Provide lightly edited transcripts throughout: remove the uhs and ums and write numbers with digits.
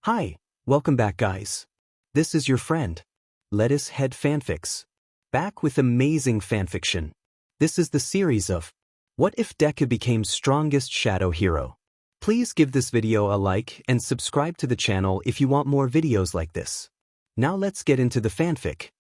Hi, welcome back guys. This is your friend, Lettuce Head Fanfics. Back with amazing fanfiction. This is the series of What If Deku Became Strongest Shadow Hero? Please give this video a like and subscribe to the channel if you want more videos like this. Now let's get into the fanfic.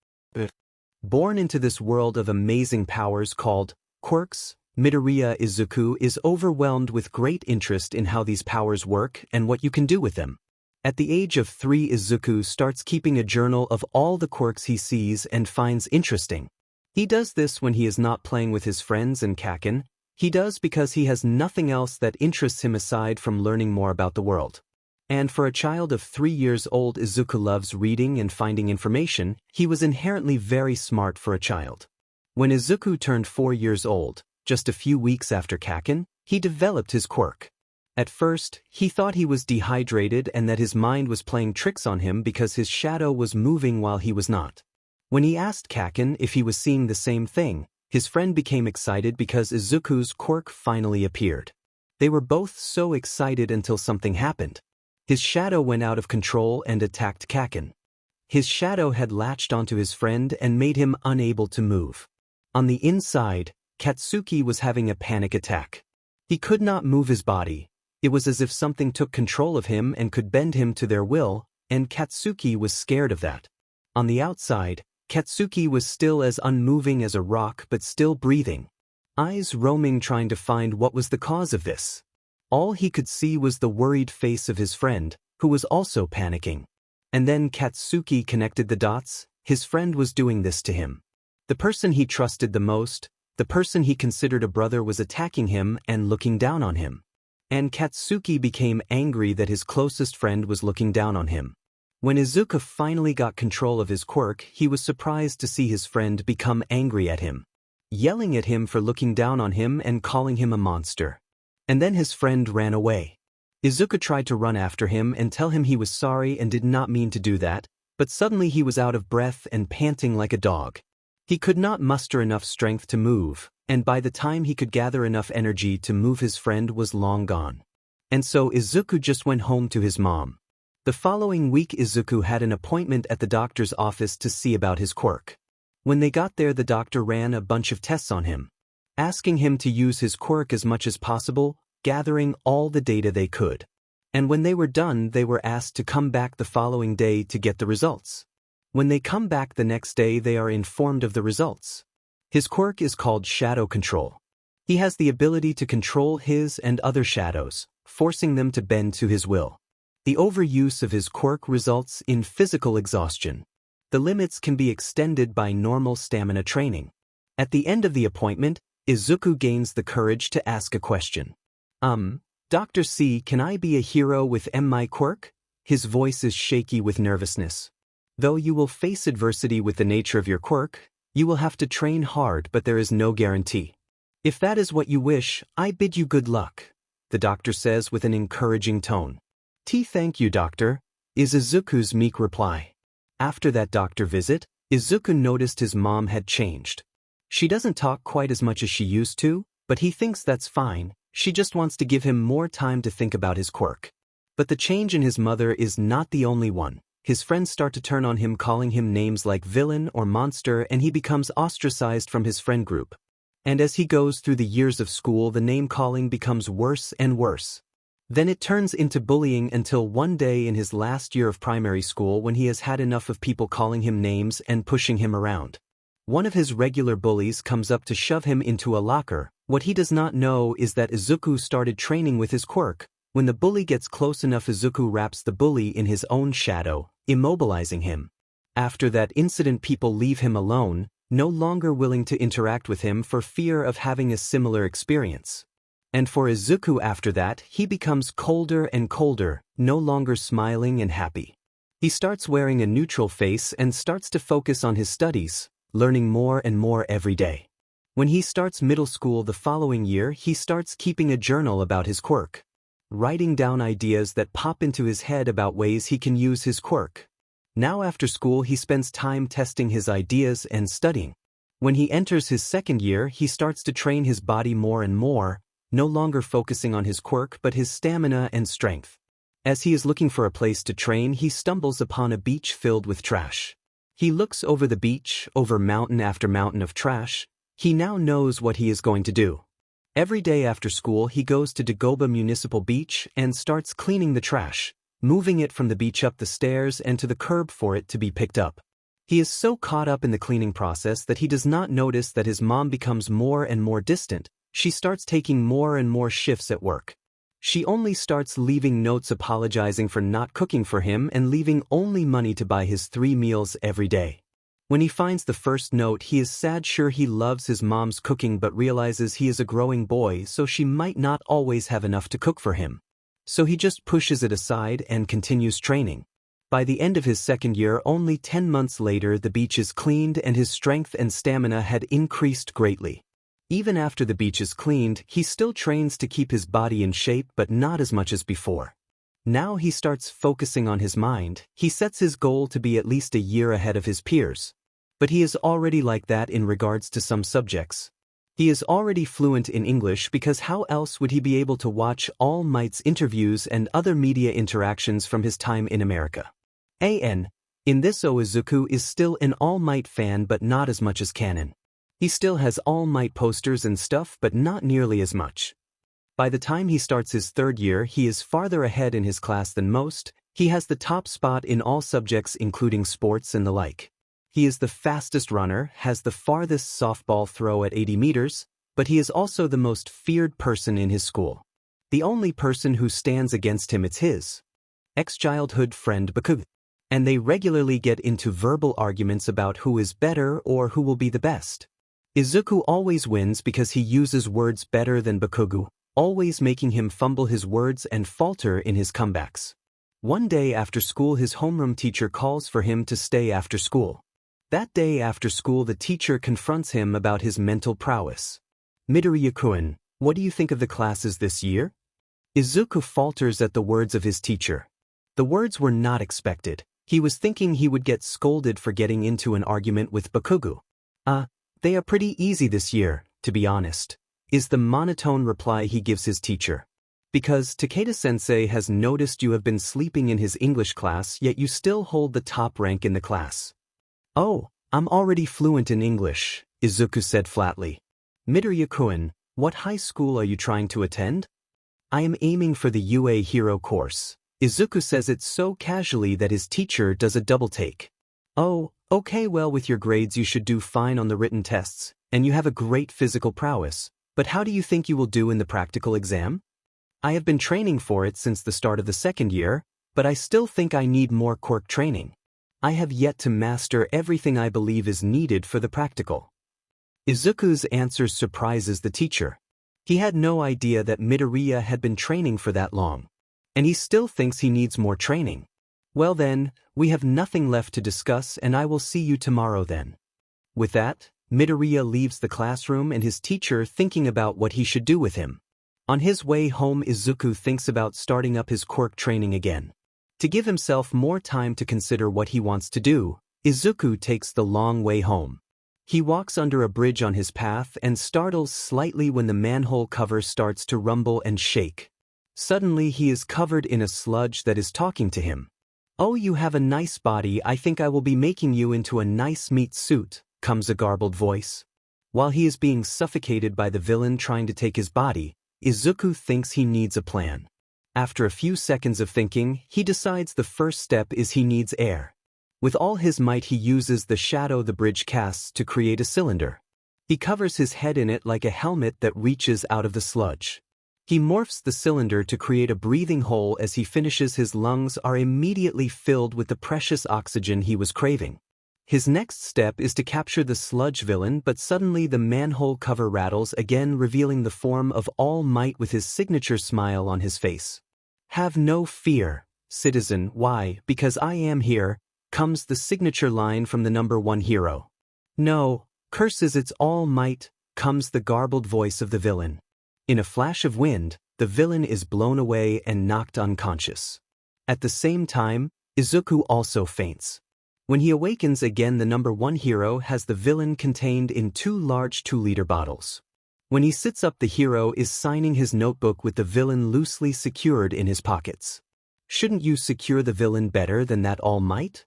Born into this world of amazing powers called Quirks Midoriya Izuku is overwhelmed with great interest in how these powers work and what you can do with them. At the age of 3, Izuku starts keeping a journal of all the quirks he sees and finds interesting. He does this when he is not playing with his friends and Kaken. He does because he has nothing else that interests him aside from learning more about the world. And for a child of 3 years old, Izuku loves reading and finding information. He was inherently very smart for a child. When Izuku turned 4 years old, just a few weeks after Kaken, he developed his quirk. At first, he thought he was dehydrated and that his mind was playing tricks on him because his shadow was moving while he was not. When he asked Kaken if he was seeing the same thing, his friend became excited because Izuku's quirk finally appeared. They were both so excited until something happened. His shadow went out of control and attacked Kaken. His shadow had latched onto his friend and made him unable to move. On the inside, Katsuki was having a panic attack. He could not move his body. It was as if something took control of him and could bend him to their will, and Katsuki was scared of that. On the outside, Katsuki was still as unmoving as a rock but still breathing. Eyes roaming trying to find what was the cause of this. All he could see was the worried face of his friend, who was also panicking. And then Katsuki connected the dots. His friend was doing this to him. The person he trusted the most, the person he considered a brother, was attacking him and looking down on him. And Katsuki became angry that his closest friend was looking down on him. When Izuku finally got control of his quirk, he was surprised to see his friend become angry at him, yelling at him for looking down on him and calling him a monster. And then his friend ran away. Izuku tried to run after him and tell him he was sorry and did not mean to do that, but suddenly he was out of breath and panting like a dog. He could not muster enough strength to move, and by the time he could gather enough energy to move, his friend was long gone. And so Izuku just went home to his mom. The following week, Izuku had an appointment at the doctor's office to see about his quirk. When they got there, the doctor ran a bunch of tests on him, asking him to use his quirk as much as possible, gathering all the data they could. And when they were done, they were asked to come back the following day to get the results. When they come back the next day, they are informed of the results. His quirk is called Shadow Control. He has the ability to control his and other shadows, forcing them to bend to his will. The overuse of his quirk results in physical exhaustion. The limits can be extended by normal stamina training. At the end of the appointment, Izuku gains the courage to ask a question. Dr. C, can I be a hero with my quirk? His voice is shaky with nervousness. Though you will face adversity with the nature of your quirk, you will have to train hard, but there is no guarantee. If that is what you wish, I bid you good luck, the doctor says with an encouraging tone. Thank you, doctor, is Izuku's meek reply. After that doctor visit, Izuku noticed his mom had changed. She doesn't talk quite as much as she used to, but he thinks that's fine. She just wants to give him more time to think about his quirk. But the change in his mother is not the only one. His friends start to turn on him, calling him names like villain or monster, and he becomes ostracized from his friend group. And as he goes through the years of school, the name-calling becomes worse and worse. Then it turns into bullying until one day in his last year of primary school, when he has had enough of people calling him names and pushing him around. One of his regular bullies comes up to shove him into a locker. What he does not know is that Izuku started training with his quirk. When the bully gets close enough, Izuku wraps the bully in his own shadow, immobilizing him. After that incident, people leave him alone, no longer willing to interact with him for fear of having a similar experience. And for Izuku, after that, he becomes colder and colder, no longer smiling and happy. He starts wearing a neutral face and starts to focus on his studies, learning more and more every day. When he starts middle school the following year, he starts keeping a journal about his quirk, writing down ideas that pop into his head about ways he can use his quirk. Now after school, he spends time testing his ideas and studying. When he enters his second year, he starts to train his body more and more, no longer focusing on his quirk but his stamina and strength. As he is looking for a place to train, he stumbles upon a beach filled with trash. He looks over the beach, over mountain after mountain of trash. He now knows what he is going to do. Every day after school he goes to Dagoba Municipal Beach and starts cleaning the trash, moving it from the beach up the stairs and to the curb for it to be picked up. He is so caught up in the cleaning process that he does not notice that his mom becomes more and more distant. She starts taking more and more shifts at work. She only starts leaving notes apologizing for not cooking for him and leaving only money to buy his 3 meals every day. When he finds the first note, he is sad. Sure, he loves his mom's cooking but realizes he is a growing boy, so she might not always have enough to cook for him. So he just pushes it aside and continues training. By the end of his second year, only 10 months later, the beach is cleaned and his strength and stamina had increased greatly. Even after the beach is cleaned, he still trains to keep his body in shape but not as much as before. Now he starts focusing on his mind. He sets his goal to be at least a year ahead of his peers. But he is already like that in regards to some subjects. He is already fluent in English because how else would he be able to watch All Might's interviews and other media interactions from his time in America? In this Izuku is still an All Might fan but not as much as canon. He still has All Might posters and stuff but not nearly as much. By the time he starts his third year, he is farther ahead in his class than most. He has the top spot in all subjects including sports and the like. He is the fastest runner, has the farthest softball throw at 80 meters, but he is also the most feared person in his school. The only person who stands against him is his ex-childhood friend Deku, and they regularly get into verbal arguments about who is better or who will be the best. Izuku always wins because he uses words better than Bakugo, always making him fumble his words and falter in his comebacks. One day after school, his homeroom teacher calls for him to stay after school. That day after school, the teacher confronts him about his mental prowess. Midoriya-kun, what do you think of the classes this year? Izuku falters at the words of his teacher. The words were not expected. He was thinking he would get scolded for getting into an argument with Bakugo. They are pretty easy this year, to be honest, is the monotone reply he gives his teacher. Because Takeda-sensei has noticed you have been sleeping in his English class, yet you still hold the top rank in the class. Oh, I'm already fluent in English, Izuku said flatly. Midoriya-kun, what high school are you trying to attend? I am aiming for the UA Hero course. Izuku says it so casually that his teacher does a double take. Oh, okay, well, with your grades you should do fine on the written tests, and you have a great physical prowess, but how do you think you will do in the practical exam? I have been training for it since the start of the second year, but I still think I need more quirk training. I have yet to master everything I believe is needed for the practical. Izuku's answer surprises the teacher. He had no idea that Midoriya had been training for that long. And he still thinks he needs more training. Well then, we have nothing left to discuss and I will see you tomorrow then. With that, Midoriya leaves the classroom and his teacher thinking about what he should do with him. On his way home, Izuku thinks about starting up his quirk training again. To give himself more time to consider what he wants to do, Izuku takes the long way home. He walks under a bridge on his path and startles slightly when the manhole cover starts to rumble and shake. Suddenly he is covered in a sludge that is talking to him. Oh, you have a nice body, I think I will be making you into a nice meat suit, comes a garbled voice. While he is being suffocated by the villain trying to take his body, Izuku thinks he needs a plan. After a few seconds of thinking, he decides the first step is he needs air. With all his might he uses the shadow the bridge casts to create a cylinder. He covers his head in it like a helmet that reaches out of the sludge. He morphs the cylinder to create a breathing hole. As he finishes, his lungs are immediately filled with the precious oxygen he was craving. His next step is to capture the sludge villain, but suddenly the manhole cover rattles again, revealing the form of All Might with his signature smile on his face. Have no fear, citizen. Why? Because I am here, comes the signature line from the #1 hero. No, curses, it's All Might, comes the garbled voice of the villain. In a flash of wind, the villain is blown away and knocked unconscious. At the same time, Izuku also faints. When he awakens again, the #1 hero has the villain contained in 2 large 2-liter bottles. When he sits up, the hero is signing his notebook with the villain loosely secured in his pockets. Shouldn't you secure the villain better than that All Might?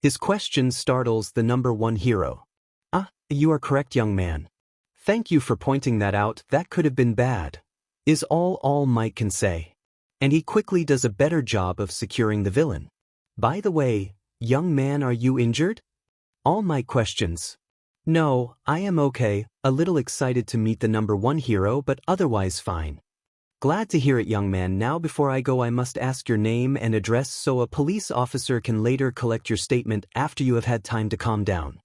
His question startles the number one hero. Ah, you are correct, young man. Thank you for pointing that out. That could have been bad, is all Might can say. And he quickly does a better job of securing the villain. By the way, young man, are you injured? All Might questions. No, I am okay, a little excited to meet the number one hero, but otherwise fine. Glad to hear it, young man. Now before I go, I must ask your name and address so a police officer can later collect your statement after you have had time to calm down.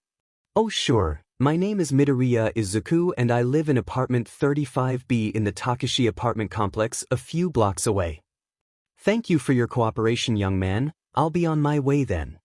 Oh sure, my name is Midoriya Izuku and I live in apartment 35B in the Takashi apartment complex a few blocks away. Thank you for your cooperation, young man. I'll be on my way then.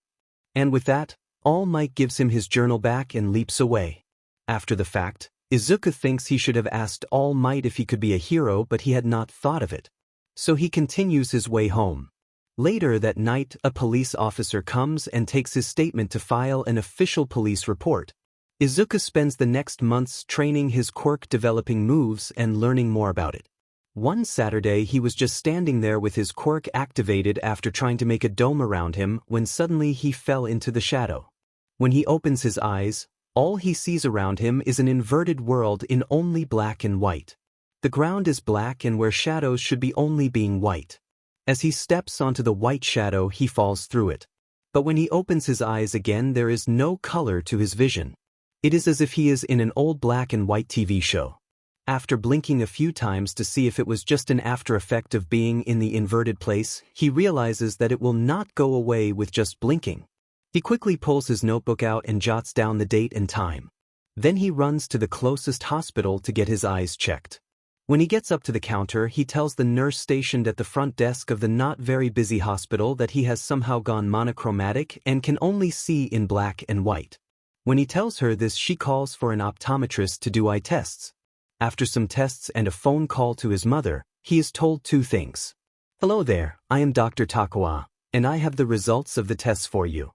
And with that, All Might gives him his journal back and leaps away. After the fact, Izuku thinks he should have asked All Might if he could be a hero, but he had not thought of it. So he continues his way home. Later that night, a police officer comes and takes his statement to file an official police report. Izuku spends the next months training his quirk, developing moves and learning more about it. One Saturday he was just standing there with his quirk activated after trying to make a dome around him when suddenly he fell into the shadow. When he opens his eyes, all he sees around him is an inverted world in only black and white. The ground is black and where shadows should be only being white. As he steps onto the white shadow, he falls through it. But when he opens his eyes again, there is no color to his vision. It is as if he is in an old black and white TV show. After blinking a few times to see if it was just an after effect of being in the inverted place, he realizes that it will not go away with just blinking. He quickly pulls his notebook out and jots down the date and time. Then he runs to the closest hospital to get his eyes checked. When he gets up to the counter, he tells the nurse stationed at the front desk of the not very busy hospital that he has somehow gone monochromatic and can only see in black and white. When he tells her this, she calls for an optometrist to do eye tests. After some tests and a phone call to his mother, he is told two things. Hello there, I am Dr. Takawa, and I have the results of the tests for you.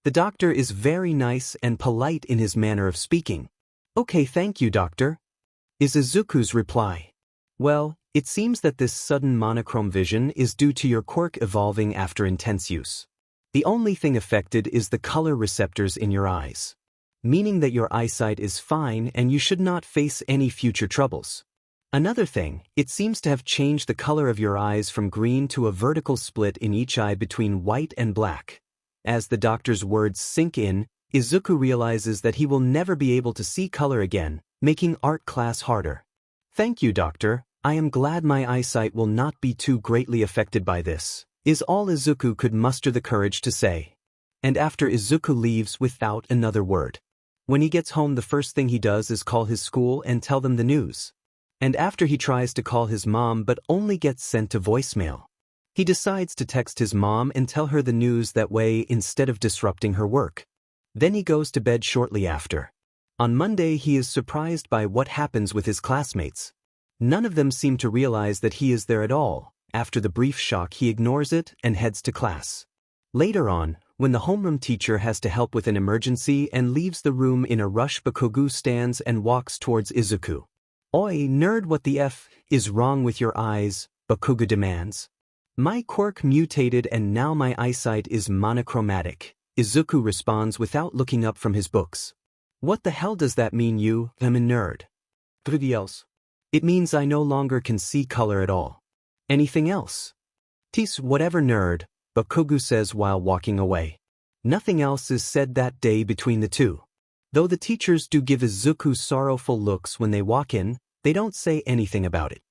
The doctor is very nice and polite in his manner of speaking. Okay, thank you, doctor, is Izuku's reply. Well, it seems that this sudden monochrome vision is due to your quirk evolving after intense use. The only thing affected is the color receptors in your eyes, meaning that your eyesight is fine and you should not face any future troubles. Another thing, it seems to have changed the color of your eyes from green to a vertical split in each eye between white and black. As the doctor's words sink in, Izuku realizes that he will never be able to see color again, making art class harder. Thank you, doctor. I am glad my eyesight will not be too greatly affected by this, is all Izuku could muster the courage to say. And after Izuku leaves without another word. When he gets home, the first thing he does is call his school and tell them the news. And after he tries to call his mom but only gets sent to voicemail. He decides to text his mom and tell her the news that way instead of disrupting her work. Then he goes to bed shortly after. On Monday he is surprised by what happens with his classmates. None of them seem to realize that he is there at all. After the brief shock, he ignores it and heads to class. Later on, when the homeroom teacher has to help with an emergency and leaves the room in a rush, Bakugo stands and walks towards Izuku. Oi, nerd, what the F is wrong with your eyes? Bakugo demands. My quirk mutated and now my eyesight is monochromatic, Izuku responds without looking up from his books. What the hell does that mean, you? I'm a nerd. Anything else? It means I no longer can see color at all. Anything else? Tis whatever, nerd, Bakugo says while walking away. Nothing else is said that day between the two. Though the teachers do give Izuku sorrowful looks when they walk in, they don't say anything about it.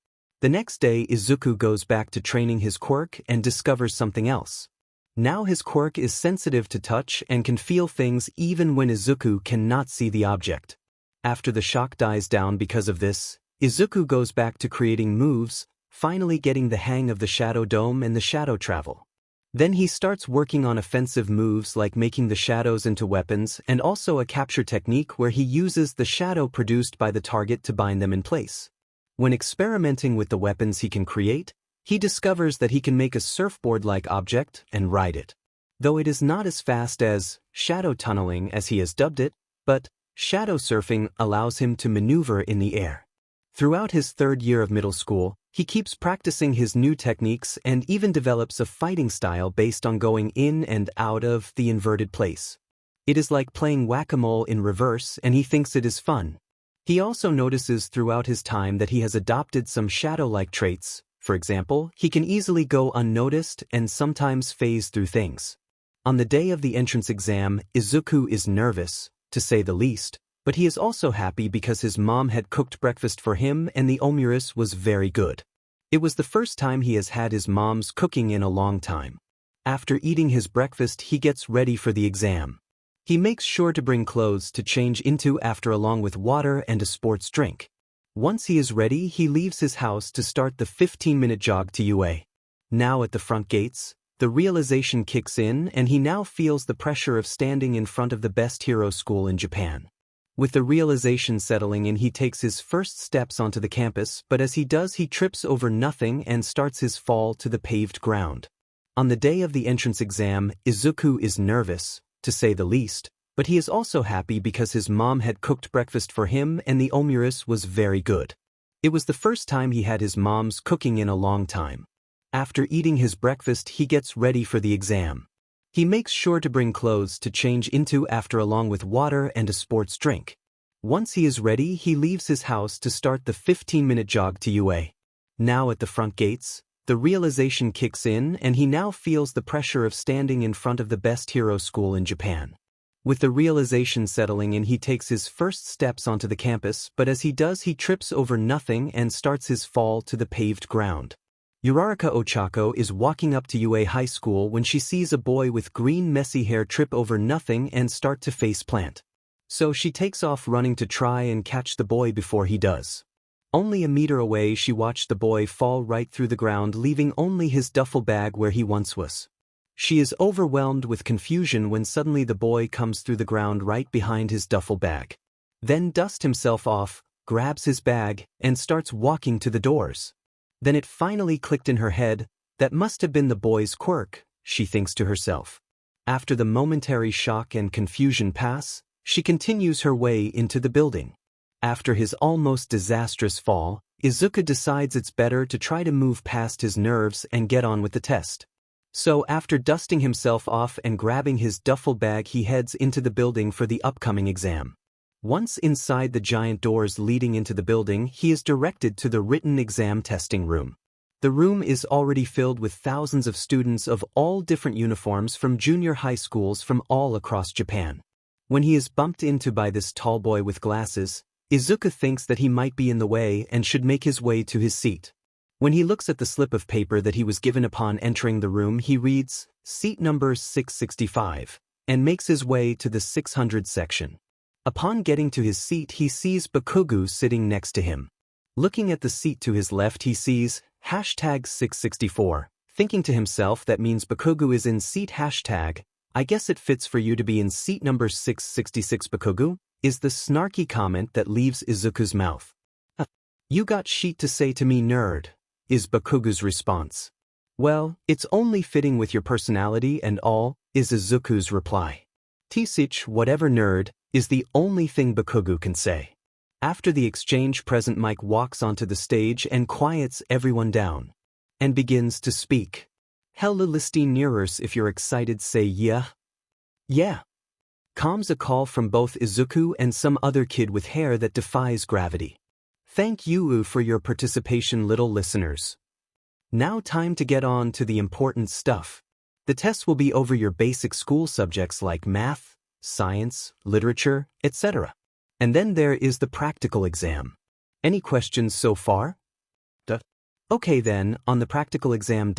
The next day, Izuku goes back to training his quirk and discovers something else. Now his quirk is sensitive to touch and can feel things even when Izuku cannot see the object. After the shock dies down because of this, Izuku goes back to creating moves, finally getting the hang of the shadow dome and the shadow travel. Then he starts working on offensive moves like making the shadows into weapons and also a capture technique where he uses the shadow produced by the target to bind them in place. When experimenting with the weapons he can create, he discovers that he can make a surfboard-like object and ride it. Though it is not as fast as shadow tunneling as he has dubbed it, but shadow surfing allows him to maneuver in the air. Throughout his third year of middle school, He keeps practicing his new techniques and even develops a fighting style based on going in and out of the inverted place. It is like playing whack-a-mole in reverse, and he thinks it is fun. He also notices throughout his time that he has adopted some shadow-like traits. For example, he can easily go unnoticed and sometimes phase through things. On the day of the entrance exam, Izuku is nervous, to say the least, but he is also happy because his mom had cooked breakfast for him and the omuris was very good. It was the first time he has had his mom's cooking in a long time. After eating his breakfast, he gets ready for the exam. He makes sure to bring clothes to change into after along with water and a sports drink. Once he is ready, he leaves his house to start the 15-minute jog to UA. Now at the front gates, the realization kicks in and he now feels the pressure of standing in front of the best hero school in Japan. With the realization settling in, he takes his first steps onto the campus, but as he does, he trips over nothing and starts his fall to the paved ground. On the day of the entrance exam, Izuku is nervous, to say the least, but he is also happy because his mom had cooked breakfast for him and the omuris was very good. It was the first time he had his mom's cooking in a long time. After eating his breakfast, he gets ready for the exam. He makes sure to bring clothes to change into after along with water and a sports drink. Once he is ready, he leaves his house to start the 15-minute jog to UA. Now at the front gates, the realization kicks in and he now feels the pressure of standing in front of the best hero school in Japan. With the realization settling in, he takes his first steps onto the campus, but as he does, he trips over nothing and starts his fall to the paved ground. Uraraka Ochako is walking up to UA High School when she sees a boy with green messy hair trip over nothing and start to face plant. So she takes off running to try and catch the boy before he does. Only a meter away, she watched the boy fall right through the ground, leaving only his duffel bag where he once was. She is overwhelmed with confusion when suddenly the boy comes through the ground right behind his duffel bag. Then dusts himself off, grabs his bag, and starts walking to the doors. Then it finally clicked in her head, that must have been the boy's quirk, she thinks to herself. After the momentary shock and confusion pass, she continues her way into the building. After his almost disastrous fall, Izuku decides it's better to try to move past his nerves and get on with the test. So after dusting himself off and grabbing his duffel bag, he heads into the building for the upcoming exam. Once inside the giant doors leading into the building, he is directed to the written exam testing room. The room is already filled with thousands of students of all different uniforms from junior high schools from all across Japan. When he is bumped into by this tall boy with glasses, Izuku thinks that he might be in the way and should make his way to his seat. When he looks at the slip of paper that he was given upon entering the room, he reads, "Seat number 665, and makes his way to the 600 section. Upon getting to his seat, he sees Bakugo sitting next to him. Looking at the seat to his left, he sees #664, thinking to himself that means Bakugo is in seat #. I guess it fits for you to be in seat number 666, Bakugo, is the snarky comment that leaves Izuku's mouth. You got shit to say to me, nerd, is Bakugo's response. Well, it's only fitting with your personality and all, is Izuku's reply. Tisich, whatever, nerd, is the only thing Bakugo can say. After the exchange, Present Mike walks onto the stage and quiets everyone down. And begins to speak. Hello listeners, if you're excited, say yeah. Yeah. Comes a call from both Izuku and some other kid with hair that defies gravity. Thank you for your participation, little listeners. Now time to get on to the important stuff. The tests will be over your basic school subjects like math, science, literature, etc. And then there is the practical exam. Any questions so far? Okay then, on the practical exam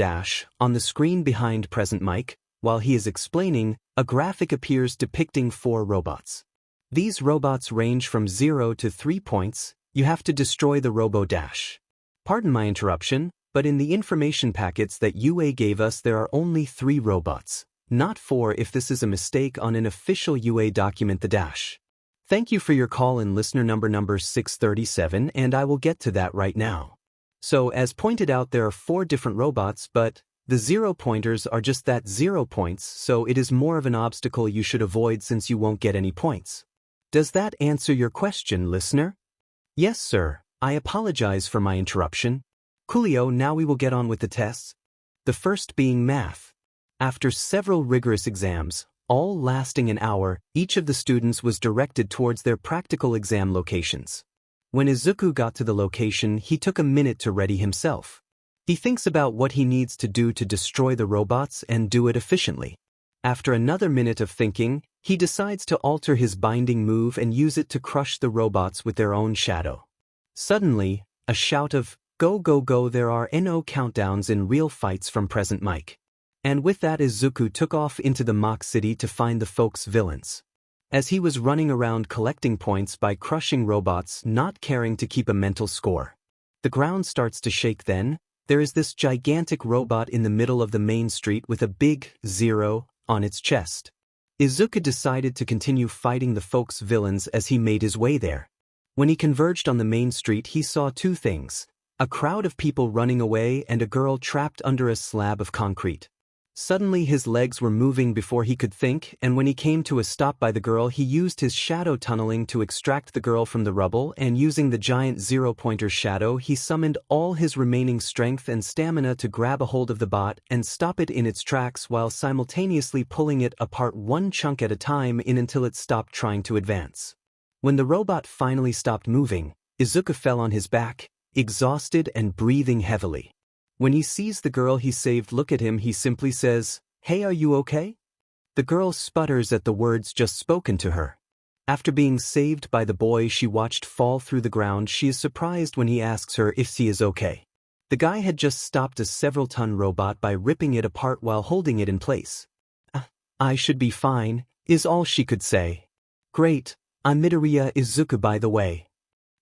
on the screen behind Present Mike, while he is explaining, a graphic appears depicting 4 robots. These robots range from 0 to 3 points. You have to destroy the robo dash. Pardon my interruption, but in the information packets that UA gave us there are only 3 robots, not 4 if this is a mistake on an official UA document the dash. Thank you for your call in, listener number 637, and I will get to that right now. So as pointed out, there are 4 different robots, but the 0 pointers are just that 0 points, so it is more of an obstacle you should avoid since you won't get any points. Does that answer your question, listener? Yes, sir. I apologize for my interruption. Coolio, now we will get on with the tests. The first being math. After several rigorous exams, all lasting an hour, each of the students was directed towards their practical exam locations. When Izuku got to the location, he took a minute to ready himself. He thinks about what he needs to do to destroy the robots and do it efficiently. After another minute of thinking, he decides to alter his binding move and use it to crush the robots with their own shadow. Suddenly, a shout of, "Go go go, there are no countdowns in real fights" from Present Mike. And with that, Izuku took off into the mock city to find the folks' villains. As he was running around collecting points by crushing robots, not caring to keep a mental score. The ground starts to shake. Then there is this gigantic robot in the middle of the main street with a big 0 on its chest. Izuku decided to continue fighting the folks' villains as he made his way there. When he converged on the main street, he saw two things: a crowd of people running away and a girl trapped under a slab of concrete. Suddenly his legs were moving before he could think, and when he came to a stop by the girl, he used his shadow tunneling to extract the girl from the rubble, and using the giant zero-pointer shadow, he summoned all his remaining strength and stamina to grab a hold of the bot and stop it in its tracks while simultaneously pulling it apart one chunk at a time until it stopped trying to advance. When the robot finally stopped moving, Izuku fell on his back, exhausted and breathing heavily. When he sees the girl he saved look at him, he simply says, "Hey, are you okay?" The girl sputters at the words just spoken to her. After being saved by the boy she watched fall through the ground, she is surprised when he asks her if she is okay. The guy had just stopped a several-ton robot by ripping it apart while holding it in place. I should be fine," is all she could say. "Great, I'm Midoriya Izuku, by the way."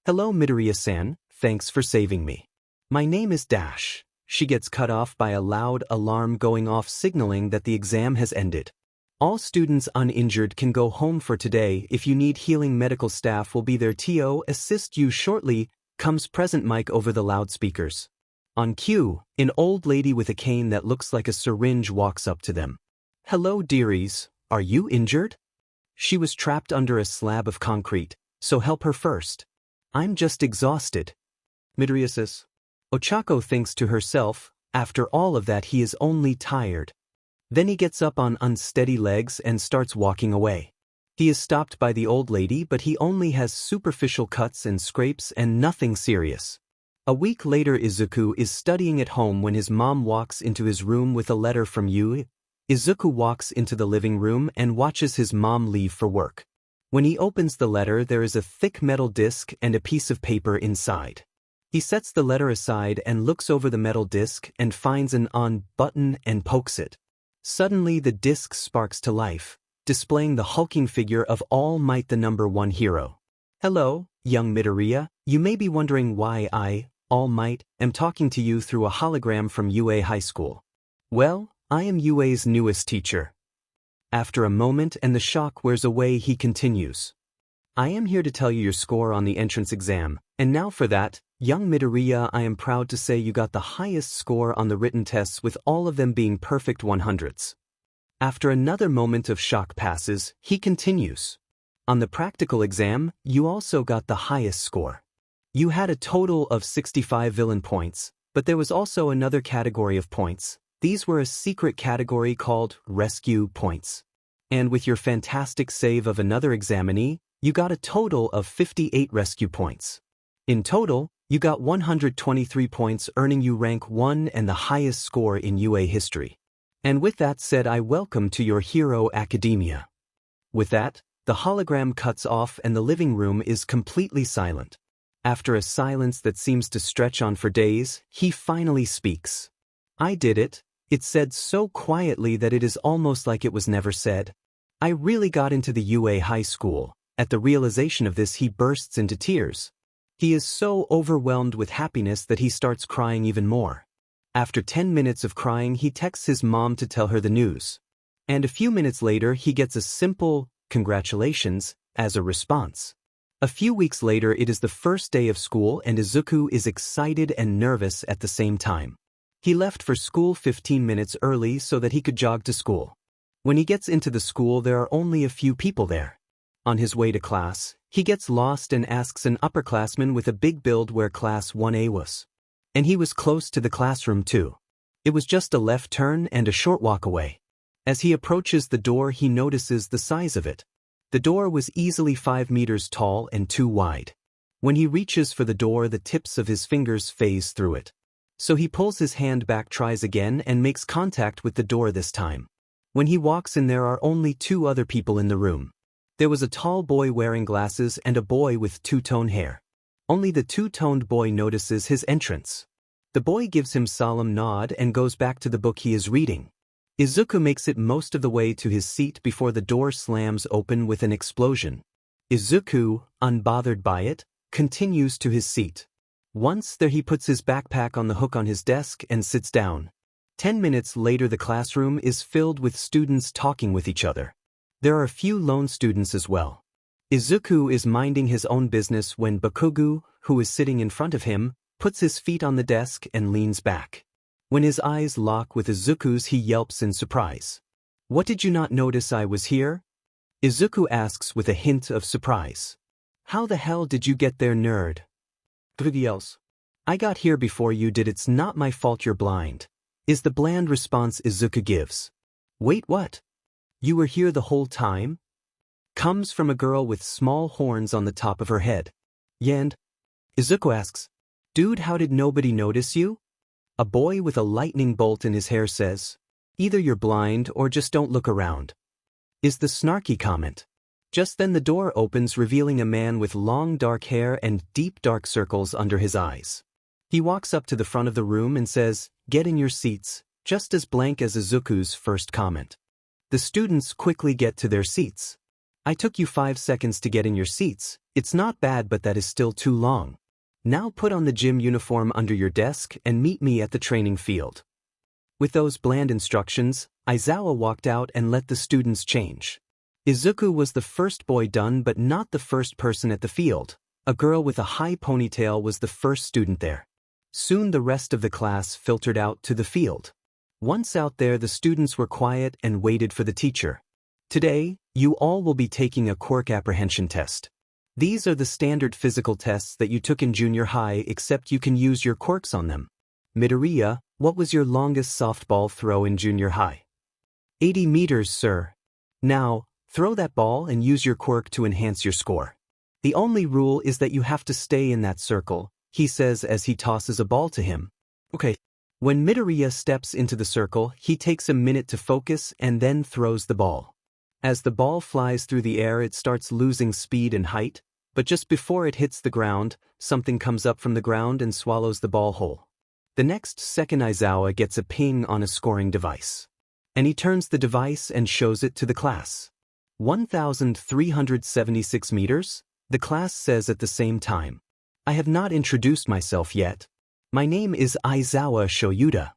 "Hello Midoriya-san, thanks for saving me. My name is Dash." She gets cut off by a loud alarm going off signaling that the exam has ended. All students uninjured can go home for today. If you need healing, medical staff will be there to assist you shortly, comes Present Mike over the loudspeakers. On cue, an old lady with a cane that looks like a syringe walks up to them. "Hello dearies, are you injured?" "She was trapped under a slab of concrete, so help her first." "I'm just exhausted." Midoriya says. Ochako thinks to herself, after all of that he is only tired. Then he gets up on unsteady legs and starts walking away. He is stopped by the old lady, but he only has superficial cuts and scrapes and nothing serious. A week later, Izuku is studying at home when his mom walks into his room with a letter from Yui. Izuku walks into the living room and watches his mom leave for work. When he opens the letter, there is a thick metal disc and a piece of paper inside. He sets the letter aside and looks over the metal disc and finds an on button and pokes it. Suddenly the disc sparks to life, displaying the hulking figure of All Might, the #1 hero. "Hello, young Midoriya, you may be wondering why I, All Might, am talking to you through a hologram from UA High School. Well, I am UA's newest teacher." After a moment and the shock wears away, he continues. "I am here to tell you your score on the entrance exam, and now for that, young Midoriya, I am proud to say you got the highest score on the written tests, with all of them being perfect 100s. After another moment of shock passes, he continues. "On the practical exam, you also got the highest score. You had a total of 65 villain points, but there was also another category of points. These were a secret category called rescue points. And with your fantastic save of another examinee, you got a total of 58 rescue points. In total, you got 123 points, earning you rank 1 and the highest score in UA history. And with that said, I welcome to your Hero Academia." With that, the hologram cuts off and the living room is completely silent. After a silence that seems to stretch on for days, he finally speaks. "I did it," it said so quietly that it is almost like it was never said. "I really got into the UA High School." At the realization of this, he bursts into tears. He is so overwhelmed with happiness that he starts crying even more. After 10 minutes of crying, he texts his mom to tell her the news. And a few minutes later, he gets a simple "congratulations" as a response. A few weeks later, it is the first day of school and Izuku is excited and nervous at the same time. He left for school 15 minutes early so that he could jog to school. When he gets into the school, there are only a few people there. On his way to class, he gets lost and asks an upperclassman with a big build where Class 1A was. And he was close to the classroom too. It was just a left turn and a short walk away. As he approaches the door, he notices the size of it. The door was easily 5 meters tall and 2 wide. When he reaches for the door, the tips of his fingers phase through it. So he pulls his hand back, tries again, and makes contact with the door this time. When he walks in, there are only 2 other people in the room. There was a tall boy wearing glasses and a boy with two-tone hair. Only the two-toned boy notices his entrance. The boy gives him a solemn nod and goes back to the book he is reading. Izuku makes it most of the way to his seat before the door slams open with an explosion. Izuku, unbothered by it, continues to his seat. Once there, he puts his backpack on the hook on his desk and sits down. 10 minutes later, the classroom is filled with students talking with each other. There are a few lone students as well. Izuku is minding his own business when Bakugo, who is sitting in front of him, puts his feet on the desk and leans back. When his eyes lock with Izuku's, he yelps in surprise. "What, did you not notice I was here?" Izuku asks with a hint of surprise. "How the hell did you get there, nerd?" Bakugo yells. "I got here before you did. It's not my fault you're blind," is the bland response Izuku gives. "Wait, what? You were here the whole time?" Comes from a girl with small horns on the top of her head. "And?" Izuku asks. "Dude, how did nobody notice you?" A boy with a lightning bolt in his hair says, "Either you're blind or just don't look around," is the snarky comment. Just then the door opens, revealing a man with long dark hair and deep dark circles under his eyes. He walks up to the front of the room and says, "Get in your seats," just as blank as Izuku's first comment. The students quickly get to their seats. "I took you 5 seconds to get in your seats. It's not bad, but that is still too long. Now put on the gym uniform under your desk and meet me at the training field." With those bland instructions, Aizawa walked out and let the students change. Izuku was the first boy done, but not the first person at the field. A girl with a high ponytail was the first student there. Soon the rest of the class filtered out to the field. Once out there, the students were quiet and waited for the teacher. "Today, you all will be taking a quirk apprehension test. These are the standard physical tests that you took in junior high, except you can use your quirks on them. Midoriya, what was your longest softball throw in junior high?" 80 meters, sir." "Now, throw that ball and use your quirk to enhance your score. The only rule is that you have to stay in that circle," he says as he tosses a ball to him. "Okay." When Midoriya steps into the circle, he takes a minute to focus and then throws the ball. As the ball flies through the air, it starts losing speed and height, but just before it hits the ground, something comes up from the ground and swallows the ball whole. The next second, Aizawa gets a ping on a scoring device. And he turns the device and shows it to the class. 1,376 meters, the class says at the same time. "I have not introduced myself yet. My name is Aizawa Shoyuda.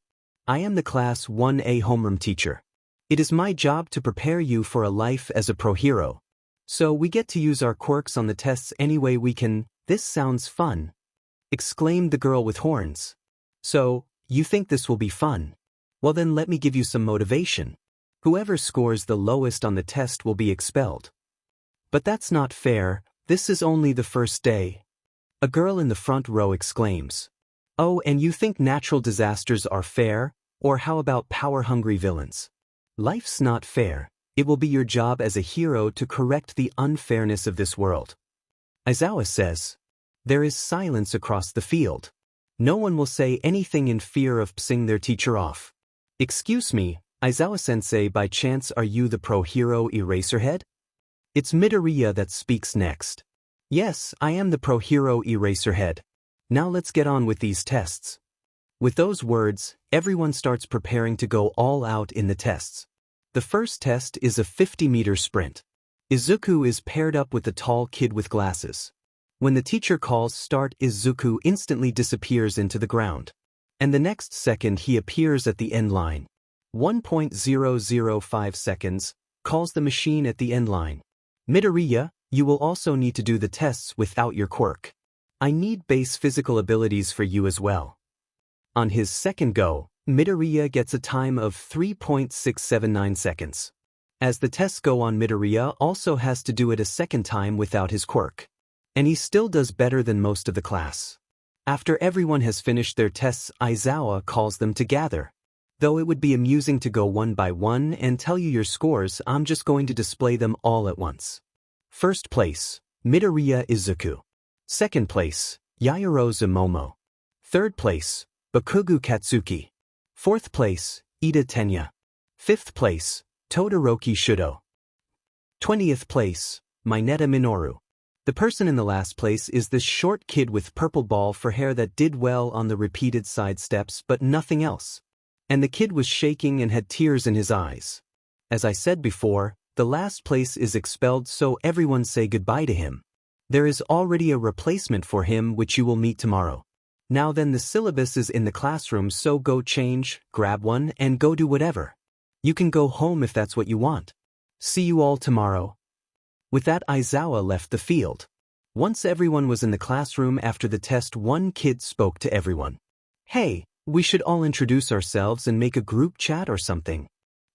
I am the Class 1A homeroom teacher. It is my job to prepare you for a life as a pro hero. So we get to use our quirks on the tests any way we can." "This sounds fun," exclaimed the girl with horns. "So, you think this will be fun? Well then, let me give you some motivation. Whoever scores the lowest on the test will be expelled." "But that's not fair. This is only the first day," a girl in the front row exclaims. "Oh, and you think natural disasters are fair? Or how about power-hungry villains? Life's not fair. It will be your job as a hero to correct the unfairness of this world." Aizawa says. There is silence across the field. No one will say anything in fear of pissing their teacher off. "Excuse me, Aizawa-sensei, by chance are you the pro hero Eraserhead?" It's Midoriya that speaks next. "Yes, I am the pro hero Eraserhead. Now let's get on with these tests." With those words, everyone starts preparing to go all out in the tests. The first test is a 50-meter sprint. Izuku is paired up with the tall kid with glasses. When the teacher calls start, Izuku instantly disappears into the ground. And the next second he appears at the end line. 1.005 seconds, calls the machine at the end line. "Midoriya, you will also need to do the tests without your quirk. I need base physical abilities for you as well." On his second go, Midoriya gets a time of 3.679 seconds. As the tests go on, Midoriya also has to do it a second time without his quirk. And he still does better than most of the class. After everyone has finished their tests, Aizawa calls them to gather. Though it would be amusing to go one by one and tell you your scores, I'm just going to display them all at once. First place, Midoriya Izuku. Second place, Yaoyorozu Momo. Third place, Bakugo Katsuki. Fourth place, Ida Tenya. Fifth place, Todoroki Shudo. 20th place, Mineta Minoru. The person in the last place is this short kid with purple ball for hair that did well on the repeated side steps but nothing else. And the kid was shaking and had tears in his eyes. As I said before, the last place is expelled, so everyone say goodbye to him. There is already a replacement for him which you will meet tomorrow. Now then, the syllabus is in the classroom, so go change, grab one, and go do whatever. You can go home if that's what you want. See you all tomorrow. With that, Aizawa left the field. Once everyone was in the classroom after the test, one kid spoke to everyone. Hey, we should all introduce ourselves and make a group chat or something.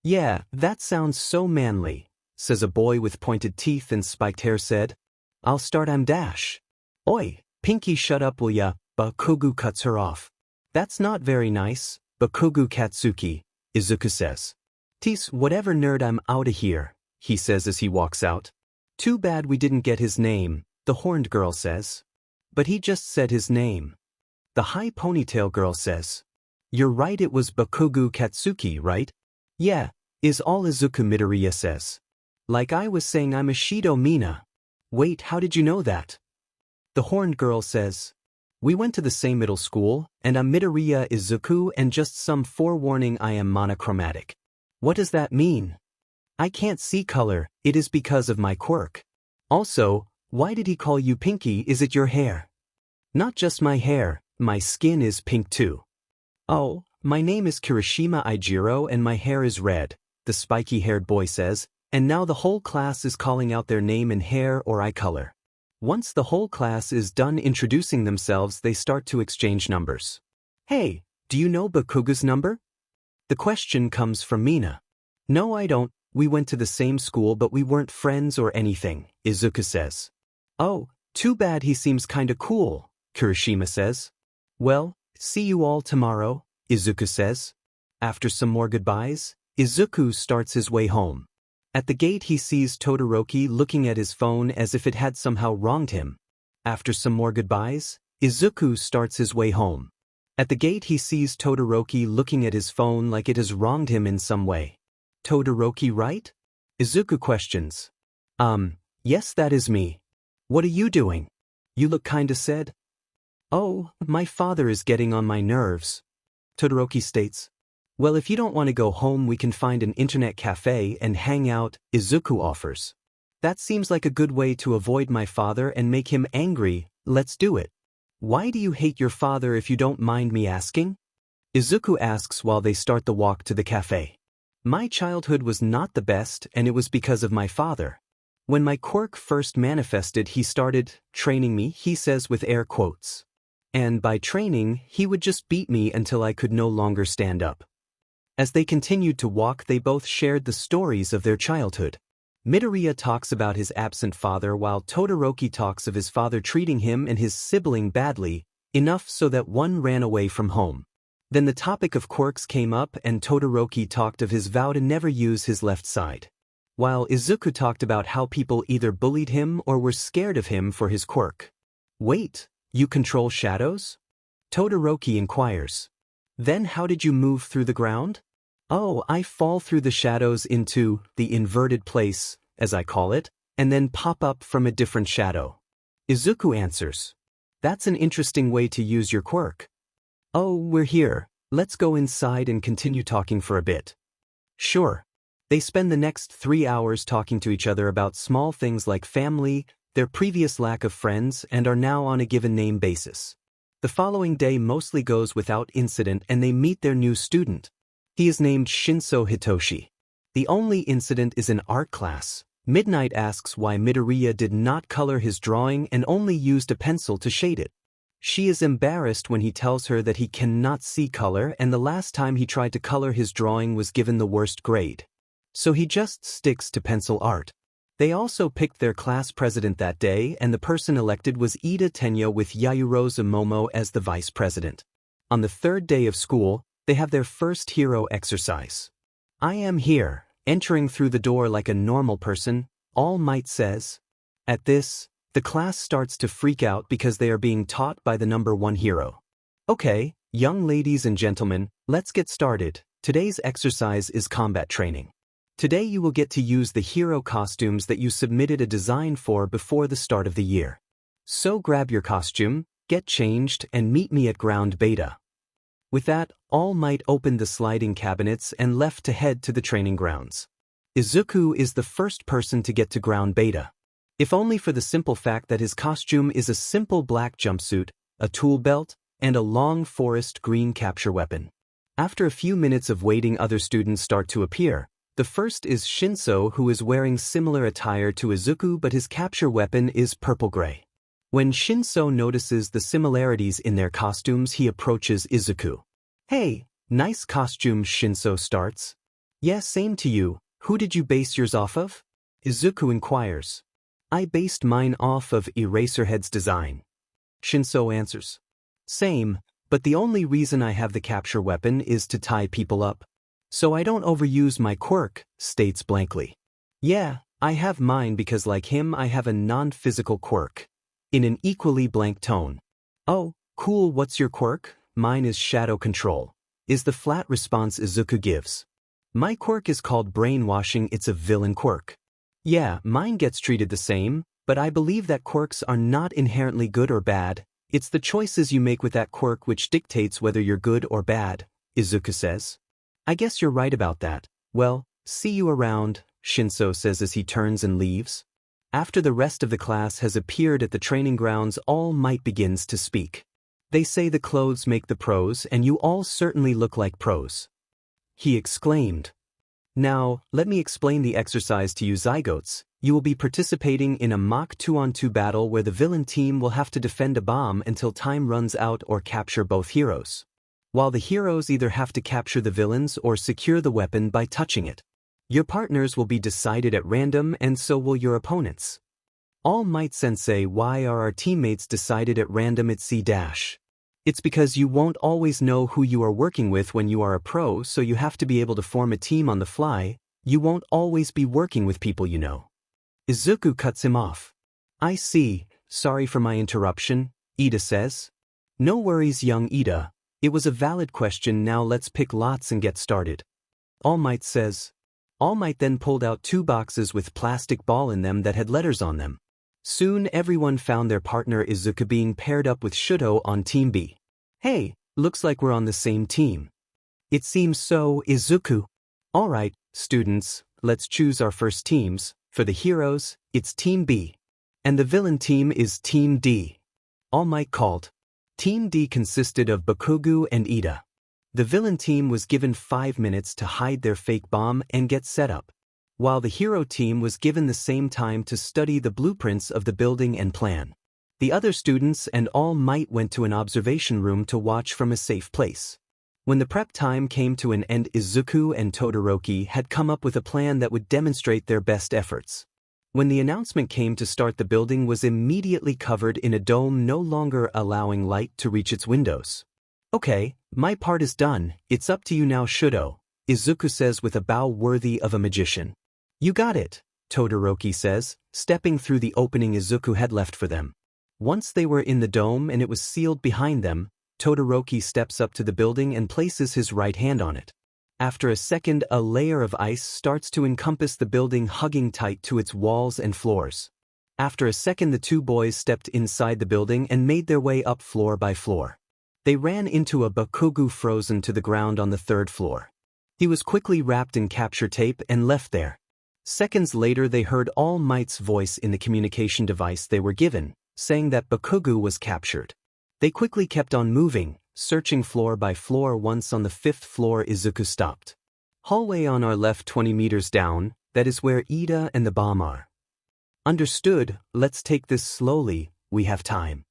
Yeah, that sounds so manly, says a boy with pointed teeth and spiked hair said. I'll start. I'm Dash. Oi, Pinky, shut up will ya? Bakugo cuts her off. That's not very nice, Bakugo Katsuki, Izuku says. Tease, whatever nerd, I'm outta here, he says as he walks out. Too bad we didn't get his name, the horned girl says. But he just said his name. The high ponytail girl says. You're right, it was Bakugo Katsuki, right? Yeah, is all Izuku Midoriya says. Like I was saying, I'm a Shido Mina. Wait, how did you know that? The horned girl says. We went to the same middle school, and I'm Midoriya Izuku, and just some forewarning, I am monochromatic. What does that mean? I can't see color, it is because of my quirk. Also, why did he call you Pinky? Is it your hair? Not just my hair, my skin is pink too. Oh, my name is Kirishima Ijiro and my hair is red, the spiky-haired boy says, and now the whole class is calling out their name and hair or eye color. Once the whole class is done introducing themselves, they start to exchange numbers. Hey, do you know Bakugo's number? The question comes from Mina. No, I don't. We went to the same school but we weren't friends or anything, Izuku says. Oh, too bad, he seems kinda cool, Kirishima says. Well, see you all tomorrow, Izuku says. After some more goodbyes, Izuku starts his way home. At the gate he sees Todoroki looking at his phone as if it had somehow wronged him. After some more goodbyes, Izuku starts his way home. At the gate he sees Todoroki looking at his phone like it has wronged him in some way. Todoroki, right? Izuku questions. Yes, that is me. What are you doing? You look kinda sad. Oh, my father is getting on my nerves. Todoroki states. Well, if you don't want to go home, we can find an internet cafe and hang out, Izuku offers. That seems like a good way to avoid my father and make him angry, let's do it. Why do you hate your father if you don't mind me asking? Izuku asks while they start the walk to the cafe. My childhood was not the best, and it was because of my father. When my quirk first manifested, he started training me, he says with air quotes. And by training, he would just beat me until I could no longer stand up. As they continued to walk, they both shared the stories of their childhood. Midoriya talks about his absent father while Todoroki talks of his father treating him and his sibling badly, enough so that one ran away from home. Then the topic of quirks came up and Todoroki talked of his vow to never use his left side, while Izuku talked about how people either bullied him or were scared of him for his quirk. Wait, you control shadows? Todoroki inquires. Then how did you move through the ground? Oh, I fall through the shadows into the inverted place, as I call it, and then pop up from a different shadow. Izuku answers. That's an interesting way to use your quirk. Oh, we're here. Let's go inside and continue talking for a bit. Sure. They spend the next 3 hours talking to each other about small things like family, their previous lack of friends, and are now on a given name basis. The following day mostly goes without incident and they meet their new student. He is named Shinso Hitoshi. The only incident is in art class. Midnight asks why Midoriya did not color his drawing and only used a pencil to shade it. She is embarrassed when he tells her that he cannot see color and the last time he tried to color his drawing was given the worst grade. So he just sticks to pencil art. They also picked their class president that day, and the person elected was Ida Tenyo with Yayurosa Momo as the vice president. On the third day of school, they have their first hero exercise. I am here, entering through the door like a normal person, All Might says. At this, the class starts to freak out because they are being taught by the number one hero. Okay, young ladies and gentlemen, let's get started. Today's exercise is combat training. Today you will get to use the hero costumes that you submitted a design for before the start of the year. So grab your costume, get changed, and meet me at ground beta. With that, All Might opened the sliding cabinets and left to head to the training grounds. Izuku is the first person to get to ground beta. If only for the simple fact that his costume is a simple black jumpsuit, a tool belt, and a long forest green capture weapon. After a few minutes of waiting, other students start to appear. The first is Shinso, who is wearing similar attire to Izuku, but his capture weapon is purple-gray. When Shinso notices the similarities in their costumes, he approaches Izuku. Hey, nice costume, Shinso starts. Yeah, same to you. Who did you base yours off of? Izuku inquires. I based mine off of Eraserhead's design. Shinso answers. Same, but the only reason I have the capture weapon is to tie people up. So I don't overuse my quirk, states blankly. Yeah, I have mine because like him I have a non-physical quirk. In an equally blank tone. Oh, cool, what's your quirk? Mine is shadow control. Is the flat response Izuku gives. My quirk is called brainwashing, it's a villain quirk. Yeah, mine gets treated the same, but I believe that quirks are not inherently good or bad. It's the choices you make with that quirk which dictates whether you're good or bad, Izuku says. I guess you're right about that. Well, see you around, Shinso says as he turns and leaves. After the rest of the class has appeared at the training grounds, All Might begins to speak. They say the clothes make the pros, and you all certainly look like pros. He exclaimed. Now, let me explain the exercise to you Zygotes. You will be participating in a mock 2-on-2 battle where the villain team will have to defend a bomb until time runs out or capture both heroes. While the heroes either have to capture the villains or secure the weapon by touching it. Your partners will be decided at random, and so will your opponents. All Might Sensei, why are our teammates decided at random at C-? It's because you won't always know who you are working with when you are a pro, so you have to be able to form a team on the fly. You won't always be working with people you know. Izuku cuts him off. I see, sorry for my interruption, Ida says. No worries, young Ida. It was a valid question, now let's pick lots and get started. All Might says. All Might then pulled out 2 boxes with plastic ball in them that had letters on them. Soon everyone found their partner Izuku being paired up with Shuto on Team B. Hey, looks like we're on the same team. It seems so, Izuku. Alright, students, let's choose our first teams. For the heroes, it's Team B. And the villain team is Team D. All Might called. Team D consisted of Bakugo and Ida. The villain team was given 5 minutes to hide their fake bomb and get set up, while the hero team was given the same time to study the blueprints of the building and plan. The other students and All Might went to an observation room to watch from a safe place. When the prep time came to an end, Izuku and Todoroki had come up with a plan that would demonstrate their best efforts. When the announcement came to start, the building was immediately covered in a dome, no longer allowing light to reach its windows. Okay, my part is done, it's up to you now, Shuto, Izuku says with a bow worthy of a magician. You got it, Todoroki says, stepping through the opening Izuku had left for them. Once they were in the dome and it was sealed behind them, Todoroki steps up to the building and places his right hand on it. After a second, a layer of ice starts to encompass the building, hugging tight to its walls and floors. After a second, the 2 boys stepped inside the building and made their way up floor by floor. They ran into a Bakugo frozen to the ground on the 3rd floor. He was quickly wrapped in capture tape and left there. Seconds later, they heard All Might's voice in the communication device they were given, saying that Bakugo was captured. They quickly kept on moving, searching floor by floor. Once on the 5th floor, Izuku stopped. Hallway on our left 20 meters down, that is where Ida and the bomb are. Understood, let's take this slowly, we have time.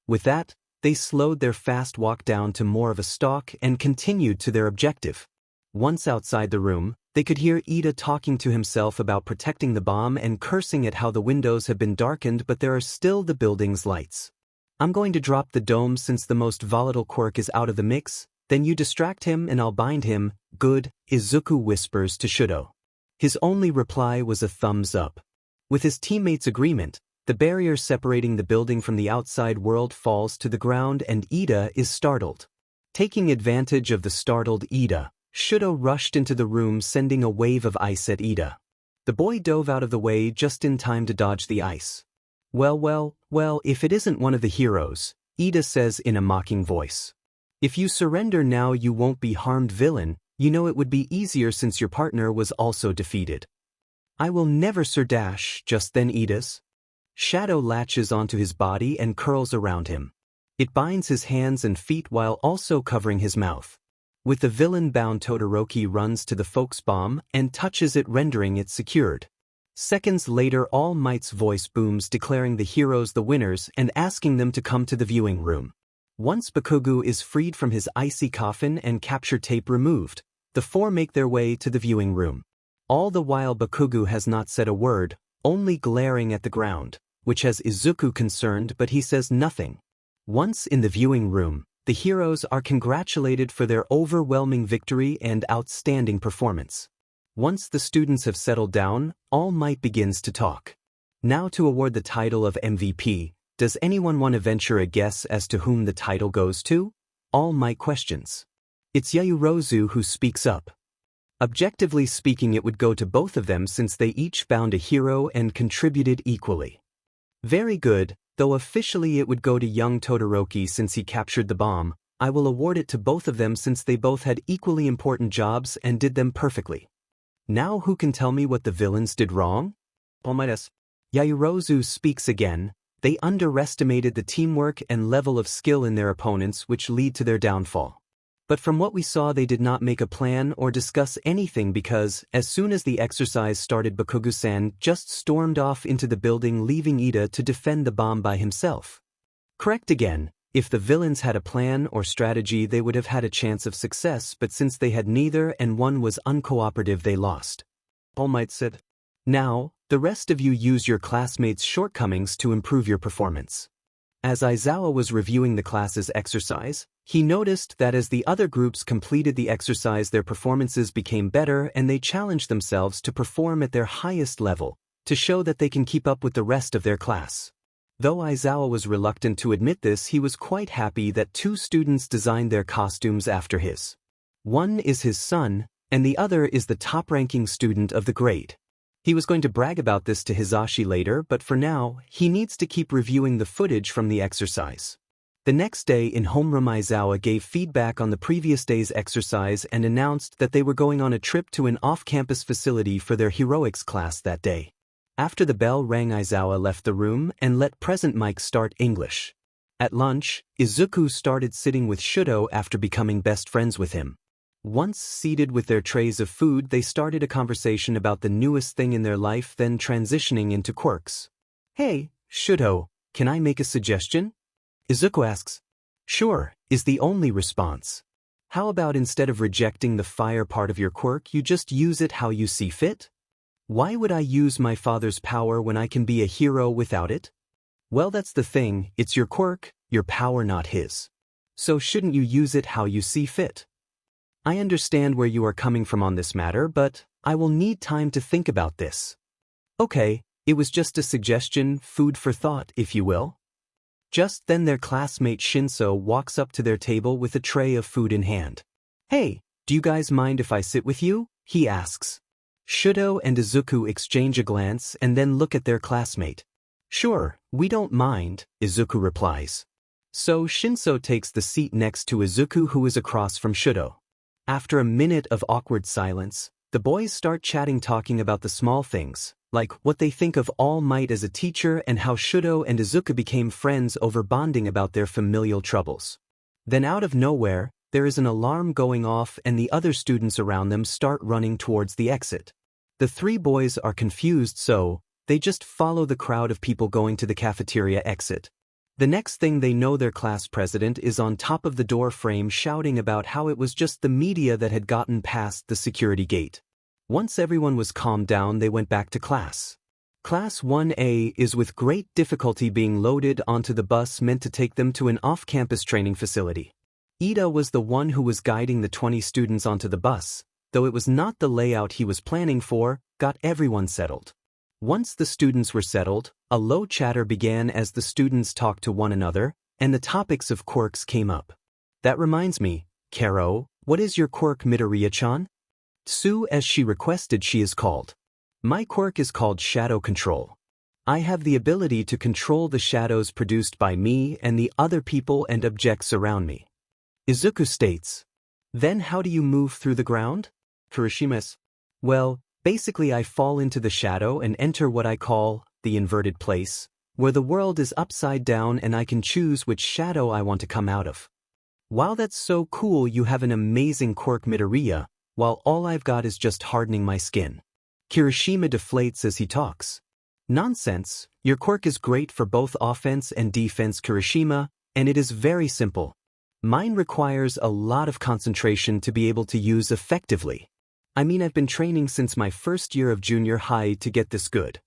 With that, they slowed their fast walk down to more of a stalk and continued to their objective. Once outside the room, They could hear Ida talking to himself about protecting the bomb and cursing at how the windows have been darkened but there are still the building's lights. I'm going to drop the dome since the most volatile quirk is out of the mix, then you distract him and I'll bind him. Good, Izuku whispers to Shudo. His only reply was a thumbs up. With his teammates' agreement, the barrier separating the building from the outside world falls to the ground and Ida is startled. Taking advantage of the startled Ida, Shudo rushed into the room sending a wave of ice at Ida. The boy dove out of the way just in time to dodge the ice. Well, if it isn't one of the heroes, Ida says in a mocking voice. If you surrender now you won't be harmed, villain, you know it would be easier since your partner was also defeated. I will never surdash, just then Ida's shadow latches onto his body and curls around him. It binds his hands and feet while also covering his mouth. With the villain-bound Todoroki runs to the Folks bomb and touches it rendering it secured. Seconds later All Might's voice booms declaring the heroes the winners and asking them to come to the viewing room. Once Bakugo is freed from his icy coffin and capture tape removed, the four make their way to the viewing room. All the while Bakugo has not said a word, only glaring at the ground, which has Izuku concerned but he says nothing. Once in the viewing room, the heroes are congratulated for their overwhelming victory and outstanding performance. Once the students have settled down, All Might begins to talk. Now to award the title of MVP, does anyone want to venture a guess as to whom the title goes to? All Might questions. It's Yaoyorozu who speaks up. Objectively speaking it would go to both of them since they each found a hero and contributed equally. Very good. Though officially it would go to young Todoroki since he captured the bomb, I will award it to both of them since they both had equally important jobs and did them perfectly. Now who can tell me what the villains did wrong? Yaoyorozu speaks again. They underestimated the teamwork and level of skill in their opponents which lead to their downfall. But from what we saw they did not make a plan or discuss anything because, as soon as the exercise started Bakugo-san just stormed off into the building leaving Ida to defend the bomb by himself. Correct again, if the villains had a plan or strategy they would have had a chance of success but since they had neither and one was uncooperative they lost. All Might said. Now, the rest of you use your classmates' shortcomings to improve your performance. As Aizawa was reviewing the class's exercise, he noticed that as the other groups completed the exercise their performances became better and they challenged themselves to perform at their highest level, to show that they can keep up with the rest of their class. Though Aizawa was reluctant to admit this, he was quite happy that two students designed their costumes after his. One is his son, and the other is the top-ranking student of the grade. He was going to brag about this to Hisashi later, but for now, he needs to keep reviewing the footage from the exercise. The next day in homeroom Aizawa gave feedback on the previous day's exercise and announced that they were going on a trip to an off-campus facility for their heroics class that day. After the bell rang Aizawa left the room and let present Mike start English. At lunch, Izuku started sitting with Shudo after becoming best friends with him. Once seated with their trays of food they started a conversation about the newest thing in their life then transitioning into quirks. Hey, Shudo, can I make a suggestion? Izuku asks. Sure, is the only response. How about instead of rejecting the fire part of your quirk you just use it how you see fit? Why would I use my father's power when I can be a hero without it? Well, that's the thing, it's your quirk, your power, not his. So shouldn't you use it how you see fit? I understand where you are coming from on this matter, but I will need time to think about this. Okay, it was just a suggestion, food for thought, if you will. Just then their classmate Shinso walks up to their table with a tray of food in hand. Hey, do you guys mind if I sit with you? He asks. Shudo and Izuku exchange a glance and then look at their classmate. Sure, we don't mind, Izuku replies. So Shinso takes the seat next to Izuku who is across from Shudo. After a minute of awkward silence, the boys start chatting talking about the small things, like what they think of All Might as a teacher and how Shudo and Izuku became friends over bonding about their familial troubles. Then out of nowhere, there is an alarm going off and the other students around them start running towards the exit. The three boys are confused so they just follow the crowd of people going to the cafeteria exit. The next thing they know their class president is on top of the door frame shouting about how it was just the media that had gotten past the security gate. Once everyone was calmed down, they went back to class. Class 1A is with great difficulty being loaded onto the bus meant to take them to an off-campus training facility. Ida was the one who was guiding the 20 students onto the bus, though it was not the layout he was planning for, got everyone settled. Once the students were settled, a low chatter began as the students talked to one another, and the topics of quirks came up. That reminds me, Karo, what is your quirk Midoriya-chan? Tsu, as she requested, she is called. My quirk is called Shadow Control. I have the ability to control the shadows produced by me and the other people and objects around me. Izuku states. Then how do you move through the ground? Kirishima's. Well, basically I fall into the shadow and enter what I call the inverted place, where the world is upside down and I can choose which shadow I want to come out of. Wow, that's so cool. You have an amazing quirk Midoriya, while all I've got is just hardening my skin. Kirishima deflates as he talks. Nonsense, your quirk is great for both offense and defense, Kirishima, and it is very simple. Mine requires a lot of concentration to be able to use effectively. I mean, I've been training since my first year of junior high to get this good.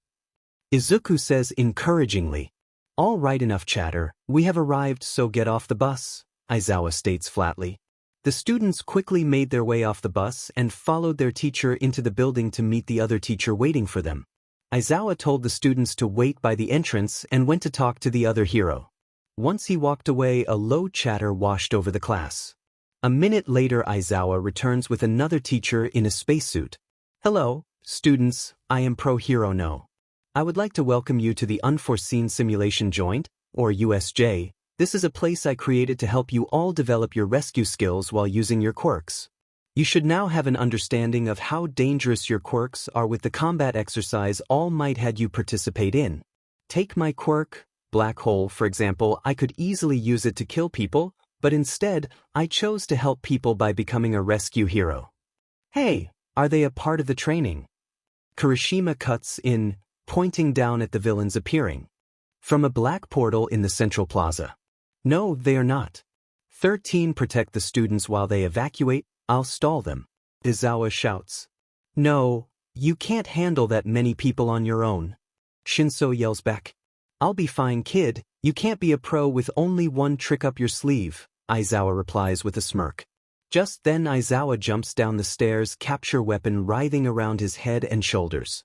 Izuku says encouragingly. All right, enough chatter, we have arrived, so get off the bus, Aizawa states flatly. The students quickly made their way off the bus and followed their teacher into the building to meet the other teacher waiting for them. Aizawa told the students to wait by the entrance and went to talk to the other hero. Once he walked away, a low chatter washed over the class. A minute later, Aizawa returns with another teacher in a spacesuit. Hello, students, I am Pro Hero No. I would like to welcome you to the Unforeseen Simulation Joint, or USJ. This is a place I created to help you all develop your rescue skills while using your quirks. You should now have an understanding of how dangerous your quirks are with the combat exercise All Might had you participate in. Take my quirk, Black Hole, for example. I could easily use it to kill people, but instead, I chose to help people by becoming a rescue hero. Hey, are they a part of the training? Kirishima cuts in, pointing down at the villains appearing from a black portal in the central plaza. No, they are not. 13 protect the students while they evacuate. I'll stall them. Izawa shouts. No, you can't handle that many people on your own. Shinso yells back. I'll be fine, kid. You can't be a pro with only one trick up your sleeve, Aizawa replies with a smirk. Just then Aizawa jumps down the stairs, capture weapon writhing around his head and shoulders.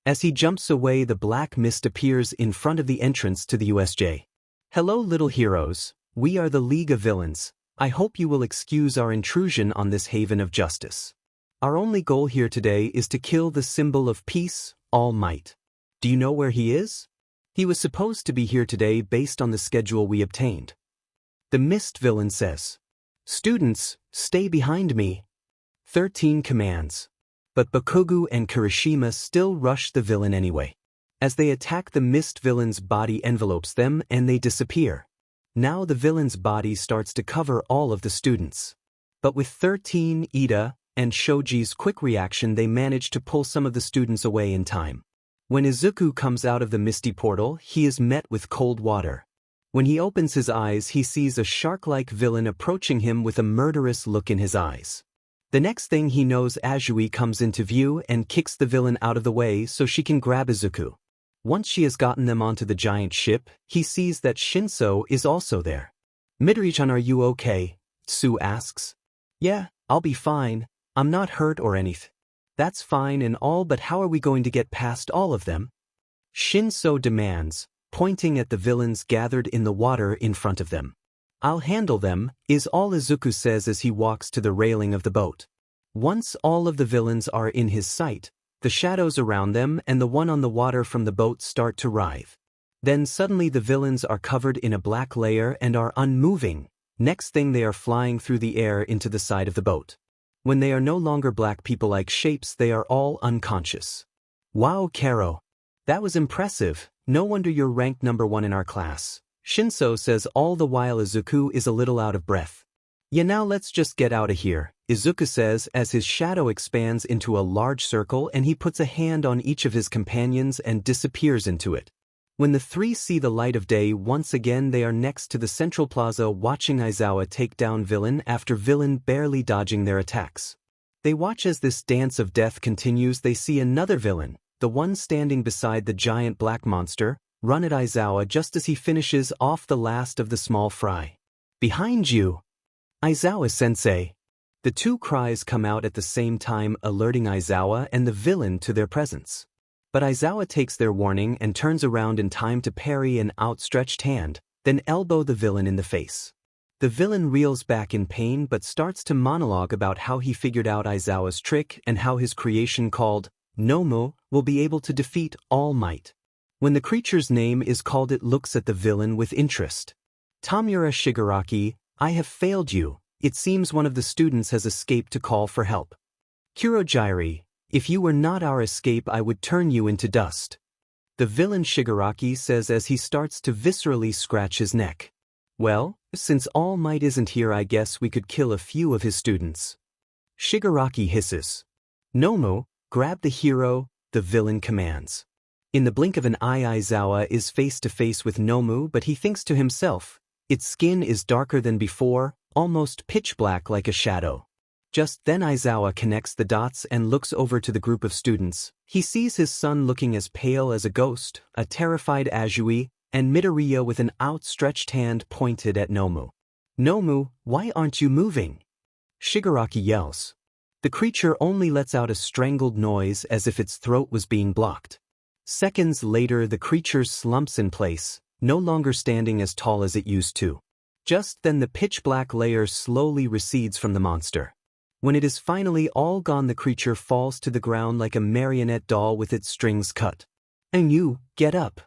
As he jumps away, the black mist appears in front of the entrance to the USJ. Hello, little heroes. We are the League of Villains. I hope you will excuse our intrusion on this haven of justice. Our only goal here today is to kill the symbol of peace, All Might. Do you know where he is? He was supposed to be here today based on the schedule we obtained. The Mist villain says. Students, stay behind me. 13 commands. But Bakugo and Kirishima still rush the villain anyway. As they attack, the Mist villain's body envelopes them and they disappear. Now the villain's body starts to cover all of the students. But with 13, Ida, and Shoji's quick reaction, they manage to pull some of the students away in time. When Izuku comes out of the misty portal, he is met with cold water. When he opens his eyes, he sees a shark-like villain approaching him with a murderous look in his eyes. The next thing he knows, Azui comes into view and kicks the villain out of the way so she can grab Izuku. Once she has gotten them onto the giant ship, he sees that Shinso is also there. Midori-chan, are you okay? Tsu asks. Yeah, I'll be fine. I'm not hurt or anything. That's fine and all, but how are we going to get past all of them? Shinso demands, pointing at the villains gathered in the water in front of them. I'll handle them, is all Izuku says as he walks to the railing of the boat. Once all of the villains are in his sight, the shadows around them and the one on the water from the boat start to writhe. Then suddenly the villains are covered in a black layer and are unmoving. Next thing they are flying through the air into the side of the boat. When they are no longer black people-like shapes, they are all unconscious. Wow, Karo. That was impressive. No wonder you're ranked number 1 in our class. Shinso says, all the while Izuku is a little out of breath. Yeah, now let's just get out of here, Izuku says as his shadow expands into a large circle and he puts a hand on each of his companions and disappears into it. When the three see the light of day once again, they are next to the central plaza watching Aizawa take down villain after villain barely dodging their attacks. They watch as this dance of death continues. They see another villain, the one standing beside the giant black monster, run at Aizawa just as he finishes off the last of the small fry. Behind you! Aizawa-sensei! The two cries come out at the same time, alerting Aizawa and the villain to their presence. But Aizawa takes their warning and turns around in time to parry an outstretched hand, then elbow the villain in the face. The villain reels back in pain but starts to monologue about how he figured out Aizawa's trick and how his creation called Nomu will be able to defeat All Might. When the creature's name is called, it looks at the villain with interest. Tamura Shigaraki, I have failed you. It seems one of the students has escaped to call for help. Kurojairi, if you were not our escape, I would turn you into dust. The villain Shigaraki says as he starts to viscerally scratch his neck. Well, since All Might isn't here, I guess we could kill a few of his students. Shigaraki hisses. Nomu, grab the hero, the villain commands. In the blink of an eye, Aizawa is face to face with Nomu, but he thinks to himself, its skin is darker than before, almost pitch black like a shadow. Just then Aizawa connects the dots and looks over to the group of students. He sees his son looking as pale as a ghost, a terrified Azui, and Midoriya with an outstretched hand pointed at Nomu. Nomu, why aren't you moving? Shigaraki yells. The creature only lets out a strangled noise as if its throat was being blocked. Seconds later, the creature slumps in place, no longer standing as tall as it used to. Just then the pitch-black layer slowly recedes from the monster. When it is finally all gone, the creature falls to the ground like a marionette doll with its strings cut. And you, get up!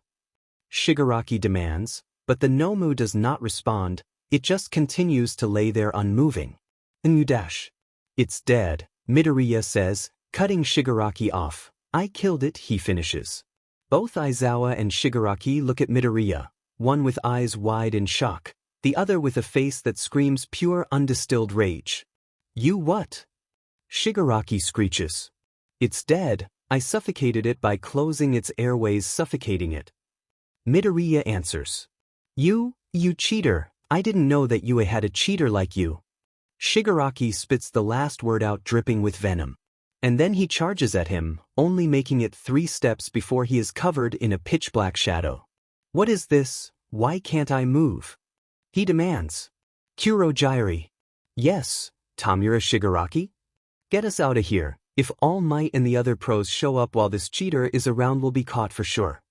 Shigaraki demands, but the Nomu does not respond, it just continues to lay there unmoving. And you dash. It's dead, Midoriya says, cutting Shigaraki off. I killed it, he finishes. Both Aizawa and Shigaraki look at Midoriya, one with eyes wide in shock, the other with a face that screams pure undistilled rage. You what? Shigaraki screeches. It's dead, I suffocated it by closing its airways, suffocating it. Midoriya answers. You cheater, I didn't know that you had a cheater like you. Shigaraki spits the last word out dripping with venom. And then he charges at him, only making it 3 steps before he is covered in a pitch-black shadow. What is this? Why can't I move? He demands. Kurojairi. Yes, Tamura Shigaraki? Get us out of here. If All Might and the other pros show up while this cheater is around, we'll be caught for sure.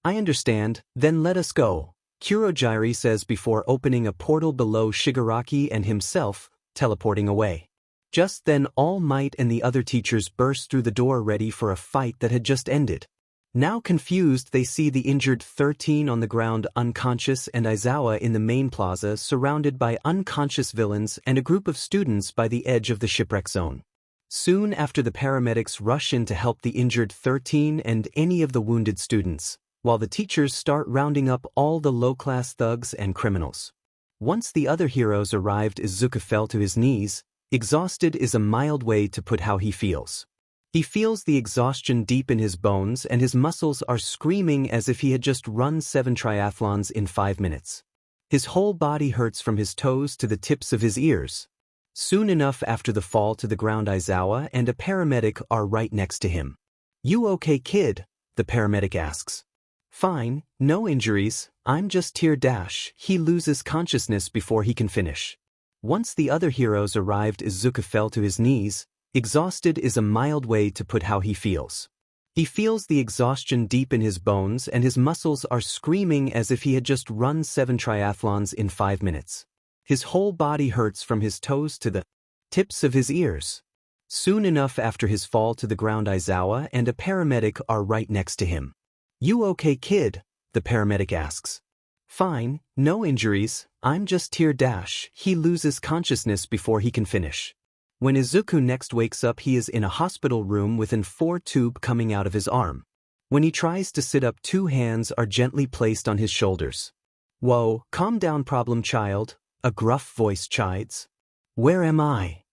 I understand, then let us go, Kurojairi says before opening a portal below Shigaraki and himself, teleporting away. Just then All Might and the other teachers burst through the door ready for a fight that had just ended. Now confused, they see the injured 13 on the ground unconscious and Aizawa in the main plaza surrounded by unconscious villains and a group of students by the edge of the shipwreck zone. Soon after, the paramedics rush in to help the injured 13 and any of the wounded students, while the teachers start rounding up all the low-class thugs and criminals. Once the other heroes arrived, Izuku fell to his knees. Exhausted is a mild way to put how he feels. He feels the exhaustion deep in his bones and his muscles are screaming as if he had just run 7 triathlons in 5 minutes. His whole body hurts from his toes to the tips of his ears. Soon enough after the fall to the ground, Aizawa and a paramedic are right next to him. You okay, kid? The paramedic asks. Fine, no injuries, I'm just tear dash. He loses consciousness before he can finish. Once the other heroes arrived, Izuku fell to his knees. Exhausted is a mild way to put how he feels. He feels the exhaustion deep in his bones and his muscles are screaming as if he had just run 7 triathlons in 5 minutes. His whole body hurts from his toes to the tips of his ears. Soon enough after his fall to the ground, Aizawa and a paramedic are right next to him. You okay, kid? The paramedic asks. Fine, no injuries, I'm just tear dash. He loses consciousness before he can finish. When Izuku next wakes up, he is in a hospital room with an 4 tube coming out of his arm. When he tries to sit up, 2 hands are gently placed on his shoulders. Whoa, calm down, problem child, a gruff voice chides. Where am I?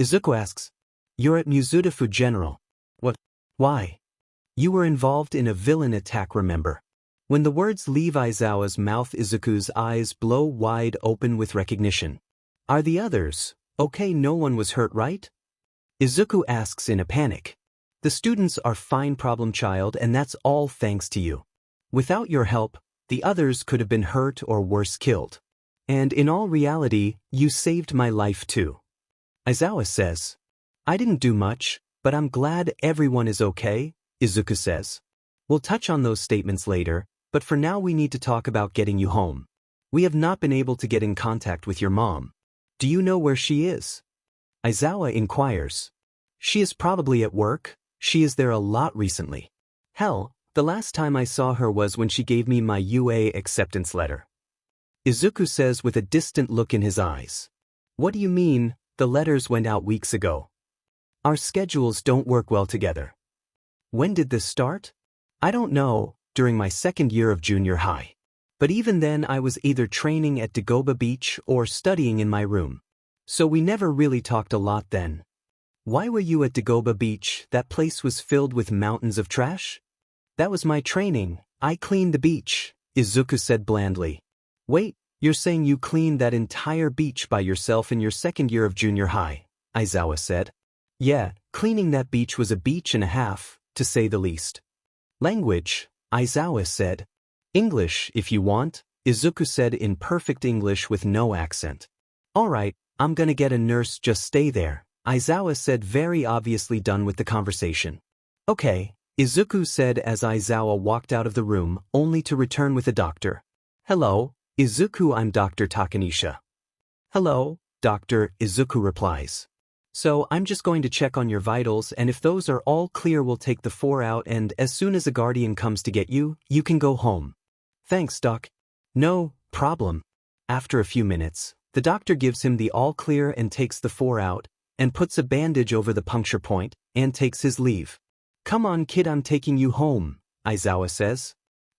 Izuku asks. You're at Muzudafu General. What? Why? You were involved in a villain attack, remember? When the words leave Aizawa's mouth, Izuku's eyes blow wide open with recognition. Are the others okay? No one was hurt, right? Izuku asks in a panic. The students are fine, problem child, and that's all thanks to you. Without your help, the others could have been hurt or worse killed. And in all reality, you saved my life too. Aizawa says. I didn't do much, but I'm glad everyone is okay, Izuku says. We'll touch on those statements later, but for now we need to talk about getting you home. We have not been able to get in contact with your mom. Do you know where she is? Aizawa inquires. She is probably at work. She is there a lot recently. Hell, the last time I saw her was when she gave me my UA acceptance letter. Izuku says with a distant look in his eyes. What do you mean, the letters went out weeks ago? Our schedules don't work well together. When did this start? I don't know, during my second year of junior high. But even then I was either training at Dagoba Beach or studying in my room. So we never really talked a lot then. Why were you at Dagoba Beach? That place was filled with mountains of trash? That was my training. I cleaned the beach, Izuku said blandly. Wait, you're saying you cleaned that entire beach by yourself in your second year of junior high, Aizawa said. Yeah, cleaning that beach was a beach and a half, to say the least. Language, Aizawa said. English, if you want, Izuku said in perfect English with no accent. Alright, I'm gonna get a nurse, just stay there, Aizawa said, very obviously done with the conversation. Okay, Izuku said as Aizawa walked out of the room, only to return with a doctor. Hello, Izuku, I'm Dr. Takanisha. Hello, doctor, Izuku replies. So I'm just going to check on your vitals, and if those are all clear we'll take the 4 out, and as soon as a guardian comes to get you, you can go home. Thanks, doc. No problem. After a few minutes, the doctor gives him the all clear and takes the 4 out, and puts a bandage over the puncture point, and takes his leave. Come on kid, I'm taking you home, Aizawa says.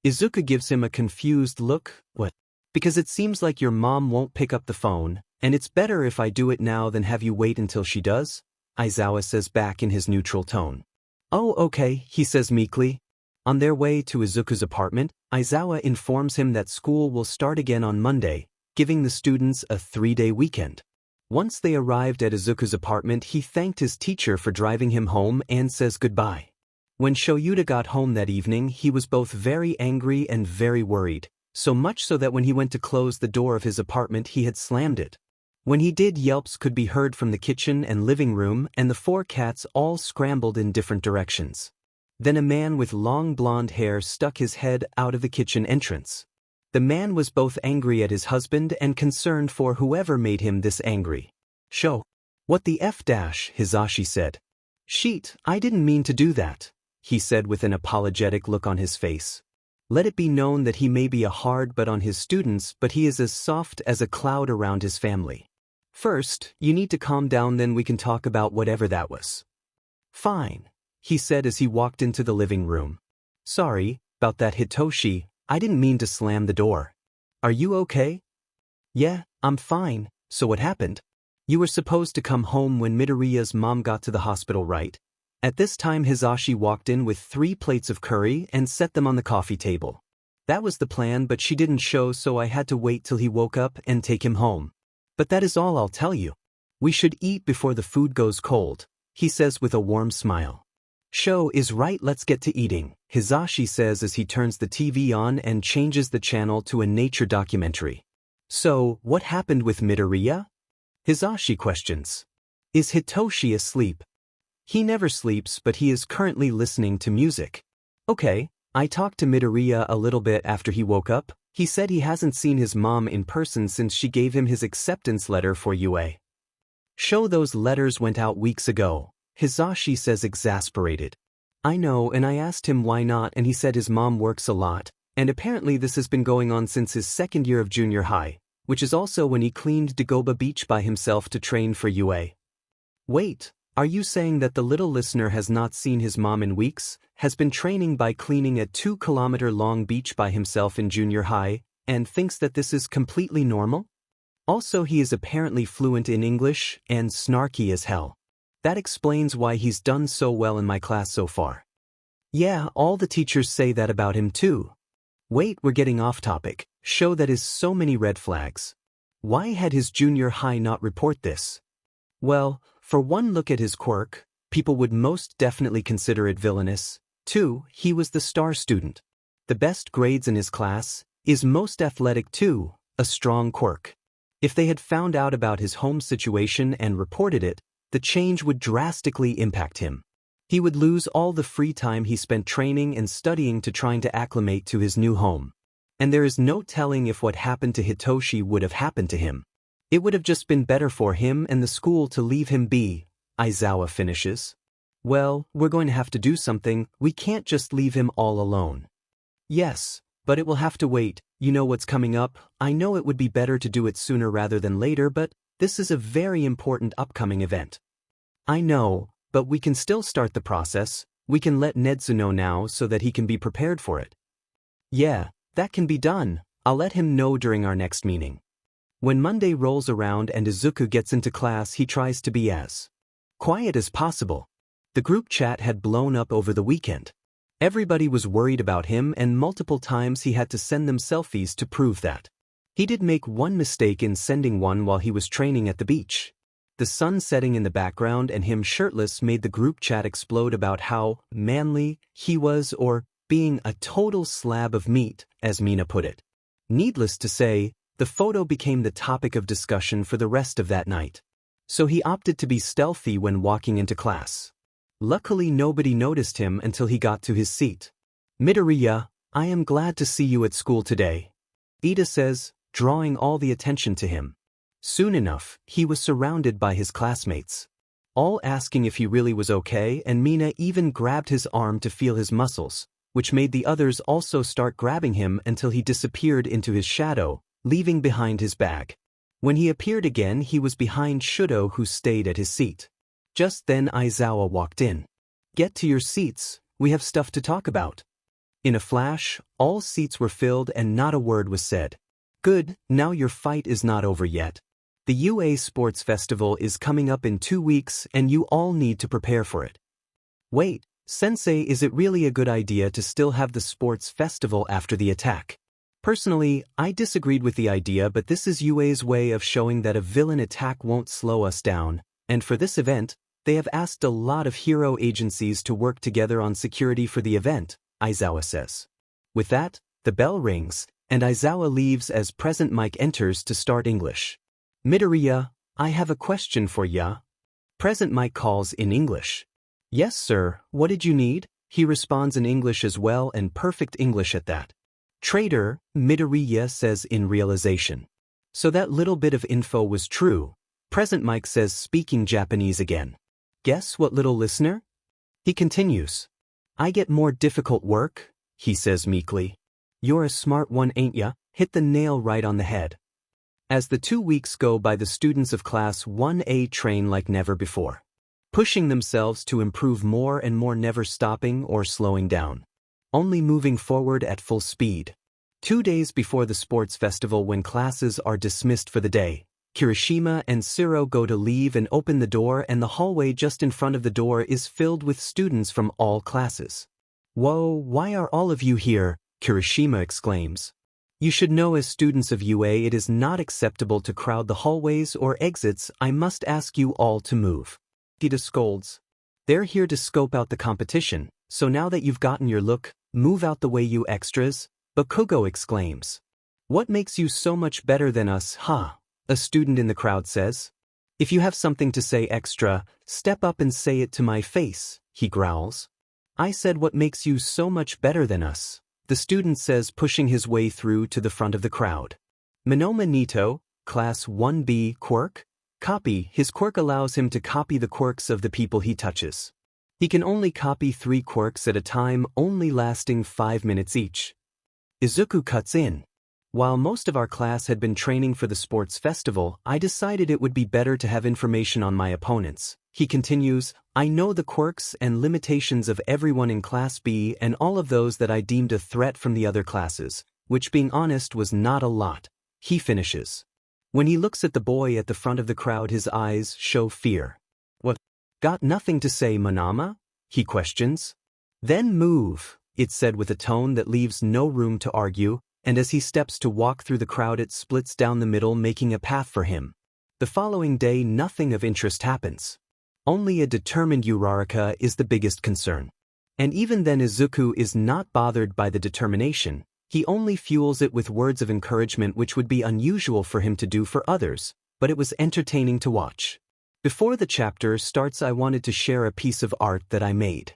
Izuku gives him a confused look. What? Because it seems like your mom won't pick up the phone, and it's better if I do it now than have you wait until she does, Aizawa says back in his neutral tone. Oh okay, he says meekly. On their way to Izuku's apartment, Aizawa informs him that school will start again on Monday, giving the students a 3-day weekend. Once they arrived at Izuku's apartment, he thanked his teacher for driving him home and says goodbye. When Shoyuta got home that evening, he was both very angry and very worried, so much so that when he went to close the door of his apartment he had slammed it. When he did, yelps could be heard from the kitchen and living room, and the 4 cats all scrambled in different directions. Then a man with long blonde hair stuck his head out of the kitchen entrance. The man was both angry at his husband and concerned for whoever made him this angry. Sho. What the F dash, Hisashi said. Sheet, I didn't mean to do that, he said with an apologetic look on his face. Let it be known that he may be a hard but on his students, but he is as soft as a cloud around his family. First, you need to calm down, then we can talk about whatever that was. Fine, he said as he walked into the living room. Sorry, about that Hitoshi, I didn't mean to slam the door. Are you okay? Yeah, I'm fine. So what happened? You were supposed to come home when Midoriya's mom got to the hospital, right? At this time Hisashi walked in with 3 plates of curry and set them on the coffee table. That was the plan, but she didn't show, so I had to wait till he woke up and take him home. But that is all I'll tell you. We should eat before the food goes cold, he says with a warm smile. Sho is right, let's get to eating, Hisashi says as he turns the TV on and changes the channel to a nature documentary. So, what happened with Midoriya? Hisashi questions. Is Hitoshi asleep? He never sleeps, but he is currently listening to music. Okay, I talked to Midoriya a little bit after he woke up. He said he hasn't seen his mom in person since she gave him his acceptance letter for UA. Sho, those letters went out weeks ago, Hisashi says exasperated. I know, and I asked him why not, and he said his mom works a lot, and apparently this has been going on since his second year of junior high, which is also when he cleaned Dagoba Beach by himself to train for UA. Wait, are you saying that the little listener has not seen his mom in weeks, has been training by cleaning a 2-kilometer-long beach by himself in junior high, and thinks that this is completely normal? Also, he is apparently fluent in English and snarky as hell. That explains why he's done so well in my class so far. Yeah, all the teachers say that about him too. Wait, we're getting off topic. Show that is so many red flags. Why had his junior high not report this? Well, For one look at his quirk, people would most definitely consider it villainous. 2. He was the star student. The best grades in his class, is most athletic too, a strong quirk. If they had found out about his home situation and reported it, the change would drastically impact him. He would lose all the free time he spent training and studying to trying to acclimate to his new home. And there is no telling if what happened to Hitoshi would have happened to him. It would have just been better for him and the school to leave him be, Aizawa finishes. Well, we're going to have to do something, we can't just leave him all alone. Yes, but it will have to wait, you know what's coming up, I know it would be better to do it sooner rather than later, but this is a very important upcoming event. I know, but we can still start the process, we can let Netsu know now so that he can be prepared for it. Yeah, that can be done, I'll let him know during our next meeting. When Monday rolls around and Izuku gets into class, he tries to be as quiet as possible. The group chat had blown up over the weekend. Everybody was worried about him and multiple times he had to send them selfies to prove that. He did make one mistake in sending one while he was training at the beach. The sun setting in the background and him shirtless made the group chat explode about how manly he was, or being a total slab of meat, as Mina put it. Needless to say, the photo became the topic of discussion for the rest of that night. So he opted to be stealthy when walking into class. Luckily nobody noticed him until he got to his seat. Midoriya, I am glad to see you at school today, Ida says, drawing all the attention to him. Soon enough, he was surrounded by his classmates, all asking if he really was okay, and Mina even grabbed his arm to feel his muscles, which made the others also start grabbing him until he disappeared into his shadow, leaving behind his bag. When he appeared again, he was behind Shudo, who stayed at his seat. Just then Aizawa walked in. Get to your seats, we have stuff to talk about. In a flash, all seats were filled and not a word was said. Good, now your fight is not over yet. The UA Sports Festival is coming up in 2 weeks and you all need to prepare for it. Wait, Sensei, is it really a good idea to still have the sports festival after the attack? Personally, I disagreed with the idea, but this is UA's way of showing that a villain attack won't slow us down, and for this event, they have asked a lot of hero agencies to work together on security for the event, Aizawa says. With that, the bell rings, and Aizawa leaves as Present Mike enters to start English. Midoriya, I have a question for ya. Present Mike calls in English. Yes sir, what did you need? He responds in English as well, and perfect English at that. Traitor, Midoriya says in realization. So that little bit of info was true. Present Mike says, speaking Japanese again. Guess what, little listener? He continues. I get more difficult work, he says meekly. You're a smart one, ain't ya? Hit the nail right on the head. As the 2 weeks go by, the students of Class 1A train like never before, pushing themselves to improve more and more, never stopping or slowing down, only moving forward at full speed. 2 days before the sports festival, when classes are dismissed for the day, Kirishima and Siro go to leave and open the door, and the hallway just in front of the door is filled with students from all classes. Whoa, why are all of you here? Kirishima exclaims. You should know, as students of UA, it is not acceptable to crowd the hallways or exits. I must ask you all to move. Ida scolds. They're here to scope out the competition, so now that you've gotten your look, move out the way, you extras. Bakugo exclaims. What makes you so much better than us, huh? A student in the crowd says. If you have something to say extra, step up and say it to my face, he growls. I said, what makes you so much better than us? The student says, pushing his way through to the front of the crowd. Monoma Nito, Class 1B quirk. Copy. His quirk allows him to copy the quirks of the people he touches. He can only copy 3 quirks at a time, only lasting 5 minutes each. Izuku cuts in. While most of our class had been training for the sports festival, I decided it would be better to have information on my opponents. He continues, I know the quirks and limitations of everyone in Class B and all of those that I deemed a threat from the other classes, which, being honest, was not a lot. He finishes. When he looks at the boy at the front of the crowd, his eyes show fear. What? Got nothing to say, Monama? He questions. Then move, it said with a tone that leaves no room to argue, and as he steps to walk through the crowd, it splits down the middle, making a path for him. The following day, nothing of interest happens. Only a determined Uraraka is the biggest concern. And even then Izuku is not bothered by the determination, he only fuels it with words of encouragement which would be unusual for him to do for others, but it was entertaining to watch. Before the chapter starts I wanted to share a piece of art that I made.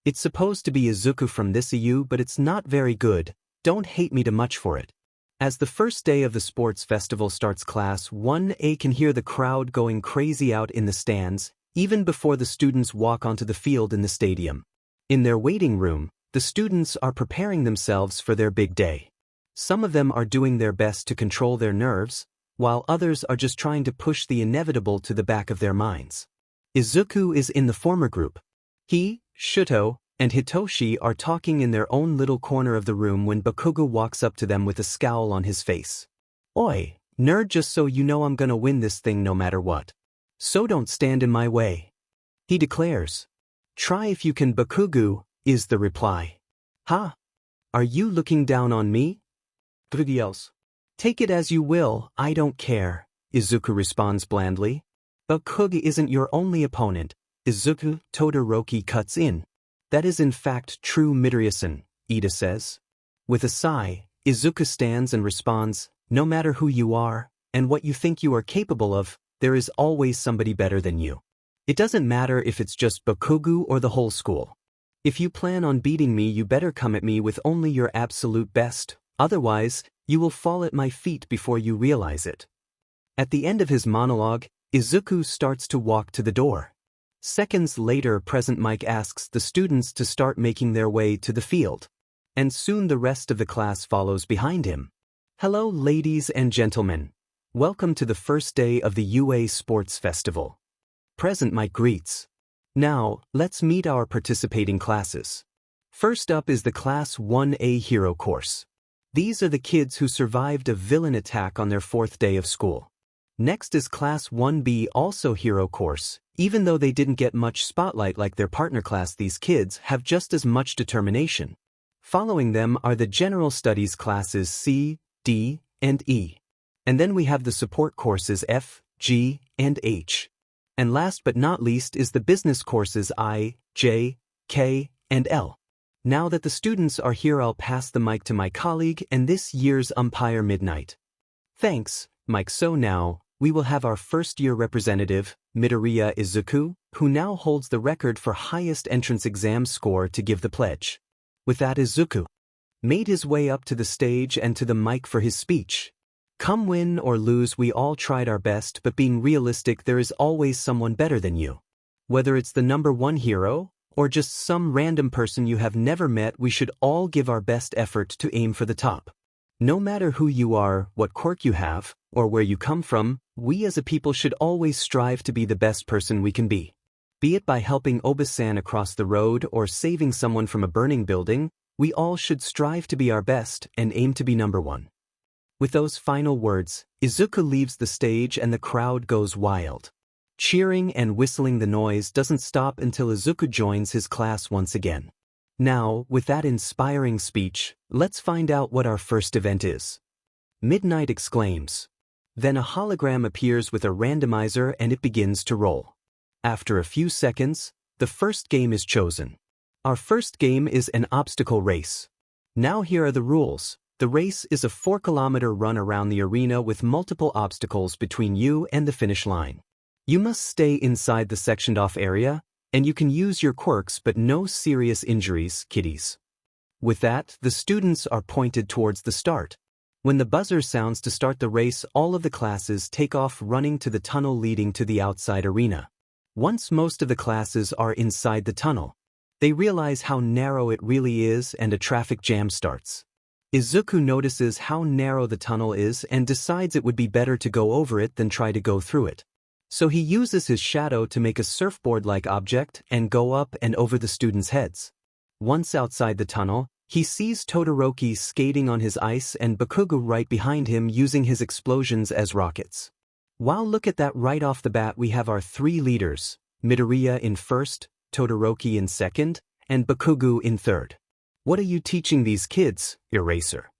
It's supposed to be Izuku from this EU but it's not very good, don't hate me too much for it. As the first day of the sports festival starts Class 1A can hear the crowd going crazy out in the stands, even before the students walk onto the field in the stadium. In their waiting room, the students are preparing themselves for their big day. Some of them are doing their best to control their nerves, while others are just trying to push the inevitable to the back of their minds. Izuku is in the former group. He, Shuto, and Hitoshi are talking in their own little corner of the room when Bakugo walks up to them with a scowl on his face. "Oi, nerd, just so you know I'm gonna win this thing no matter what. So don't stand in my way," he declares. "Try if you can, Bakugo," is the reply. "Ha? Are you looking down on me?" Bakugo yells. "Take it as you will, I don't care," Izuku responds blandly. "Bakugo isn't your only opponent," Izuku. Todoroki cuts in. "That is in fact true, Midoriya-san," Ida says. With a sigh, Izuku stands and responds, "No matter who you are, and what you think you are capable of, there is always somebody better than you. It doesn't matter if it's just Bakugo or the whole school. If you plan on beating me you better come at me with only your absolute best, otherwise, you will fall at my feet before you realize it." At the end of his monologue, Izuku starts to walk to the door. Seconds later Present Mike asks the students to start making their way to the field. And soon the rest of the class follows behind him. "Hello ladies and gentlemen. Welcome to the first day of the UA Sports Festival." Present Mike greets. "Now, let's meet our participating classes. First up is the Class 1A Hero course. These are the kids who survived a villain attack on their 4th day of school. Next is Class 1B, also Hero course. Even though they didn't get much spotlight like their partner class, these kids have just as much determination. Following them are the General Studies classes C, D, and E. And then we have the support courses F, G, and H. And last but not least is the business courses I, J, K, and L. Now that the students are here I'll pass the mic to my colleague and this year's umpire Midnight. Thanks, Mike. So now, we will have our first-year representative, Midoriya Izuku, who now holds the record for highest entrance exam score to give the pledge. With that Izuku made his way up to the stage and to the mic for his speech. "Come win or lose, we all tried our best, but being realistic, there is always someone better than you. Whether it's the #1 hero, or just some random person you have never met, we should all give our best effort to aim for the top. No matter who you are, what quirk you have, or where you come from, we as a people should always strive to be the best person we can be. Be it by helping Oba-san across the road or saving someone from a burning building, we all should strive to be our best and aim to be #1. With those final words, Izuku leaves the stage and the crowd goes wild. Cheering and whistling, the noise doesn't stop until Izuku joins his class once again. Now, with that inspiring speech, let's find out what our first event is. Midnight exclaims. Then a hologram appears with a randomizer and it begins to roll. After a few seconds, the first game is chosen. Our first game is an obstacle race. Now here are the rules. The race is a 4-kilometer run around the arena with multiple obstacles between you and the finish line. You must stay inside the sectioned off area, and you can use your quirks but no serious injuries, kiddies. With that, the students are pointed towards the start. When the buzzer sounds to start the race, all of the classes take off running to the tunnel leading to the outside arena. Once most of the classes are inside the tunnel, they realize how narrow it really is and a traffic jam starts. Izuku notices how narrow the tunnel is and decides it would be better to go over it than try to go through it. So he uses his shadow to make a surfboard-like object and go up and over the students' heads. Once outside the tunnel, he sees Todoroki skating on his ice and Bakugo right behind him using his explosions as rockets. Wow, look at that, right off the bat we have our 3 leaders, Midoriya in first, Todoroki in second, and Bakugo in third. What are you teaching these kids, Eraser?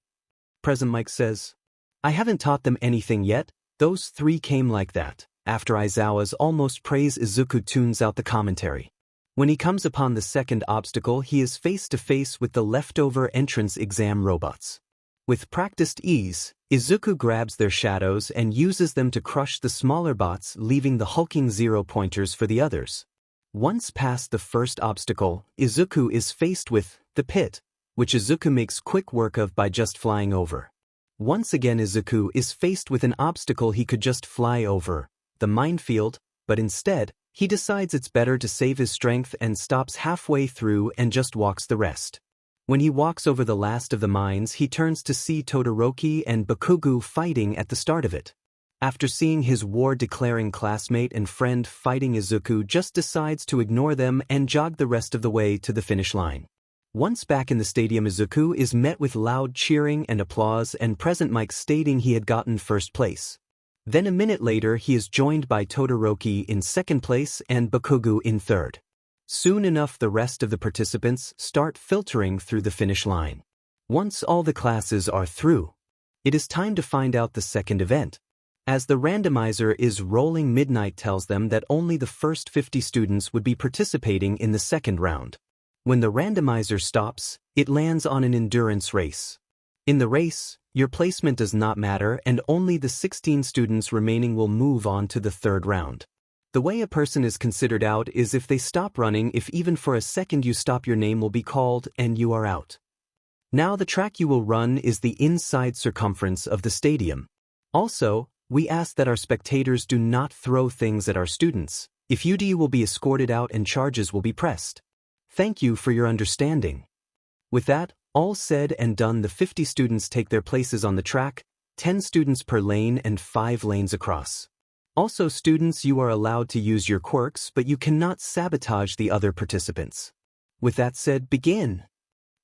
Present Mike says. I haven't taught them anything yet, those 3 came like that. After Aizawa's almost praise, Izuku tunes out the commentary. When he comes upon the second obstacle, he is face to face with the leftover entrance exam robots. With practiced ease, Izuku grabs their shadows and uses them to crush the smaller bots, leaving the hulking zero-pointers for the others. Once past the first obstacle, Izuku is faced with the pit, which Izuku makes quick work of by just flying over. Once again, Izuku is faced with an obstacle he could just fly over, the minefield, but instead, he decides it's better to save his strength and stops halfway through and just walks the rest. When he walks over the last of the mines, he turns to see Todoroki and Bakugo fighting at the start of it. After seeing his war-declaring classmate and friend fighting, Izuku just decides to ignore them and jog the rest of the way to the finish line. Once back in the stadium, Izuku is met with loud cheering and applause and present mic stating he had gotten first place. Then a minute later, he is joined by Todoroki in second place and Bakugo in third. Soon enough, the rest of the participants start filtering through the finish line. Once all the classes are through, it is time to find out the second event. As the randomizer is rolling, Midnight tells them that only the first 50 students would be participating in the second round. When the randomizer stops, it lands on an endurance race. In the race, your placement does not matter and only the 16 students remaining will move on to the third round. The way a person is considered out is if they stop running. If even for a second you stop, your name will be called and you are out. Now the track you will run is the inside circumference of the stadium. Also, we ask that our spectators do not throw things at our students. If you do, you will be escorted out and charges will be pressed. Thank you for your understanding. With that, all said and done, the 50 students take their places on the track, 10 students per lane and 5 lanes across. Also, students, you are allowed to use your quirks, but you cannot sabotage the other participants. With that said, begin.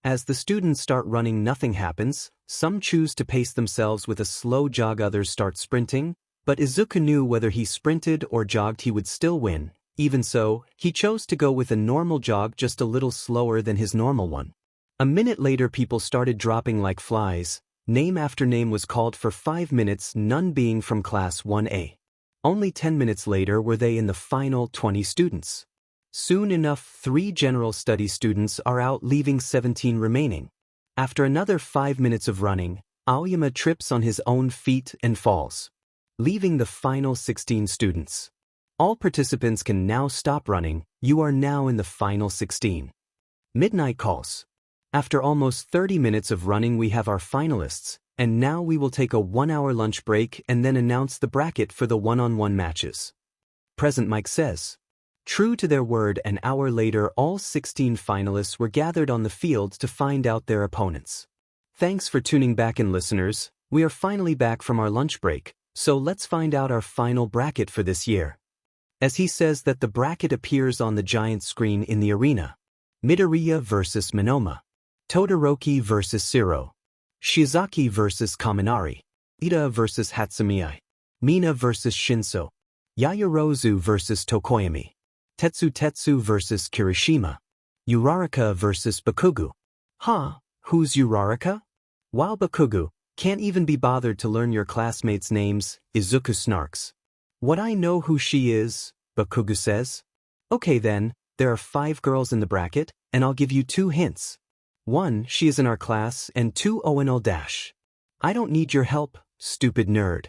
As the students start running, nothing happens. Some choose to pace themselves with a slow jog, others start sprinting, but Izuku knew whether he sprinted or jogged he would still win. Even so, he chose to go with a normal jog, just a little slower than his normal one. A minute later, people started dropping like flies. Name after name was called for 5 minutes, none being from Class 1A. Only 10 minutes later were they in the final 20 students. Soon enough, 3 general studies students are out, leaving 17 remaining. After another 5 minutes of running, Aoyama trips on his own feet and falls, leaving the final 16 students. All participants can now stop running. You are now in the final 16. Midnight calls. After almost 30 minutes of running, we have our finalists, and now we will take a 1-hour lunch break and then announce the bracket for the one-on-one matches. Present Mike says. True to their word, an hour later, all 16 finalists were gathered on the field to find out their opponents. Thanks for tuning back in, listeners. We are finally back from our lunch break, so let's find out our final bracket for this year. As he says that the bracket appears on the giant screen in the arena. Midoriya versus Monoma. Todoroki versus Shiro. Shiozaki versus Kaminari. Ida versus Hatsumi. Mina versus Shinso. Yaoyorozu versus Tokoyami. Tetsu versus Kirishima. Uraraka versus Bakugo. Huh, who's Uraraka? While Bakugo can't even be bothered to learn your classmates' names, Izuku snarks. What, I know who she is, Bakugo says. Okay then, there are 5 girls in the bracket, and I'll give you 2 hints. 1, she is in our class, and 2, ONL dash. I don't need your help, stupid nerd.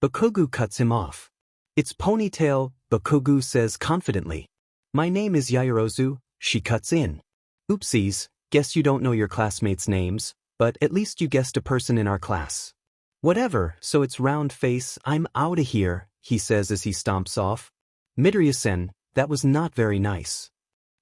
Bakugo cuts him off. It's Ponytail, Bakugo says confidently. My name is Yaoyorozu, she cuts in. Oopsies, guess you don't know your classmates' names, but at least you guessed a person in our class. Whatever, so it's round face, I'm outta here, he says as he stomps off. Midoriya-sen, that was not very nice.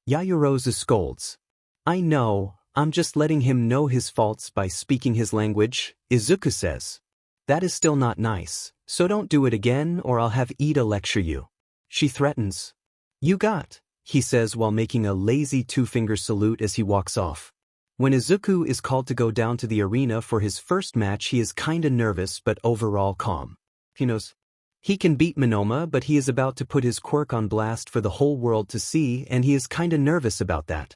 Yaoyorozu scolds. I know, I'm just letting him know his faults by speaking his language, Izuku says. That is still not nice, so don't do it again or I'll have Ida lecture you. She threatens. You got, he says while making a lazy 2-finger salute as he walks off. When Izuku is called to go down to the arena for his first match, he is kinda nervous but overall calm. He knows he can beat Monoma, but he is about to put his quirk on blast for the whole world to see, and he is kinda nervous about that.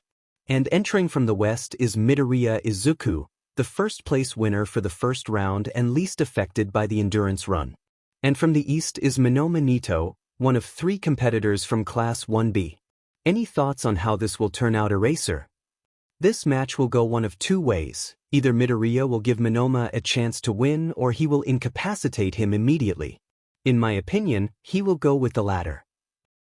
And entering from the west is Midoriya Izuku, the first place winner for the first round and least affected by the endurance run. And from the east is Minoma Nito, one of 3 competitors from Class 1B. Any thoughts on how this will turn out, Eraser? This match will go one of 2 ways. Either Midoriya will give Minoma a chance to win or he will incapacitate him immediately. In my opinion, he will go with the latter.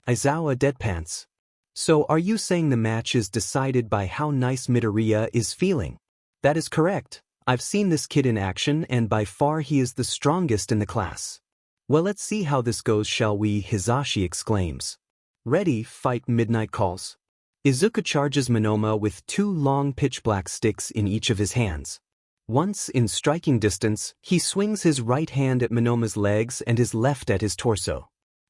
Aizawa deadpants. So are you saying the match is decided by how nice Midoriya is feeling? That is correct. I've seen this kid in action and by far he is the strongest in the class. Well, let's see how this goes, shall we? Hisashi exclaims. Ready, fight. Midnight calls. Izuku charges Minoma with 2 long pitch-black sticks in each of his hands. Once in striking distance, he swings his right hand at Minoma's legs and his left at his torso.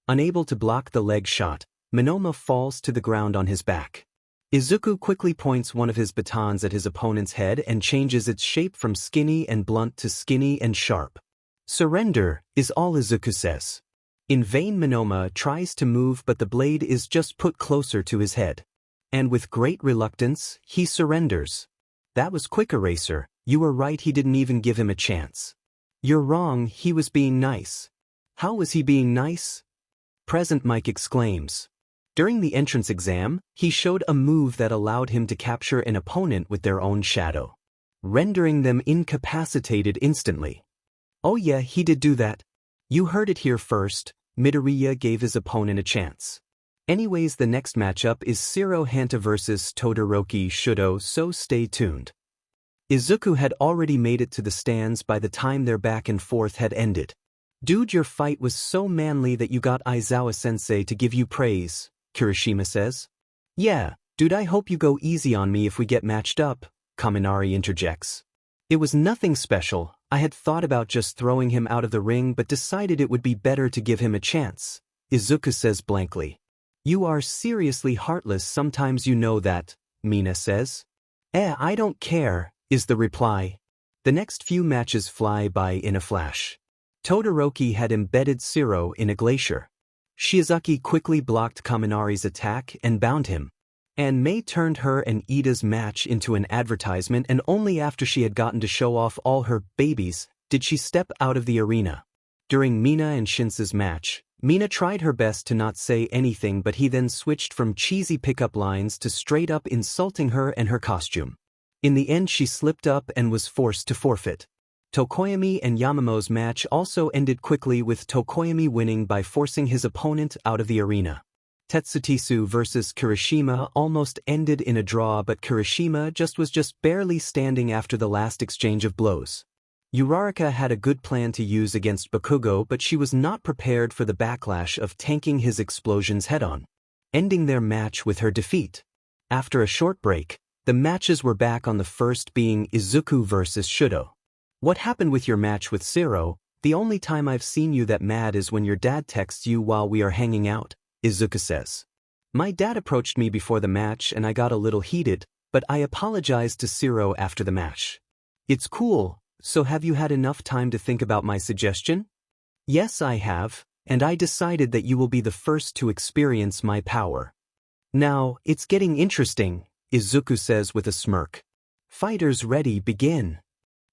Unable to block the leg shot, Minoma falls to the ground on his back. Izuku quickly points one of his batons at his opponent's head and changes its shape from skinny and blunt to skinny and sharp. Surrender, is all Izuku says. In vain Minoma tries to move, but the blade is just put closer to his head. And with great reluctance, he surrenders. That was quick, Eraser. You were right, he didn't even give him a chance. You're wrong, he was being nice. How was he being nice? Present Mike exclaims. During the entrance exam, he showed a move that allowed him to capture an opponent with their own shadow, rendering them incapacitated instantly. Oh yeah, he did do that. You heard it here first. Midoriya gave his opponent a chance. Anyways, the next matchup is Shiro Hanta vs Todoroki Shudo, so stay tuned. Izuku had already made it to the stands by the time their back and forth had ended. Dude, your fight was so manly that you got Aizawa-sensei to give you praise, Kirishima says. Yeah, dude, I hope you go easy on me if we get matched up, Kaminari interjects. It was nothing special. I had thought about just throwing him out of the ring but decided it would be better to give him a chance, Izuku says blankly. You are seriously heartless, sometimes you know that, Mina says. I don't care, is the reply. The next few matches fly by in a flash. Todoroki had embedded Shiro in a glacier. Shiozaki quickly blocked Kaminari's attack and bound him. And Mei turned her and Ida's match into an advertisement, and only after she had gotten to show off all her babies did she step out of the arena. During Mina and Shinse's match, Mina tried her best to not say anything, but he then switched from cheesy pickup lines to straight-up insulting her and her costume. In the end, she slipped up and was forced to forfeit. Tokoyami and Yamamo's match also ended quickly, with Tokoyami winning by forcing his opponent out of the arena. Tetsutisu vs Kirishima almost ended in a draw, but Kirishima was just barely standing after the last exchange of blows. Uraraka had a good plan to use against Bakugo, but she was not prepared for the backlash of tanking his explosions head-on, ending their match with her defeat. After a short break, the matches were back, on the first being Izuku vs Shudo. What happened with your match with Shiro? The only time I've seen you that mad is when your dad texts you while we are hanging out, Izuku says. My dad approached me before the match and I got a little heated, but I apologized to Shiro after the match. It's cool. So have you had enough time to think about my suggestion? Yes, I have, and I decided that you will be the first to experience my power. Now, it's getting interesting, Izuku says with a smirk. Fighters ready, begin.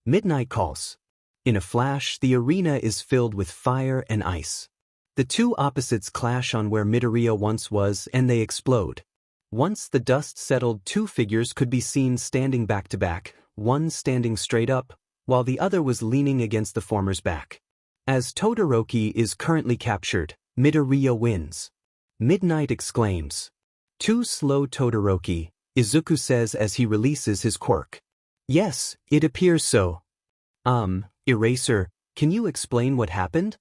Midnight calls. In a flash, the arena is filled with fire and ice. The two opposites clash on where Midoriya once was, and they explode. Once the dust settled, 2 figures could be seen standing back to back, one standing straight up, while the other was leaning against the former's back. As Todoroki is currently captured, Midoriya wins. Midnight exclaims. Too slow, Todoroki, Izuku says as he releases his quirk. Yes, it appears so. Eraser, can you explain what happened?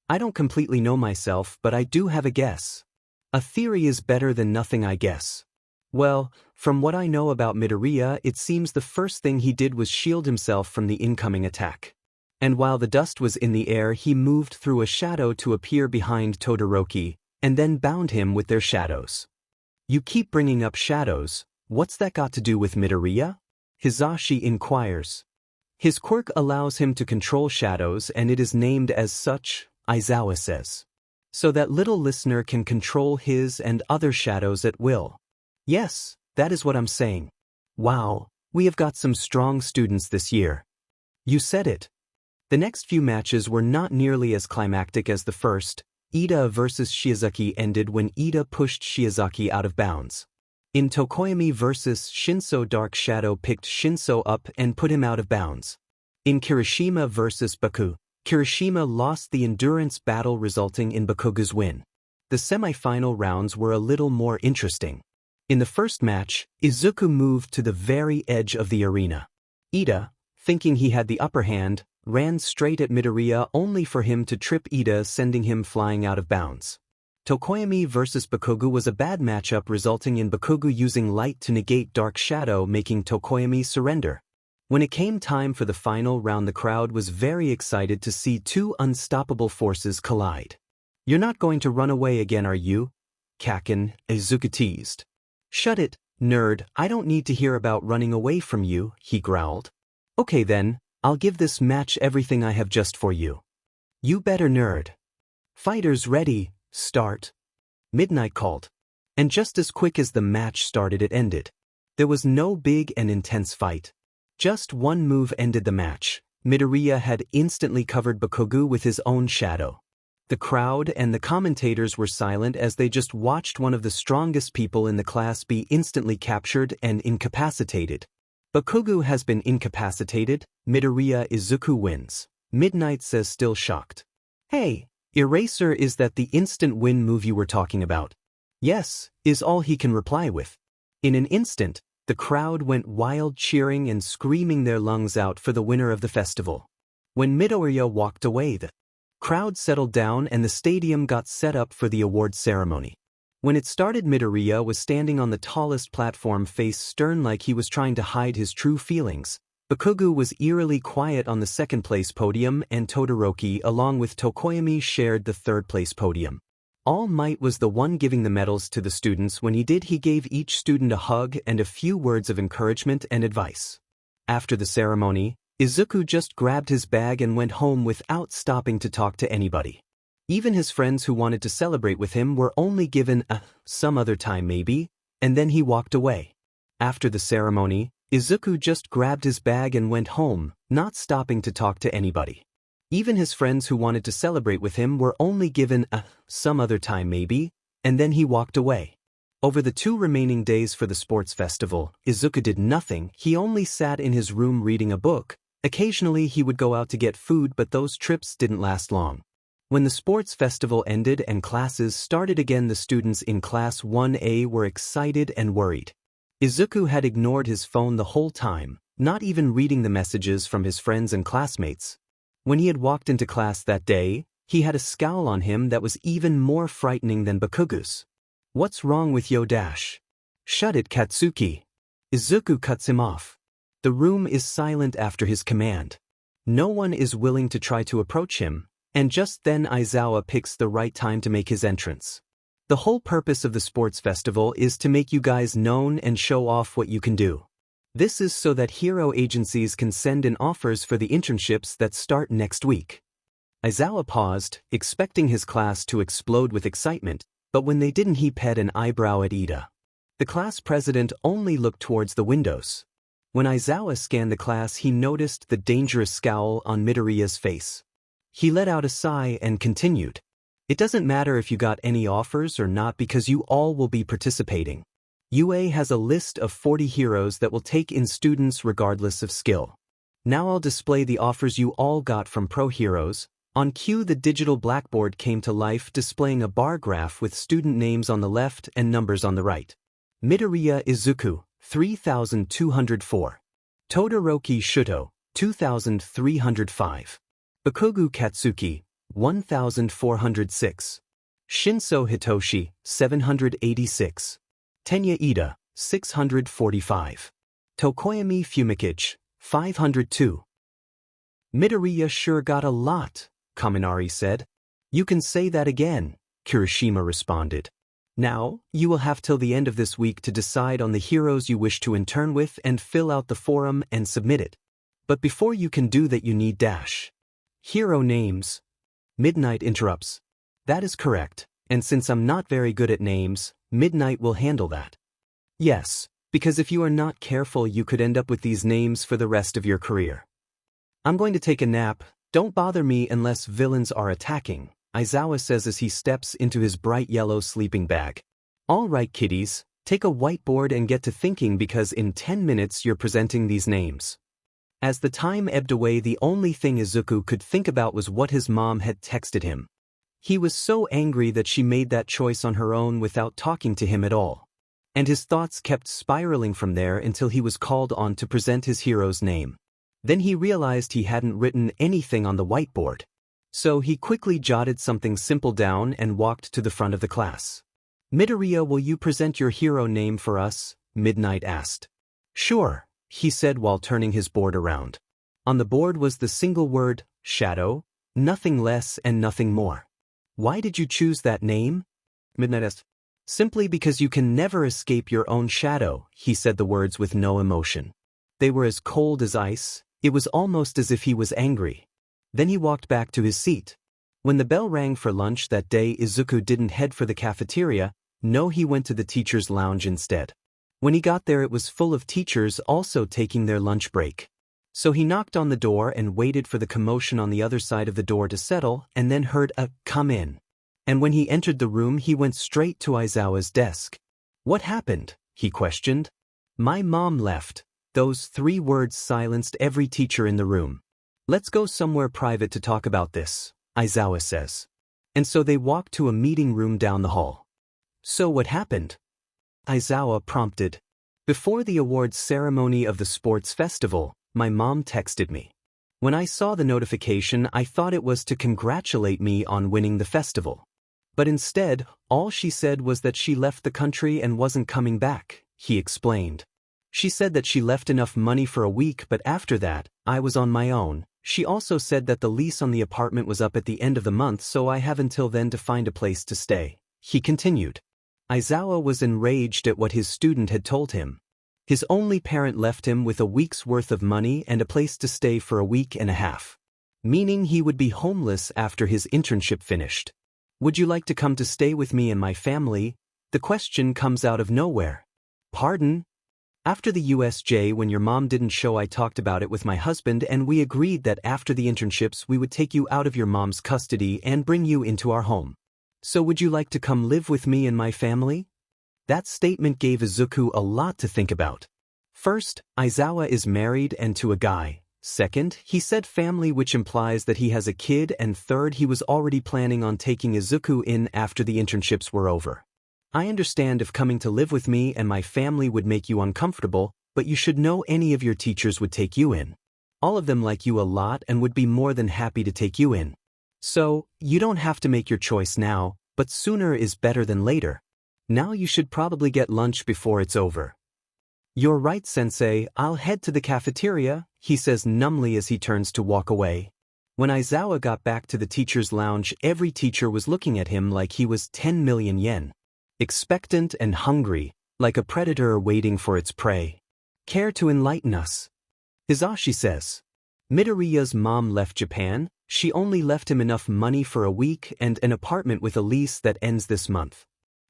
I don't completely know myself, but I do have a guess. A theory is better than nothing, I guess. Well, from what I know about Midoriya, it seems the first thing he did was shield himself from the incoming attack. And while the dust was in the air, he moved through a shadow to appear behind Todoroki, and then bound him with their shadows. You keep bringing up shadows, what's that got to do with Midoriya? Hisashi inquires. His quirk allows him to control shadows, and it is named as such, Aizawa says. So that little listener can control his and other shadows at will. Yes, that is what I'm saying. Wow, we have got some strong students this year. You said it. The next few matches were not nearly as climactic as the first. Ida vs Shiozaki ended when Ida pushed Shiozaki out of bounds. In Tokoyami vs Shinso, Dark Shadow picked Shinso up and put him out of bounds. In Kirishima vs Baku, Kirishima lost the endurance battle, resulting in Bakuga's win. The semi-final rounds were a little more interesting. In the first match, Izuku moved to the very edge of the arena. Ida, thinking he had the upper hand, ran straight at Midoriya only for him to trip Ida, sending him flying out of bounds. Tokoyami vs Bakuga was a bad matchup, resulting in Bakuga using light to negate Dark Shadow, making Tokoyami surrender. When it came time for the final round, the crowd was very excited to see two unstoppable forces collide. "You're not going to run away again, are you?" Kaken, Izuku teased. "Shut it, nerd, I don't need to hear about running away from you," he growled. "Okay then, I'll give this match everything I have just for you." "You better, nerd." "Fighters ready, start," Midnight called. And just as quick as the match started, it ended. There was no big and intense fight. Just one move ended the match. Midoriya had instantly covered Bakuga with his own shadow. The crowd and the commentators were silent as they just watched one of the strongest people in the class be instantly captured and incapacitated. Bakuga has been incapacitated. Midoriya Izuku wins. Midnight says, still shocked. "Hey, Eraser, is that the instant win move you were talking about?" "Yes," is all he can reply with. In an instant, the crowd went wild, cheering and screaming their lungs out for the winner of the festival. When Midoriya walked away, the crowd settled down and the stadium got set up for the award ceremony. When it started, Midoriya was standing on the tallest platform, face stern like he was trying to hide his true feelings. Bakuga was eerily quiet on the second-place podium, and Todoroki along with Tokoyami shared the third-place podium. All Might was the one giving the medals to the students. When he did, he gave each student a hug and a few words of encouragement and advice. After the ceremony, Izuku just grabbed his bag and went home without stopping to talk to anybody. Even his friends who wanted to celebrate with him were only given a "some other time maybe," and then he walked away. After the ceremony, Izuku just grabbed his bag and went home, not stopping to talk to anybody. Even his friends who wanted to celebrate with him were only given a "some other time maybe," and then he walked away. Over the 2 remaining days for the sports festival, Izuku did nothing. He only sat in his room reading a book. Occasionally he would go out to get food, but those trips didn't last long. When the sports festival ended and classes started again, the students in Class 1A were excited and worried. Izuku had ignored his phone the whole time, not even reading the messages from his friends and classmates. When he had walked into class that day, he had a scowl on him that was even more frightening than Bakuga's. "What's wrong with yo dash? Shut it, Katsuki." Izuku cuts him off. The room is silent after his command. No one is willing to try to approach him, and just then Aizawa picks the right time to make his entrance. The whole purpose of the sports festival is to make you guys known and show off what you can do. This is so that hero agencies can send in offers for the internships that start next week. Aizawa paused, expecting his class to explode with excitement, but when they didn't, he pet an eyebrow at Ida. The class president only looked towards the windows. When Aizawa scanned the class, he noticed the dangerous scowl on Midoriya's face. He let out a sigh and continued. "It doesn't matter if you got any offers or not, because you all will be participating. UA has a list of 40 heroes that will take in students regardless of skill. Now I'll display the offers you all got from pro heroes." On cue, the digital blackboard came to life, displaying a bar graph with student names on the left and numbers on the right. Midoriya Izuku, 3,204. Todoroki Shuto, 2,305. Bakuga Katsuki, 1,406. Shinso Hitoshi, 786. Tenya Ida, 645. Tokoyami Fumikichi, 502. "Midoriya sure got a lot," Kaminari said. "You can say that again," Kirishima responded. "Now, you will have till the end of this week to decide on the heroes you wish to intern with and fill out the forum and submit it. But before you can do that, you need dash hero names." Midnight interrupts. "That is correct, and since I'm not very good at names, Midnight will handle that." "Yes, because if you are not careful, you could end up with these names for the rest of your career." "I'm going to take a nap," Don't bother me unless villains are attacking, Aizawa says as he steps into his bright yellow sleeping bag. All right, kiddies, take a whiteboard and get to thinking because in 10 minutes you're presenting these names. As the time ebbed away, the only thing Izuku could think about was what his mom had texted him. He was so angry that she made that choice on her own without talking to him at all. And his thoughts kept spiraling from there until he was called on to present his hero's name. Then he realized he hadn't written anything on the whiteboard. So he quickly jotted something simple down and walked to the front of the class. Midoriya, will you present your hero name for us? Midnight asked. Sure, he said while turning his board around. On the board was the single word, shadow, nothing less and nothing more. Why did you choose that name? Midnight asked. Simply because you can never escape your own shadow, he said the words with no emotion. They were as cold as ice. It was almost as if he was angry. Then he walked back to his seat. When the bell rang for lunch that day, Izuku didn't head for the cafeteria. No, he went to the teacher's lounge instead. When he got there, it was full of teachers also taking their lunch break. So he knocked on the door and waited for the commotion on the other side of the door to settle, and then heard a "come in." And when he entered the room, he went straight to Aizawa's desk. What happened? He questioned. My mom left. Those 3 words silenced every teacher in the room. Let's go somewhere private to talk about this, Aizawa says. And so they walked to a meeting room down the hall. So what happened? Aizawa prompted. Before the awards ceremony of the sports festival, my mom texted me. When I saw the notification, I thought it was to congratulate me on winning the festival. But instead, all she said was that she left the country and wasn't coming back, he explained. She said that she left enough money for a week, but after that, I was on my own. She also said that the lease on the apartment was up at the end of the month, so I have until then to find a place to stay, he continued. Aizawa was enraged at what his student had told him. His only parent left him with a week's worth of money and a place to stay for a week and a half. Meaning he would be homeless after his internship finished. Would you like to come to stay with me and my family? The question comes out of nowhere. Pardon? After the USJ, when your mom didn't show, I talked about it with my husband and we agreed that after the internships we would take you out of your mom's custody and bring you into our home. So would you like to come live with me and my family? That statement gave Izuku a lot to think about. First, Aizawa is married and to a guy. Second, he said family, which implies that he has a kid, and third, he was already planning on taking Izuku in after the internships were over. I understand if coming to live with me and my family would make you uncomfortable, but you should know any of your teachers would take you in. All of them like you a lot and would be more than happy to take you in. So, you don't have to make your choice now, but sooner is better than later. Now you should probably get lunch before it's over. You're right, Sensei, I'll head to the cafeteria, he says numbly as he turns to walk away. When Aizawa got back to the teacher's lounge, every teacher was looking at him like he was 10 million yen. Expectant and hungry, like a predator waiting for its prey. Care to enlighten us? Hizashi says. Midoriya's mom left Japan. She only left him enough money for a week and an apartment with a lease that ends this month.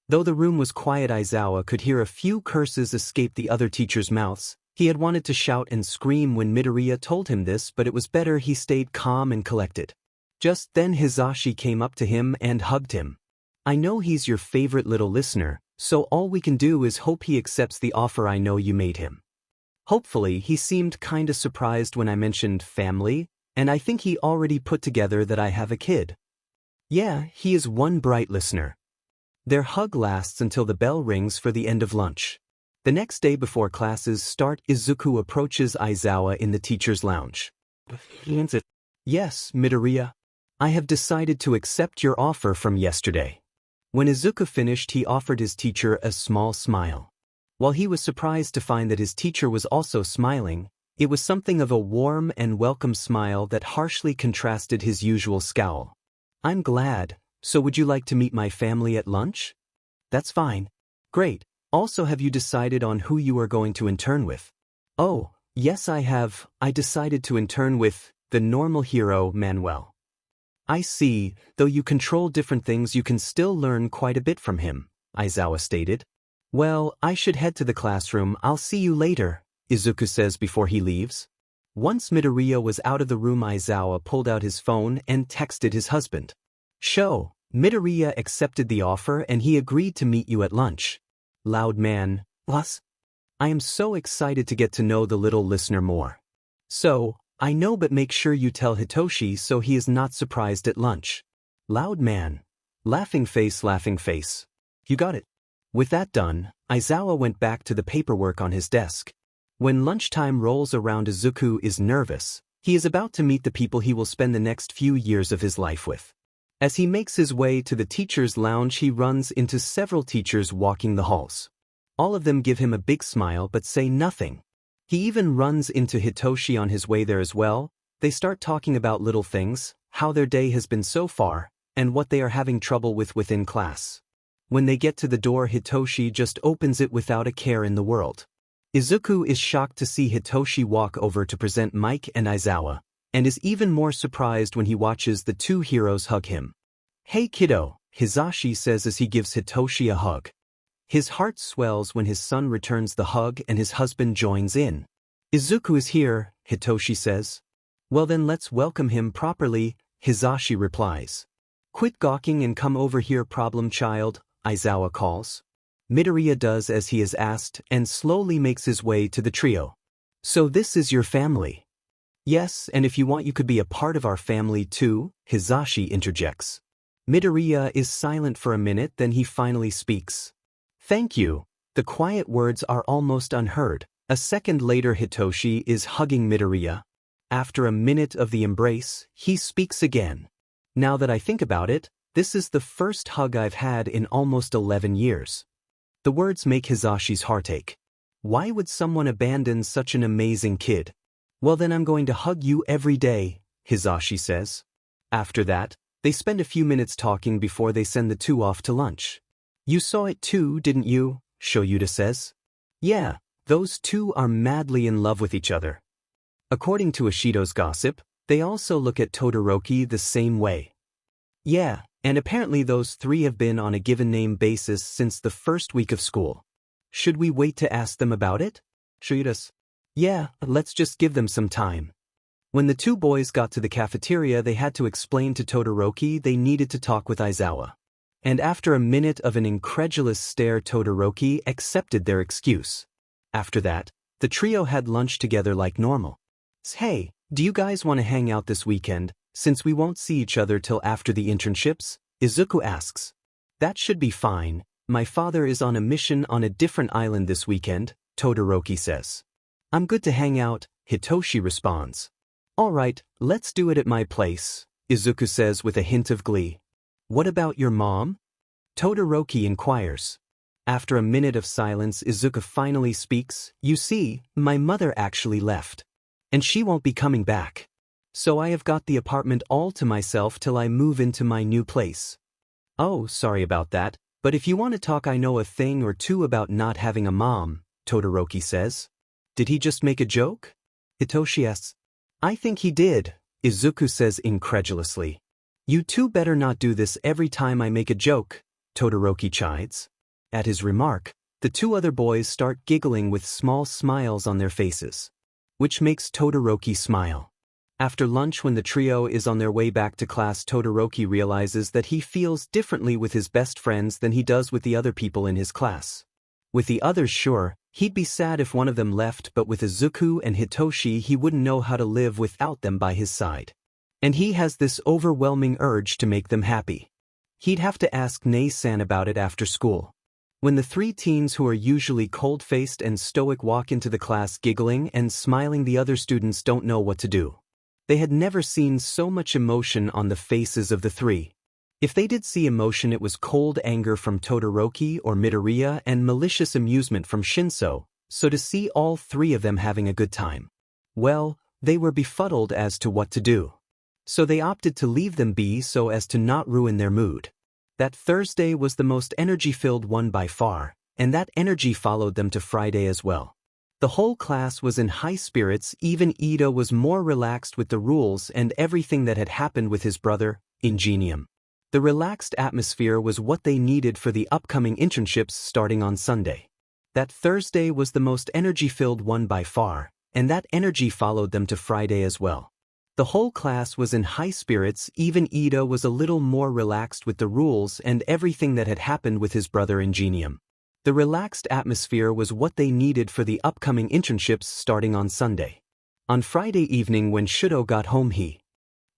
Though the room was quiet, Aizawa could hear a few curses escape the other teachers' mouths. He had wanted to shout and scream when Midoriya told him this, but it was better he stayed calm and collected. Just then Hizashi came up to him and hugged him. I know he's your favorite little listener, so all we can do is hope he accepts the offer I know you made him. Hopefully, he seemed kinda surprised when I mentioned family, and I think he already put together that I have a kid. Yeah, he is one bright listener. Their hug lasts until the bell rings for the end of lunch. The next day before classes start, Izuku approaches Aizawa in the teacher's lounge. Yes, Midoriya. I have decided to accept your offer from yesterday. When Izuku finished, he offered his teacher a small smile. While he was surprised to find that his teacher was also smiling, it was something of a warm and welcome smile that harshly contrasted his usual scowl. I'm glad. So would you like to meet my family at lunch? That's fine. Great. Also, have you decided on who you are going to intern with? Oh, yes, I have. I decided to intern with the normal hero, Manuel. I see. Though you control different things, you can still learn quite a bit from him, Aizawa stated. Well, I should head to the classroom. I'll see you later, Izuku says before he leaves. Once Midoriya was out of the room, Aizawa pulled out his phone and texted his husband. Show, Midoriya accepted the offer and he agreed to meet you at lunch. Loud man, us? I am so excited to get to know the little listener more. So, I know, but make sure you tell Hitoshi so he is not surprised at lunch. Loud man. Laughing face, laughing face. You got it. With that done, Aizawa went back to the paperwork on his desk. When lunchtime rolls around, Izuku is nervous. He is about to meet the people he will spend the next few years of his life with. As he makes his way to the teacher's lounge, he runs into several teachers walking the halls. All of them give him a big smile but say nothing. He even runs into Hitoshi on his way there as well. They start talking about little things, how their day has been so far, and what they are having trouble with within class. When they get to the door, Hitoshi just opens it without a care in the world. Izuku is shocked to see Hitoshi walk over to present Mike and Aizawa, and is even more surprised when he watches the two heroes hug him. Hey kiddo, Hisashi says as he gives Hitoshi a hug. His heart swells when his son returns the hug and his husband joins in. Izuku is here, Hitoshi says. Well then let's welcome him properly, Hisashi replies. Quit gawking and come over here, problem child, Aizawa calls. Midoriya does as he is asked and slowly makes his way to the trio. So this is your family? Yes, and if you want you could be a part of our family too, Hisashi interjects. Midoriya is silent for a minute, then he finally speaks. Thank you. The quiet words are almost unheard. A second later, Hitoshi is hugging Midoriya. After a minute of the embrace, he speaks again. Now that I think about it, this is the first hug I've had in almost 11 years. The words make Hisashi's heart ache. Why would someone abandon such an amazing kid? Well then I'm going to hug you every day, Hisashi says. After that, they spend a few minutes talking before they send the two off to lunch. You saw it too, didn't you? Shoyuta says. Yeah, those two are madly in love with each other. According to Ishido's gossip, they also look at Todoroki the same way. Yeah, and apparently those three have been on a given name basis since the first week of school. Should we wait to ask them about it? Shoyuta's. Yeah, let's just give them some time. When the two boys got to the cafeteria, they had to explain to Todoroki they needed to talk with Aizawa. And after a minute of an incredulous stare, Todoroki accepted their excuse. After that, the trio had lunch together like normal. Hey, do you guys want to hang out this weekend, since we won't see each other till after the internships? Izuku asks. That should be fine. My father is on a mission on a different island this weekend, Todoroki says. I'm good to hang out, Hitoshi responds. Alright, let's do it at my place, Izuku says with a hint of glee. What about your mom? Todoroki inquires. After a minute of silence, Izuku finally speaks. You see, my mother actually left. And she won't be coming back. So I have got the apartment all to myself till I move into my new place. Oh, sorry about that, but if you want to talk, I know a thing or two about not having a mom, Todoroki says. Did he just make a joke? Hitoshi asks. I think he did, Izuku says incredulously. You two better not do this every time I make a joke, Todoroki chides. At his remark, the two other boys start giggling with small smiles on their faces, which makes Todoroki smile. After lunch, when the trio is on their way back to class, Todoroki realizes that he feels differently with his best friends than he does with the other people in his class. With the others, sure, he'd be sad if one of them left, but with Izuku and Hitoshi he wouldn't know how to live without them by his side. And he has this overwhelming urge to make them happy. He'd have to ask Nei-san about it after school. When the three teens who are usually cold-faced and stoic walk into the class giggling and smiling, the other students don't know what to do. They had never seen so much emotion on the faces of the three. If they did see emotion, it was cold anger from Todoroki or Midoriya and malicious amusement from Shinso, so to see all three of them having a good time, well, they were befuddled as to what to do. So they opted to leave them be so as to not ruin their mood. That Thursday was the most energy-filled one by far, and that energy followed them to Friday as well. The whole class was in high spirits. Even Ito was more relaxed with the rules and everything that had happened with his brother, Ingenium. The relaxed atmosphere was what they needed for the upcoming internships starting on Sunday. That Thursday was the most energy-filled one by far, and that energy followed them to Friday as well. The whole class was in high spirits, even Ito was a little more relaxed with the rules and everything that had happened with his brother Ingenium. The relaxed atmosphere was what they needed for the upcoming internships starting on Sunday. On Friday evening when Shudo got home he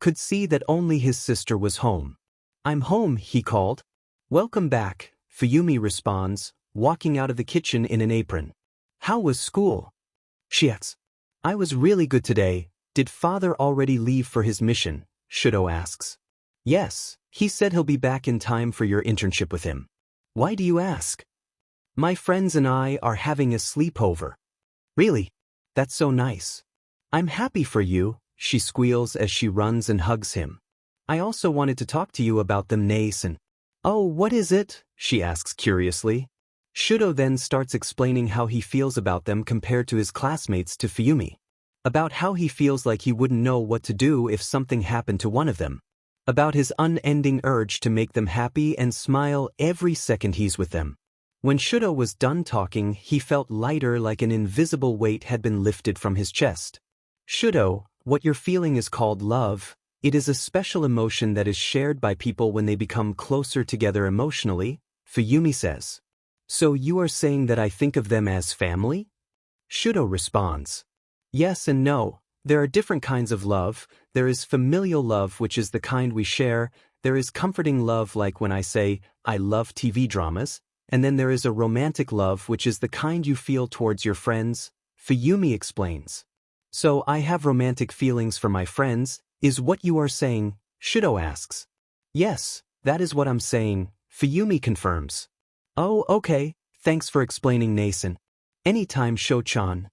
could see that only his sister was home. "I'm home," he called. "Welcome back," Fuyumi responds, walking out of the kitchen in an apron. "How was school?" she asks. "I was really good today. Did father already leave for his mission?" Shudo asks. "Yes, he said he'll be back in time for your internship with him." "Why do you ask?" "My friends and I are having a sleepover." "Really? That's so nice." "I'm happy for you," she squeals as she runs and hugs him. "I also wanted to talk to you about them, Nason." "Oh, what is it?" she asks curiously. Shudo then starts explaining how he feels about them compared to his classmates to Fuyumi. About how he feels like he wouldn't know what to do if something happened to one of them. About his unending urge to make them happy and smile every second he's with them. When Shudo was done talking, he felt lighter, like an invisible weight had been lifted from his chest. "Shudo, what you're feeling is called love. It is a special emotion that is shared by people when they become closer together emotionally," Fuyumi says. "So you are saying that I think of them as family?" Shudo responds. "Yes and no. There are different kinds of love. There is familial love, which is the kind we share. There is comforting love, like when I say, I love TV dramas. And then there is a romantic love, which is the kind you feel towards your friends," Fuyumi explains. "So I have romantic feelings for my friends, is what you are saying?" Shudo asks. "Yes, that is what I'm saying," Fuyumi confirms. "Oh, okay, thanks for explaining, Nason. Anytime, Sho-chan."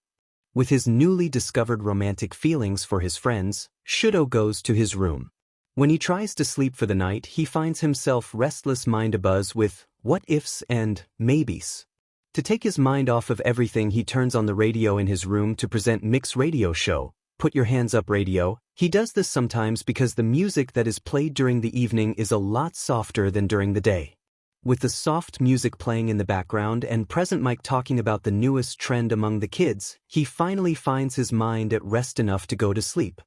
With his newly discovered romantic feelings for his friends, Shudo goes to his room. When he tries to sleep for the night, he finds himself restless mind abuzz with what-ifs and maybes. To take his mind off of everything, he turns on the radio in his room to present Mick's radio show, Put Your Hands Up Radio. He does this sometimes because the music that is played during the evening is a lot softer than during the day. With the soft music playing in the background and present Mike talking about the newest trend among the kids, he finally finds his mind at rest enough to go to sleep.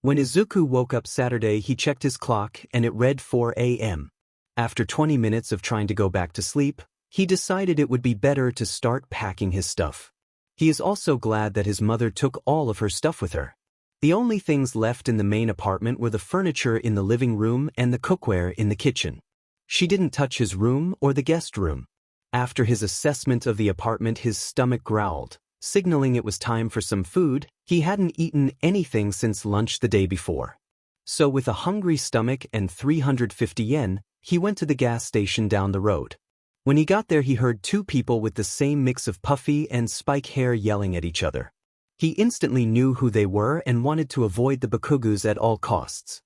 When Izuku woke up Saturday, he checked his clock and it read 4 a.m. After 20 minutes of trying to go back to sleep, he decided it would be better to start packing his stuff. He is also glad that his mother took all of her stuff with her. The only things left in the main apartment were the furniture in the living room and the cookware in the kitchen. She didn't touch his room or the guest room. After his assessment of the apartment, his stomach growled, signaling it was time for some food. He hadn't eaten anything since lunch the day before. So with a hungry stomach and 350 yen, he went to the gas station down the road. When he got there, he heard two people with the same mix of puffy and spike hair yelling at each other. He instantly knew who they were and wanted to avoid the Bakugus at all costs.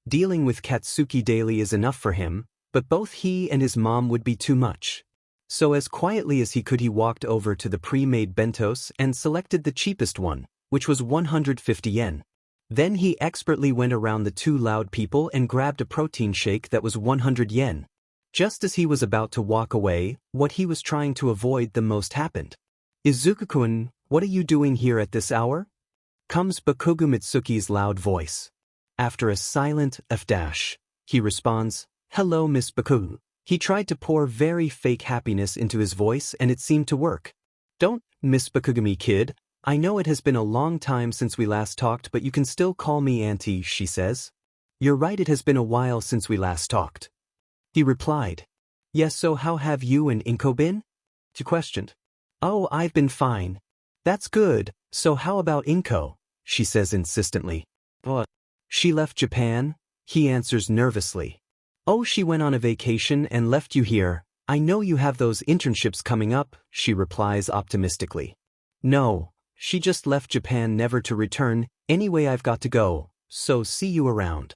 Dealing with Katsuki daily is enough for him, but both he and his mom would be too much. So as quietly as he could, he walked over to the pre-made bentos and selected the cheapest one, which was 150 yen. Then he expertly went around the two loud people and grabbed a protein shake that was 100 yen. Just as he was about to walk away, what he was trying to avoid the most happened. "Izuku-kun, what are you doing here at this hour?" comes Bakugu Mitsuki's loud voice. After a silent f-dash, he responds, "Hello, Miss Bakugu." He tried to pour very fake happiness into his voice and it seemed to work. "Don't, Miss Bakugumi kid. I know it has been a long time since we last talked, but you can still call me Auntie," she says. "You're right, it has been a while since we last talked," he replied. "Yes, so how have you and Inko been?" she questioned. "Oh, I've been fine." "That's good, so how about Inko?" she says insistently. "What? She left Japan?" he answers nervously. "Oh, she went on a vacation and left you here. I know you have those internships coming up," she replies optimistically. "No. She just left Japan never to return. Anyway, I've got to go, so see you around,"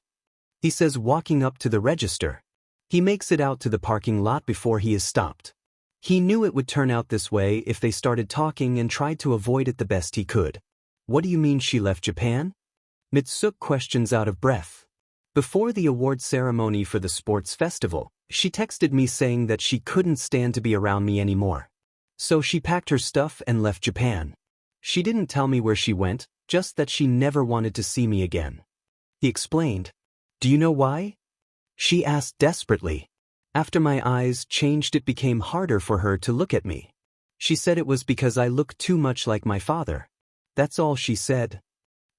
he says, walking up to the register. He makes it out to the parking lot before he is stopped. He knew it would turn out this way if they started talking and tried to avoid it the best he could. "What do you mean she left Japan?" Mitsuki questions out of breath. "Before the award ceremony for the sports festival, she texted me saying that she couldn't stand to be around me anymore. So she packed her stuff and left Japan." She didn't tell me where she went, just that she never wanted to see me again. He explained. Do you know why? She asked desperately. After my eyes changed, it became harder for her to look at me. She said it was because I looked too much like my father. That's all she said.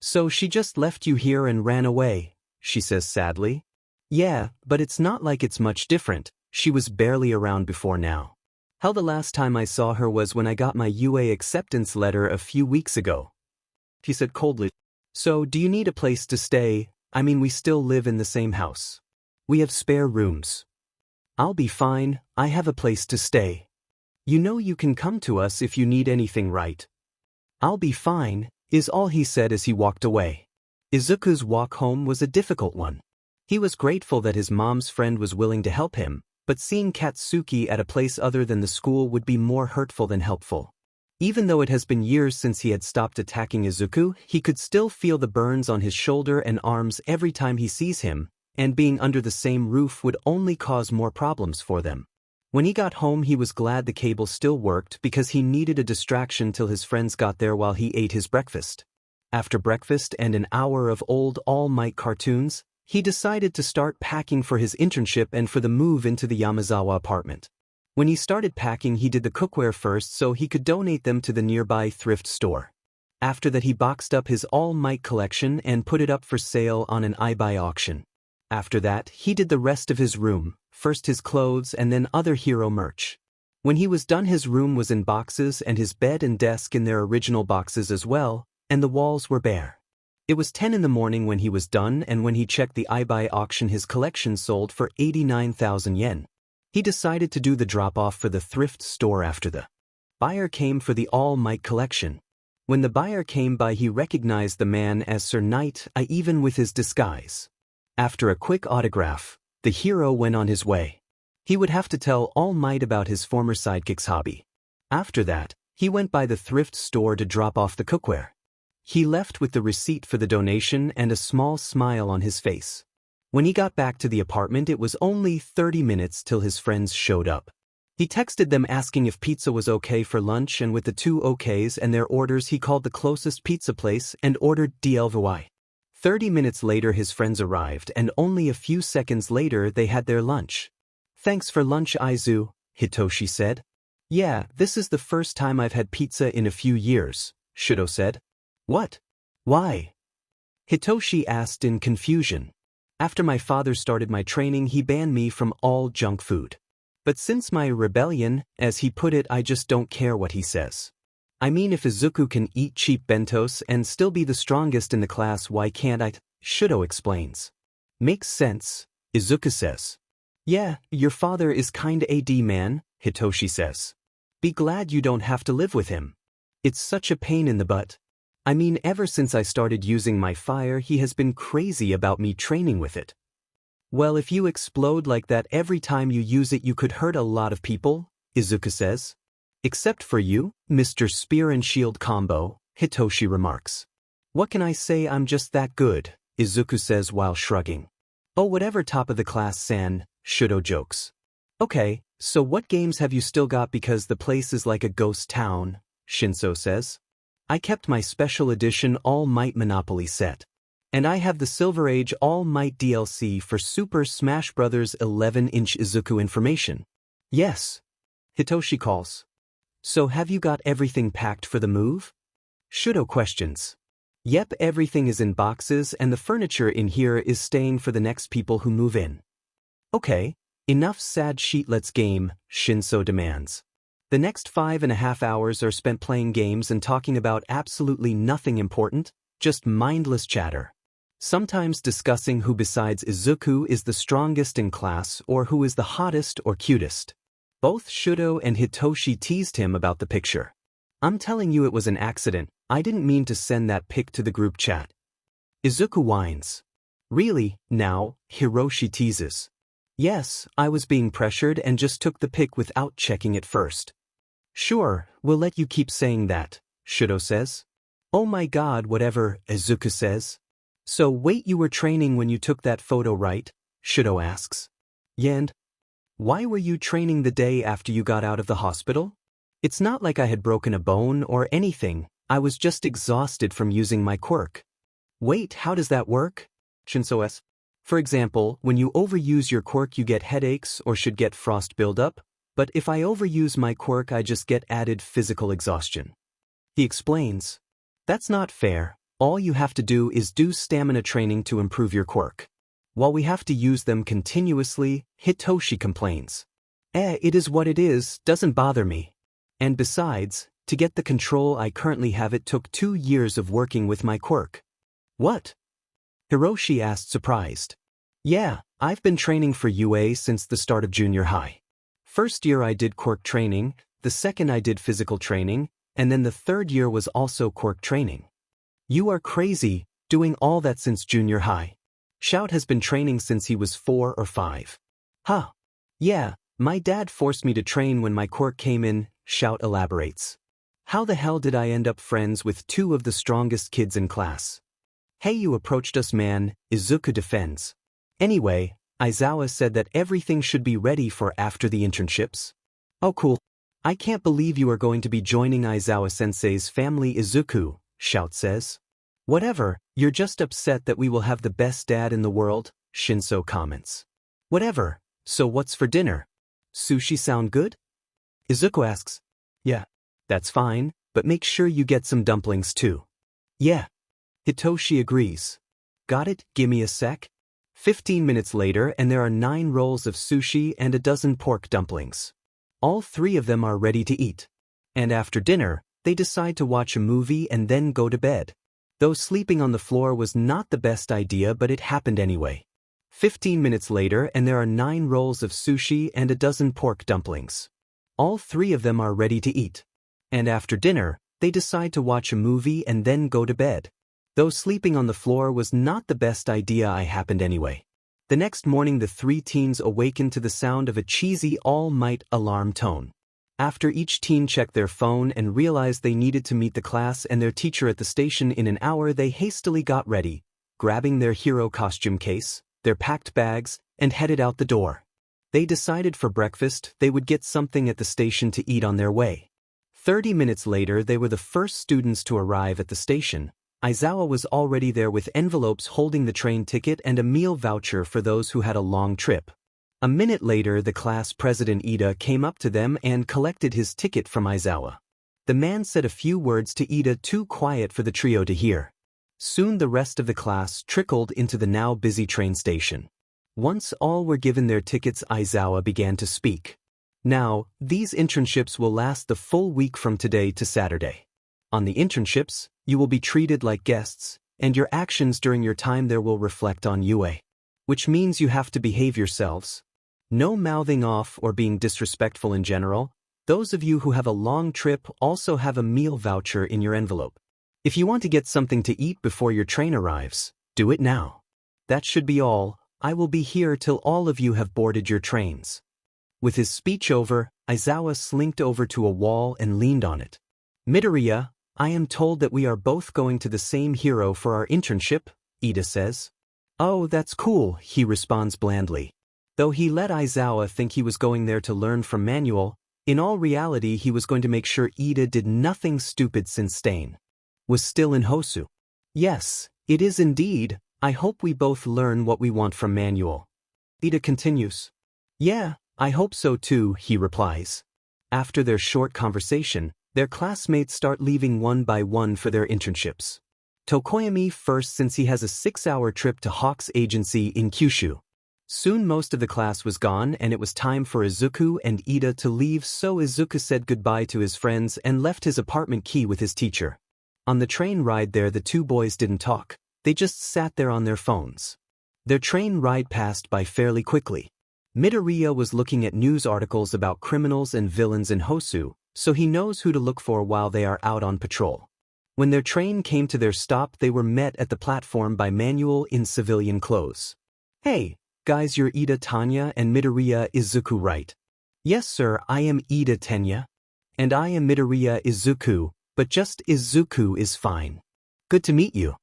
So she just left you here and ran away, she says sadly. Yeah, but it's not like it's much different. She was barely around before now. Hell, the last time I saw her was when I got my UA acceptance letter a few weeks ago. He said coldly. So, do you need a place to stay? I mean, we still live in the same house. We have spare rooms. I'll be fine, I have a place to stay. You know you can come to us if you need anything, right? I'll be fine, is all he said as he walked away. Izuku's walk home was a difficult one. He was grateful that his mom's friend was willing to help him, but seeing Katsuki at a place other than the school would be more hurtful than helpful. Even though it has been years since he had stopped attacking Izuku, he could still feel the burns on his shoulder and arms every time he sees him, and being under the same roof would only cause more problems for them. When he got home, he was glad the cable still worked because he needed a distraction till his friends got there while he ate his breakfast. After breakfast and an hour of old All Might cartoons, he decided to start packing for his internship and for the move into the Yamazawa apartment. When he started packing, he did the cookware first so he could donate them to the nearby thrift store. After that, he boxed up his All Might collection and put it up for sale on an iBuy auction. After that, he did the rest of his room, first his clothes and then other hero merch. When he was done, his room was in boxes and his bed and desk in their original boxes as well, and the walls were bare. It was 10 in the morning when he was done, and when he checked the iBuy auction, his collection sold for 89,000 yen. He decided to do the drop-off for the thrift store after the buyer came for the All Might collection. When the buyer came by, he recognized the man as Sir Knight, even with his disguise. After a quick autograph, the hero went on his way. He would have to tell All Might about his former sidekick's hobby. After that, he went by the thrift store to drop off the cookware. He left with the receipt for the donation and a small smile on his face. When he got back to the apartment, it was only 30 minutes till his friends showed up. He texted them asking if pizza was okay for lunch, and with the 2 okays and their orders, he called the closest pizza place and ordered DLVY. 30 minutes later, his friends arrived, and only a few seconds later they had their lunch. Thanks for lunch, Izu, Hitoshi said. Yeah, this is the first time I've had pizza in a few years, Shudo said. What? Why? Hitoshi asked in confusion. After my father started my training, he banned me from all junk food. But since my rebellion, as he put it, I just don't care what he says. I mean, if Izuku can eat cheap bentos and still be the strongest in the class, why can't I? Shudo explains. Makes sense, Izuku says. Yeah, your father is kinda AD man, Hitoshi says. Be glad you don't have to live with him. It's such a pain in the butt. I mean, ever since I started using my fire, he has been crazy about me training with it. Well, if you explode like that every time you use it, you could hurt a lot of people, Izuku says. Except for you, Mr. Spear and Shield combo, Hitoshi remarks. What can I say, I'm just that good, Izuku says while shrugging. Oh, whatever, top of the class san, Shudo jokes. Okay, so what games have you still got, because the place is like a ghost town, Shinso says. I kept my special edition All Might Monopoly set. And I have the Silver Age All Might DLC for Super Smash Bros. 11-inch. Izuku information. Yes. Hitoshi calls. So have you got everything packed for the move? Shudo questions. Yep, everything is in boxes and the furniture in here is staying for the next people who move in. Okay, enough sad sheet, let's game, Shinso demands. The next 5.5 hours are spent playing games and talking about absolutely nothing important, just mindless chatter. Sometimes discussing who besides Izuku is the strongest in class or who is the hottest or cutest. Both Shudo and Hitoshi teased him about the picture. I'm telling you, it was an accident. I didn't mean to send that pic to the group chat. Izuku whines. Really, now, Hiroshi teases. Yes, I was being pressured and just took the pic without checking it first. Sure, we'll let you keep saying that, Shudo says. Oh my god, whatever, Izuku says. So wait, you were training when you took that photo, right? Shudo asks. And why were you training the day after you got out of the hospital? It's not like I had broken a bone or anything. I was just exhausted from using my quirk. Wait, how does that work? Shinso asks. For example, when you overuse your quirk you get headaches or should get frost buildup, but if I overuse my quirk I just get added physical exhaustion. He explains. That's not fair. All you have to do is do stamina training to improve your quirk. While we have to use them continuously, Hitoshi complains. It is what it is, doesn't bother me. And besides, to get the control I currently have it took 2 years of working with my quirk. What? Hiroshi asked surprised. Yeah, I've been training for UA since the start of junior high. First year I did quirk training, the second I did physical training, and then the third year was also quirk training. You are crazy, doing all that since junior high. Shout has been training since he was 4 or 5. Huh. Yeah, my dad forced me to train when my quirk came in, Shout elaborates. How the hell did I end up friends with 2 of the strongest kids in class? Hey, you approached us, man, Izuku defends. Anyway, Aizawa said that everything should be ready for after the internships. Oh cool. I can't believe you are going to be joining Aizawa-sensei's family, Izuku, Shout says. Whatever, you're just upset that we will have the best dad in the world, Shinso comments. Whatever, so what's for dinner? Sushi sound good? Izuku asks. Yeah, that's fine, but make sure you get some dumplings too. Yeah. Hitoshi agrees. Got it, gimme a sec. 15 minutes later and there are 9 rolls of sushi and a dozen pork dumplings. All 3 of them are ready to eat. And after dinner, they decide to watch a movie and then go to bed. Though sleeping on the floor was not the best idea, but it happened anyway. 15 minutes later and there are 9 rolls of sushi and a dozen pork dumplings. All 3 of them are ready to eat. And after dinner, they decide to watch a movie and then go to bed. Though sleeping on the floor was not the best idea, it happened anyway. The next morning the 3 teens awakened to the sound of a cheesy all-might alarm tone. After each teen checked their phone and realized they needed to meet the class and their teacher at the station in an hour, they hastily got ready, grabbing their hero costume case, their packed bags, and headed out the door. They decided for breakfast they would get something at the station to eat on their way. 30 minutes later they were the first students to arrive at the station. Aizawa was already there with envelopes holding the train ticket and a meal voucher for those who had a long trip. A minute later the class president Ida came up to them and collected his ticket from Aizawa. The man said a few words to Ida, too quiet for the trio to hear. Soon the rest of the class trickled into the now busy train station. Once all were given their tickets, Aizawa began to speak. Now, these internships will last the full week from today to Saturday. On the internships, you will be treated like guests, and your actions during your time there will reflect on UA. Which means you have to behave yourselves. No mouthing off or being disrespectful in general. Those of you who have a long trip also have a meal voucher in your envelope. If you want to get something to eat before your train arrives, do it now. That should be all. I will be here till all of you have boarded your trains. With his speech over, Aizawa slinked over to a wall and leaned on it. Midoriya, I am told that we are both going to the same hero for our internship, Ida says. Oh, that's cool, he responds blandly. Though he let Aizawa think he was going there to learn from Manuel, in all reality he was going to make sure Ida did nothing stupid since Stain was still in Hosu. Yes, it is indeed. I hope we both learn what we want from Manuel. Ida continues. Yeah, I hope so too, he replies. After their short conversation, their classmates start leaving one by one for their internships. Tokoyami first, since he has a 6-hour trip to Hawk's agency in Kyushu. Soon most of the class was gone and it was time for Izuku and Ida to leave, so Izuku said goodbye to his friends and left his apartment key with his teacher. On the train ride there the 2 boys didn't talk, they just sat there on their phones. Their train ride passed by fairly quickly. Midoriya was looking at news articles about criminals and villains in Hosu, so he knows who to look for while they are out on patrol. When their train came to their stop they were met at the platform by Manuel in civilian clothes. Hey, guys, you're Ida Tanya and Midoriya Izuku, right? Yes sir, I am Ida Tanya. And I am Midoriya Izuku, but just Izuku is fine. Good to meet you.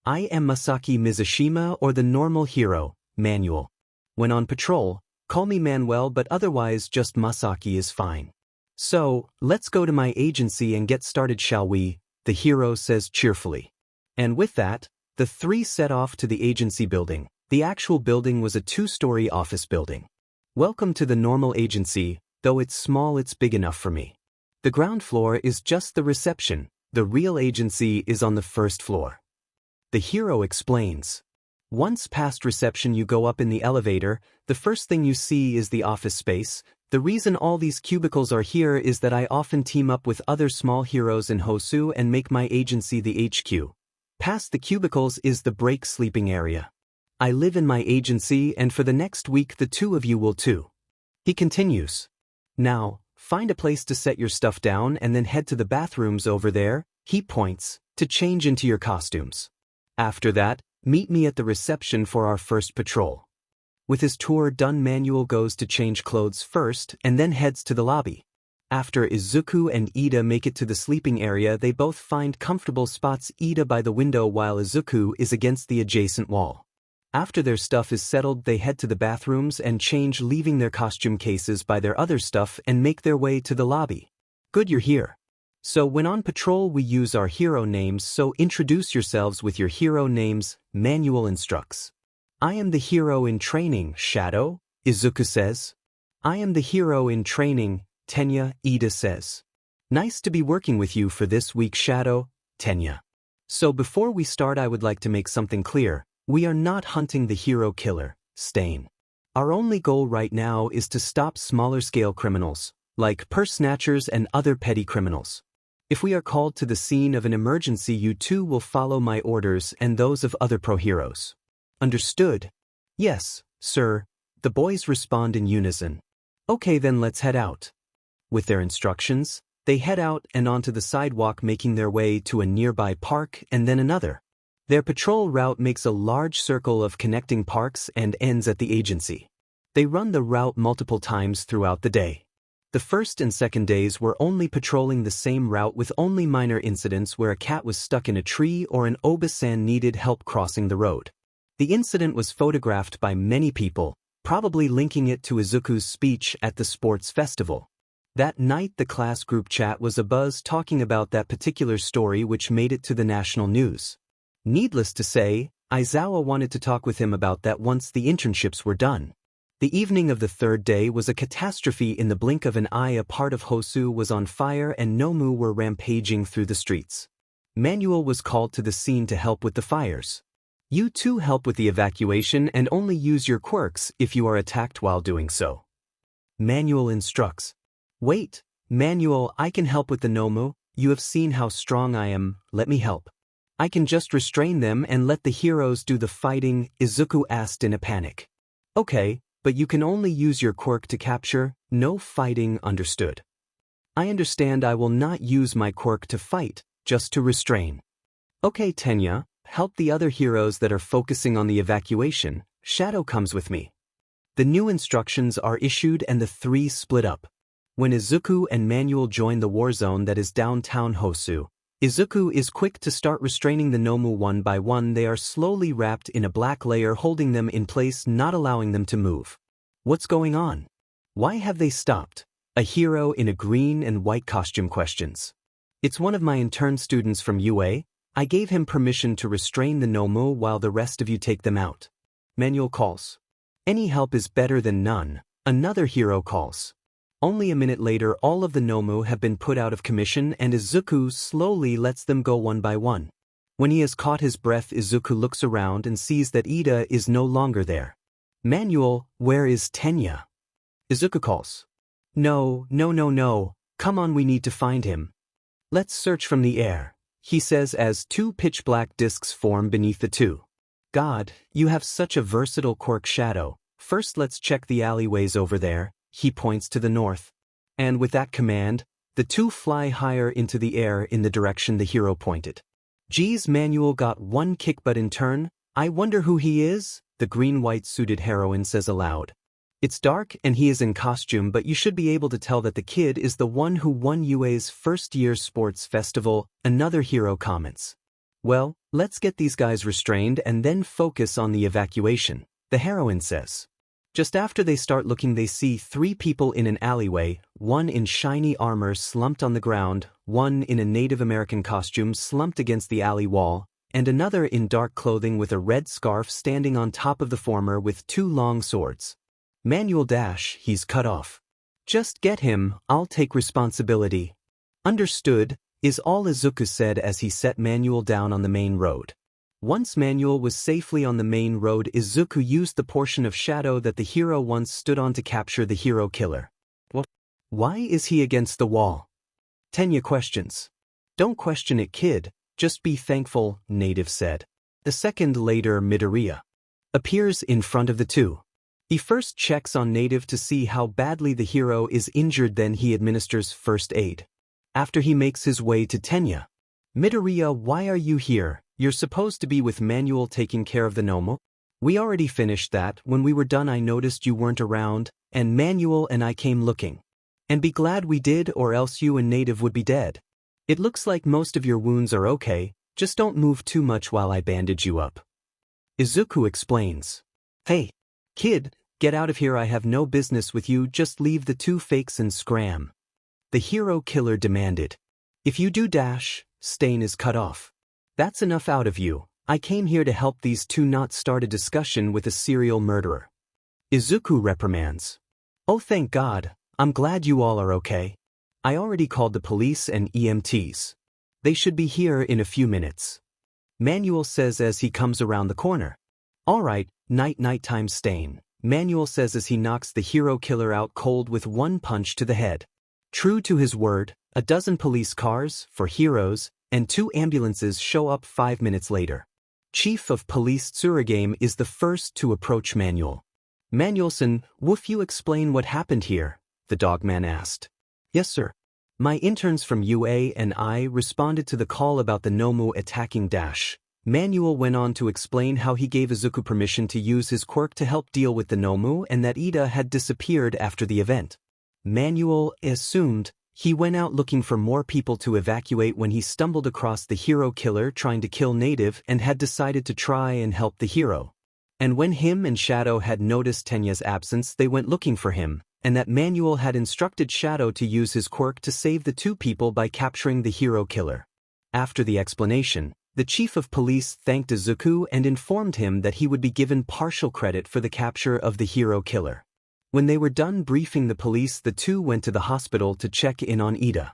I am Masaki Mizushima, or the normal hero, Manuel. When on patrol, call me Manuel, but otherwise just Masaki is fine. So, let's go to my agency and get started, shall we? the hero says cheerfully. And with that, the three set off to the agency building. The actual building was a 2-story office building. Welcome to the normal agency, though it's small it's big enough for me. The ground floor is just the reception, the real agency is on the first floor. The hero explains. Once past reception you go up in the elevator, the first thing you see is the office space. The reason all these cubicles are here is that I often team up with other small heroes in Hosu and make my agency the HQ. Past the cubicles is the break sleeping area. I live in my agency and for the next week the two of you will too. He continues. Now, find a place to set your stuff down and then head to the bathrooms over there, he points, to change into your costumes. After that, meet me at the reception for our first patrol. With his tour done, Manuel goes to change clothes first and then heads to the lobby. After Izuku and Ida make it to the sleeping area, they both find comfortable spots, Ida by the window while Izuku is against the adjacent wall. After their stuff is settled, they head to the bathrooms and change, leaving their costume cases by their other stuff and make their way to the lobby. Good, you're here. So when on patrol we use our hero names, so introduce yourselves with your hero names, Manuel instructs. I am the hero in training, Shadow, Izuku says. I am the hero in training, Tenya, Ida says. Nice to be working with you for this week, Shadow, Tenya. So before we start I would like to make something clear. We are not hunting the hero killer, Stain. Our only goal right now is to stop smaller-scale criminals, like purse snatchers and other petty criminals. If we are called to the scene of an emergency, you two will follow my orders and those of other pro-heroes. Understood? Yes, sir, the boys respond in unison. Okay then, let's head out. With their instructions, they head out and onto the sidewalk, making their way to a nearby park and then another. Their patrol route makes a large circle of connecting parks and ends at the agency. They run the route multiple times throughout the day. The first and second days were only patrolling the same route, with only minor incidents where a cat was stuck in a tree or an Oba-san needed help crossing the road. The incident was photographed by many people, probably linking it to Izuku's speech at the sports festival. That night the class group chat was abuzz talking about that particular story, which made it to the national news. Needless to say, Aizawa wanted to talk with him about that once the internships were done. The evening of the third day was a catastrophe. In the blink of an eye, a part of Hosu was on fire and Nomu were rampaging through the streets. Manuel was called to the scene to help with the fires. You two help with the evacuation and only use your quirks if you are attacked while doing so. Manuel instructs. Wait, Manuel, I can help with the Nomu. You have seen how strong I am, let me help. I can just restrain them and let the heroes do the fighting, Izuku asked in a panic. Okay, but you can only use your quirk to capture, no fighting, understood. I understand. I will not use my quirk to fight, just to restrain. Okay, Tenya, help the other heroes that are focusing on the evacuation. Shadow comes with me. The new instructions are issued and the three split up. When Izuku and Manuel join the war zone that is downtown Hosu, Izuku is quick to start restraining the Nomu one by one. They are slowly wrapped in a black layer, holding them in place, not allowing them to move. What's going on? Why have they stopped? A hero in a green and white costume questions. It's one of my intern students from UA. I gave him permission to restrain the Nomu while the rest of you take them out. Manuel calls. Any help is better than none, another hero calls. Only a minute later, all of the Nomu have been put out of commission and Izuku slowly lets them go one by one. When he has caught his breath, Izuku looks around and sees that Ida is no longer there. Manuel, where is Tenya? Izuku calls. No, come on, we need to find him. Let's search from the air, he says as two pitch-black discs form beneath the two. God, you have such a versatile quirk, Shadow. First let's check the alleyways over there. He points to the north. And with that command, the two fly higher into the air in the direction the hero pointed. Geez, Manuel got one kick, but in turn, I wonder who he is, the green-white suited heroine says aloud. It's dark and he is in costume, but you should be able to tell that the kid is the one who won UA's first-year sports festival, another hero comments. Well, let's get these guys restrained and then focus on the evacuation, the heroine says. Just after they start looking, they see 3 people in an alleyway, one in shiny armor slumped on the ground, one in a Native American costume slumped against the alley wall, and another in dark clothing with a red scarf standing on top of the former with 2 long swords. Manual dash, he's cut off. Just get him, I'll take responsibility. Understood, is all Izuku said as he set Manuel down on the main road. Once Manuel was safely on the main road, Izuku used the portion of shadow that the hero once stood on to capture the hero killer. What? Why is he against the wall? Tenya questions. Don't question it, kid, just be thankful, Native said. A second later, Midoriya appears in front of the two. He first checks on Native to see how badly the hero is injured, then he administers first aid. After he makes his way to Tenya. Midoriya, why are you here? You're supposed to be with Manuel taking care of the Nomo. We already finished that. When we were done I noticed you weren't around, and Manuel and I came looking. And be glad we did, or else you and Native would be dead. It looks like most of your wounds are okay, just don't move too much while I bandage you up. Izuku explains. Hey, kid, get out of here, I have no business with you, just leave the 2 fakes and scram. The hero killer demanded. If you do dash, Stain is cut off. That's enough out of you. I came here to help these 2, not start a discussion with a serial murderer. Izuku reprimands. Oh, thank God, I'm glad you all are okay. I already called the police and EMTs. They should be here in a few minutes. Manuel says as he comes around the corner. Alright, nighttime Stain, Manuel says as he knocks the hero killer out cold with 1 punch to the head. True to his word, a dozen police cars, for heroes, and 2 ambulances show up 5 minutes later. Chief of Police Tsurigame is the first to approach Manuel. Manuelson, woof, you explain what happened here? The dogman asked. Yes, sir. My interns from UA and I responded to the call about the Nomu attacking Dash. Manuel went on to explain how he gave Izuku permission to use his quirk to help deal with the Nomu and that Ida had disappeared after the event. Manuel assumed he went out looking for more people to evacuate when he stumbled across the hero killer trying to kill Native and had decided to try and help the hero. And when him and Shadow had noticed Tenya's absence, they went looking for him, and that Manuel had instructed Shadow to use his quirk to save the 2 people by capturing the hero killer. After the explanation, the chief of police thanked Izuku and informed him that he would be given partial credit for the capture of the hero killer. When they were done briefing the police, the 2 went to the hospital to check in on Ida.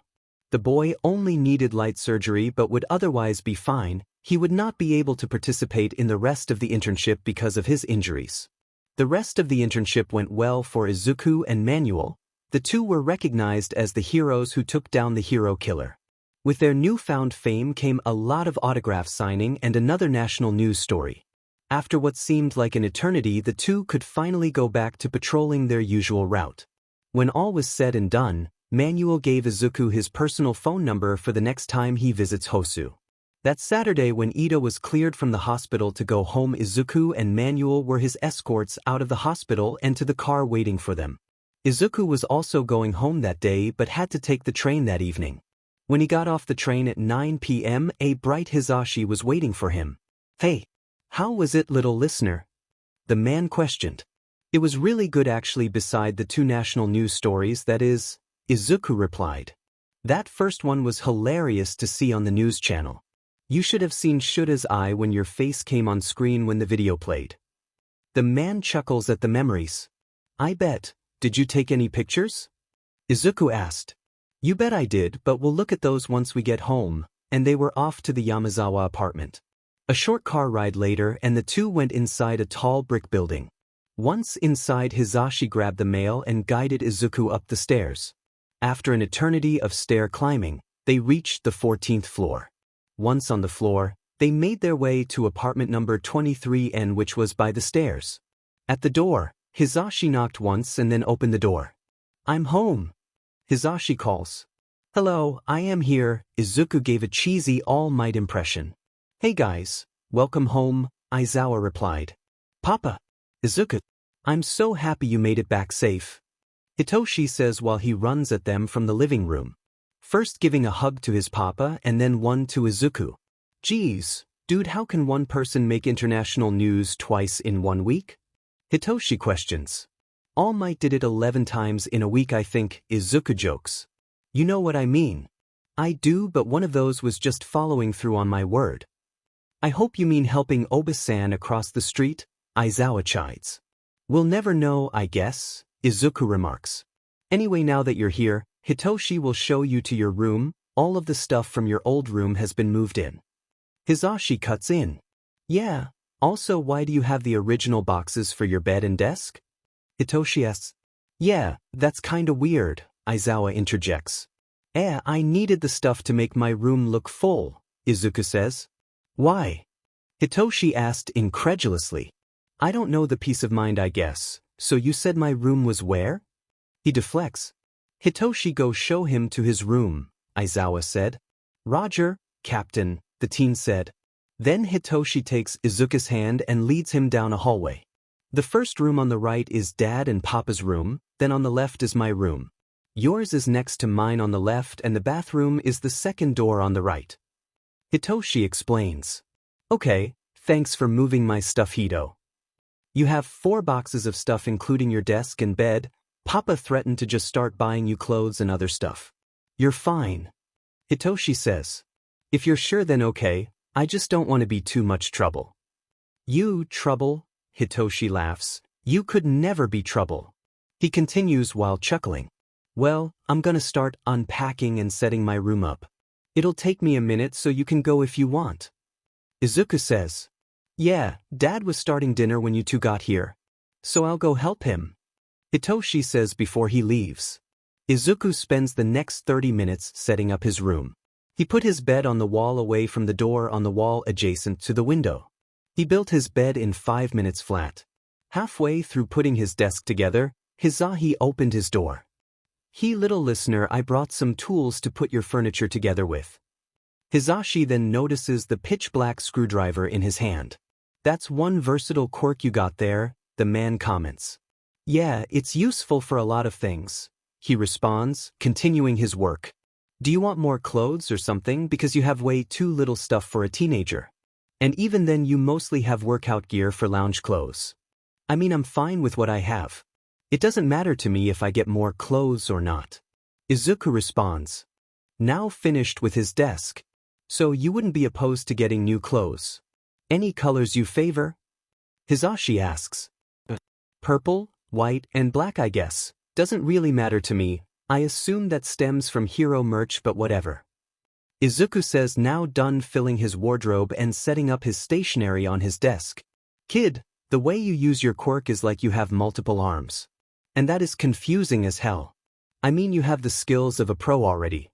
The boy only needed light surgery but would otherwise be fine. He would not be able to participate in the rest of the internship because of his injuries. The rest of the internship went well for Izuku and Manuel. The 2 were recognized as the heroes who took down the hero killer. With their newfound fame came a lot of autograph signing and another national news story. After what seemed like an eternity, the 2 could finally go back to patrolling their usual route. When all was said and done, Manuel gave Izuku his personal phone number for the next time he visits Hosu. That Saturday, when Ida was cleared from the hospital to go home, Izuku and Manuel were his escorts out of the hospital and to the car waiting for them. Izuku was also going home that day but had to take the train that evening. When he got off the train at 9 p.m., a bright Hisashi was waiting for him. Hey, how was it, little listener? The man questioned. It was really good actually, beside the 2 national news stories, that is, Izuku replied. That first one was hilarious to see on the news channel. You should have seen Shuda's eye when your face came on screen when the video played. The man chuckles at the memories. I bet. Did you take any pictures? Izuku asked. You bet I did, but we'll look at those once we get home, and they were off to the Yamazawa apartment. A short car ride later and the 2 went inside a tall brick building. Once inside, Hisashi grabbed the mail and guided Izuku up the stairs. After an eternity of stair climbing, they reached the 14th floor. Once on the floor, they made their way to apartment number 23N, which was by the stairs. At the door, Hisashi knocked once and then opened the door. I'm home. Hisashi calls. Hello, I am here. Izuku gave a cheesy All Might impression. Hey guys, welcome home, Aizawa replied. Papa. Izuku. I'm so happy you made it back safe. Hitoshi says while he runs at them from the living room. First giving a hug to his papa and then one to Izuku. Geez, dude, how can one person make international news twice in 1 week? Hitoshi questions. All Might did it 11 times in a week, I think, Izuku jokes. You know what I mean. I do, but one of those was just following through on my word. I hope you mean helping Oba-san across the street, Aizawa chides. We'll never know, I guess, Izuku remarks. Anyway, now that you're here, Hitoshi will show you to your room. All of the stuff from your old room has been moved in. Hisashi cuts in. Yeah, also why do you have the original boxes for your bed and desk? Hitoshi asks. Yeah, that's kinda weird, Aizawa interjects. I needed the stuff to make my room look full, Izuku says. Why? Hitoshi asked incredulously. I don't know, the peace of mind, I guess. So you said my room was where? He deflects. Hitoshi, go show him to his room, Aizawa said. Roger, Captain, the teen said. Then Hitoshi takes Izuku's hand and leads him down a hallway. The first room on the right is Dad and Papa's room, then on the left is my room. Yours is next to mine on the left, and the bathroom is the second door on the right. Hitoshi explains. Okay, thanks for moving my stuff, Hito. You have 4 boxes of stuff including your desk and bed. Papa threatened to just start buying you clothes and other stuff. You're fine. Hitoshi says. If you're sure, then okay, I just don't want to be too much trouble. You trouble? Hitoshi laughs. You could never be trouble. He continues while chuckling. Well, I'm gonna start unpacking and setting my room up. It'll take me a minute, so you can go if you want. Izuku says. Yeah, Dad was starting dinner when you two got here. So I'll go help him. Hitoshi says before he leaves. Izuku spends the next 30 minutes setting up his room. He put his bed on the wall away from the door on the wall adjacent to the window. He built his bed in 5 minutes flat. Halfway through putting his desk together, Hisahi opened his door. Little listener, I brought some tools to put your furniture together with. Hisashi then notices the pitch-black screwdriver in his hand. That's one versatile quirk you got there, the man comments. Yeah, it's useful for a lot of things, he responds, continuing his work. Do you want more clothes or something, because you have way too little stuff for a teenager? And even then you mostly have workout gear for lounge clothes. I mean, I'm fine with what I have. It doesn't matter to me if I get more clothes or not. Izuku responds. Now finished with his desk. So you wouldn't be opposed to getting new clothes? Any colors you favor? Hisashi asks. Purple, white, and black, I guess. Doesn't really matter to me. I assume that stems from hero merch, but whatever. Izuku says, now done filling his wardrobe and setting up his stationery on his desk. Kid, the way you use your quirk is like you have multiple arms. And that is confusing as hell. I mean, you have the skills of a pro already.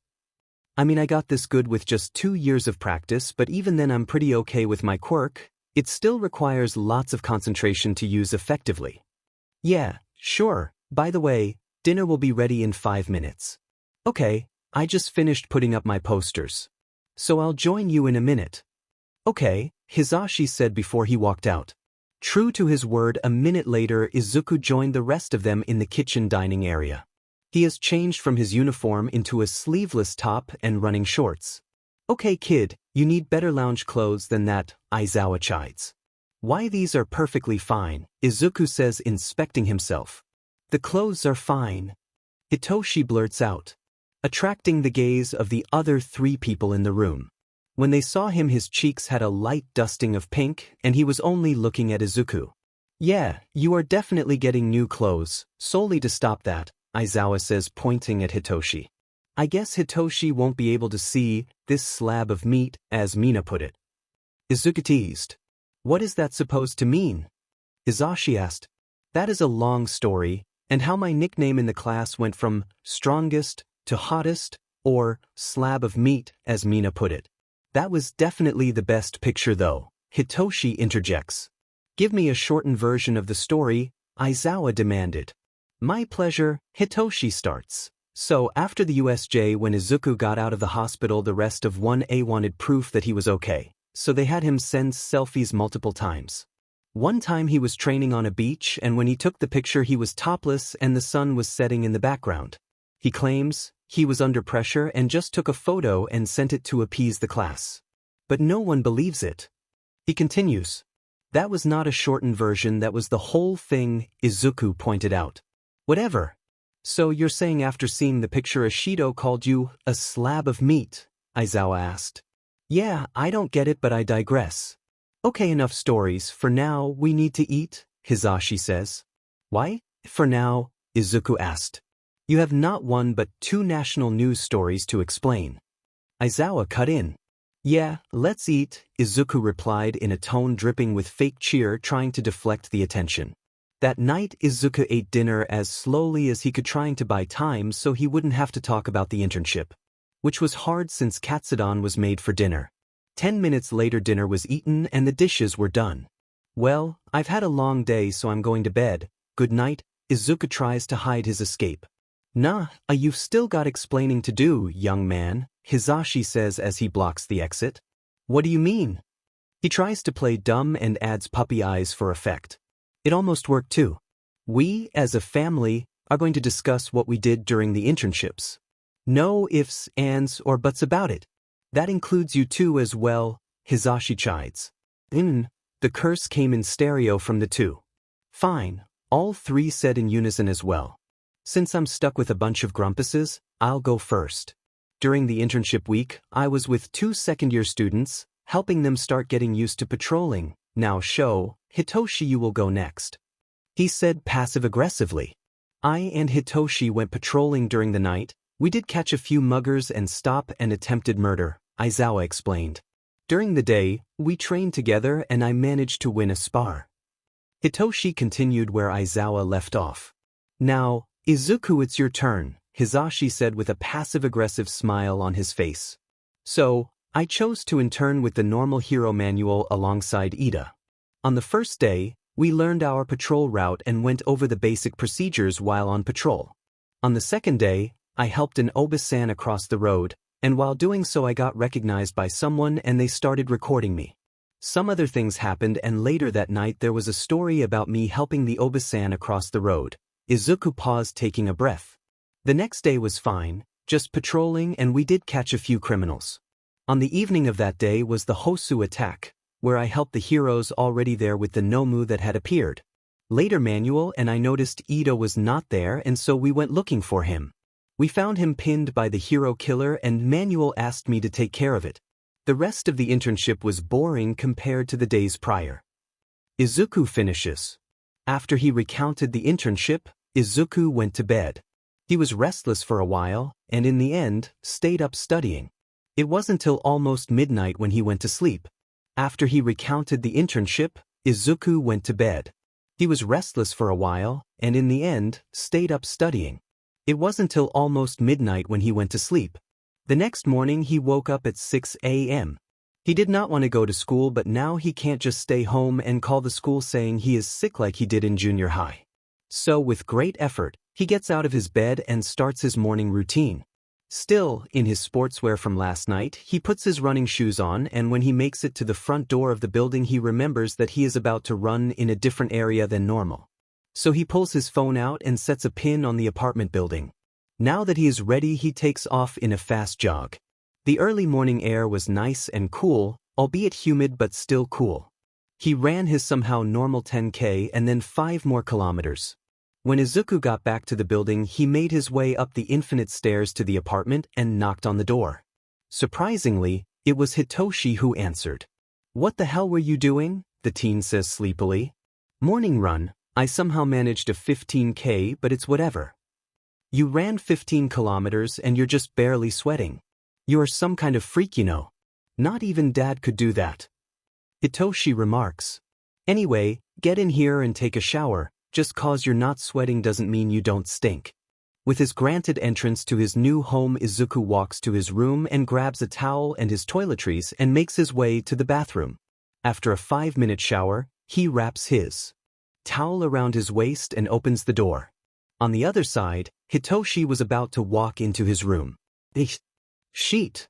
I mean, I got this good with just 2 years of practice, but even then I'm pretty okay with my quirk. It still requires lots of concentration to use effectively. Yeah, sure. By the way, dinner will be ready in 5 minutes. Okay, I just finished putting up my posters. So I'll join you in a minute. Okay, Hisashi said before he walked out. True to his word, a minute later Izuku joined the rest of them in the kitchen dining area. He has changed from his uniform into a sleeveless top and running shorts. Okay kid, you need better lounge clothes than that, Aizawa chides. Why, these are perfectly fine, Izuku says, inspecting himself. The clothes are fine. Hitoshi blurts out, attracting the gaze of the other 3 people in the room. When they saw him, his cheeks had a light dusting of pink, and he was only looking at Izuku. Yeah, you are definitely getting new clothes, solely to stop that, Aizawa says, pointing at Hitoshi. I guess Hitoshi won't be able to see this slab of meat, as Mina put it. Izuku teased. What is that supposed to mean? Hisashi asked. That is a long story, and how my nickname in the class went from strongest to hottest, or slab of meat, as Mina put it. That was definitely the best picture though, Hitoshi interjects. Give me a shortened version of the story, Aizawa demanded. My pleasure, Hitoshi starts. So after the USJ, when Izuku got out of the hospital, the rest of 1A wanted proof that he was okay, so they had him send selfies multiple times. One time he was training on a beach, and when he took the picture he was topless and the sun was setting in the background. He claims he was under pressure and just took a photo and sent it to appease the class. But no one believes it. He continues. That was not a shortened version, that was the whole thing, Izuku pointed out. Whatever. So you're saying after seeing the picture Ashido called you a slab of meat? Aizawa asked. Yeah, I don't get it, but I digress. Okay, enough stories, for now we need to eat, Hisashi says. Why? For now, Izuku asked. You have not one but 2 national news stories to explain. Aizawa cut in. Yeah, let's eat, Izuku replied in a tone dripping with fake cheer, trying to deflect the attention. That night Izuku ate dinner as slowly as he could, trying to buy time so he wouldn't have to talk about the internship. Which was hard since katsudon was made for dinner. 10 minutes later dinner was eaten and the dishes were done. Well, I've had a long day so I'm going to bed. Good night, Izuku tries to hide his escape. Nah, you've still got explaining to do, young man, Hisashi says as he blocks the exit. What do you mean? He tries to play dumb and adds puppy eyes for effect. It almost worked too. We, as a family, are going to discuss what we did during the internships. No ifs, ands, or buts about it. That includes you too as well, Hisashi chides. The curse came in stereo from the 2. Fine, all 3 said in unison as well. Since I'm stuck with a bunch of grumpuses, I'll go first. During the internship week, I was with 2 second-year students, helping them start getting used to patrolling. Now Hitoshi, you will go next. He said passive-aggressively. I and Hitoshi went patrolling during the night. We did catch a few muggers and stop an attempted murder, Aizawa explained. During the day, we trained together and I managed to win a spar. Hitoshi continued where Aizawa left off. Now, Izuku, it's your turn, Hisashi said with a passive-aggressive smile on his face. So, I chose to intern with the normal hero manual alongside Ida. On the first day, we learned our patrol route and went over the basic procedures while on patrol. On the second day, I helped an Oba-san across the road, and while doing so I got recognized by someone and they started recording me. Some other things happened and later that night there was a story about me helping the Oba-san across the road. Izuku paused, taking a breath. The next day was fine, just patrolling, and we did catch a few criminals. On the evening of that day was the Hosu attack, where I helped the heroes already there with the Nomu that had appeared. Later manual and I noticed Ito was not there and so we went looking for him. We found him pinned by the hero killer and manual asked me to take care of it. The rest of the internship was boring compared to the days prior. Izuku finishes. After he recounted the internship, Izuku went to bed. He was restless for a while, and in the end, stayed up studying. It wasn't till almost midnight when he went to sleep. After he recounted the internship, Izuku went to bed. He was restless for a while, and in the end, stayed up studying. It wasn't till almost midnight when he went to sleep. The next morning he woke up at 6 a.m. He did not want to go to school, but now he can't just stay home and call the school saying he is sick like he did in junior high. So with great effort, he gets out of his bed and starts his morning routine. Still, in his sportswear from last night, he puts his running shoes on, and when he makes it to the front door of the building he remembers that he is about to run in a different area than normal. So he pulls his phone out and sets a pin on the apartment building. Now that he is ready, he takes off in a fast jog. The early morning air was nice and cool, albeit humid but still cool. He ran his somehow normal 10K and then 5 more kilometers. When Izuku got back to the building, he made his way up the infinite stairs to the apartment and knocked on the door. Surprisingly, it was Hitoshi who answered. What the hell were you doing? The teen says sleepily. Morning run. I somehow managed a 15K, but it's whatever. You ran 15 kilometers and you're just barely sweating. You are some kind of freak, you know. Not even Dad could do that. Hitoshi remarks. Anyway, get in here and take a shower. Just cause you're not sweating doesn't mean you don't stink. With his granted entrance to his new home, Izuku walks to his room and grabs a towel and his toiletries and makes his way to the bathroom. After a 5-minute shower, he wraps his towel around his waist and opens the door. On the other side, Hitoshi was about to walk into his room. Sheet!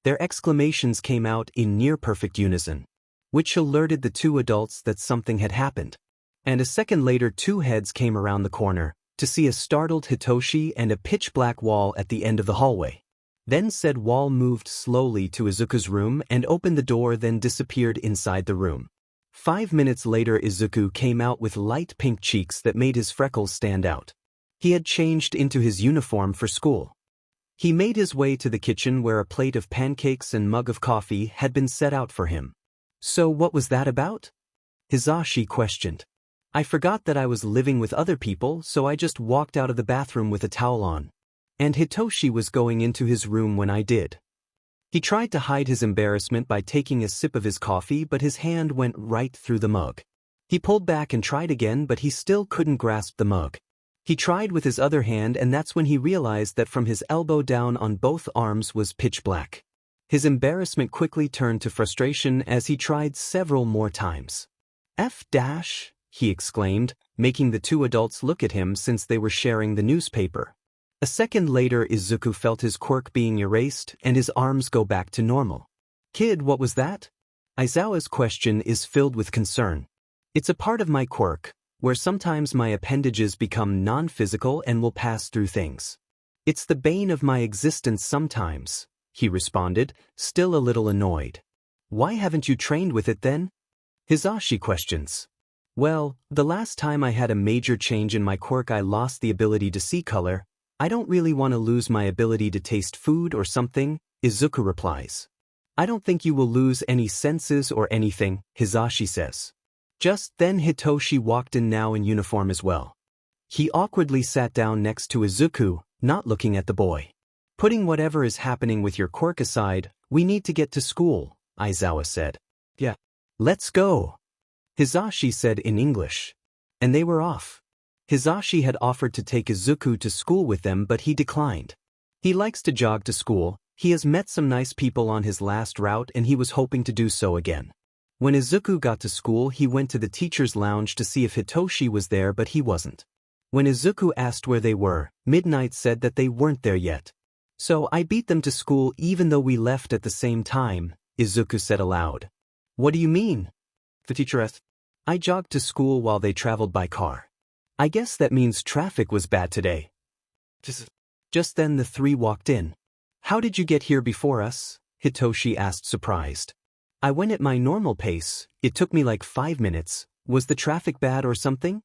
Their exclamations came out in near-perfect unison, which alerted the 2 adults that something had happened. And a second later 2 heads came around the corner to see a startled Hitoshi and a pitch-black wall at the end of the hallway. Then said wall moved slowly to Izuku's room and opened the door, then disappeared inside the room. 5 minutes later Izuku came out with light pink cheeks that made his freckles stand out. He had changed into his uniform for school. He made his way to the kitchen where a plate of pancakes and mug of coffee had been set out for him. So what was that about? Hisashi questioned. I forgot that I was living with other people, so I just walked out of the bathroom with a towel on. And Hitoshi was going into his room when I did. He tried to hide his embarrassment by taking a sip of his coffee, but his hand went right through the mug. He pulled back and tried again, but he still couldn't grasp the mug. He tried with his other hand, and that's when he realized that from his elbow down on both arms was pitch black. His embarrassment quickly turned to frustration as he tried several more times. F dash, he exclaimed, making the two adults look at him since they were sharing the newspaper. A second later Izuku felt his quirk being erased and his arms go back to normal. Kid, what was that? Aizawa's question is filled with concern. It's a part of my quirk, where sometimes my appendages become non-physical and will pass through things. It's the bane of my existence sometimes, he responded, still a little annoyed. Why haven't you trained with it then? Hisashi questions. Well, the last time I had a major change in my quirk I lost the ability to see color. I don't really want to lose my ability to taste food or something, Izuku replies. I don't think you will lose any senses or anything, Hisashi says. Just then Hitoshi walked in, now in uniform as well. He awkwardly sat down next to Izuku, not looking at the boy. Putting whatever is happening with your quirk aside, we need to get to school, Aizawa said. Yeah. Let's go, Hisashi said in English. And they were off. Hisashi had offered to take Izuku to school with them, but he declined. He likes to jog to school, he has met some nice people on his last route and he was hoping to do so again. When Izuku got to school he went to the teacher's lounge to see if Hitoshi was there, but he wasn't. When Izuku asked where they were, Midnight said that they weren't there yet. So I beat them to school even though we left at the same time, Izuku said aloud. What do you mean? The teacher asked. I jogged to school while they traveled by car. I guess that means traffic was bad today. Just then the three walked in. How did you get here before us? Hitoshi asked, surprised. I went at my normal pace, it took me like 5 minutes. Was the traffic bad or something?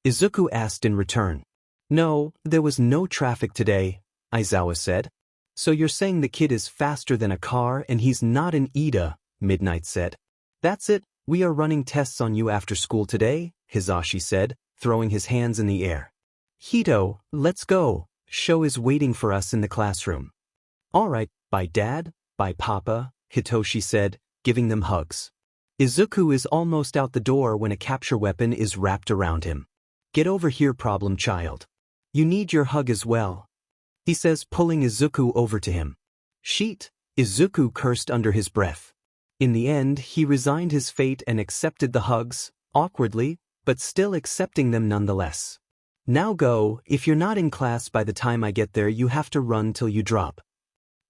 Izuku asked in return. No, there was no traffic today, Aizawa said. So you're saying the kid is faster than a car and he's not an Ida, Midnight said. That's it, we are running tests on you after school today, Hisashi said, throwing his hands in the air. Hito, let's go, show is waiting for us in the classroom. Alright, bye Dad, bye Papa, Hitoshi said, giving them hugs. Izuku is almost out the door when a capture weapon is wrapped around him. Get over here, problem child. You need your hug as well, he says, pulling Izuku over to him. Sheet, Izuku cursed under his breath. In the end, he resigned his fate and accepted the hugs, awkwardly, but still accepting them nonetheless. Now go, if you're not in class by the time I get there you have to run till you drop.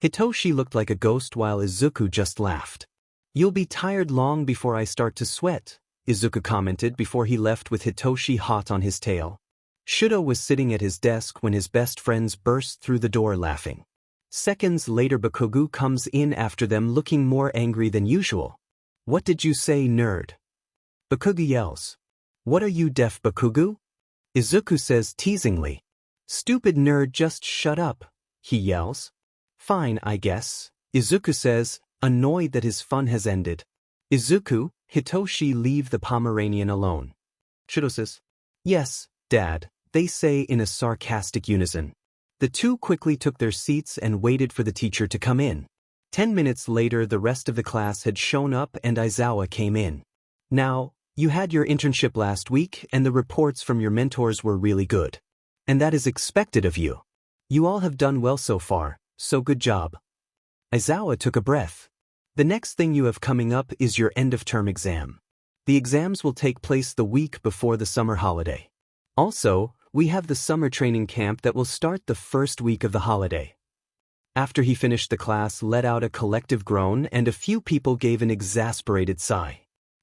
Hitoshi looked like a ghost while Izuku just laughed. You'll be tired long before I start to sweat, Izuku commented before he left with Hitoshi hot on his tail. Shudo was sitting at his desk when his best friends burst through the door laughing. Seconds later Bakugo comes in after them looking more angry than usual. What did you say, nerd? Bakugo yells. What are you, deaf, Bakugo? Izuku says teasingly. Stupid nerd, just shut up, he yells. Fine, I guess, Izuku says, annoyed that his fun has ended. Izuku, Hitoshi leave the Pomeranian alone. Shudo says. Yes, Dad, they say in a sarcastic unison. The two quickly took their seats and waited for the teacher to come in. 10 minutes later the rest of the class had shown up and Aizawa came in. Now, you had your internship last week and the reports from your mentors were really good. And that is expected of you. You all have done well so far, so good job. Aizawa took a breath. The next thing you have coming up is your end-of-term exam. The exams will take place the week before the summer holiday. Also, we have the summer training camp that will start the first week of the holiday. After he finished, the class let out a collective groan and a few people gave an exasperated sigh.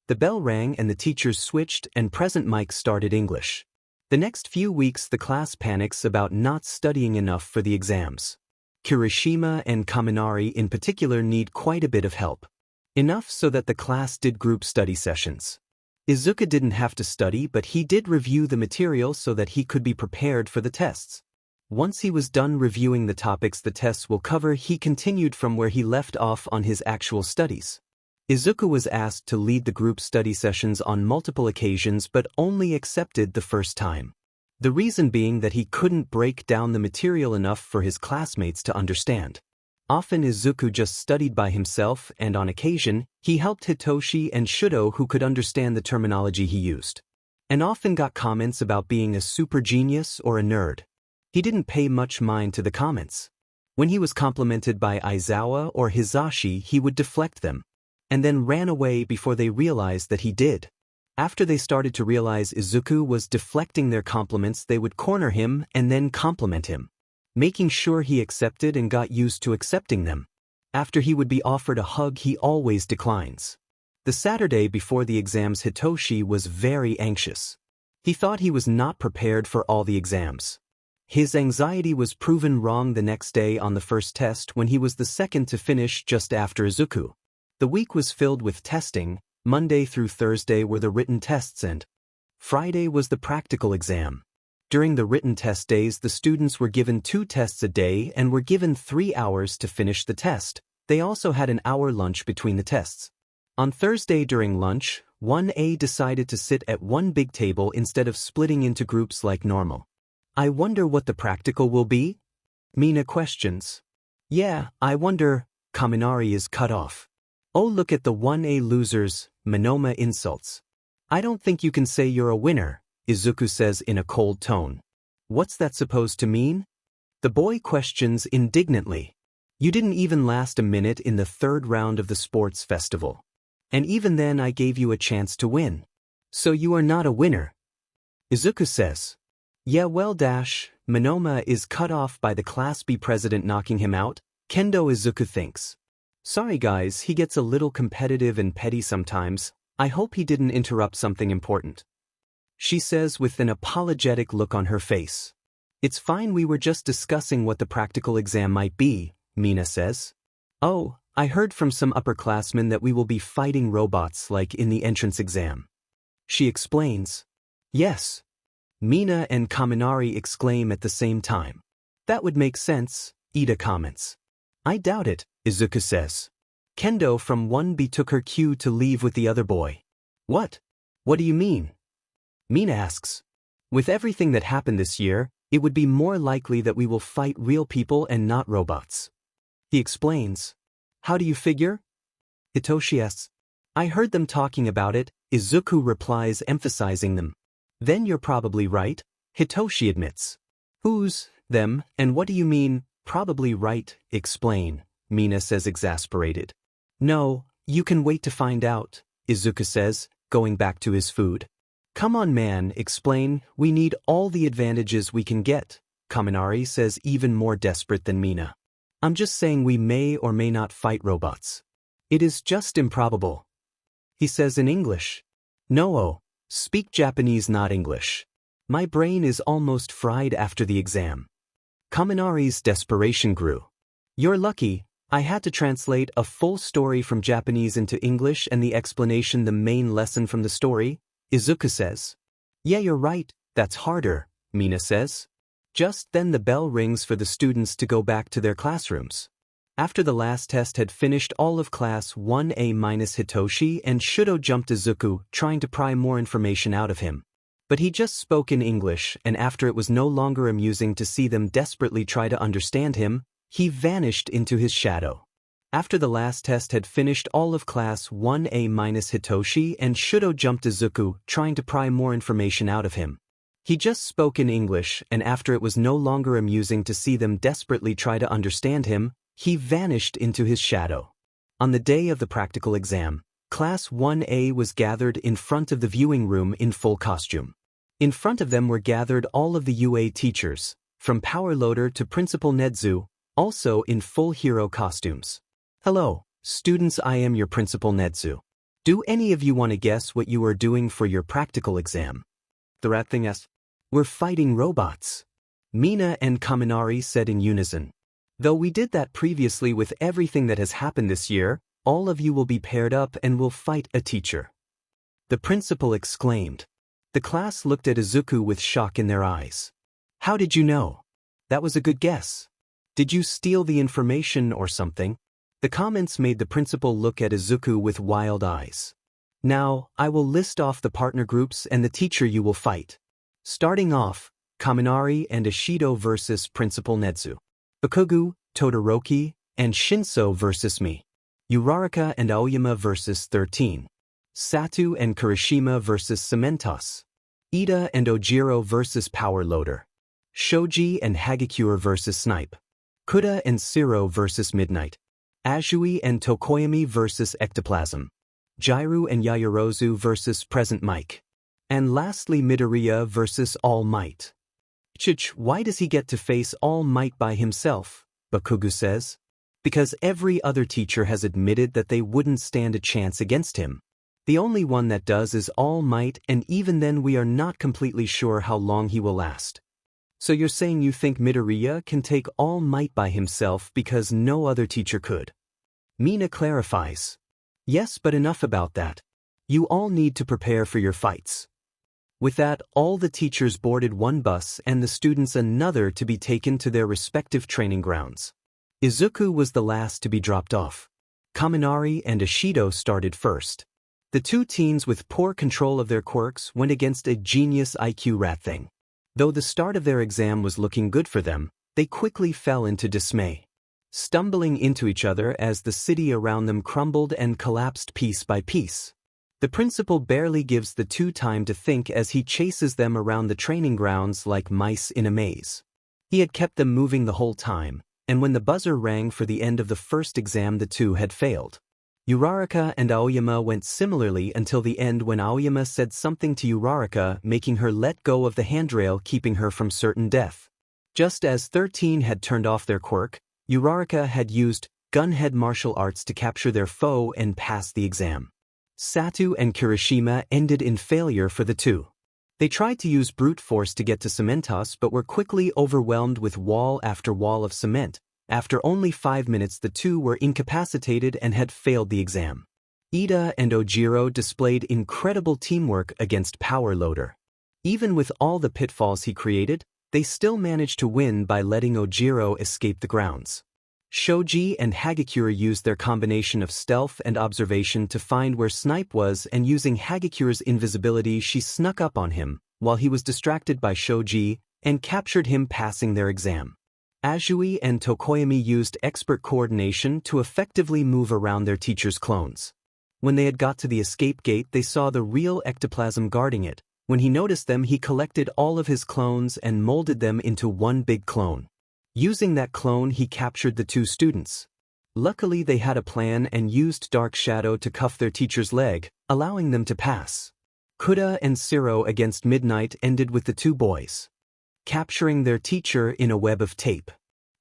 The bell rang and the teachers switched and Present Mike started English. The next few weeks the class panics about not studying enough for the exams. Kirishima and Kaminari in particular need quite a bit of help. Enough so that the class did group study sessions. Izuku didn't have to study, but he did review the material so that he could be prepared for the tests. Once he was done reviewing the topics the tests will cover, he continued from where he left off on his actual studies. Izuku was asked to lead the group study sessions on multiple occasions but only accepted the first time. The reason being that he couldn't break down the material enough for his classmates to understand. Often Izuku just studied by himself, and on occasion, he helped Hitoshi and Shudo who could understand the terminology he used. And often got comments about being a super genius or a nerd. He didn't pay much mind to the comments. When he was complimented by Aizawa or Hisashi, he would deflect them, and then ran away before they realized that he did. After they started to realize Izuku was deflecting their compliments, they would corner him and then compliment him, making sure he accepted and got used to accepting them. After he would be offered a hug, he always declines. The Saturday before the exams, Hitoshi was very anxious. He thought he was not prepared for all the exams. His anxiety was proven wrong the next day on the first test when he was the second to finish just after Izuku. The week was filled with testing. Monday through Thursday were the written tests and Friday was the practical exam. During the written test days, the students were given 2 tests a day and were given 3 hours to finish the test. They also had an hour lunch between the tests. On Thursday during lunch, 1A decided to sit at one big table instead of splitting into groups like normal. I wonder what the practical will be? Mina questions. Yeah, I wonder. Kaminari is cut off. Oh, look at the 1A losers, Monoma insults. I don't think you can say you're a winner, Izuku says in a cold tone. What's that supposed to mean? The boy questions indignantly. You didn't even last a minute in the 3rd round of the sports festival. And even then I gave you a chance to win. So you are not a winner. Izuku says. Yeah, well, Monoma is cut off by the Class B president knocking him out. Kendo Izuku thinks. Sorry guys, he gets a little competitive and petty sometimes. I hope he didn't interrupt something important. She says with an apologetic look on her face. It's fine, we were just discussing what the practical exam might be, Mina says. Oh, I heard from some upperclassmen that we will be fighting robots like in the entrance exam. She explains. Yes. Mina and Kaminari exclaim at the same time. That would make sense, Ida comments. I doubt it, Izuku says. Kendo from 1B took her cue to leave with the other boy. What? What do you mean? Mina asks. With everything that happened this year, it would be more likely that we will fight real people and not robots. He explains. How do you figure? Hitoshi asks. I heard them talking about it, Izuku replies, emphasizing them. Then you're probably right, Hitoshi admits. Who's them, and what do you mean, probably right? Explain, Mina says, exasperated. No, you can wait to find out, Izuku says, going back to his food. Come on man, explain, we need all the advantages we can get, Kaminari says, even more desperate than Mina. I'm just saying we may or may not fight robots. It is just improbable. He says in English. No. Speak Japanese, not English. My brain is almost fried after the exam. Kaminari's desperation grew. You're lucky, I had to translate a full story from Japanese into English and the explanation the main lesson from the story, Izuku says. Yeah, you're right, that's harder, Mina says. Just then the bell rings for the students to go back to their classrooms. After the last test had finished, all of Class 1A minus Hitoshi and Shudo jumped Izuku, trying to pry more information out of him. But he just spoke in English, and after it was no longer amusing to see them desperately try to understand him, he vanished into his shadow. After the last test had finished, all of Class 1A minus Hitoshi and Shudo jumped Izuku, trying to pry more information out of him. He just spoke in English, and after it was no longer amusing to see them desperately try to understand him, he vanished into his shadow. On the day of the practical exam, Class 1A was gathered in front of the viewing room in full costume. In front of them were gathered all of the UA teachers, from Power Loader to Principal Nedzu, also in full hero costumes. Hello, students, I am your Principal Nedzu. Do any of you want to guess what you are doing for your practical exam? The rat thing asked. We're fighting robots, Mina and Kaminari said in unison. Though we did that previously, with everything that has happened this year, all of you will be paired up and will fight a teacher. the principal exclaimed. The class looked at Izuku with shock in their eyes. How did you know? That was a good guess. Did you steal the information or something? The comments made the principal look at Izuku with wild eyes. Now, I will list off the partner groups and the teacher you will fight. Starting off, Kaminari and Ishido versus Principal Netsu. Bakugo, Todoroki, and Shinso versus me. Uraraka and Aoyama versus 13. Satu and Kirishima versus Cementos. Ida and Ojiro versus Power Loader. Shoji and Hagakure versus Snipe. Kuda and Siro versus Midnight. Azui and Tokoyami versus Ectoplasm. Jiru and Yaoyorozu versus Present Mike. And lastly Midoriya versus All Might. Why does he get to face All Might by himself? Bakugo says. Because every other teacher has admitted that they wouldn't stand a chance against him. The only one that does is All Might, and even then we are not completely sure how long he will last. So you're saying you think Midoriya can take All Might by himself because no other teacher could? Mina clarifies. Yes, but enough about that. You all need to prepare for your fights. With that, all the teachers boarded one bus and the students another to be taken to their respective training grounds. Izuku was the last to be dropped off. Kaminari and Ishido started first. The two teens with poor control of their quirks went against a genius IQ rat thing. Though the start of their exam was looking good for them, they quickly fell into dismay, stumbling into each other as the city around them crumbled and collapsed piece by piece. The principal barely gives the two time to think as he chases them around the training grounds like mice in a maze. He had kept them moving the whole time, and when the buzzer rang for the end of the first exam the two had failed. Uraraka and Aoyama went similarly until the end when Aoyama said something to Uraraka making her let go of the handrail keeping her from certain death. Just as 13 had turned off their quirk, Uraraka had used gunhead martial arts to capture their foe and pass the exam. Satu and Kirishima ended in failure for the two. They tried to use brute force to get to Cementos but were quickly overwhelmed with wall after wall of cement. After only 5 minutes the two were incapacitated and had failed the exam. Ida and Ojiro displayed incredible teamwork against Power Loader. Even with all the pitfalls he created, they still managed to win by letting Ojiro escape the grounds. Shoji and Hagakure used their combination of stealth and observation to find where Snipe was, and using Hagakure's invisibility she snuck up on him, while he was distracted by Shoji, and captured him passing their exam. Azui and Tokoyami used expert coordination to effectively move around their teacher's clones. When they had got to the escape gate they saw the real ectoplasm guarding it. When he noticed them he collected all of his clones and molded them into one big clone. Using that clone he captured the two students. Luckily they had a plan and used Dark Shadow to cuff their teacher's leg, allowing them to pass. Kuda and Siro against Midnight ended with the two boys capturing their teacher in a web of tape.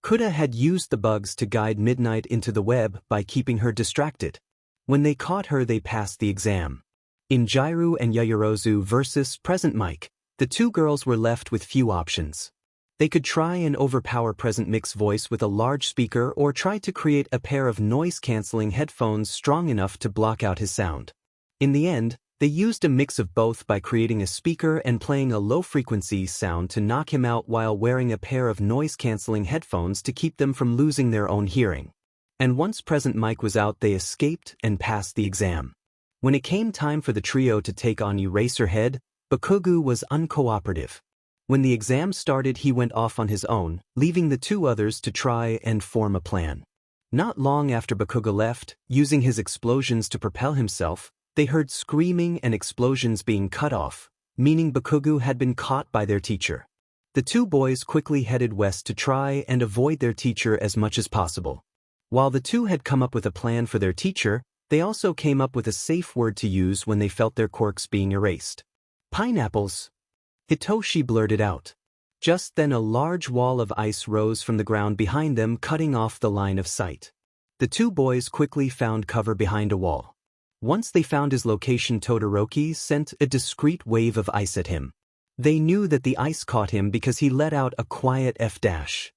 Kuda had used the bugs to guide Midnight into the web by keeping her distracted. When they caught her they passed the exam. In Jiru and Yaoyorozu versus Present Mike, the two girls were left with few options. They could try and overpower Present Mike's voice with a large speaker or try to create a pair of noise-canceling headphones strong enough to block out his sound. In the end, they used a mix of both by creating a speaker and playing a low-frequency sound to knock him out while wearing a pair of noise-canceling headphones to keep them from losing their own hearing. And once Present Mike was out they escaped and passed the exam. When it came time for the trio to take on Eraserhead, Bakugo was uncooperative. When the exam started he went off on his own, leaving the two others to try and form a plan. Not long after Bakugo left, using his explosions to propel himself, they heard screaming and explosions being cut off, meaning Bakugo had been caught by their teacher. The two boys quickly headed west to try and avoid their teacher as much as possible. While the two had come up with a plan for their teacher, they also came up with a safe word to use when they felt their quirks being erased. Pineapples. Hitoshi blurted out. Just then a large wall of ice rose from the ground behind them, cutting off the line of sight. The two boys quickly found cover behind a wall. Once they found his location Todoroki sent a discreet wave of ice at him. They knew that the ice caught him because he let out a quiet F-dash.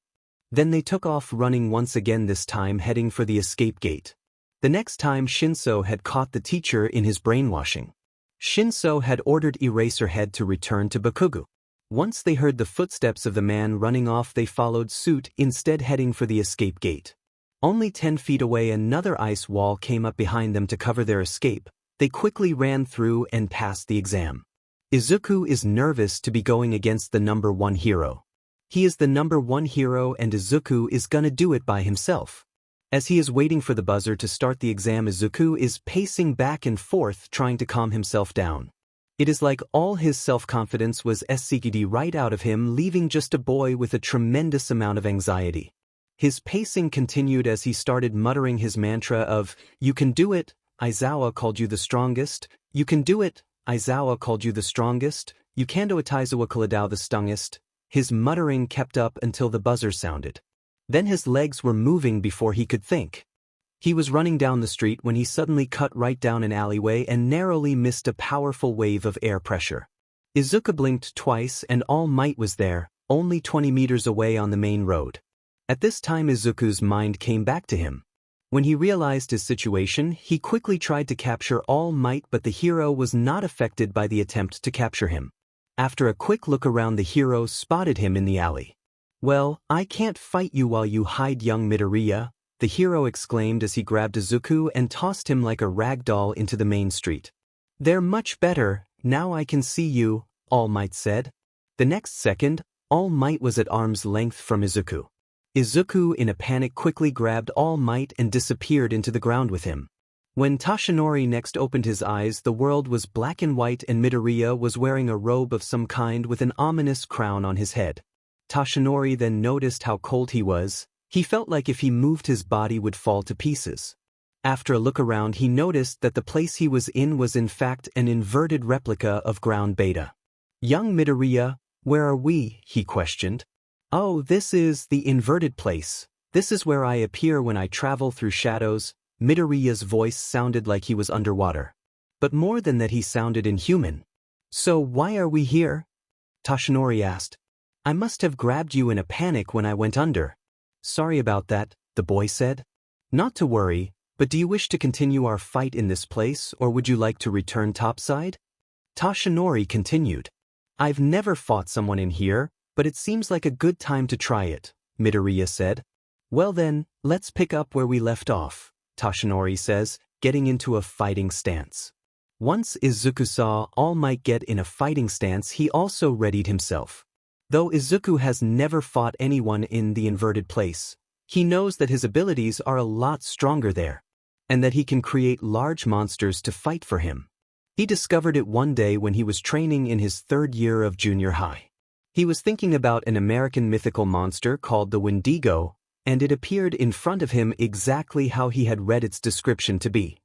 Then they took off running once again, this time heading for the escape gate. The next time Shinso had caught the teacher in his brainwashing. Shinso had ordered Eraserhead to return to Bakugo. Once they heard the footsteps of the man running off, they followed suit, instead heading for the escape gate. Only 10 feet away, another ice wall came up behind them to cover their escape. They quickly ran through and passed the exam. Izuku is nervous to be going against the number 1 hero. He is the number 1 hero and Izuku is gonna do it by himself. As he is waiting for the buzzer to start the exam, Izuku is pacing back and forth trying to calm himself down. It is like all his self-confidence was sucked right out of him, leaving just a boy with a tremendous amount of anxiety. His pacing continued as he started muttering his mantra of, "You can do it, Aizawa called you the strongest, you can do it, Aizawa called you the strongest, you kando Ataizawa Kaladao the strongest." His muttering kept up until the buzzer sounded. Then his legs were moving before he could think. He was running down the street when he suddenly cut right down an alleyway and narrowly missed a powerful wave of air pressure. Izuku blinked twice and All Might was there, only 20 meters away on the main road. At this time Izuku's mind came back to him. When he realized his situation, he quickly tried to capture All Might, but the hero was not affected by the attempt to capture him. After a quick look around, the hero spotted him in the alley. "Well, I can't fight you while you hide, young Midoriya," the hero exclaimed as he grabbed Izuku and tossed him like a rag doll into the main street. "They're much better, now I can see you," All Might said. The next second, All Might was at arm's length from Izuku. Izuku in a panic quickly grabbed All Might and disappeared into the ground with him. When Toshinori next opened his eyes, the world was black and white and Midoriya was wearing a robe of some kind with an ominous crown on his head. Toshinori then noticed how cold he was. He felt like if he moved his body would fall to pieces. After a look around, he noticed that the place he was in fact an inverted replica of Ground Beta. "Young Midoriya, where are we?" he questioned. "Oh, this is the inverted place. This is where I appear when I travel through shadows." Midoriya's voice sounded like he was underwater. But more than that, he sounded inhuman. "So why are we here?" Toshinori asked. "I must have grabbed you in a panic when I went under." "Sorry about that," the boy said. "Not to worry, but do you wish to continue our fight in this place, or would you like to return topside?" Toshinori continued. "I've never fought someone in here, but it seems like a good time to try it," Midoriya said. "Well then, let's pick up where we left off," Toshinori says, getting into a fighting stance. Once Izuku saw All Might get in a fighting stance, he also readied himself. Though Izuku has never fought anyone in the inverted place, he knows that his abilities are a lot stronger there, and that he can create large monsters to fight for him. He discovered it one day when he was training in his 3rd year of junior high. He was thinking about an American mythical monster called the Wendigo, and it appeared in front of him exactly how he had read its description to be.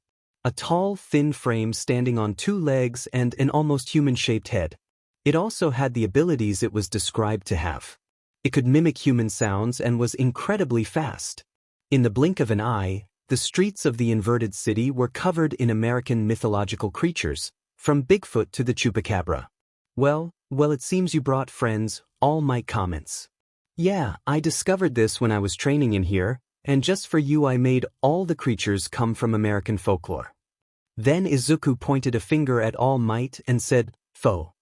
A tall, thin frame standing on 2 legs and an almost human-shaped head. It also had the abilities it was described to have. It could mimic human sounds and was incredibly fast. In the blink of an eye, the streets of the inverted city were covered in American mythological creatures, from Bigfoot to the Chupacabra. Well, it seems you brought friends," All Might comments. "Yeah, I discovered this when I was training in here, and just for you I made all the creatures come from American folklore." Then Izuku pointed a finger at All Might and said, "Foe."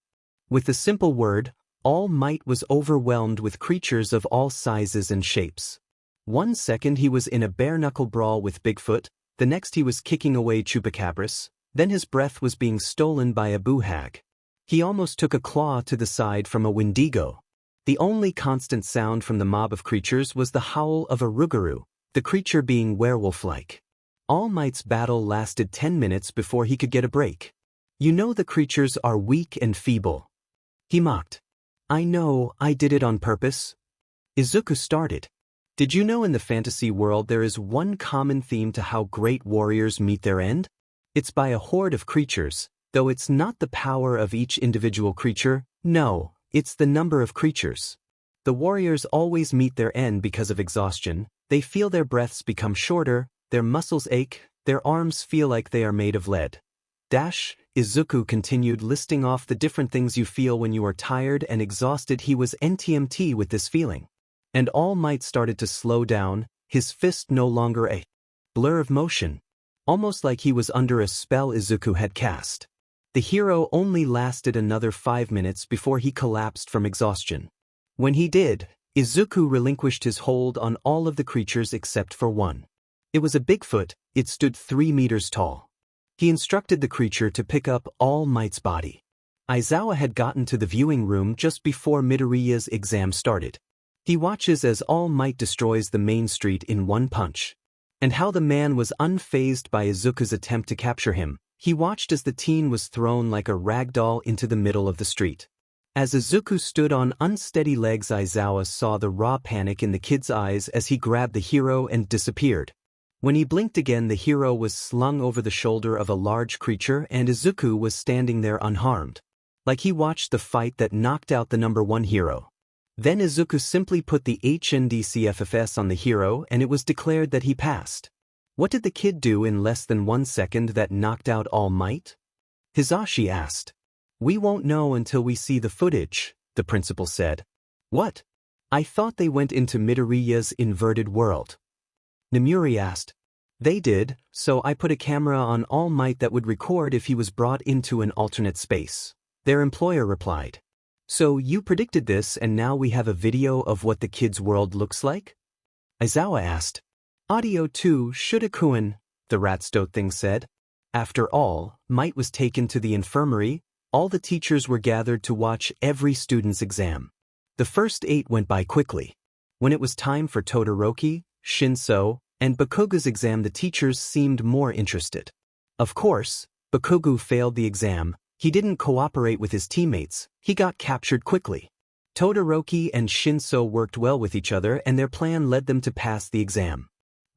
With the simple word, All Might was overwhelmed with creatures of all sizes and shapes. One second he was in a bare-knuckle brawl with Bigfoot, the next he was kicking away Chupacabras, then his breath was being stolen by a boohag. He almost took a claw to the side from a Wendigo. The only constant sound from the mob of creatures was the howl of a Rougarou, the creature being werewolf-like. All Might's battle lasted 10 minutes before he could get a break. "You know the creatures are weak and feeble," he mocked. "I know, I did it on purpose." Izuku started. "Did you know in the fantasy world there is one common theme to how great warriors meet their end? It's by a horde of creatures, though it's not the power of each individual creature, no, it's the number of creatures. The warriors always meet their end because of exhaustion. They feel their breaths become shorter, their muscles ache, their arms feel like they are made of lead." Izuku continued listing off the different things you feel when you are tired and exhausted. He was NTMT with this feeling. And All Might started to slow down, his fist no longer a blur of motion, almost like he was under a spell Izuku had cast. The hero only lasted another 5 minutes before he collapsed from exhaustion. When he did, Izuku relinquished his hold on all of the creatures except for one. It was a Bigfoot. It stood 3 meters tall. He instructed the creature to pick up All Might's body. Aizawa had gotten to the viewing room just before Midoriya's exam started. He watches as All Might destroys the main street in one punch. And how the man was unfazed by Izuku's attempt to capture him. He watched as the teen was thrown like a rag doll into the middle of the street. As Izuku stood on unsteady legs, Aizawa saw the raw panic in the kid's eyes as he grabbed the hero and disappeared. When he blinked again, the hero was slung over the shoulder of a large creature and Izuku was standing there unharmed. Like he watched the fight that knocked out the #1 hero. Then Izuku simply put the HNDCFFS on the hero and it was declared that he passed. What did the kid do in less than 1 second that knocked out All Might? Hisashi asked. We won't know until we see the footage, the principal said. What? I thought they went into Midoriya's inverted world. Namuri asked. They did, so I put a camera on All Might that would record if he was brought into an alternate space. Their employer replied. So you predicted this and now we have a video of what the kid's world looks like? Aizawa asked. Audio 2 Shudakuen, the rat-stoat thing said. After All Might was taken to the infirmary, all the teachers were gathered to watch every student's exam. The first 8 went by quickly. When it was time for Todoroki, Shinso, and Bakugo's exam, the teachers seemed more interested. Of course, Bakugo failed the exam. He didn't cooperate with his teammates. He got captured quickly. Todoroki and Shinso worked well with each other and their plan led them to pass the exam.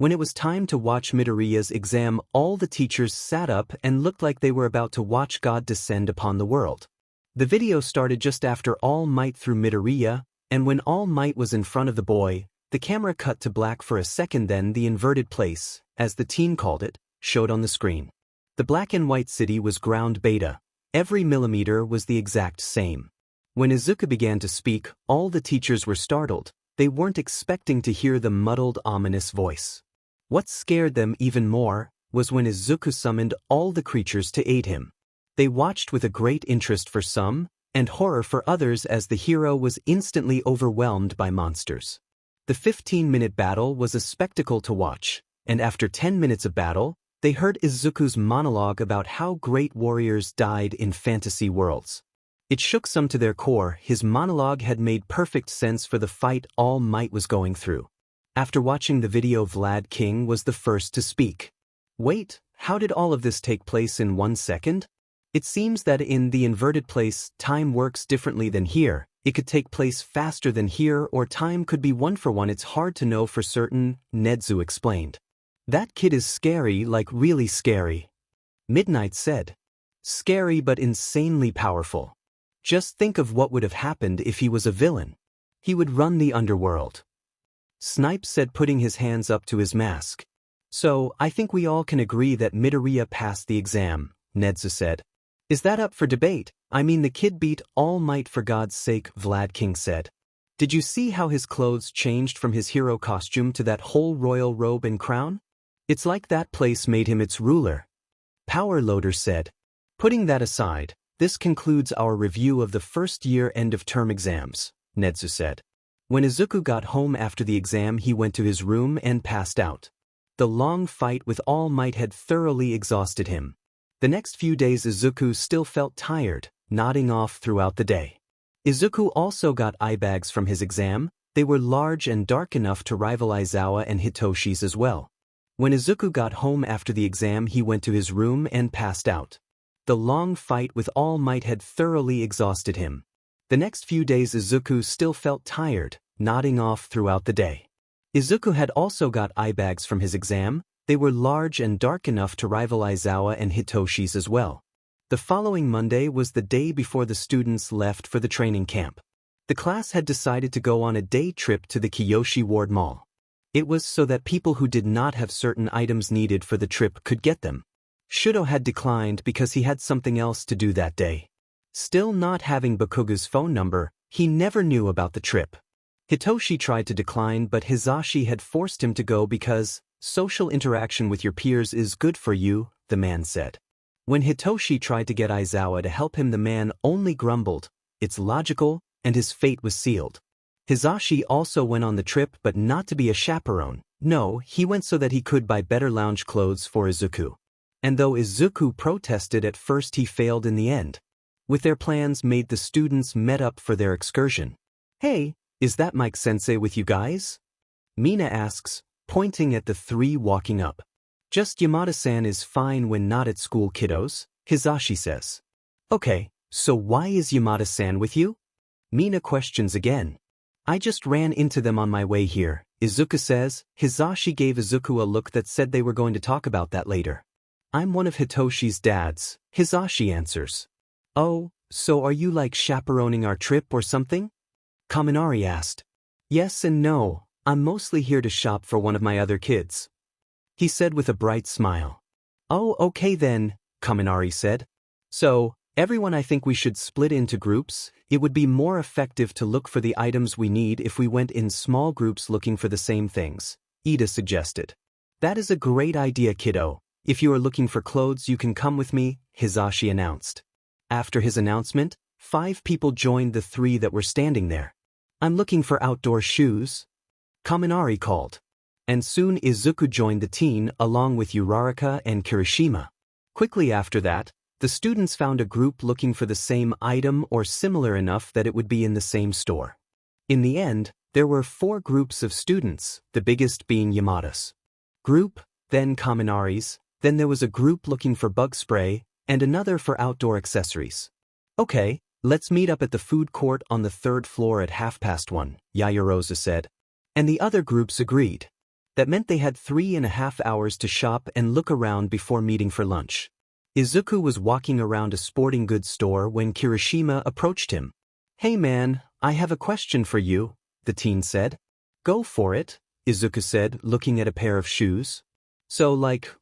When it was time to watch Midoriya's exam, all the teachers sat up and looked like they were about to watch God descend upon the world. The video started just after All Might threw Midoriya, and when All Might was in front of the boy, the camera cut to black for a second, then the inverted place, as the teen called it, showed on the screen. The black and white city was ground beta. Every millimeter was the exact same. When Izuku began to speak, all the teachers were startled. They weren't expecting to hear the muddled, ominous voice. What scared them even more was when Izuku summoned all the creatures to aid him. They watched with a great interest for some, and horror for others as the hero was instantly overwhelmed by monsters. The 15-minute battle was a spectacle to watch, and after 10 minutes of battle, they heard Izuku's monologue about how great warriors died in fantasy worlds. It shook some to their core. His monologue had made perfect sense for the fight All Might was going through. After watching the video, Vlad King was the first to speak. Wait, how did all of this take place in 1 second? It seems that in the inverted place, time works differently than here. It could take place faster than here, or time could be 1-for-1. It's hard to know for certain, Nedzu explained. That kid is scary, like really scary. Midnight said. Scary but insanely powerful. Just think of what would have happened if he was a villain. He would run the underworld. Snipe said, putting his hands up to his mask. So, I think we all can agree that Midoriya passed the exam, Nedzu said. Is that up for debate? I mean, the kid beat All Might for God's sake, Vlad King said. Did you see how his clothes changed from his hero costume to that whole royal robe and crown? It's like that place made him its ruler. Power Loader said. Putting that aside, this concludes our review of the first-year end-of-term exams, Nedzu said. When Izuku got home after the exam, he went to his room and passed out. The long fight with All Might had thoroughly exhausted him. The next few days Izuku still felt tired, nodding off throughout the day. Izuku also got eye bags from his exam. They were large and dark enough to rival Aizawa and Hitoshi's as well. When Izuku got home after the exam, he went to his room and passed out. The long fight with All Might had thoroughly exhausted him. The next few days Izuku still felt tired, nodding off throughout the day. Izuku had also got eye bags from his exam. They were large and dark enough to rival Aizawa and Hitoshi's as well. The following Monday was the day before the students left for the training camp. The class had decided to go on a day trip to the Kiyoshi Ward Mall. It was so that people who did not have certain items needed for the trip could get them. Shudo had declined because he had something else to do that day. Still not having Bakugo's phone number, he never knew about the trip. Hitoshi tried to decline, but Hisashi had forced him to go because social interaction with your peers is good for you, the man said. When Hitoshi tried to get Aizawa to help him, the man only grumbled, "It's logical," and his fate was sealed. Hizashi also went on the trip, but not to be a chaperone. No, he went so that he could buy better lounge clothes for Izuku. And though Izuku protested at first, he failed in the end. With their plans made, the students met up for their excursion. "Hey, is that Mike-sensei with you guys?" Mina asks, pointing at the three walking up. "Just Yamada-san is fine when not at school, kiddos," Hizashi says. "Okay, so why is Yamada-san with you?" Mina questions again. "I just ran into them on my way here," Izuku says. Hizashi gave Izuku a look that said they were going to talk about that later. "I'm one of Hitoshi's dads," Hizashi answers. "Oh, so are you like chaperoning our trip or something?" Kaminari asked. "Yes and no, I'm mostly here to shop for one of my other kids," he said with a bright smile. "Oh, okay then," Kaminari said. "So, everyone, I think we should split into groups. It would be more effective to look for the items we need if we went in small groups looking for the same things," Ida suggested. "That is a great idea, kiddo. If you are looking for clothes, you can come with me," Hizashi announced. After his announcement, 5 people joined the 3 that were standing there. "I'm looking for outdoor shoes," Kaminari called. And soon Izuku joined the team along with Uraraka and Kirishima. Quickly after that, the students found a group looking for the same item or similar enough that it would be in the same store. In the end, there were 4 groups of students, the biggest being Yamada's group, then Kaminari's, then there was a group looking for bug spray, and another for outdoor accessories. "Okay, let's meet up at the food court on the 3rd floor at 1:30, Yayarosa said. And the other groups agreed. That meant they had 3.5 hours to shop and look around before meeting for lunch. Izuku was walking around a sporting goods store when Kirishima approached him. "Hey man, I have a question for you," the teen said. "Go for it," Izuku said, looking at a pair of shoes. "So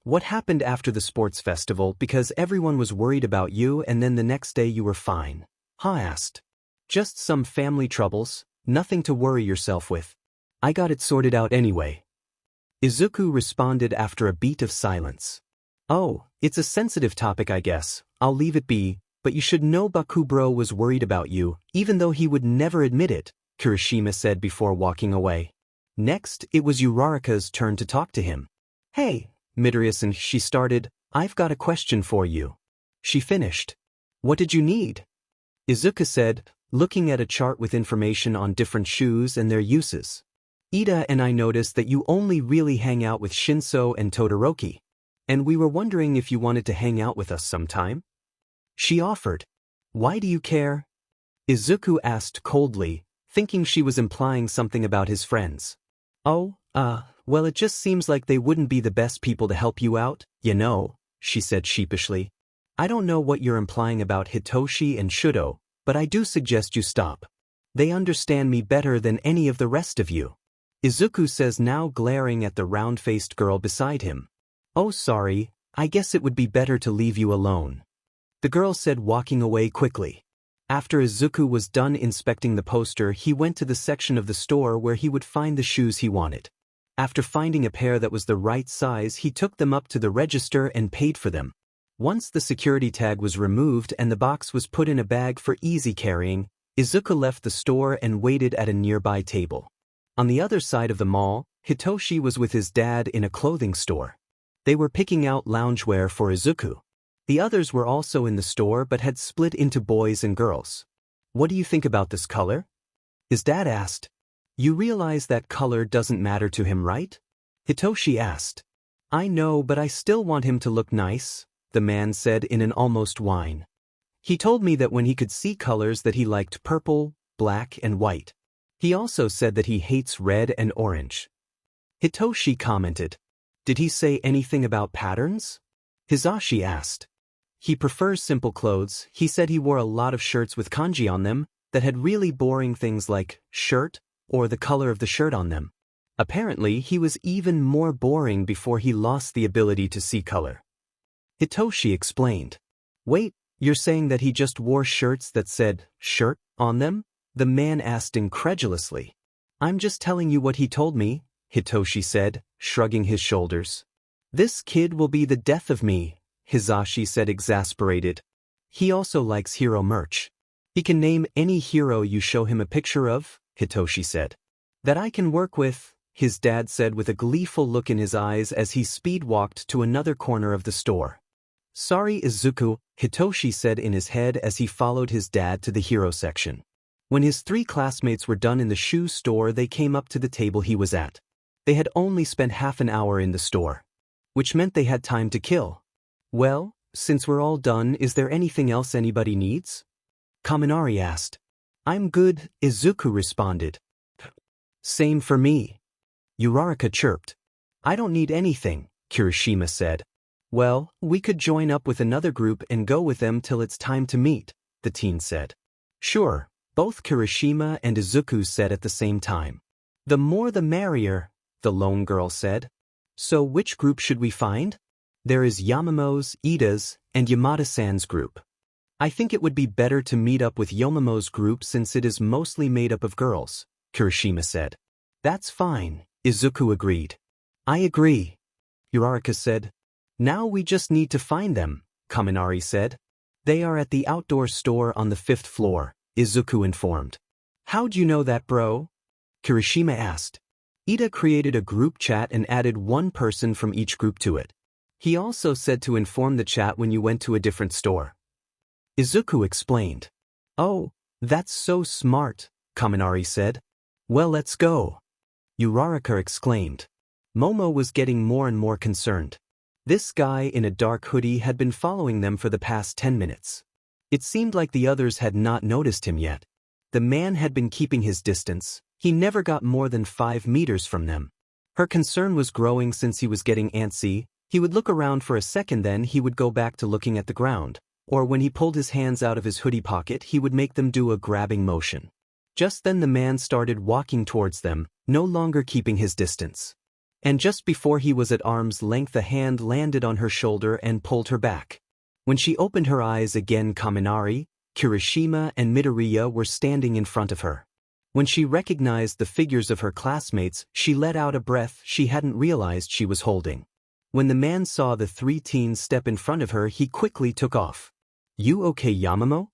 what happened after the sports festival, because everyone was worried about you and then the next day you were fine?" Ha asked. "Just some family troubles, nothing to worry yourself with. I got it sorted out anyway," Izuku responded after a beat of silence. "Oh, it's a sensitive topic, I guess. I'll leave it be, but you should know Bakubro was worried about you, even though he would never admit it," Kirishima said before walking away. Next, it was Uraraka's turn to talk to him. "Hey, Midoriya-san," she started, "I've got a question for you." She finished. "What did you need?" Izuku said, looking at a chart with information on different shoes and their uses. "Ida and I noticed that you only really hang out with Shinso and Todoroki, and we were wondering if you wanted to hang out with us sometime?" She offered. "Why do you care?" Izuku asked coldly, thinking she was implying something about his friends. "Oh, well, it just seems like they wouldn't be the best people to help you out, you know," she said sheepishly. "I don't know what you're implying about Hitoshi and Shudo, but I do suggest you stop. They understand me better than any of the rest of you," Izuku says, now glaring at the round-faced girl beside him. "Oh, sorry, I guess it would be better to leave you alone," the girl said, walking away quickly. After Izuku was done inspecting the poster, he went to the section of the store where he would find the shoes he wanted. After finding a pair that was the right size, he took them up to the register and paid for them. Once the security tag was removed and the box was put in a bag for easy carrying, Izuku left the store and waited at a nearby table. On the other side of the mall, Hitoshi was with his dad in a clothing store. They were picking out loungewear for Izuku. The others were also in the store but had split into boys and girls. "What do you think about this color?" his dad asked. "You realize that color doesn't matter to him, right?" Hitoshi asked. "I know, but I still want him to look nice," the man said in an almost whine. "He told me that when he could see colors that he liked purple, black, and white. He also said that he hates red and orange." Hitoshi commented. "Did he say anything about patterns?" Hizashi asked. "He prefers simple clothes. He said he wore a lot of shirts with kanji on them that had really boring things like shirt or the color of the shirt on them. Apparently, he was even more boring before he lost the ability to see color," Hitoshi explained. "Wait, you're saying that he just wore shirts that said shirt on them?" the man asked incredulously. "I'm just telling you what he told me," Hitoshi said, shrugging his shoulders. "This kid will be the death of me," Hisashi said exasperated. He also likes hero merch. He can name any hero you show him a picture of, Hitoshi said. That I can work with, his dad said with a gleeful look in his eyes as he speed-walked to another corner of the store. Sorry Izuku, Hitoshi said in his head as he followed his dad to the hero section. When his 3 classmates were done in the shoe store, they came up to the table he was at. They had only spent half an hour in the store, which meant they had time to kill. Well, since we're all done, is there anything else anybody needs? Kaminari asked. I'm good, Izuku responded. Same for me. Uraraka chirped. I don't need anything, Kirishima said. Well, we could join up with another group and go with them till it's time to meet, the teen said. Sure, both Kirishima and Izuku said at the same time. The more the merrier, the lone girl said. So which group should we find? There is Yamamo's, Ida's, and Yamada-san's group. I think it would be better to meet up with Yomamo's group since it is mostly made up of girls, Kirishima said. That's fine, Izuku agreed. I agree, Uraraka said. Now we just need to find them, Kaminari said. They are at the outdoor store on the 5th floor, Izuku informed. How'd you know that, bro? Kirishima asked. Ida created a group chat and added one person from each group to it. He also said to inform the chat when you went to a different store. Izuku explained. Oh, that's so smart, Kaminari said. Well, let's go, Uraraka exclaimed. Momo was getting more and more concerned. This guy in a dark hoodie had been following them for the past 10 minutes. It seemed like the others had not noticed him yet. The man had been keeping his distance. He never got more than 5 meters from them. Her concern was growing since he was getting antsy. He would look around for a second, then he would go back to looking at the ground. Or when he pulled his hands out of his hoodie pocket, he would make them do a grabbing motion. Just then the man started walking towards them, no longer keeping his distance. And just before he was at arm's length, a hand landed on her shoulder and pulled her back. When she opened her eyes again, Kaminari, Kirishima, and Midoriya were standing in front of her. When she recognized the figures of her classmates, she let out a breath she hadn't realized she was holding. When the man saw the 3 teens step in front of her, he quickly took off. You okay, Yamamo?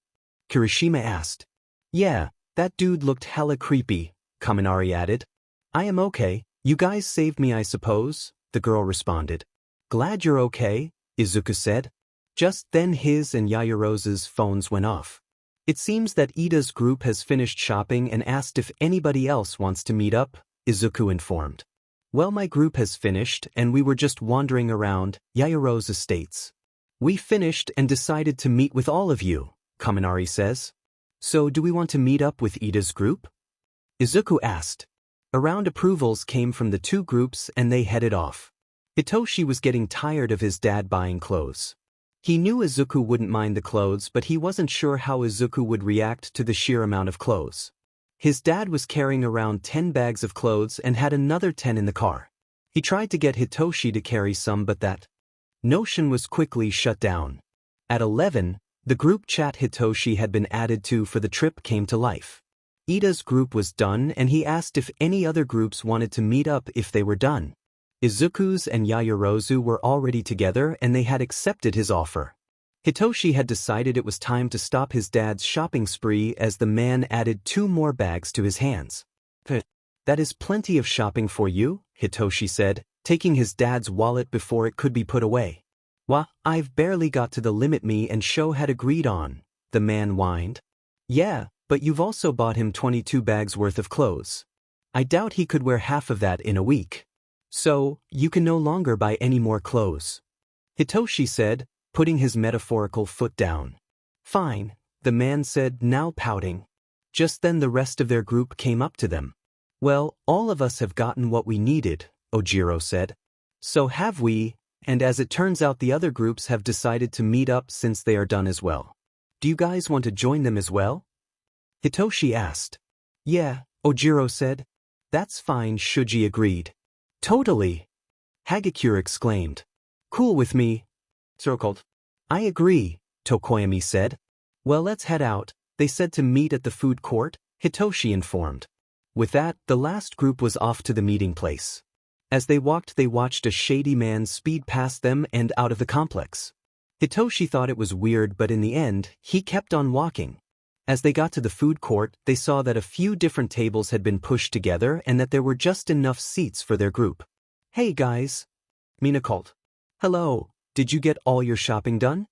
Kirishima asked. Yeah, that dude looked hella creepy, Kaminari added. I am okay. You guys saved me, I suppose, the girl responded. Glad you're okay, Izuku said. Just then his and Yaoyorozu's phones went off. It seems that Ida's group has finished shopping and asked if anybody else wants to meet up, Izuku informed. Well, my group has finished and we were just wandering around, Yaoyorozu states. We finished and decided to meet with all of you, Kaminari says. So do we want to meet up with Ida's group? Izuku asked. A round approvals came from the 2 groups and they headed off. Hitoshi was getting tired of his dad buying clothes. He knew Izuku wouldn't mind the clothes, but he wasn't sure how Izuku would react to the sheer amount of clothes. His dad was carrying around 10 bags of clothes and had another 10 in the car. He tried to get Hitoshi to carry some, but that notion was quickly shut down. At 11, the group chat Hitoshi had been added to for the trip came to life. Ida's group was done and he asked if any other groups wanted to meet up if they were done. Izuku's and Yaoyorozu were already together and they had accepted his offer. Hitoshi had decided it was time to stop his dad's shopping spree as the man added 2 more bags to his hands. That is plenty of shopping for you, Hitoshi said, taking his dad's wallet before it could be put away. Wah, I've barely got to the limit me and Sho had agreed on, the man whined. Yeah, but you've also bought him 22 bags worth of clothes. I doubt he could wear half of that in a week. So, you can no longer buy any more clothes, Hitoshi said, putting his metaphorical foot down. Fine, the man said, now pouting. Just then the rest of their group came up to them. Well, all of us have gotten what we needed, Ojiro said. So have we, and as it turns out the other groups have decided to meet up since they are done as well. Do you guys want to join them as well? Hitoshi asked. Yeah, Ojiro said. That's fine, Shuji agreed. Totally, Hagakure exclaimed. Cool with me. Circled. I agree, Tokoyami said. Well, let's head out, they said to meet at the food court, Hitoshi informed. With that, the last group was off to the meeting place. As they walked, they watched a shady man speed past them and out of the complex. Hitoshi thought it was weird, but in the end, he kept on walking. As they got to the food court, they saw that a few different tables had been pushed together and that there were just enough seats for their group. "Hey guys," Mina called. "Hello, did you get all your shopping done?"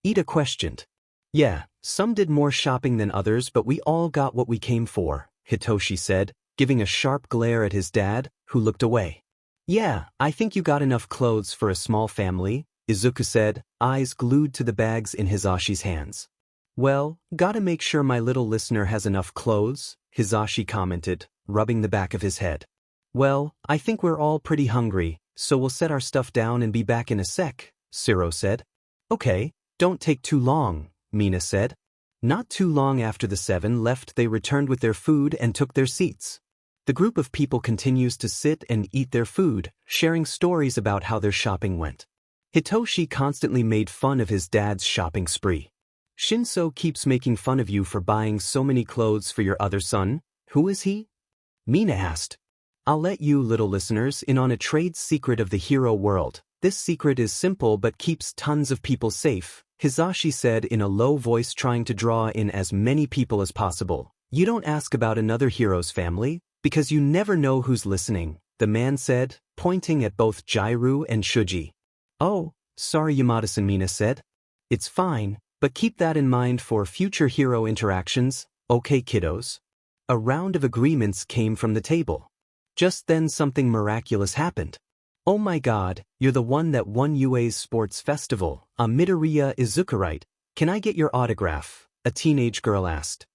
Ida questioned. "Yeah, some did more shopping than others, but we all got what we came for," Hitoshi said, giving a sharp glare at his dad, who looked away. "Yeah, I think you got enough clothes for a small family," Izuku said, eyes glued to the bags in Hizashi's hands. "Well, gotta make sure my little listener has enough clothes," Hisashi commented, rubbing the back of his head. "Well, I think we're all pretty hungry, so we'll set our stuff down and be back in a sec," Siro said. "Okay, don't take too long," Mina said. Not too long after the seven left, they returned with their food and took their seats. The group of people continues to sit and eat their food, sharing stories about how their shopping went. Hitoshi constantly made fun of his dad's shopping spree. "Shinso keeps making fun of you for buying so many clothes for your other son. Who is he?" Mina asked. "I'll let you, little listeners, in on a trade secret of the hero world. This secret is simple but keeps tons of people safe," Hisashi said in a low voice, trying to draw in as many people as possible. "You don't ask about another hero's family, because you never know who's listening," the man said, pointing at both Jairu and Shuji. "Oh, sorry Yamada-san," Mina said. "It's fine, but keep that in mind for future hero interactions, okay kiddos?" A round of agreements came from the table. Just then something miraculous happened. "Oh my god, you're the one that won UA's sports festival, Midoriya Izuku, right? Can I get your autograph?" a teenage girl asked.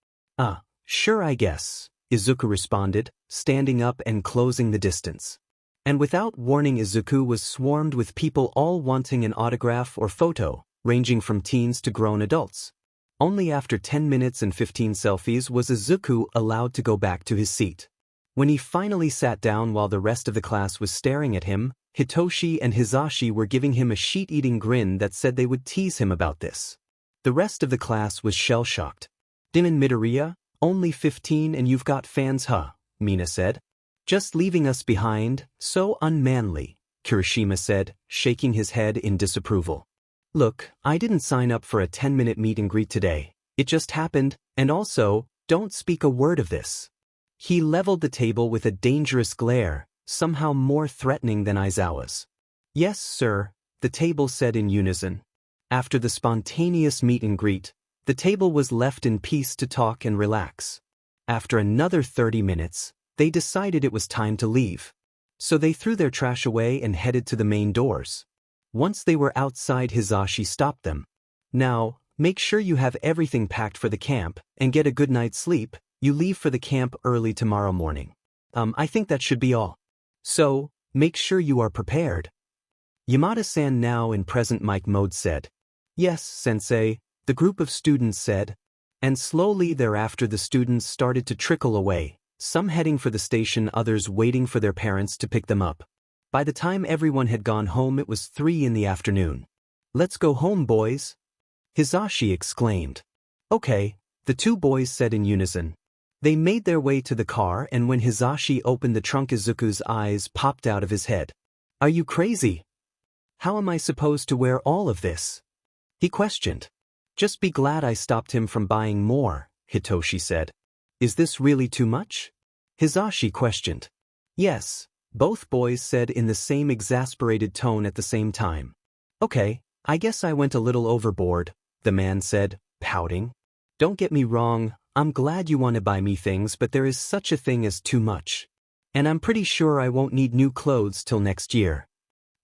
Sure I guess," Izuku responded, standing up and closing the distance. And without warning, Izuku was swarmed with people all wanting an autograph or photo, ranging from teens to grown adults. Only after 10 minutes and 15 selfies was Izuku allowed to go back to his seat. When he finally sat down while the rest of the class was staring at him, Hitoshi and Hisashi were giving him a sheet-eating grin that said they would tease him about this. The rest of the class was shell-shocked. "Demon Midoriya, only 15 and you've got fans, huh?" Mina said. "Just leaving us behind, so unmanly," Kirishima said, shaking his head in disapproval. "Look, I didn't sign up for a 10-minute meet and greet today. It just happened, and also, don't speak a word of this." He leveled the table with a dangerous glare, somehow more threatening than Aizawa's. "Yes, sir," the table said in unison. After the spontaneous meet and greet, the table was left in peace to talk and relax. After another 30 minutes, they decided it was time to leave. So they threw their trash away and headed to the main doors. Once they were outside, Hisashi stopped them. "Now, make sure you have everything packed for the camp, and get a good night's sleep. You leave for the camp early tomorrow morning. I think that should be all. So, make sure you are prepared." Yamada-san, now in present mic mode, said, "Yes, sensei," the group of students said. And slowly thereafter the students started to trickle away, some heading for the station, others waiting for their parents to pick them up. By the time everyone had gone home, it was 3 in the afternoon. "Let's go home, boys," Hisashi exclaimed. "Okay," the two boys said in unison. They made their way to the car, and when Hisashi opened the trunk, Izuku's eyes popped out of his head. "Are you crazy? How am I supposed to wear all of this?" he questioned. "Just be glad I stopped him from buying more," Hitoshi said. "Is this really too much?" Hisashi questioned. "Yes," both boys said in the same exasperated tone at the same time. "Okay, I guess I went a little overboard," the man said, pouting. "Don't get me wrong, I'm glad you want to buy me things, but there is such a thing as too much. And I'm pretty sure I won't need new clothes till next year,"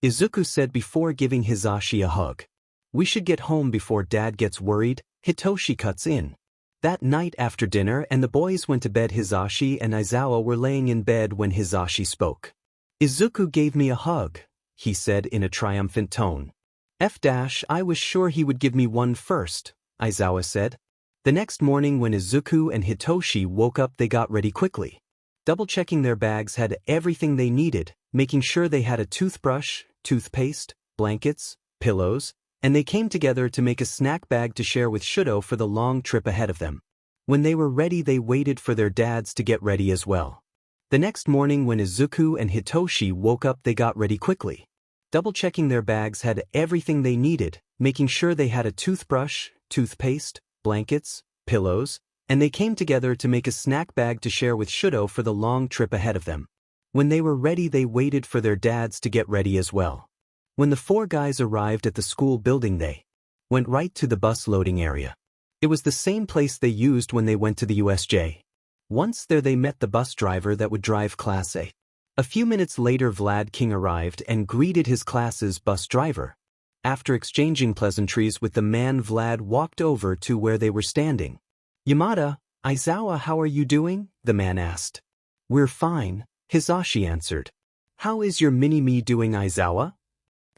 Izuku said before giving Hisashi a hug. "We should get home before Dad gets worried," Hitoshi cuts in. That night after dinner and the boys went to bed, Hisashi and Aizawa were laying in bed when Hisashi spoke. "Izuku gave me a hug," he said in a triumphant tone. I was sure he would give me one first," Aizawa said. The next morning when Izuku and Hitoshi woke up, they got ready quickly. Double-checking their bags had everything they needed, making sure they had a toothbrush, toothpaste, blankets, pillows, and they came together to make a snack bag to share with Shudo for the long trip ahead of them. When they were ready, they waited for their dads to get ready as well. The next morning when Izuku and Hitoshi woke up, they got ready quickly. Double-checking their bags had everything they needed, making sure they had a toothbrush, toothpaste, blankets, pillows, and they came together to make a snack bag to share with Shudo for the long trip ahead of them. When they were ready, they waited for their dads to get ready as well. When the four guys arrived at the school building, they went right to the bus loading area. It was the same place they used when they went to the USJ. Once there, they met the bus driver that would drive Class A. A few minutes later, Vlad King arrived and greeted his class's bus driver. After exchanging pleasantries with the man, Vlad walked over to where they were standing. "Yamada, Aizawa, how are you doing?" the man asked. "We're fine," Hisashi answered. "How is your mini-me doing, Aizawa?"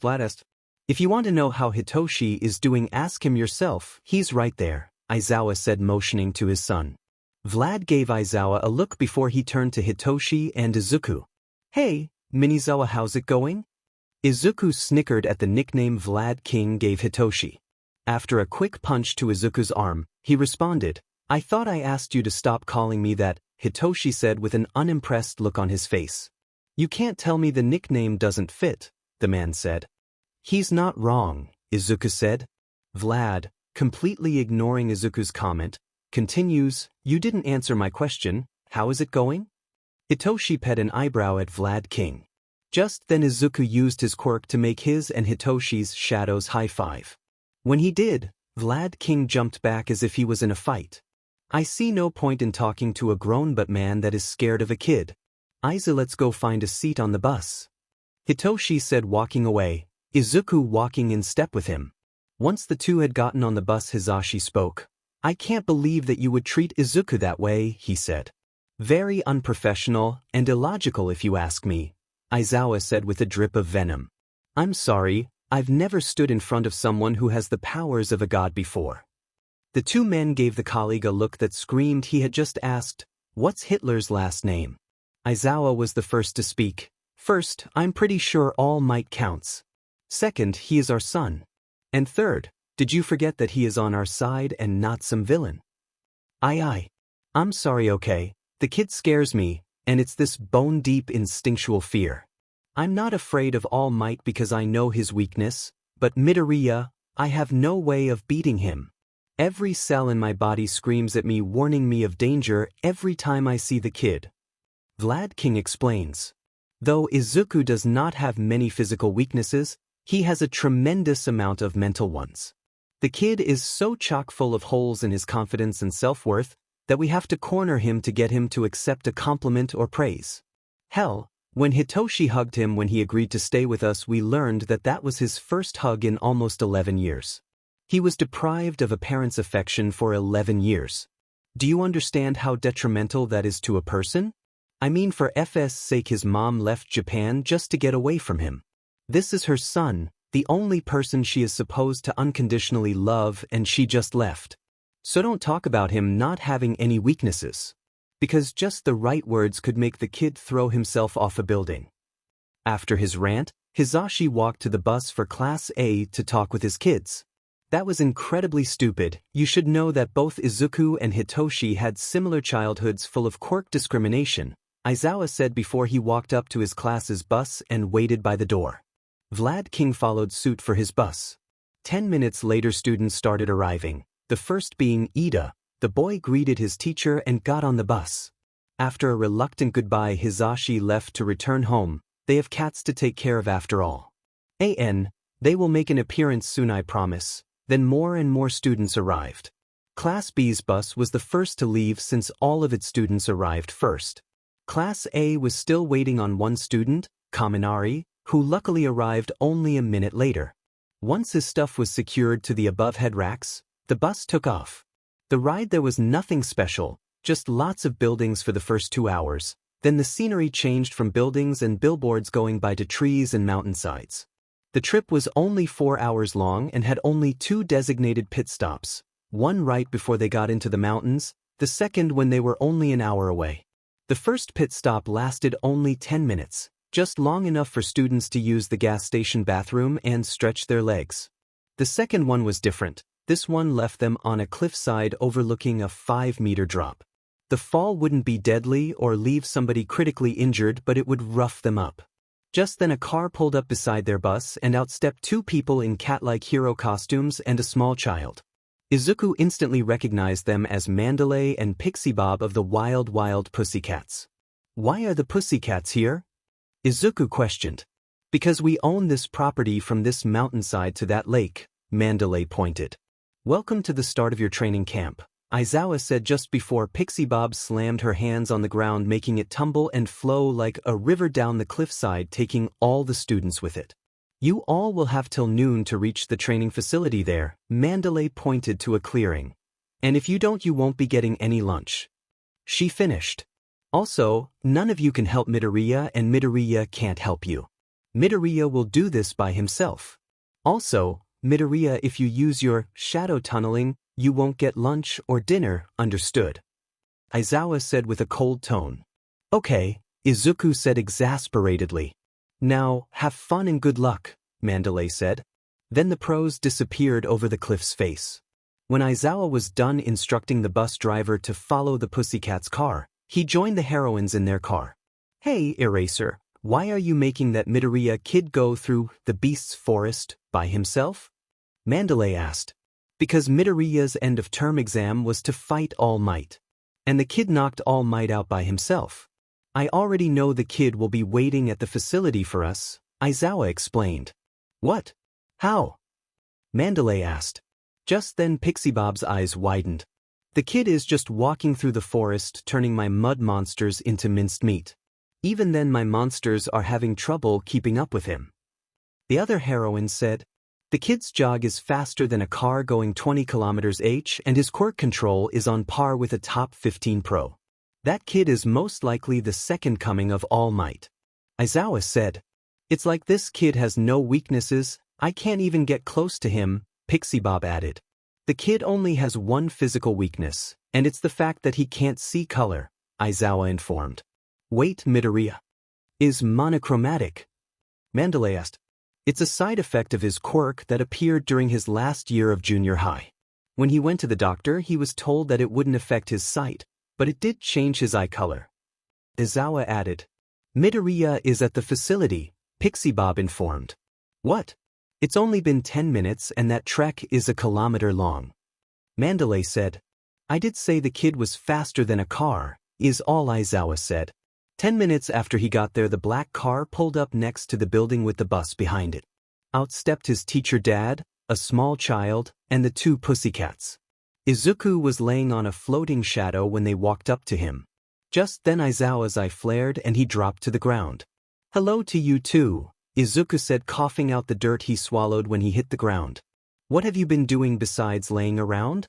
Vlad asked. "If you want to know how Hitoshi is doing, ask him yourself. He's right there," Aizawa said, motioning to his son. Vlad gave Aizawa a look before he turned to Hitoshi and Izuku. "Hey, Minizawa, how's it going?" Izuku snickered at the nickname Vlad King gave Hitoshi. After a quick punch to Izuku's arm, he responded, "I thought I asked you to stop calling me that," Hitoshi said with an unimpressed look on his face. "You can't tell me the nickname doesn't fit," the man said. "He's not wrong," Izuku said. Vlad, completely ignoring Izuku's comment, continues, "You didn't answer my question. How is it going?" Hitoshi pet an eyebrow at Vlad King. Just then Izuku used his quirk to make his and Hitoshi's shadows high five. When he did, Vlad King jumped back as if he was in a fight. "I see no point in talking to a grown-but man that is scared of a kid. Aiza, let's go find a seat on the bus," Hitoshi said, walking away, Izuku walking in step with him. Once the two had gotten on the bus, Hisashi spoke. "I can't believe that you would treat Izuku that way," he said. "Very unprofessional and illogical if you ask me," Aizawa said with a drip of venom. "I'm sorry, I've never stood in front of someone who has the powers of a god before." The two men gave the colleague a look that screamed he had just asked, "What's Hitler's last name?" Aizawa was the first to speak. "First, I'm pretty sure All Might counts. Second, he is our son. And third, did you forget that he is on our side and not some villain?" Aye. I'm sorry, okay. The kid scares me, and it's this bone-deep instinctual fear. I'm not afraid of All Might because I know his weakness, but Midoriya, I have no way of beating him. Every cell in my body screams at me, warning me of danger every time I see the kid," Vlad King explains. Though Izuku does not have many physical weaknesses, he has a tremendous amount of mental ones. The kid is so chock full of holes in his confidence and self-worth that we have to corner him to get him to accept a compliment or praise. Hell, when Hitoshi hugged him when he agreed to stay with us, we learned that that was his first hug in almost 11 years. He was deprived of a parent's affection for 11 years. Do you understand how detrimental that is to a person? I mean, for FS sake, his mom left Japan just to get away from him. This is her son, the only person she is supposed to unconditionally love, and she just left. So don't talk about him not having any weaknesses. Because just the right words could make the kid throw himself off a building. After his rant, Hisashi walked to the bus for Class A to talk with his kids. That was incredibly stupid. You should know that both Izuku and Hitoshi had similar childhoods full of quirk discrimination, Aizawa said before he walked up to his class's bus and waited by the door. Vlad King followed suit for his bus. 10 minutes later, students started arriving, the first being Ida. The boy greeted his teacher and got on the bus. After a reluctant goodbye, Hisashi left to return home. They have cats to take care of after all. They will make an appearance soon, I promise. Then more and more students arrived. Class B's bus was the first to leave since all of its students arrived first. Class A was still waiting on one student, Kaminari, who luckily arrived only a minute later. Once his stuff was secured to the above head racks, the bus took off. The ride, there was nothing special, just lots of buildings for the first 2 hours, then the scenery changed from buildings and billboards going by to trees and mountainsides. The trip was only 4 hours long and had only 2 designated pit stops, one right before they got into the mountains, the second when they were only an hour away. The first pit stop lasted only 10 minutes, just long enough for students to use the gas station bathroom and stretch their legs. The second one was different. This one left them on a cliffside overlooking a 5-meter drop. The fall wouldn't be deadly or leave somebody critically injured, but it would rough them up. Just then a car pulled up beside their bus and out stepped two people in cat-like hero costumes and a small child. Izuku instantly recognized them as Mandalay and Pixie Bob of the Wild Wild Pussycats. "Why are the Pussycats here?" Izuku questioned. "Because we own this property from this mountainside to that lake," Mandalay pointed. "Welcome to the start of your training camp," Aizawa said just before Pixie Bob slammed her hands on the ground, making it tumble and flow like a river down the cliffside, taking all the students with it. "You all will have till noon to reach the training facility there," Mandalay pointed to a clearing. "And if you don't, you won't be getting any lunch." She finished. "Also, none of you can help Midoriya and Midoriya can't help you. Midoriya will do this by himself. Also, Midoriya, if you use your shadow tunneling, you won't get lunch or dinner, understood?" Aizawa said with a cold tone. "Okay," Izuku said exasperatedly. "Now, have fun and good luck," Mandalay said. Then the pros disappeared over the cliff's face. When Aizawa was done instructing the bus driver to follow the Pussycats' car, he joined the heroines in their car. "Hey, Eraser, why are you making that Midoriya kid go through the Beast's Forest by himself?" Mandalay asked. "Because Midoriya's end-of-term exam was to fight All Might. And the kid knocked All Might out by himself. I already know the kid will be waiting at the facility for us," Aizawa explained. "What? How?" Mandalay asked. Just then Pixie Bob's eyes widened. "The kid is just walking through the forest, turning my mud monsters into minced meat. Even then my monsters are having trouble keeping up with him." The other heroine said, "The kid's jog is faster than a car going 20 km/h and his quirk control is on par with a top 15 pro. That kid is most likely the second coming of All Might." Aizawa said, "It's like this kid has no weaknesses, I can't even get close to him," Pixie Bob added. "The kid only has one physical weakness, and it's the fact that he can't see color," Aizawa informed. "Wait, Midoriya is monochromatic?" Mandalay asked. "It's a side effect of his quirk that appeared during his last year of junior high. When he went to the doctor, he was told that it wouldn't affect his sight, but it did change his eye color." Aizawa added. "Midoriya is at the facility," Pixie Bob informed. "What? It's only been 10 minutes and that trek is a kilometer long." Mandalay said. "I did say the kid was faster than a car, is all Aizawa said. 10 minutes after he got there, the black car pulled up next to the building with the bus behind it. Out stepped his teacher dad, a small child, and the two pussycats. Izuku was laying on a floating shadow when they walked up to him. Just then Aizawa's eye flared and he dropped to the ground. "Hello to you too," Izuku said, coughing out the dirt he swallowed when he hit the ground. "What have you been doing besides laying around?"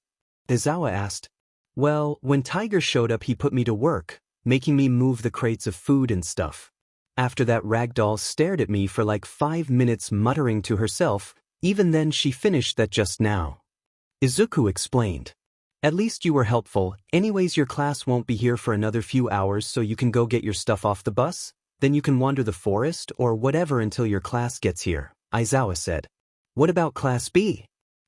Aizawa asked. "Well, when Tiger showed up he put me to work, making me move the crates of food and stuff. After that ragdoll stared at me for like 5 minutes muttering to herself, even then she finished that just now." Izuku explained. "At least you were helpful. Anyways, your class won't be here for another few hours, so you can go get your stuff off the bus, then you can wander the forest or whatever until your class gets here," Aizawa said. "What about Class B?"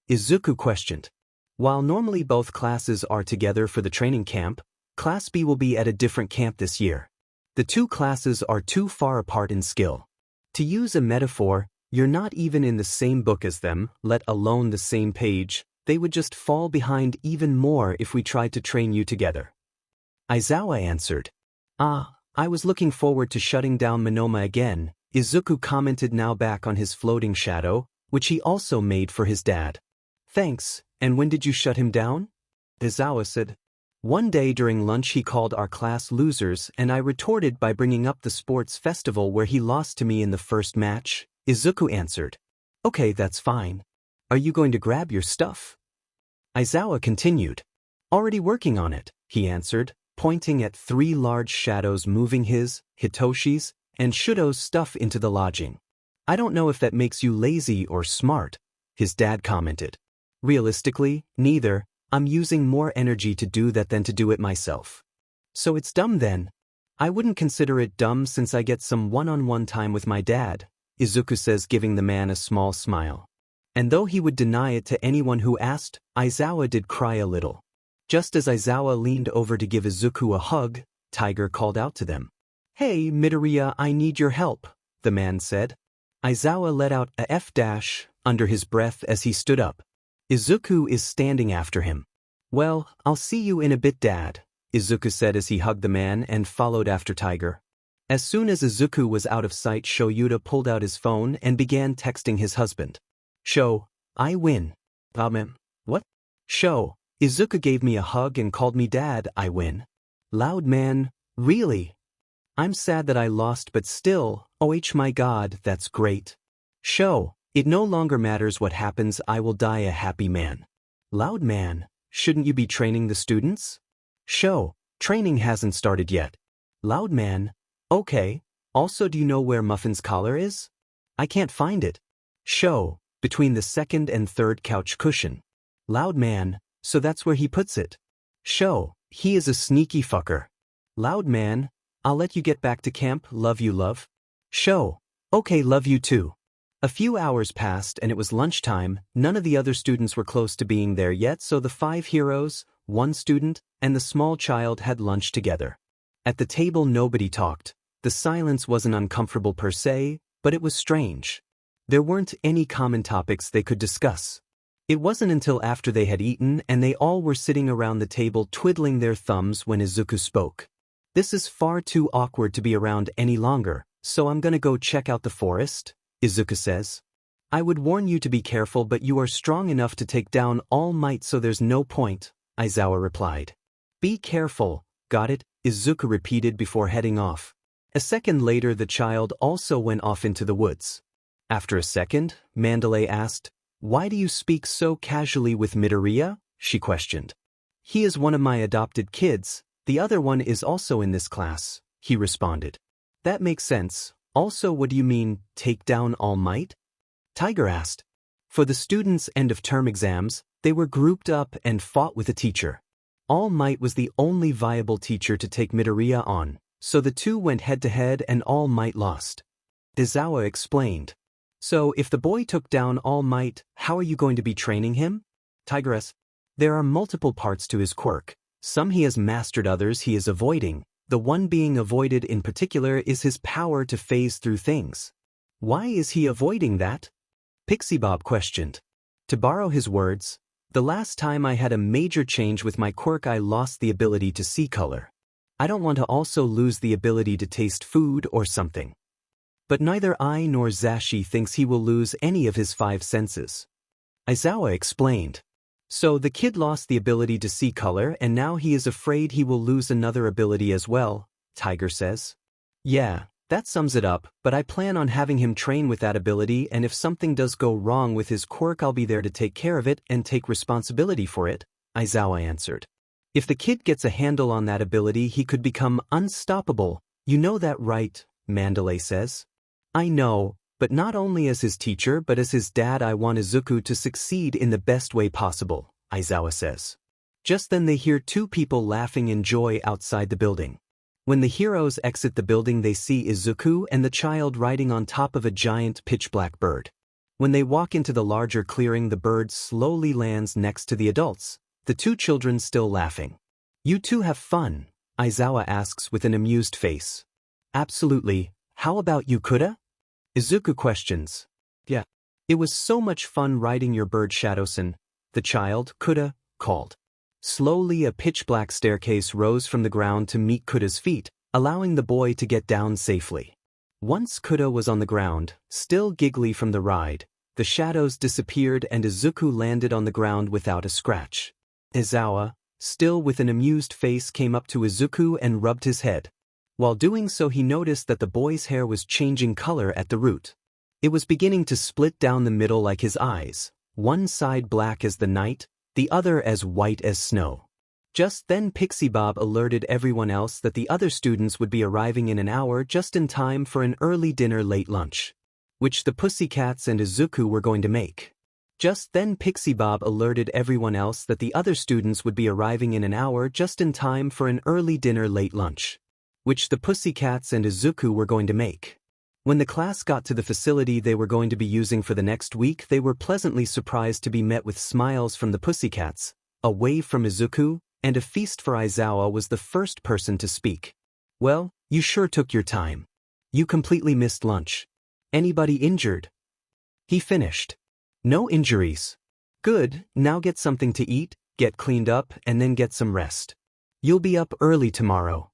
Izuku questioned. "While normally both classes are together for the training camp, Class B will be at a different camp this year. The two classes are too far apart in skill. To use a metaphor, you're not even in the same book as them, let alone the same page. They would just fall behind even more if we tried to train you together." Aizawa answered. I was looking forward to shutting down Monoma again," Izuku commented, now back on his floating shadow, which he also made for his dad. "Thanks, and when did you shut him down?" Aizawa said. "One day during lunch he called our class losers and I retorted by bringing up the sports festival where he lost to me in the first match," Izuku answered. "Okay, that's fine. Are you going to grab your stuff?" Aizawa continued. "Already working on it," he answered, pointing at 3 large shadows moving his, Hitoshi's, and Shudo's stuff into the lodging. "I don't know if that makes you lazy or smart," his dad commented. "Realistically, neither. I'm using more energy to do that than to do it myself." "So it's dumb then?" "I wouldn't consider it dumb since I get some one-on-one time with my dad," Izuku says, giving the man a small smile. And though he would deny it to anyone who asked, Aizawa did cry a little. Just as Aizawa leaned over to give Izuku a hug, Tiger called out to them. "Hey, Midoriya, I need your help." the man said. Aizawa let out a F dash under his breath as he stood up. Izuku is standing after him. Well, I'll see you in a bit, Dad, Izuku said as he hugged the man and followed after Tiger. As soon as Izuku was out of sight, Shoyuta pulled out his phone and began texting his husband. Sho, I win. What? Sho, Izuku gave me a hug and called me Dad, I win. Loud man, really? I'm sad that I lost, but still, oh my god, that's great. Sho, it no longer matters what happens, I will die a happy man. Loud man, shouldn't you be training the students? Sho, training hasn't started yet. Loud man, okay, also do you know where Muffin's collar is? I can't find it. Sho, between the second and third couch cushion. Loud man, so that's where he puts it. Sho, he is a sneaky fucker. Loud man, I'll let you get back to camp, love you love. Sho, okay, love you too. A few hours passed and it was lunchtime. None of the other students were close to being there yet, so the 5 heroes, 1 student, and the small child had lunch together. At the table nobody talked. The silence wasn't uncomfortable per se, but it was strange. There weren't any common topics they could discuss. It wasn't until after they had eaten and they all were sitting around the table twiddling their thumbs when Izuku spoke. This is far too awkward to be around any longer, so I'm gonna go check out the forest, Izuku says. I would warn you to be careful, but you are strong enough to take down All Might, so there's no point, Aizawa replied. Be careful, got it, Izuku repeated before heading off. A second later the child also went off into the woods. After a second, Mandalay asked, Why do you speak so casually with Midoriya? She questioned. He is one of my adopted kids, the other one is also in this class, he responded. That makes sense. Also, what do you mean, take down All Might? Tiger asked. For the students' end-of-term exams, they were grouped up and fought with a teacher. All Might was the only viable teacher to take Midoriya on, so the two went head-to-head and All Might lost. Aizawa explained. So, if the boy took down All Might, how are you going to be training him? Tigress. There are multiple parts to his quirk. Some he has mastered, others he is avoiding. The one being avoided in particular is his power to phase through things. Why is he avoiding that? Pixie Bob questioned. To borrow his words, the last time I had a major change with my quirk I lost the ability to see color. I don't want to also lose the ability to taste food or something. But neither I nor Zashi thinks he will lose any of his 5 senses. Aizawa explained. So the kid lost the ability to see color and now he is afraid he will lose another ability as well, Tiger says. Yeah, that sums it up, but I plan on having him train with that ability, and if something does go wrong with his quirk I'll be there to take care of it and take responsibility for it, Aizawa answered. If the kid gets a handle on that ability he could become unstoppable, you know that right, Mandalay says. I know, but not only as his teacher but as his dad I want Izuku to succeed in the best way possible, Aizawa says. Just then they hear 2 people laughing in joy outside the building. When the heroes exit the building they see Izuku and the child riding on top of a giant pitch-black bird. When they walk into the larger clearing the bird slowly lands next to the adults, the 2 children still laughing. You two have fun? Aizawa asks with an amused face. Absolutely. How about you, Kuda? Izuku questions. Yeah. It was so much fun riding your bird, Shadowson, the child, Kuda, called. Slowly a pitch-black staircase rose from the ground to meet Kuda's feet, allowing the boy to get down safely. Once Kuda was on the ground, still giggly from the ride, the shadows disappeared and Izuku landed on the ground without a scratch. Aizawa, still with an amused face, came up to Izuku and rubbed his head. While doing so he noticed that the boy's hair was changing color at the root. It was beginning to split down the middle like his eyes, one side black as the night, the other as white as snow. Just then Pixie Bob alerted everyone else that the other students would be arriving in an hour just in time for an early dinner late lunch, which the Pussycats and Izuku were going to make. Just then Pixie Bob alerted everyone else that the other students would be arriving in an hour just in time for an early dinner late lunch, which the Pussycats and Izuku were going to make. When the class got to the facility they were going to be using for the next week, they were pleasantly surprised to be met with smiles from the Pussycats, a wave from Izuku, and a feast for Aizawa was the first person to speak. Well, you sure took your time. You completely missed lunch. Anybody injured? He finished. No injuries. Good, now get something to eat, get cleaned up, and then get some rest. You'll be up early tomorrow.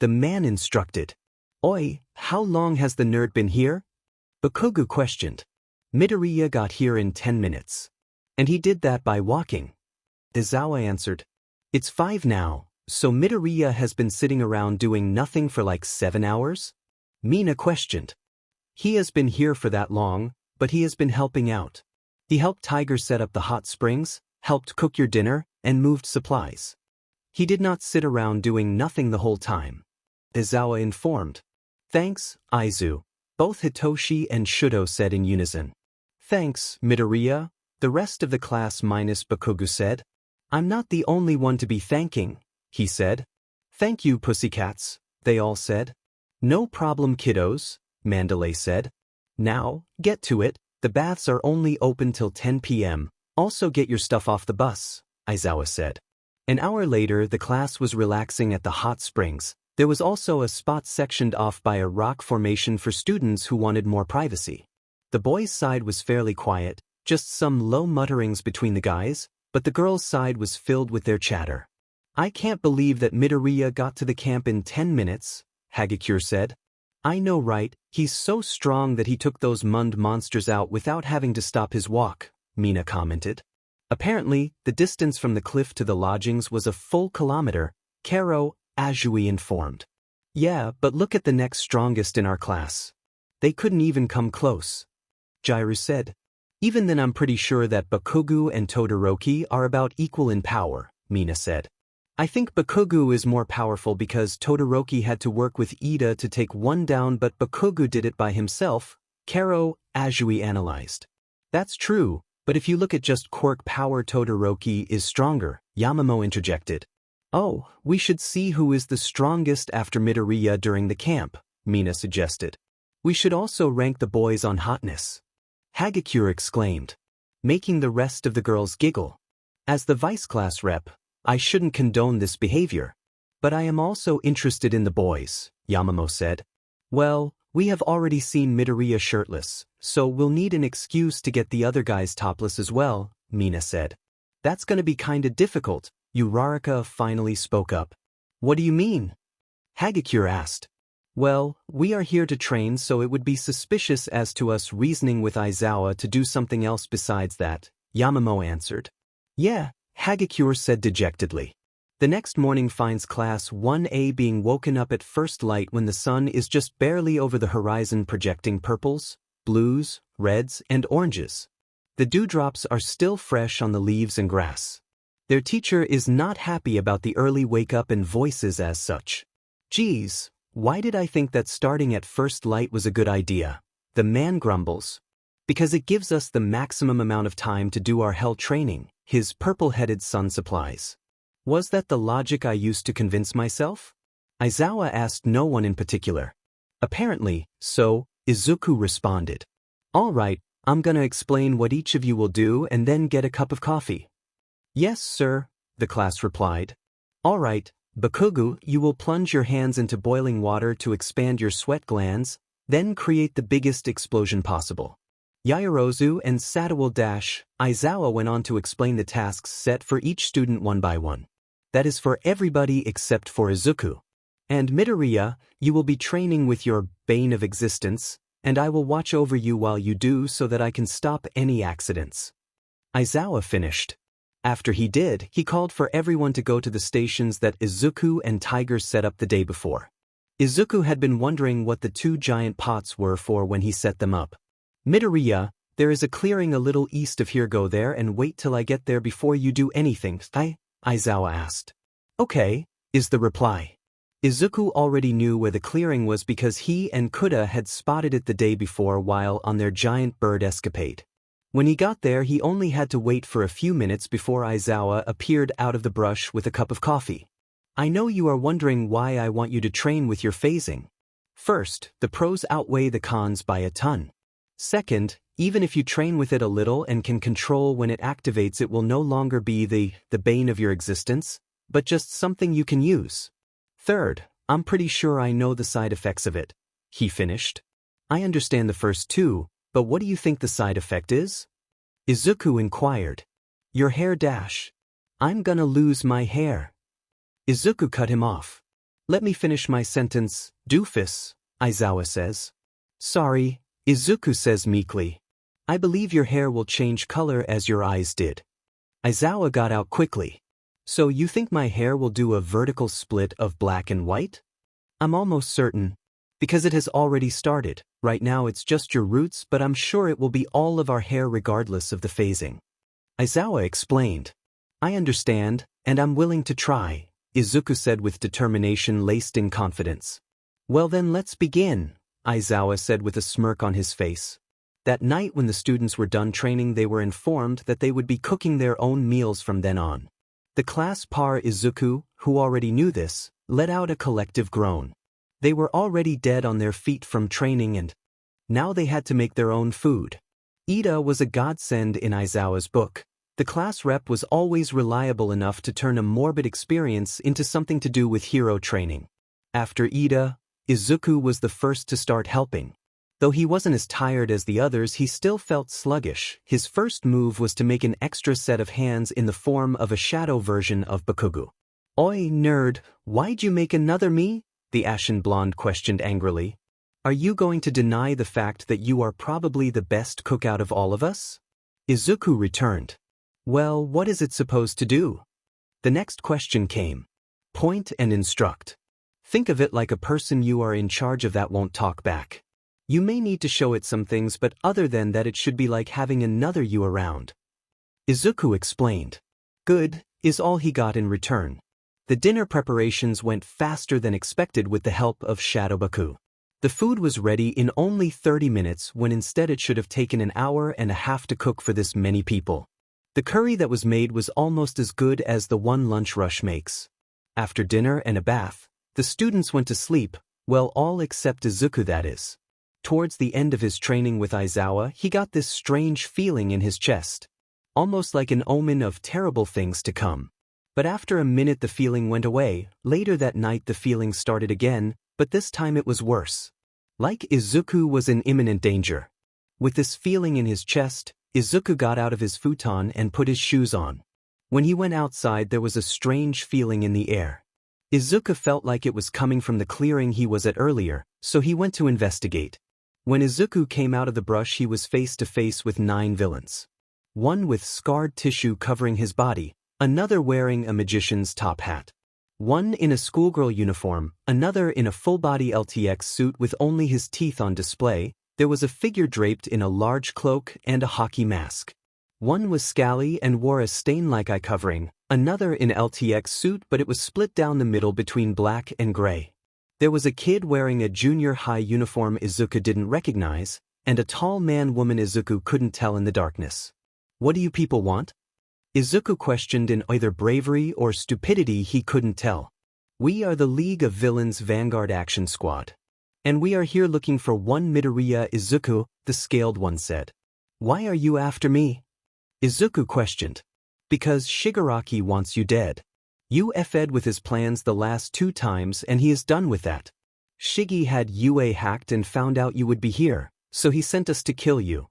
The man instructed. Oi, how long has the nerd been here? Bakugu questioned. Midoriya got here in 10 minutes. And he did that by walking. Izawa answered. It's 5 now, so Midoriya has been sitting around doing nothing for like 7 hours? Mina questioned. He has been here for that long, but he has been helping out. He helped Tiger set up the hot springs, helped cook your dinner, and moved supplies. He did not sit around doing nothing the whole time. Izawa informed. Thanks, Aizu. Both Hitoshi and Shudo said in unison. Thanks, Midoriya, the rest of the class minus Bakugu said. I'm not the only one to be thanking, he said. Thank you, pussycats, they all said. No problem, kiddos, Mandalay said. Now, get to it, the baths are only open till 10 p.m., also get your stuff off the bus, Aizawa said. An hour later, the class was relaxing at the hot springs. There was also a spot sectioned off by a rock formation for students who wanted more privacy. The boys' side was fairly quiet, just some low mutterings between the guys, but the girls' side was filled with their chatter. I can't believe that Midoriya got to the camp in 10 minutes, Hagakure said. I know, right, he's so strong that he took those Mund monsters out without having to stop his walk, Mina commented. Apparently, the distance from the cliff to the lodgings was a full kilometer, Karo Azui informed. Yeah, but look at the next strongest in our class. They couldn't even come close. Jiru said. Even then I'm pretty sure that Bakugu and Todoroki are about equal in power, Mina said. I think Bakugu is more powerful because Todoroki had to work with Ida to take one down but Bakugu did it by himself, Karo Azui analyzed. That's true, but if you look at just quirk power Todoroki is stronger, Yamamoto interjected. Oh, we should see who is the strongest after Midoriya during the camp, Mina suggested. We should also rank the boys on hotness. Hagakure exclaimed, making the rest of the girls giggle. As the vice class rep, I shouldn't condone this behavior. But I am also interested in the boys, Yamamoto said. Well, we have already seen Midoriya shirtless, so we'll need an excuse to get the other guys topless as well, Mina said. That's gonna be kinda difficult, Uraraka finally spoke up. What do you mean? Hagakure asked. Well, we are here to train, so it would be suspicious as to us reasoning with Aizawa to do something else besides that, Yamamoto answered. Yeah, Hagakure said dejectedly. The next morning finds Class 1A being woken up at first light when the sun is just barely over the horizon projecting purples, blues, reds, and oranges. The dewdrops are still fresh on the leaves and grass. Their teacher is not happy about the early wake-up and voices as such. Geez, why did I think that starting at first light was a good idea? The man grumbles. Because it gives us the maximum amount of time to do our hell training, his purple-headed son supplies. Was that the logic I used to convince myself? Aizawa asked no one in particular. Apparently, so, Izuku responded. All right, I'm gonna explain what each of you will do and then get a cup of coffee. Yes, sir, the class replied. All right, Bakugu, you will plunge your hands into boiling water to expand your sweat glands, then create the biggest explosion possible. Yaoyorozu and Sado will dash. Aizawa went on to explain the tasks set for each student one by one. That is for everybody except for Izuku. And Midoriya, you will be training with your bane of existence, and I will watch over you while you do so that I can stop any accidents. Aizawa finished. After he did, he called for everyone to go to the stations that Izuku and Tiger set up the day before. Izuku had been wondering what the 2 giant pots were for when he set them up. Midoriya, there is a clearing a little east of here, go there and wait till I get there before you do anything, Aizawa asked. Okay, is the reply. Izuku already knew where the clearing was because he and Kuda had spotted it the day before while on their giant bird escapade. When he got there, he only had to wait for a few minutes before Aizawa appeared out of the brush with a cup of coffee. I know you are wondering why I want you to train with your phasing. First, the pros outweigh the cons by a ton. Second, even if you train with it a little and can control when it activates, it will no longer be the bane of your existence, but just something you can use. Third, I'm pretty sure I know the side effects of it. he finished. I understand the first two, but what do you think the side effect is? Izuku inquired. Your hair dash. I'm gonna lose my hair. Izuku cut him off. Let me finish my sentence, doofus, Aizawa says. Sorry, Izuku says meekly. I believe your hair will change color as your eyes did. Aizawa got out quickly. So you think my hair will do a vertical split of black and white? I'm almost certain. Because it has already started. Right now it's just your roots, but I'm sure it will be all of our hair regardless of the phasing. Aizawa explained. I understand, and I'm willing to try, Izuku said with determination laced in confidence. Well then let's begin, Aizawa said with a smirk on his face. That night when the students were done training, they were informed that they would be cooking their own meals from then on. The class par Izuku, who already knew this, let out a collective groan. They were already dead on their feet from training and now they had to make their own food. Ida was a godsend in Aizawa's book. The class rep was always reliable enough to turn a morbid experience into something to do with hero training. After Ida, Izuku was the first to start helping. Though he wasn't as tired as the others, he still felt sluggish. His first move was to make an extra set of hands in the form of a shadow version of Bakugo. Oi, nerd, why'd you make another me? The ashen blonde questioned angrily. Are you going to deny the fact that you are probably the best cook out of all of us? Izuku returned. Well, what is it supposed to do? The next question came. Point and instruct. Think of it like a person you are in charge of that won't talk back. You may need to show it some things, but other than that it should be like having another you around. Izuku explained. Good, is all he got in return. The dinner preparations went faster than expected with the help of Shadow Baku. The food was ready in only 30 minutes when instead it should have taken an hour and a half to cook for this many people. The curry that was made was almost as good as the one lunch rush makes. After dinner and a bath, the students went to sleep, well, all except Izuku, that is. Towards the end of his training with Aizawa, he got this strange feeling in his chest. Almost like an omen of terrible things to come. But after a minute the feeling went away. Later that night the feeling started again, but this time it was worse. Like Izuku was in imminent danger. With this feeling in his chest, Izuku got out of his futon and put his shoes on. When he went outside there was a strange feeling in the air. Izuku felt like it was coming from the clearing he was at earlier, so he went to investigate. When Izuku came out of the brush he was face to face with 9 villains. One with scarred tissue covering his body, another wearing a magician's top hat. One in a schoolgirl uniform, another in a full-body LTX suit with only his teeth on display. There was a figure draped in a large cloak and a hockey mask. One was scally and wore a stain-like eye covering, another in LTX suit but it was split down the middle between black and gray. There was a kid wearing a junior high uniform Izuku didn't recognize, and a tall man-woman Izuku couldn't tell in the darkness. What do you people want? Izuku questioned in either bravery or stupidity, he couldn't tell. We are the League of Villains Vanguard Action Squad. And we are here looking for one Midoriya Izuku, the Scaled One said. Why are you after me? Izuku questioned. Because Shigaraki wants you dead. You effed with his plans the last 2 times and he is done with that. Shigi had UA hacked and found out you would be here, so he sent us to kill you.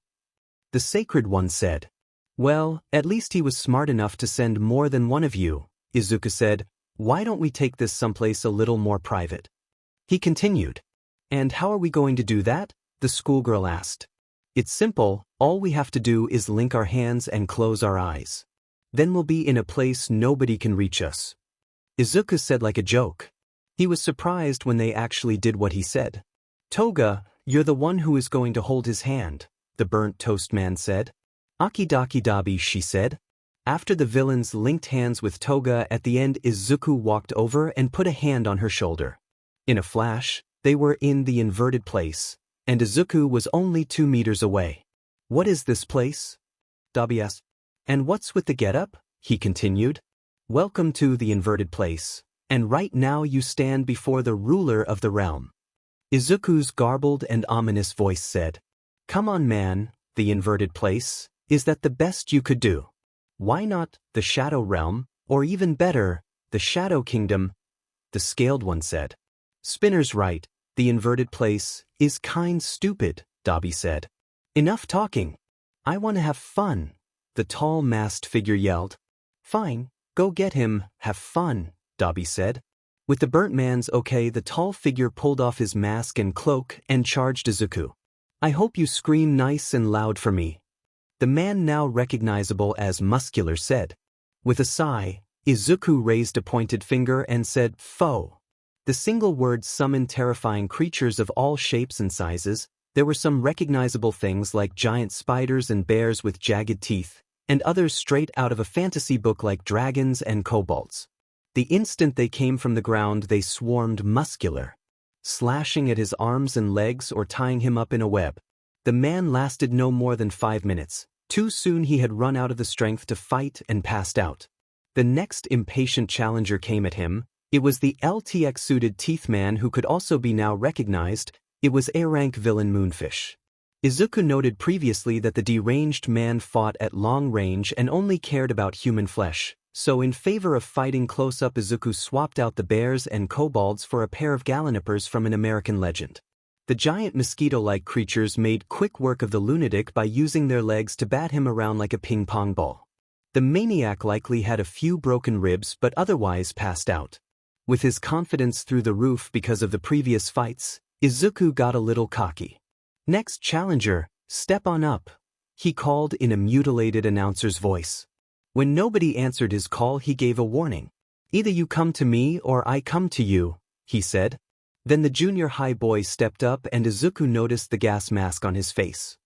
The Sacred One said. Well, at least he was smart enough to send more than one of you, Izuku said. Why don't we take this someplace a little more private? He continued. And how are we going to do that? The schoolgirl asked. It's simple, all we have to do is link our hands and close our eyes. Then we'll be in a place nobody can reach us. Izuku said like a joke. He was surprised when they actually did what he said. Toga, you're the one who is going to hold his hand, the burnt toast man said. Akidaki dabi, she said. After the villains linked hands with Toga at the end, Izuku walked over and put a hand on her shoulder. In a flash, they were in the inverted place, and Izuku was only 2 meters away. What is this place? Dabi asked. And what's with the getup? He continued. Welcome to the inverted place, and right now you stand before the ruler of the realm. Izuku's garbled and ominous voice said. Come on man, the inverted place. Is that the best you could do? Why not the Shadow Realm, or even better, the Shadow Kingdom? The Scaled One said. Spinner's right, the inverted place Is kind stupid, Dabi said. Enough talking. I want to have fun, the tall masked figure yelled. Fine, go get him, have fun, Dabi said. With the burnt man's okay, the tall figure pulled off his mask and cloak and charged Izuku. I hope you scream nice and loud for me. The man, now recognizable as Muscular, said. With a sigh, Izuku raised a pointed finger and said, Foe. The single word summoned terrifying creatures of all shapes and sizes. There were some recognizable things like giant spiders and bears with jagged teeth, and others straight out of a fantasy book like dragons and kobolds. The instant they came from the ground, they swarmed Muscular, slashing at his arms and legs or tying him up in a web. The man lasted no more than 5 minutes. Too soon he had run out of the strength to fight and passed out. The next impatient challenger came at him. It was the LTX-suited Teeth Man, who could also be now recognized. It was A-rank villain Moonfish. Izuku noted previously that the deranged man fought at long range and only cared about human flesh, so in favor of fighting close-up, Izuku swapped out the bears and kobolds for a pair of gallinippers from an American legend. The giant mosquito-like creatures made quick work of the lunatic by using their legs to bat him around like a ping-pong ball. The maniac likely had a few broken ribs but otherwise passed out. With his confidence through the roof because of the previous fights, Izuku got a little cocky. Next challenger, step on up, he called in a mutilated announcer's voice. When nobody answered his call, he gave a warning. Either you come to me or I come to you, he said. Then the junior high boy stepped up and Izuku noticed the gas mask on his face.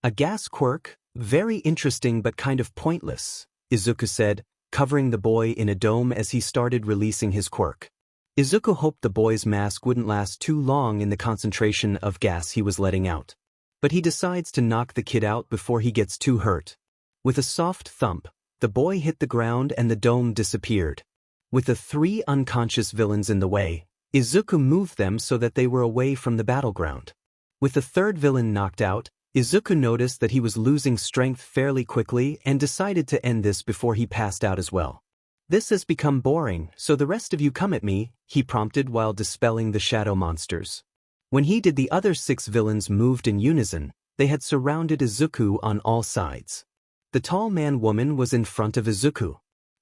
A gas quirk, very interesting but kind of pointless, Izuku said, covering the boy in a dome as he started releasing his quirk. Izuku hoped the boy's mask wouldn't last too long in the concentration of gas he was letting out. But he decides to knock the kid out before he gets too hurt. With a soft thump, the boy hit the ground and the dome disappeared. With the 3 unconscious villains in the way, Izuku moved them so that they were away from the battleground. With the 3rd villain knocked out, Izuku noticed that he was losing strength fairly quickly and decided to end this before he passed out as well. This has become boring, so the rest of you come at me, he prompted while dispelling the shadow monsters. When he did, the other 6 villains moved in unison. They had surrounded Izuku on all sides. The tall man-woman was in front of Izuku.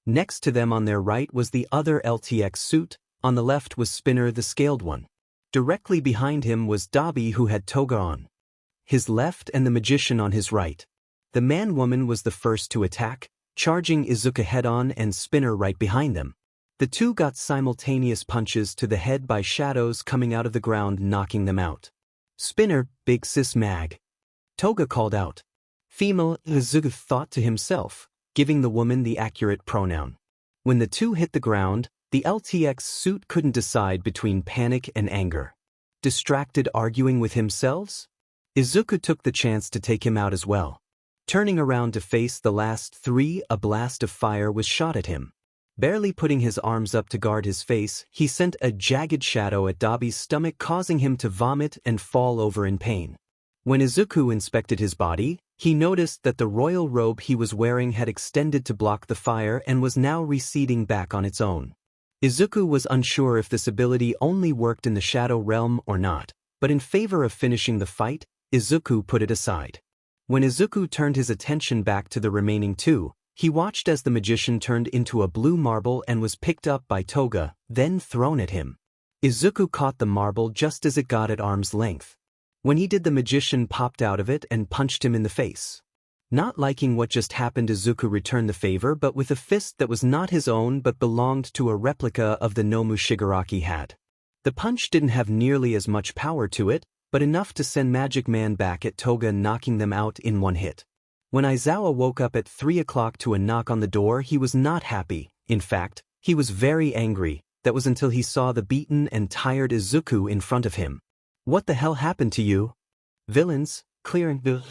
Next to them on their right was the other LTX suit. On the left was Spinner, the scaled one. Directly behind him was Dabi, who had toga on his left and the magician on his right. The man-woman was the first to attack, charging Izuku head-on and Spinner right behind them. The two got simultaneous punches to the head by shadows coming out of the ground, knocking them out. Spinner, big sis mag. Toga called out. Female, Izuku thought to himself, giving the woman the accurate pronoun. When the two hit the ground, the LTX suit couldn't decide between panic and anger. Distracted, arguing with himself? Izuku took the chance to take him out as well. Turning around to face the last 3, a blast of fire was shot at him. Barely putting his arms up to guard his face, he sent a jagged shadow at Dabi's stomach, causing him to vomit and fall over in pain. When Izuku inspected his body, he noticed that the royal robe he was wearing had extended to block the fire and was now receding back on its own. Izuku was unsure if this ability only worked in the shadow realm or not, but in favor of finishing the fight, Izuku put it aside. When Izuku turned his attention back to the remaining 2, he watched as the magician turned into a blue marble and was picked up by Toga, then thrown at him. Izuku caught the marble just as it got at arm's length. When he did, the magician popped out of it and punched him in the face. Not liking what just happened, Izuku returned the favor, but with a fist that was not his own but belonged to a replica of the Nomu Shigaraki had. The punch didn't have nearly as much power to it, but enough to send Magic Man back at Toga, knocking them out in one hit. When Aizawa woke up at 3 o'clock to a knock on the door, he was not happy. In fact, he was very angry. That was until he saw the beaten and tired Izuku in front of him. What the hell happened to you? Villains, clearing the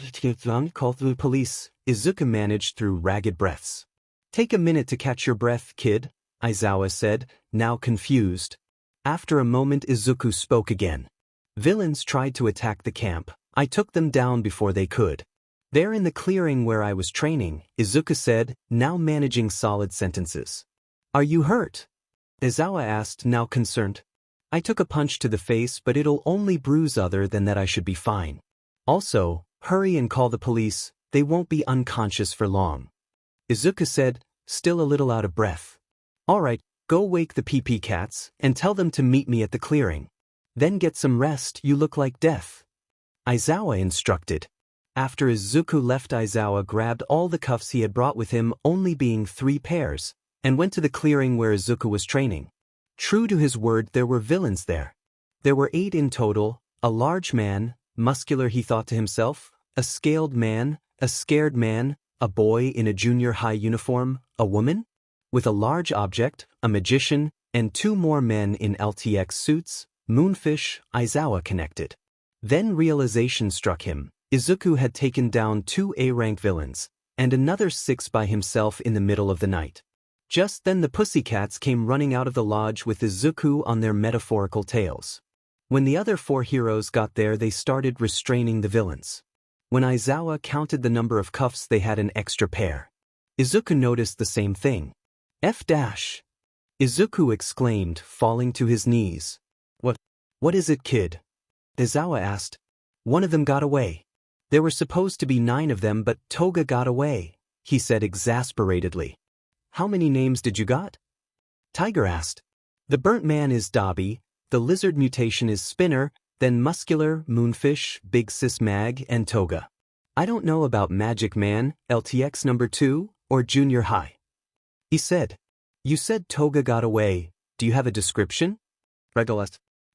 call the police, Izuku managed through ragged breaths. Take a minute to catch your breath, kid, Aizawa said, now confused. After a moment, Izuku spoke again. Villains tried to attack the camp. I took them down before they could. They're in the clearing where I was training, Izuku said, now managing solid sentences. Are you hurt? Aizawa asked, now concerned. I took a punch to the face, but it'll only bruise, other than that I should be fine. Also, hurry and call the police, they won't be unconscious for long. Izuku said, still a little out of breath. Alright, go wake the PP cats, and tell them to meet me at the clearing. Then get some rest, you look like death. Aizawa instructed. After Izuku left, Aizawa grabbed all the cuffs he had brought with him, only being 3 pairs, and went to the clearing where Izuku was training. True to his word, there were villains there. There were 8 in total: a large man, muscular he thought to himself, a scaled man, a scared man, a boy in a junior high uniform, a woman with a large object, a magician, and 2 more men in LTX suits. Moonfish, Aizawa connected. Then realization struck him. Izuku had taken down 2 A-rank villains, and another 6 by himself in the middle of the night. Just then the pussycats came running out of the lodge with Izuku on their metaphorical tails. When the other 4 heroes got there, they started restraining the villains. When Aizawa counted the number of cuffs, they had an extra pair. Izuku noticed the same thing. F-. Izuku exclaimed, falling to his knees. What is it, kid? Aizawa asked. One of them got away. There were supposed to be 9 of them, but Toga got away, he said exasperatedly. How many names did you got? Tiger asked. The burnt man is Dobby, the lizard mutation is Spinner, then Muscular, Moonfish, Big Sis Mag, and Toga. I don't know about Magic Man, LTX number 2, or Junior High. He said. You said Toga got away. Do you have a description? Regulus.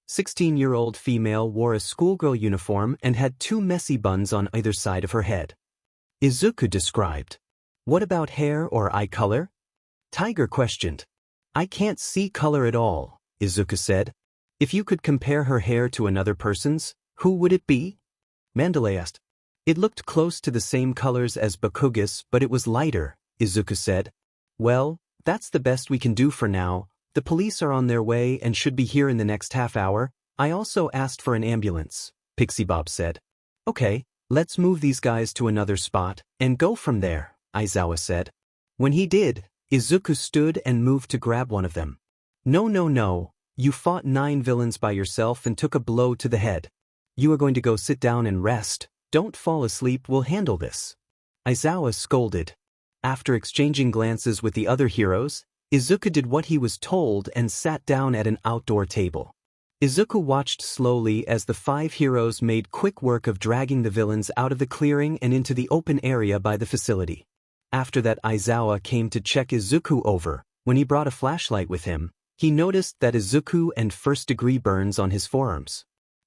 16-year-old female, wore a schoolgirl uniform and had 2 messy buns on either side of her head. Izuku described. What about hair or eye color? Tiger questioned. I can't see color at all, Izuku said. If you could compare her hair to another person's, who would it be? Mandalay asked. It looked close to the same colors as Bakuga's, but it was lighter, Izuku said. Well, that's the best we can do for now. The police are on their way and should be here in the next half hour. I also asked for an ambulance, Pixie Bob said. Okay, let's move these guys to another spot and go from there, Aizawa said. When he did, Izuku stood and moved to grab one of them. No. You fought 9 villains by yourself and took a blow to the head. You are going to go sit down and rest. Don't fall asleep, we'll handle this. Aizawa scolded. After exchanging glances with the other heroes, Izuku did what he was told and sat down at an outdoor table. Izuku watched slowly as the 5 heroes made quick work of dragging the villains out of the clearing and into the open area by the facility. After that, Aizawa came to check Izuku over. When he brought a flashlight with him, he noticed that Izuku and first-degree burns on his forearms.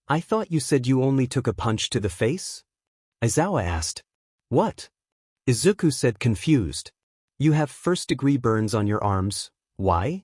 I thought you said you only took a punch to the face? Aizawa asked. What? Izuku said, confused. You have first-degree burns on your arms. Why?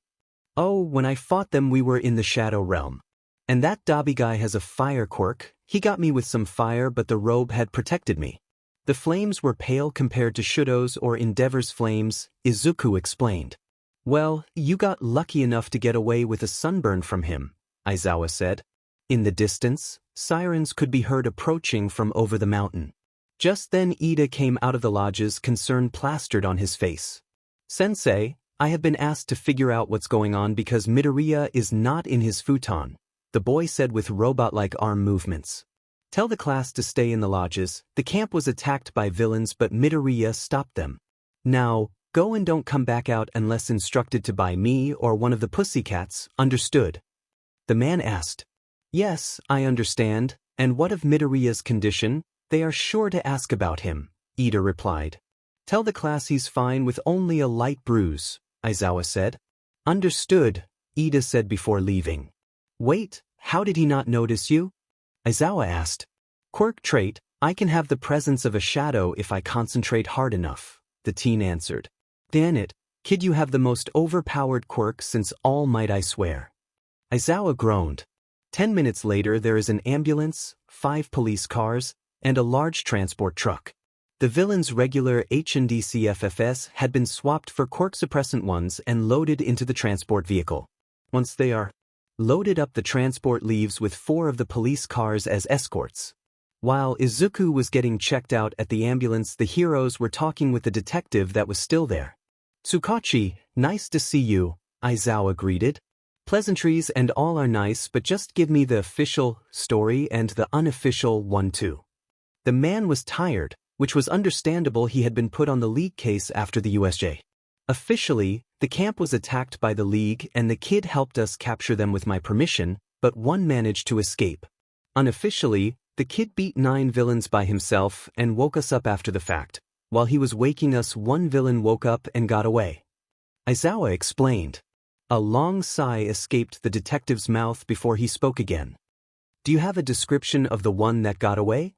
Oh, when I fought them we were in the Shadow Realm. And that Dobby guy has a fire quirk. He got me with some fire, but the robe had protected me. The flames were pale compared to Shudo's or Endeavor's flames, Izuku explained. Well, you got lucky enough to get away with a sunburn from him, Aizawa said. In the distance, sirens could be heard approaching from over the mountain. Just then Ida came out of the lodges, concern plastered on his face. Sensei, I have been asked to figure out what's going on because Midoriya is not in his futon, the boy said with robot-like arm movements. Tell the class to stay in the lodges. The camp was attacked by villains, but Midoriya stopped them. Now, go and don't come back out unless instructed to by me or one of the pussycats, understood? The man asked. Yes, I understand. And what of Midoriya's condition? They are sure to ask about him, Ida replied. Tell the class he's fine with only a light bruise, Aizawa said. Understood, Ida said before leaving. Wait, how did he not notice you? Aizawa asked. Quirk trait, I can have the presence of a shadow if I concentrate hard enough, the teen answered. Damn it, kid, you have the most overpowered quirk since All Might, I swear. Aizawa groaned. 10 minutes later there is an ambulance, 5 police cars, and a large transport truck. The villain's regular H&D CFFS had been swapped for quirk-suppressant ones and loaded into the transport vehicle. Once they are loaded up, the transport leaves with 4 of the police cars as escorts. While Izuku was getting checked out at the ambulance, the heroes were talking with the detective that was still there. Tsukachi, nice to see you, Aizawa greeted. Pleasantries and all are nice, but just give me the official story and the unofficial one too. The man was tired, which was understandable. He had been put on the League case after the USJ. Officially, the camp was attacked by the League and the kid helped us capture them with my permission, but one managed to escape. Unofficially, the kid beat 9 villains by himself and woke us up after the fact. While he was waking us, one villain woke up and got away. Aizawa explained. A long sigh escaped the detective's mouth before he spoke again. Do you have a description of the one that got away?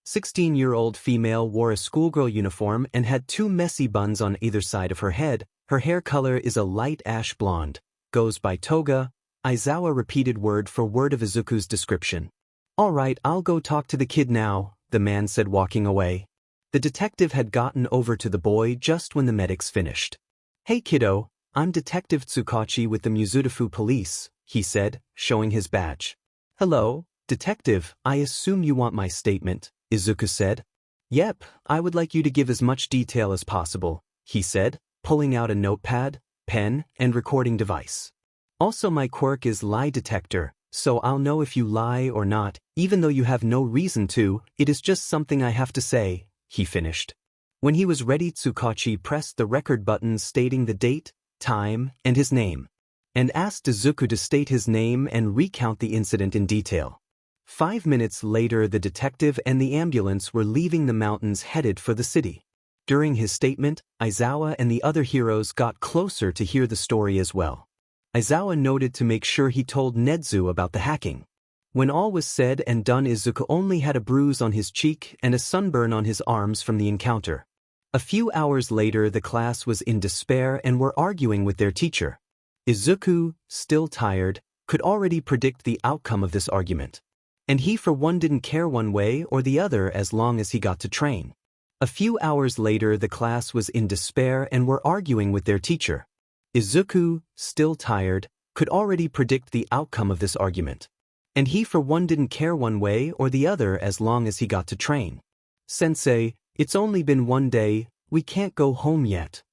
16-year-old female wore a schoolgirl uniform and had 2 messy buns on either side of her head. Her hair color is a light ash blonde. Goes by Toga. Aizawa repeated word for word of Izuku's description. All right, I'll go talk to the kid now, the man said, walking away. The detective had gotten over to the boy just when the medics finished. Hey kiddo, I'm Detective Tsukachi with the Mizudafu police, he said, showing his badge. Hello, detective, I assume you want my statement, Izuku said. Yep, I would like you to give as much detail as possible, he said, pulling out a notepad, pen, and recording device. Also, my quirk is lie detector, so I'll know if you lie or not, even though you have no reason to. It is just something I have to say, he finished. When he was ready, Tsukachi pressed the record button stating the date, time, and his name, and asked Izuku to state his name and recount the incident in detail. 5 minutes later, the detective and the ambulance were leaving the mountains headed for the city. During his statement, Aizawa and the other heroes got closer to hear the story as well. Aizawa noted to make sure he told Nedzu about the hacking. When all was said and done, Izuku only had a bruise on his cheek and a sunburn on his arms from the encounter. A few hours later, the class was in despair and were arguing with their teacher. Izuku, still tired, could already predict the outcome of this argument. And he for one didn't care one way or the other as long as he got to train. A few hours later, the class was in despair and were arguing with their teacher. Izuku, still tired, could already predict the outcome of this argument. And he for one didn't care one way or the other as long as he got to train. Sensei, it's only been 1 day, we can't go home yet.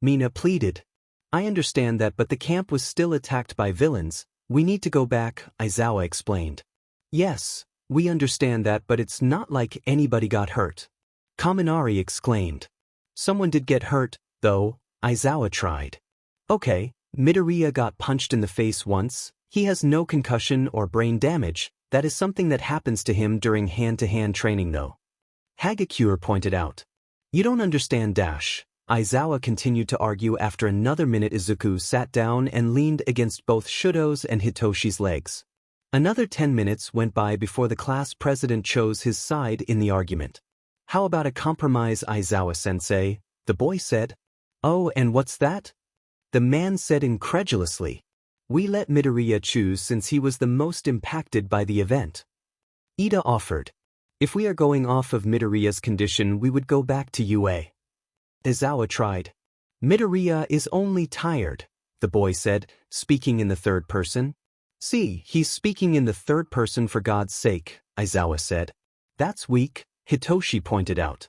Mina pleaded. I understand that, but the camp was still attacked by villains. We need to go back, Aizawa explained. Yes, we understand that, but it's not like anybody got hurt. Kaminari exclaimed. Someone did get hurt, though, Aizawa tried. Okay, Midoriya got punched in the face once. He has no concussion or brain damage. That is something that happens to him during hand-to-hand training though. Hagakure pointed out. You don't understand dash. Aizawa continued to argue. After another minute, Izuku sat down and leaned against both Shudo's and Hitoshi's legs. Another 10 minutes went by before the class president chose his side in the argument. How about a compromise, Aizawa-sensei? The boy said. Oh, and what's that? The man said incredulously. We let Midoriya choose since he was the most impacted by the event. Ida offered. If we are going off of Midoriya's condition, we would go back to UA. Aizawa tried. Midoriya is only tired, the boy said, speaking in the third person. See, he's speaking in the third person for God's sake, Aizawa said. That's weak, Hitoshi pointed out.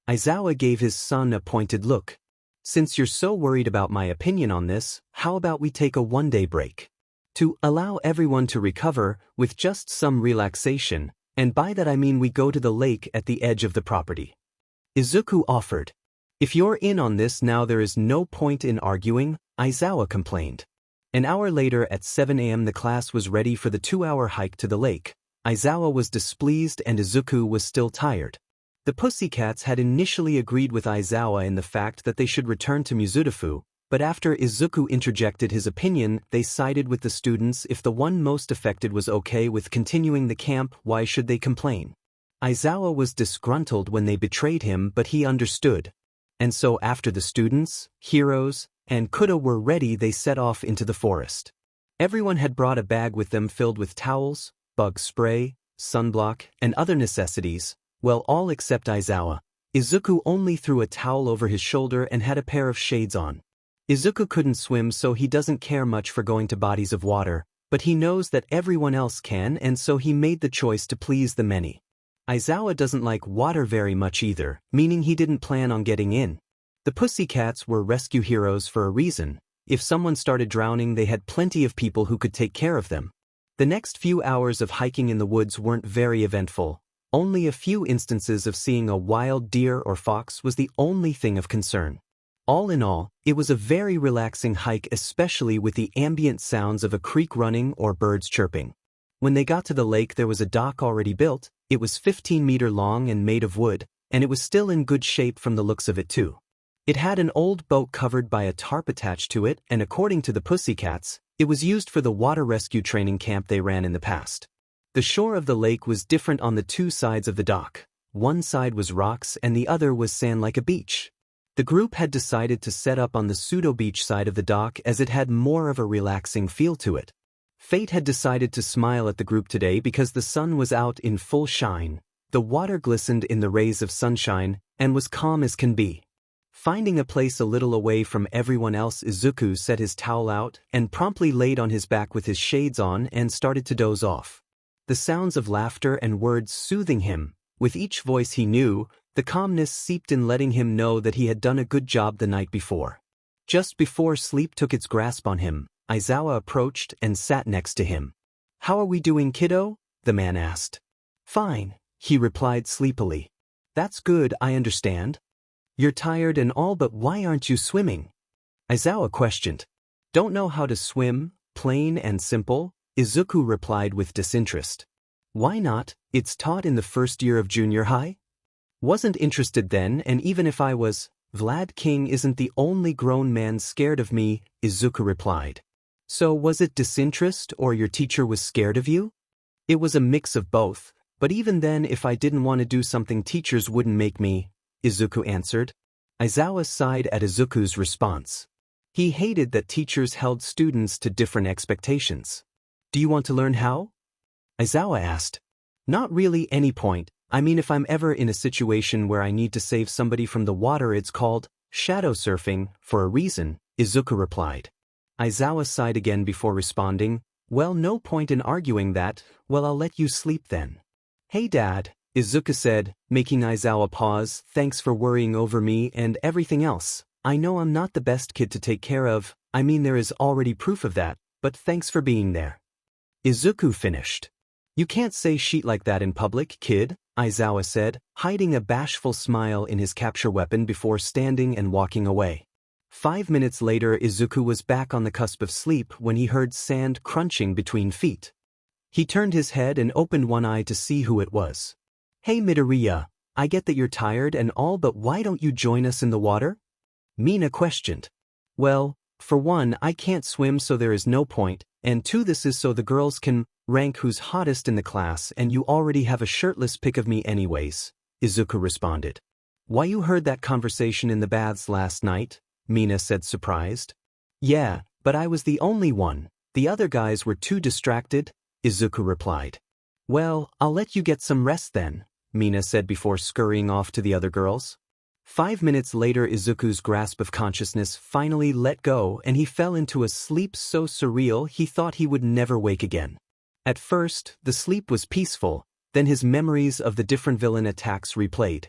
Aizawa gave his son a pointed look. Since you're so worried about my opinion on this, how about we take a 1-day break? To allow everyone to recover with just some relaxation, and by that I mean we go to the lake at the edge of the property. Izuku offered. If you're in on this now, there is no point in arguing, Aizawa complained. An hour later at 7 a.m. the class was ready for the 2-hour hike to the lake. Aizawa was displeased and Izuku was still tired. The Pussycats had initially agreed with Aizawa in the fact that they should return to Mizudafu, but after Izuku interjected his opinion, they sided with the students. If the one most affected was okay with continuing the camp, why should they complain? Aizawa was disgruntled when they betrayed him, but he understood. And so after the students, heroes, and Kuda were ready, they set off into the forest. Everyone had brought a bag with them filled with towels, bug spray, sunblock, and other necessities. Well, all except Aizawa. Izuku only threw a towel over his shoulder and had a pair of shades on. Izuku couldn't swim, so he doesn't care much for going to bodies of water, but he knows that everyone else can, and so he made the choice to please the many. Aizawa doesn't like water very much either, meaning he didn't plan on getting in. The Pussycats were rescue heroes for a reason. If someone started drowning, they had plenty of people who could take care of them. The next few hours of hiking in the woods weren't very eventful. Only a few instances of seeing a wild deer or fox was the only thing of concern. All in all, it was a very relaxing hike, especially with the ambient sounds of a creek running or birds chirping. When they got to the lake, there was a dock already built. It was 15 meters long and made of wood, and it was still in good shape from the looks of it too. It had an old boat covered by a tarp attached to it, and according to the Pussycats, it was used for the water rescue training camp they ran in the past. The shore of the lake was different on the two sides of the dock. One side was rocks and the other was sand like a beach. The group had decided to set up on the pseudo-beach side of the dock as it had more of a relaxing feel to it. Fate had decided to smile at the group today because the sun was out in full shine. The water glistened in the rays of sunshine and was calm as can be. Finding a place a little away from everyone else, Izuku set his towel out and promptly laid on his back with his shades on and started to doze off. The sounds of laughter and words soothing him. With each voice he knew, the calmness seeped in, letting him know that he had done a good job the night before. Just before sleep took its grasp on him, Aizawa approached and sat next to him. "How are we doing, kiddo?" the man asked. "Fine," he replied sleepily. "That's good, I understand. You're tired and all, but why aren't you swimming?" Aizawa questioned. "Don't know how to swim, plain and simple," Izuku replied with disinterest. "Why not? It's taught in the first year of junior high." "Wasn't interested then, and even if I was, Vlad King isn't the only grown man scared of me," Izuku replied. "So was it disinterest or your teacher was scared of you?" "It was a mix of both, but even then if I didn't want to do something teachers wouldn't make me," Izuku answered. Aizawa sighed at Izuku's response. He hated that teachers held students to different expectations. "Do you want to learn how?" Aizawa asked. "Not really any point. I mean, if I'm ever in a situation where I need to save somebody from the water, it's called shadow surfing for a reason," Izuku replied. Aizawa sighed again before responding, "Well, no point in arguing that. Well, I'll let you sleep then." "Hey Dad," Izuku said, making Aizawa pause. "Thanks for worrying over me and everything else. I know I'm not the best kid to take care of, I mean there is already proof of that, but thanks for being there." Izuku finished. "You can't say shit like that in public, kid," Aizawa said, hiding a bashful smile in his capture weapon before standing and walking away. 5 minutes later, Izuku was back on the cusp of sleep when he heard sand crunching between feet. He turned his head and opened one eye to see who it was. "Hey Midoriya, I get that you're tired and all, but why don't you join us in the water?" Mina questioned. "Well, for one, I can't swim, so there is no point, and two, this is so the girls can rank who's hottest in the class, and you already have a shirtless pic of me anyways," Izuku responded. "Why, you heard that conversation in the baths last night?" Mina said, surprised. "Yeah, but I was the only one. The other guys were too distracted," Izuku replied. "Well, I'll let you get some rest then," Mina said before scurrying off to the other girls. 5 minutes later, Izuku's grasp of consciousness finally let go and he fell into a sleep so surreal he thought he would never wake again. At first, the sleep was peaceful, then his memories of the different villain attacks replayed.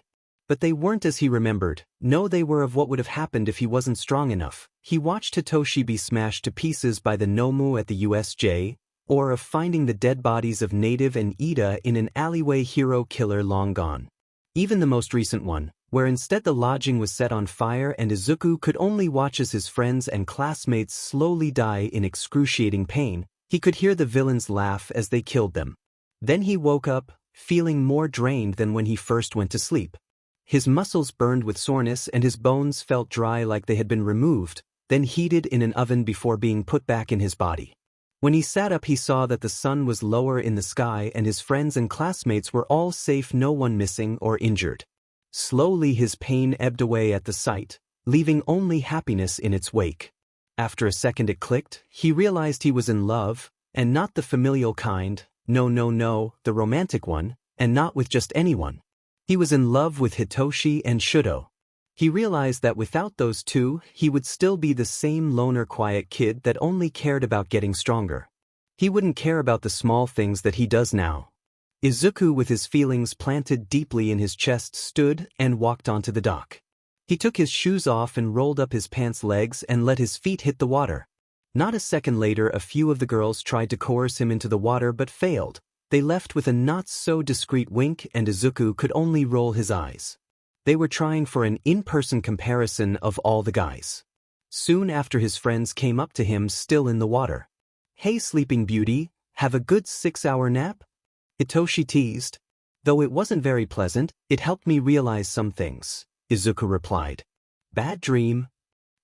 But they weren't as he remembered. No, they were of what would have happened if he wasn't strong enough. He watched Hitoshi be smashed to pieces by the Nomu at the USJ, or of finding the dead bodies of Native and Ida in an alleyway hero killer long gone. Even the most recent one, where instead the lodging was set on fire and Izuku could only watch as his friends and classmates slowly die in excruciating pain, he could hear the villains laugh as they killed them. Then he woke up, feeling more drained than when he first went to sleep. His muscles burned with soreness and his bones felt dry like they had been removed, then heated in an oven before being put back in his body. When he sat up, he saw that the sun was lower in the sky and his friends and classmates were all safe, no one missing or injured. Slowly his pain ebbed away at the sight, leaving only happiness in its wake. After a second it clicked, he realized he was in love, and not the familial kind, no, the romantic one, and not with just anyone. He was in love with Hitoshi and Shudo. He realized that without those two, he would still be the same loner, quiet kid that only cared about getting stronger. He wouldn't care about the small things that he does now. Izuku, with his feelings planted deeply in his chest, stood and walked onto the dock. He took his shoes off and rolled up his pants legs and let his feet hit the water. Not a second later, a few of the girls tried to coerce him into the water but failed. They left with a not-so-discreet wink and Izuku could only roll his eyes. They were trying for an in-person comparison of all the guys. Soon after, his friends came up to him still in the water. "Hey, Sleeping Beauty, have a good 6-hour nap?" Hitoshi teased. "Though it wasn't very pleasant, it helped me realize some things," Izuku replied. "Bad dream?"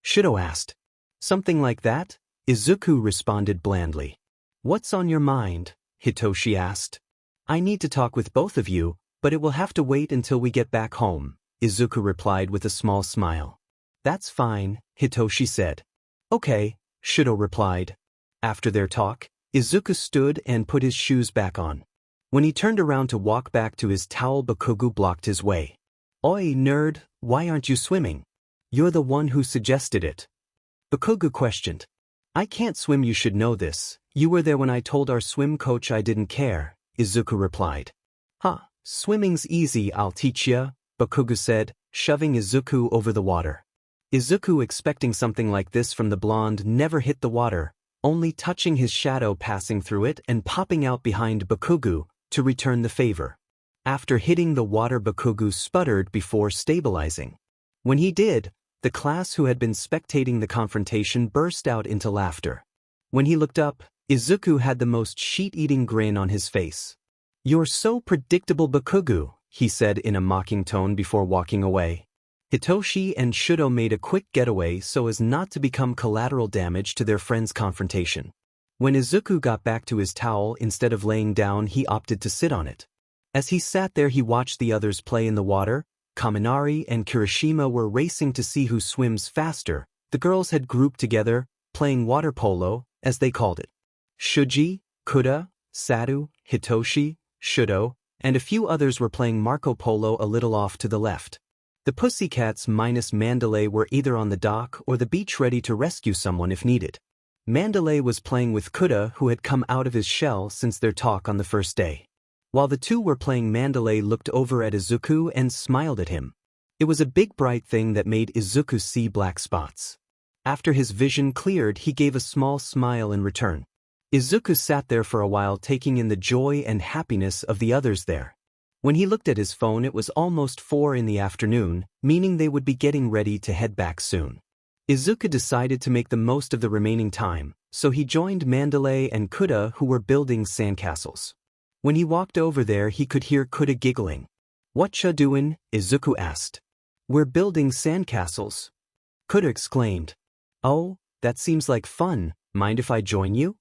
Shudo asked. "Something like that," Izuku responded blandly. "What's on your mind?" Hitoshi asked. "I need to talk with both of you, but it will have to wait until we get back home," Izuku replied with a small smile. "That's fine," Hitoshi said. "Okay," Shudo replied. After their talk, Izuku stood and put his shoes back on. When he turned around to walk back to his towel, Bakugu blocked his way. "Oi, nerd, why aren't you swimming? You're the one who suggested it." Bakugu questioned. "I can't swim, you should know this. You were there when I told our swim coach I didn't care," Izuku replied. "Huh, swimming's easy, I'll teach ya," Bakugu said, shoving Izuku over the water. Izuku, expecting something like this from the blonde, never hit the water, only touching his shadow passing through it and popping out behind Bakugu to return the favor. After hitting the water, Bakugu sputtered before stabilizing. When he did, the class who had been spectating the confrontation burst out into laughter. When he looked up, Izuku had the most sheet-eating grin on his face. "You're so predictable, Bakugu," he said in a mocking tone before walking away. Hitoshi and Shudo made a quick getaway so as not to become collateral damage to their friend's confrontation. When Izuku got back to his towel, instead of laying down, he opted to sit on it. As he sat there, he watched the others play in the water. Kaminari and Kirishima were racing to see who swims faster. The girls had grouped together, playing water polo, as they called it. Shuji, Kuda, Sadu, Hitoshi, Shudo, and a few others were playing Marco Polo a little off to the left. The Pussycats minus Mandalay were either on the dock or the beach ready to rescue someone if needed. Mandalay was playing with Kuda, who had come out of his shell since their talk on the first day. While the two were playing, Mandalay looked over at Izuku and smiled at him. It was a big bright thing that made Izuku see black spots. After his vision cleared, he gave a small smile in return. Izuku sat there for a while, taking in the joy and happiness of the others there. When he looked at his phone, it was almost 4 in the afternoon, meaning they would be getting ready to head back soon. Izuku decided to make the most of the remaining time, so he joined Mandalay and Kuda, who were building sandcastles. When he walked over there, he could hear Kuda giggling. "What ya doin'?" Izuku asked. "We're building sandcastles," Kuda exclaimed. "Oh, that seems like fun. Mind if I join you?"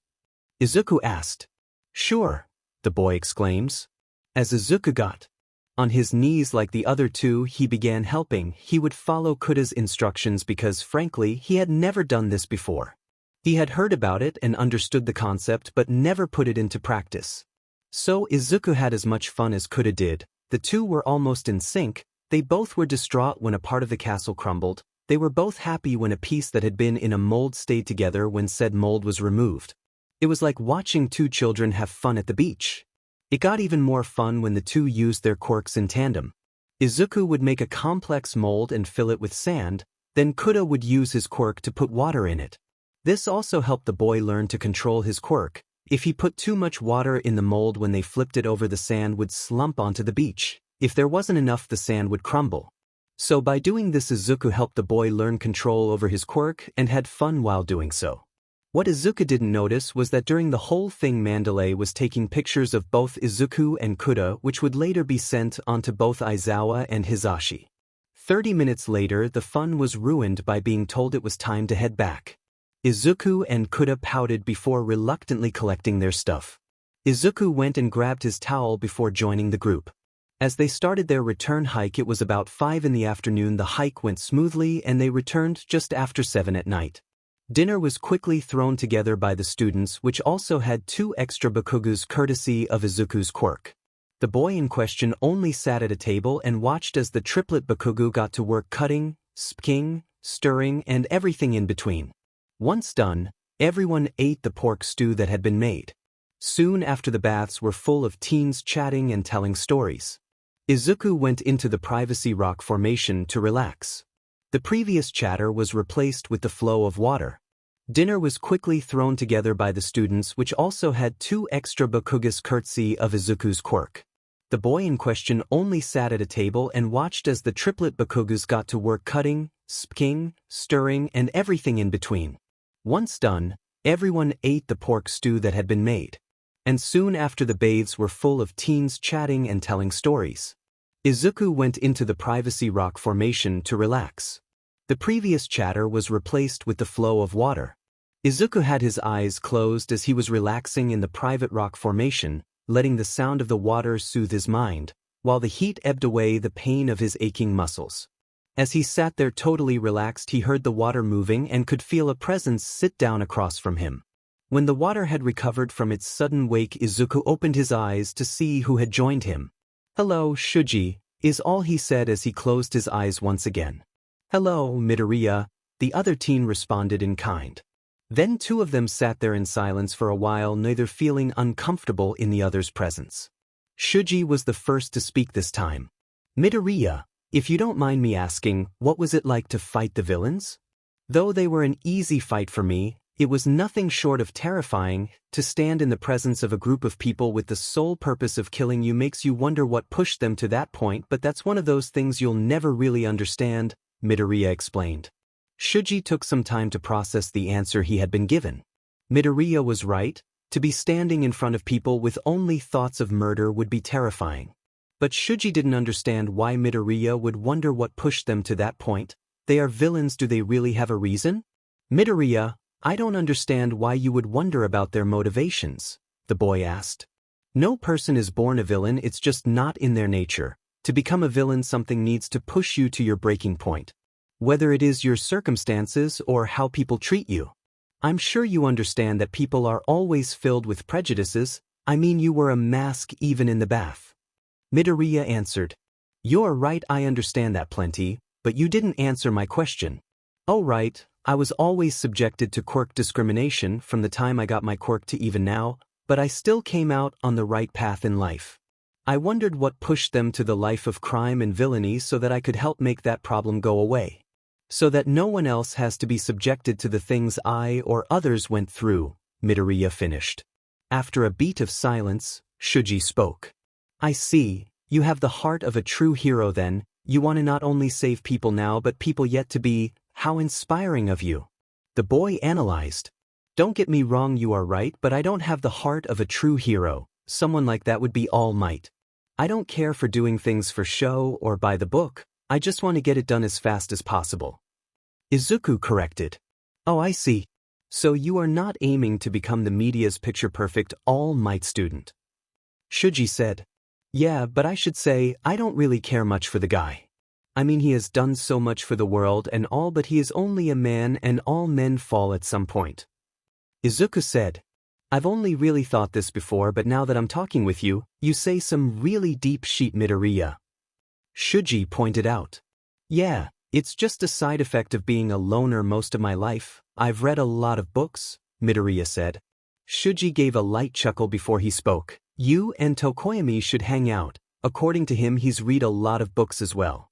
Izuku asked. "Sure," the boy exclaims. As Izuku got on his knees like the other two, he began helping. He would follow Kuda's instructions because, frankly, he had never done this before. He had heard about it and understood the concept but never put it into practice. So Izuku had as much fun as Kuda did. The two were almost in sync. They both were distraught when a part of the castle crumbled. They were both happy when a piece that had been in a mold stayed together when said mold was removed. It was like watching two children have fun at the beach. It got even more fun when the two used their quirks in tandem. Izuku would make a complex mold and fill it with sand, then Kuda would use his quirk to put water in it. This also helped the boy learn to control his quirk. If he put too much water in the mold, when they flipped it over, the sand would slump onto the beach. If there wasn't enough, the sand would crumble. So by doing this, Izuku helped the boy learn control over his quirk and had fun while doing so. What Izuku didn't notice was that during the whole thing, Mandalay was taking pictures of both Izuku and Kuda, which would later be sent onto both Aizawa and Hizashi. 30 minutes later, the fun was ruined by being told it was time to head back. Izuku and Kuda pouted before reluctantly collecting their stuff. Izuku went and grabbed his towel before joining the group. As they started their return hike, it was about 5 in the afternoon. The hike went smoothly and they returned just after 7 at night. Dinner was quickly thrown together by the students, which also had 2 extra bakugus courtesy of Izuku's quirk. The boy in question only sat at a table and watched as the triplet bakugu got to work cutting, spking, stirring, and everything in between. Once done, everyone ate the pork stew that had been made. Soon after, the baths were full of teens chatting and telling stories. Izuku went into the privacy rock formation to relax. The previous chatter was replaced with the flow of water. Dinner was quickly thrown together by the students, which also had 2 extra bakugas courtesy of Izuku's quirk. The boy in question only sat at a table and watched as the triplet bakugas got to work cutting, spking, stirring, and everything in between. Once done, everyone ate the pork stew that had been made. And soon after, the bathes were full of teens chatting and telling stories. Izuku went into the privacy rock formation to relax. The previous chatter was replaced with the flow of water. Izuku had his eyes closed as he was relaxing in the private rock formation, letting the sound of the water soothe his mind, while the heat ebbed away the pain of his aching muscles. As he sat there totally relaxed, he heard the water moving and could feel a presence sit down across from him. When the water had recovered from its sudden wake, Izuku opened his eyes to see who had joined him. "Hello, Shuji," is all he said as he closed his eyes once again. "Hello, Midoriya," the other teen responded in kind. Then 2 of them sat there in silence for a while, neither feeling uncomfortable in the other's presence. Shuji was the first to speak this time. "Midoriya, if you don't mind me asking, what was it like to fight the villains? Though they were an easy fight for me, it was nothing short of terrifying. To stand in the presence of a group of people with the sole purpose of killing you makes you wonder what pushed them to that point, but that's one of those things you'll never really understand," Midoriya explained. Shuji took some time to process the answer he had been given. Midoriya was right. To be standing in front of people with only thoughts of murder would be terrifying. But Shuji didn't understand why Midoriya would wonder what pushed them to that point. They are villains. Do they really have a reason? "Midoriya, I don't understand why you would wonder about their motivations," the boy asked. "No person is born a villain, it's just not in their nature. To become a villain, something needs to push you to your breaking point. Whether it is your circumstances or how people treat you. I'm sure you understand that people are always filled with prejudices. I mean, you were a mask even in the bath." Midoriya answered. "You're right, I understand that plenty, but you didn't answer my question." "Oh right, I was always subjected to quirk discrimination from the time I got my quirk to even now, but I still came out on the right path in life. I wondered what pushed them to the life of crime and villainy so that I could help make that problem go away. So that no one else has to be subjected to the things I or others went through," Midoriya finished. After a beat of silence, Shuji spoke. "I see, you have the heart of a true hero then. You want to not only save people now but people yet to be. How inspiring of you." The boy analyzed. "Don't get me wrong, you are right, but I don't have the heart of a true hero. Someone like that would be all might. I don't care for doing things for show or by the book. I just want to get it done as fast as possible." Izuku corrected. "Oh, I see. So you are not aiming to become the media's picture-perfect all-might student." Shuji said. "Yeah, but I should say, I don't really care much for the guy. I mean, he has done so much for the world and all, but he is only a man and all men fall at some point." Izuku said. "I've only really thought this before, but now that I'm talking with you, you say some really deep shit, Midoriya." Shuji pointed out. "Yeah, it's just a side effect of being a loner most of my life. I've read a lot of books," Midoriya said. Shuji gave a light chuckle before he spoke. "You and Tokoyami should hang out. According to him, he's read a lot of books as well."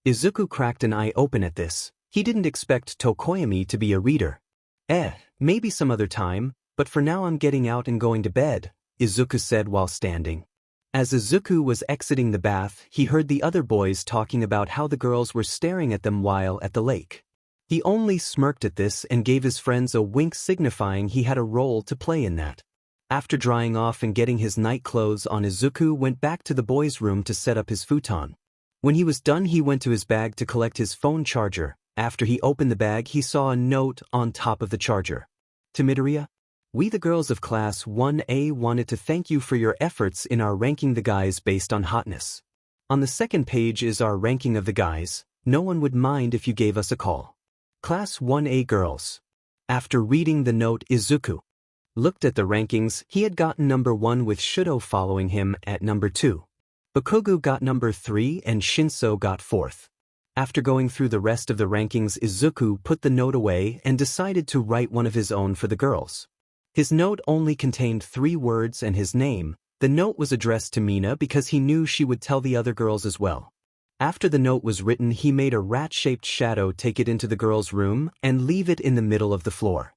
Izuku cracked an eye open at this. He didn't expect Tokoyami to be a reader. Maybe some other time, but for now I'm getting out and going to bed," Izuku said while standing. As Izuku was exiting the bath, he heard the other boys talking about how the girls were staring at them while at the lake. He only smirked at this and gave his friends a wink signifying he had a role to play in that. After drying off and getting his night clothes on, Izuku went back to the boys' room to set up his futon. When he was done, he went to his bag to collect his phone charger. After he opened the bag, he saw a note on top of the charger. "To Midoriya, we the girls of Class 1A wanted to thank you for your efforts in our ranking the guys based on hotness. On the second page is our ranking of the guys. No one would mind if you gave us a call. Class 1A girls." After reading the note, Izuku looked at the rankings. He had gotten number 1 with Shudo following him at number 2. Bakugo got number 3 and Shinso got 4th. After going through the rest of the rankings, Izuku put the note away and decided to write one of his own for the girls. His note only contained 3 words and his name. The note was addressed to Mina because he knew she would tell the other girls as well. After the note was written, he made a rat-shaped shadow take it into the girl's room and leave it in the middle of the floor.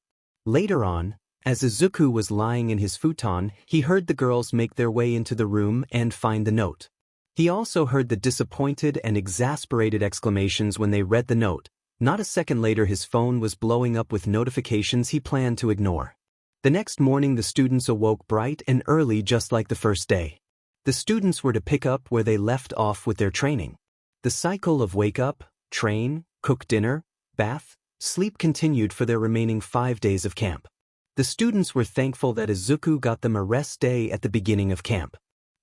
Later on, as Izuku was lying in his futon, he heard the girls make their way into the room and find the note. He also heard the disappointed and exasperated exclamations when they read the note. Not a second later, his phone was blowing up with notifications he planned to ignore. The next morning, the students awoke bright and early just like the first day. The students were to pick up where they left off with their training. The cycle of wake up, train, cook dinner, bath, sleep continued for their remaining 5 days of camp. The students were thankful that Izuku got them a rest day at the beginning of camp.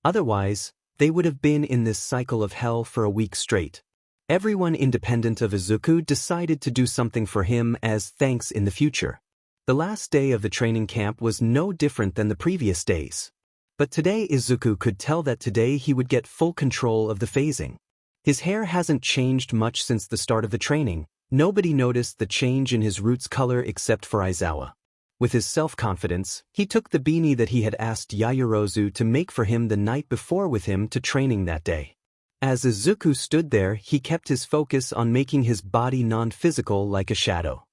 Otherwise, they would have been in this cycle of hell for a week straight. Everyone independent of Izuku decided to do something for him as thanks in the future. The last day of the training camp was no different than the previous days. But today Izuku could tell that today he would get full control of the phasing. His hair hasn't changed much since the start of the training. Nobody noticed the change in his roots color except for Aizawa. With his self-confidence, he took the beanie that he had asked Yaoyorozu to make for him the night before with him to training that day. As Izuku stood there, he kept his focus on making his body non-physical like a shadow.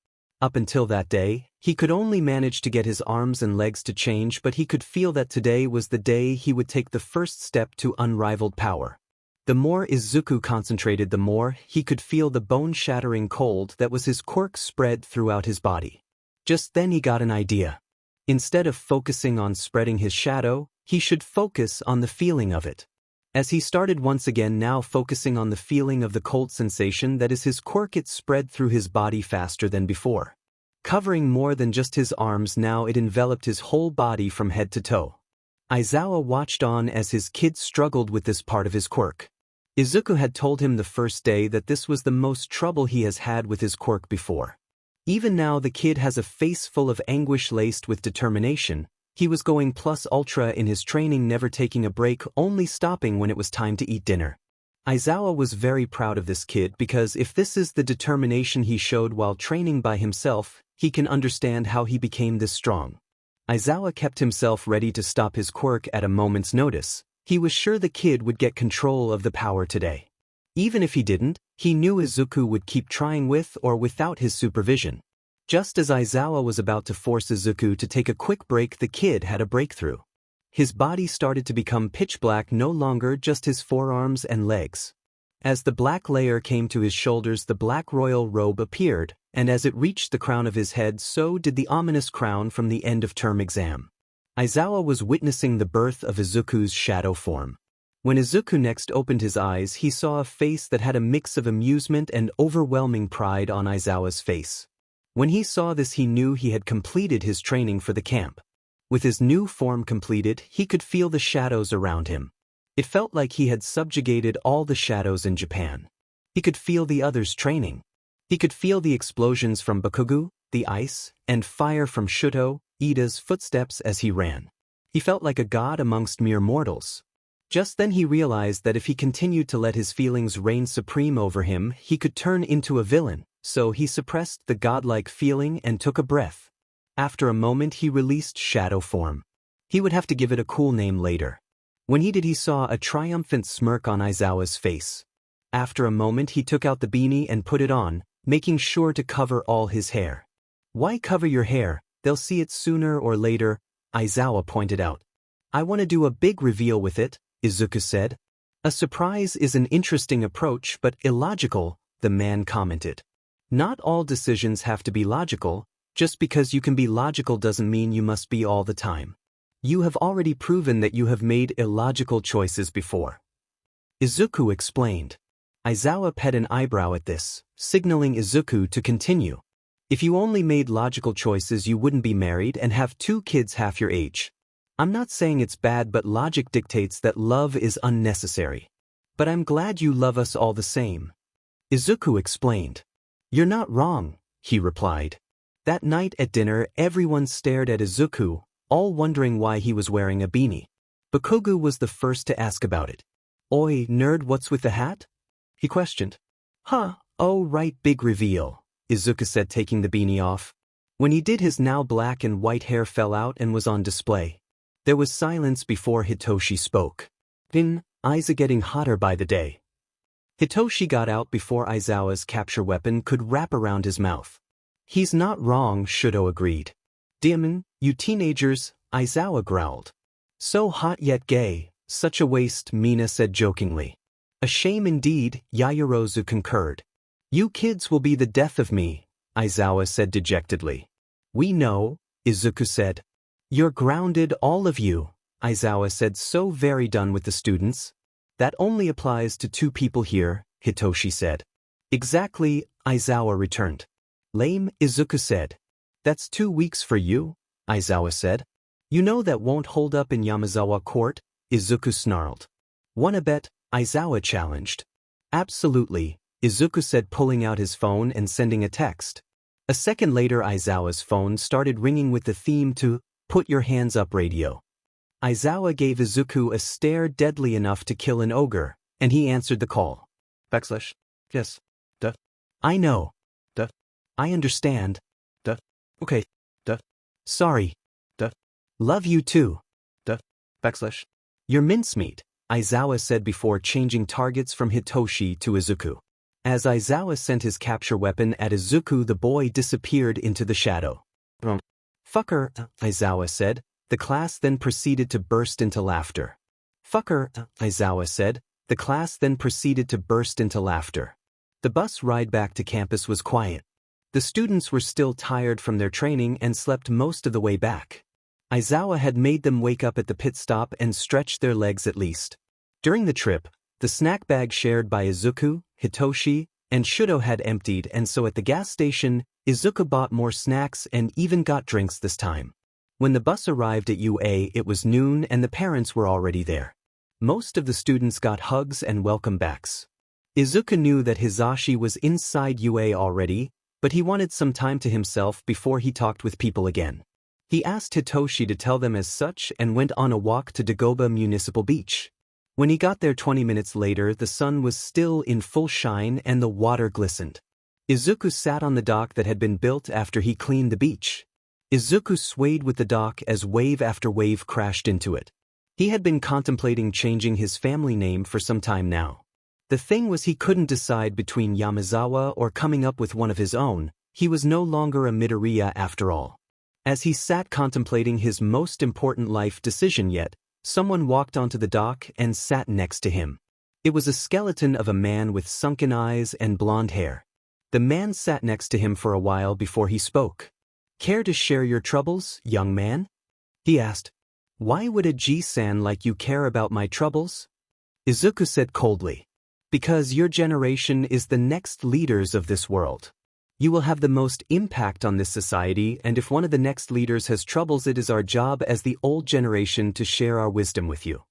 Up until that day, he could only manage to get his arms and legs to change, but he could feel that today was the day he would take the first step to unrivaled power. The more Izuku concentrated, the more he could feel the bone-shattering cold that was his quirk spread throughout his body. Just then he got an idea. Instead of focusing on spreading his shadow, he should focus on the feeling of it. As he started once again, now focusing on the feeling of the cold sensation that is his quirk, it spread through his body faster than before. Covering more than just his arms, now it enveloped his whole body from head to toe. Aizawa watched on as his kid struggled with this part of his quirk. Izuku had told him the first day that this was the most trouble he has had with his quirk before. Even now the kid has a face full of anguish laced with determination. He was going plus ultra in his training, never taking a break, only stopping when it was time to eat dinner. Aizawa was very proud of this kid because if this is the determination he showed while training by himself, he can understand how he became this strong. Aizawa kept himself ready to stop his quirk at a moment's notice. He was sure the kid would get control of the power today. Even if he didn't, he knew Izuku would keep trying with or without his supervision. Just as Aizawa was about to force Izuku to take a quick break, the kid had a breakthrough. His body started to become pitch black, no longer just his forearms and legs. As the black layer came to his shoulders, the black royal robe appeared, and as it reached the crown of his head, so did the ominous crown from the end of term exam. Aizawa was witnessing the birth of Izuku's shadow form. When Izuku next opened his eyes, he saw a face that had a mix of amusement and overwhelming pride on Aizawa's face. When he saw this, he knew he had completed his training for the camp. With his new form completed, he could feel the shadows around him. It felt like he had subjugated all the shadows in Japan. He could feel the others training. He could feel the explosions from Bakugo, the ice, and fire from Shuto, Ida's footsteps as he ran. He felt like a god amongst mere mortals. Just then he realized that if he continued to let his feelings reign supreme over him, he could turn into a villain, so he suppressed the godlike feeling and took a breath. After a moment he released shadow form. He would have to give it a cool name later. When he did, he saw a triumphant smirk on Aizawa's face. After a moment he took out the beanie and put it on, making sure to cover all his hair. "Why cover your hair? They'll see it sooner or later," Aizawa pointed out. "I want to do a big reveal with it," Izuku said. "A surprise is an interesting approach, but illogical," the man commented. "Not all decisions have to be logical. Just because you can be logical doesn't mean you must be all the time. You have already proven that you have made illogical choices before," Izuku explained. Aizawa pet an eyebrow at this, signaling Izuku to continue. "If you only made logical choices, you wouldn't be married and have 2 kids half your age. I'm not saying it's bad, but logic dictates that love is unnecessary. But I'm glad you love us all the same," Izuku explained. "You're not wrong," he replied. That night at dinner, everyone stared at Izuku, all wondering why he was wearing a beanie. Bakugo was the first to ask about it. "Oi, nerd, what's with the hat?" he questioned. "Huh, oh right, big reveal," Izuku said, taking the beanie off. When he did, his now black and white hair fell out and was on display. There was silence before Hitoshi spoke. "Eyes are getting hotter by the day." Hitoshi got out before Aizawa's capture weapon could wrap around his mouth. He's not wrong, Shudo agreed. Demon, you teenagers, Aizawa growled. So hot yet gay, such a waste, Mina said jokingly. A shame indeed, Yaoyorozu concurred. You kids will be the death of me, Aizawa said dejectedly. We know, Izuku said. You're grounded, all of you, Aizawa said, so very done with the students. That only applies to 2 people here, Hitoshi said. Exactly, Aizawa returned. Lame, Izuku said. That's 2 weeks for you, Aizawa said. You know that won't hold up in Yamazawa court, Izuku snarled. Wanna bet, Aizawa challenged. Absolutely, Izuku said, pulling out his phone and sending a text. A second later, Aizawa's phone started ringing with the theme to Put Your Hands Up radio. Aizawa gave Izuku a stare deadly enough to kill an ogre, and he answered the call. / Yes. Duh. I know. Duh. I understand. Duh. Okay. Duh. Sorry. Duh. Love you too. Duh. / You're mincemeat, Aizawa said before changing targets from Hitoshi to Izuku. As Aizawa sent his capture weapon at Izuku, the boy disappeared into the shadow. Fucker, Aizawa said. The class then proceeded to burst into laughter. Fucker, Aizawa said. The class then proceeded to burst into laughter. The bus ride back to campus was quiet. The students were still tired from their training and slept most of the way back. Aizawa had made them wake up at the pit stop and stretch their legs at least. During the trip, the snack bag shared by Izuku, Hitoshi, and Shudo had emptied, and so at the gas station, Izuku bought more snacks and even got drinks this time. When the bus arrived at UA, it was noon and the parents were already there. Most of the students got hugs and welcome backs. Izuku knew that Hisashi was inside UA already, but he wanted some time to himself before he talked with people again. He asked Hitoshi to tell them as such and went on a walk to Dagoba Municipal Beach. When he got there 20 minutes later, the sun was still in full shine and the water glistened. Izuku sat on the dock that had been built after he cleaned the beach. Izuku swayed with the dock as wave after wave crashed into it. He had been contemplating changing his family name for some time now. The thing was, he couldn't decide between Yamazawa or coming up with one of his own. He was no longer a Midoriya after all. As he sat contemplating his most important life decision yet, someone walked onto the dock and sat next to him. It was a skeleton of a man with sunken eyes and blonde hair. The man sat next to him for a while before he spoke. Care to share your troubles, young man? He asked. Why would a G-san like you care about my troubles? Izuku said coldly. Because your generation is the next leaders of this world. You will have the most impact on this society, and if one of the next leaders has troubles, it is our job as the old generation to share our wisdom with you.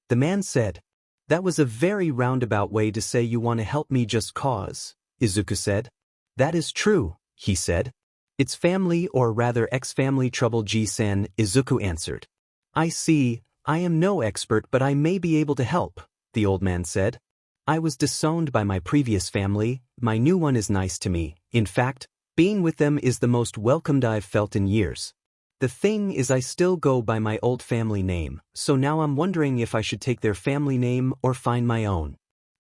The man said. That was a very roundabout way to say you want to help me just cause, Izuku said. That is true, he said. It's family, or rather ex-family trouble, G-san, Izuku answered. I see. I am no expert, but I may be able to help, the old man said. I was disowned by my previous family. My new one is nice to me. In fact, being with them is the most welcomed I've felt in years. The thing is, I still go by my old family name, so now I'm wondering if I should take their family name or find my own.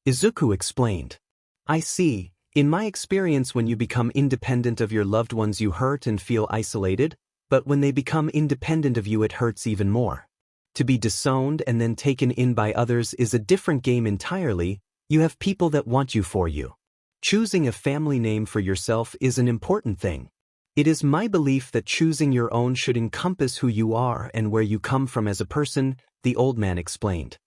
Izuku explained. I see. In my experience, when you become independent of your loved ones, you hurt and feel isolated, but when they become independent of you, it hurts even more. To be disowned and then taken in by others is a different game entirely. You have people that want you for you. Choosing a family name for yourself is an important thing. It is my belief that choosing your own should encompass who you are and where you come from as a person, the old man explained.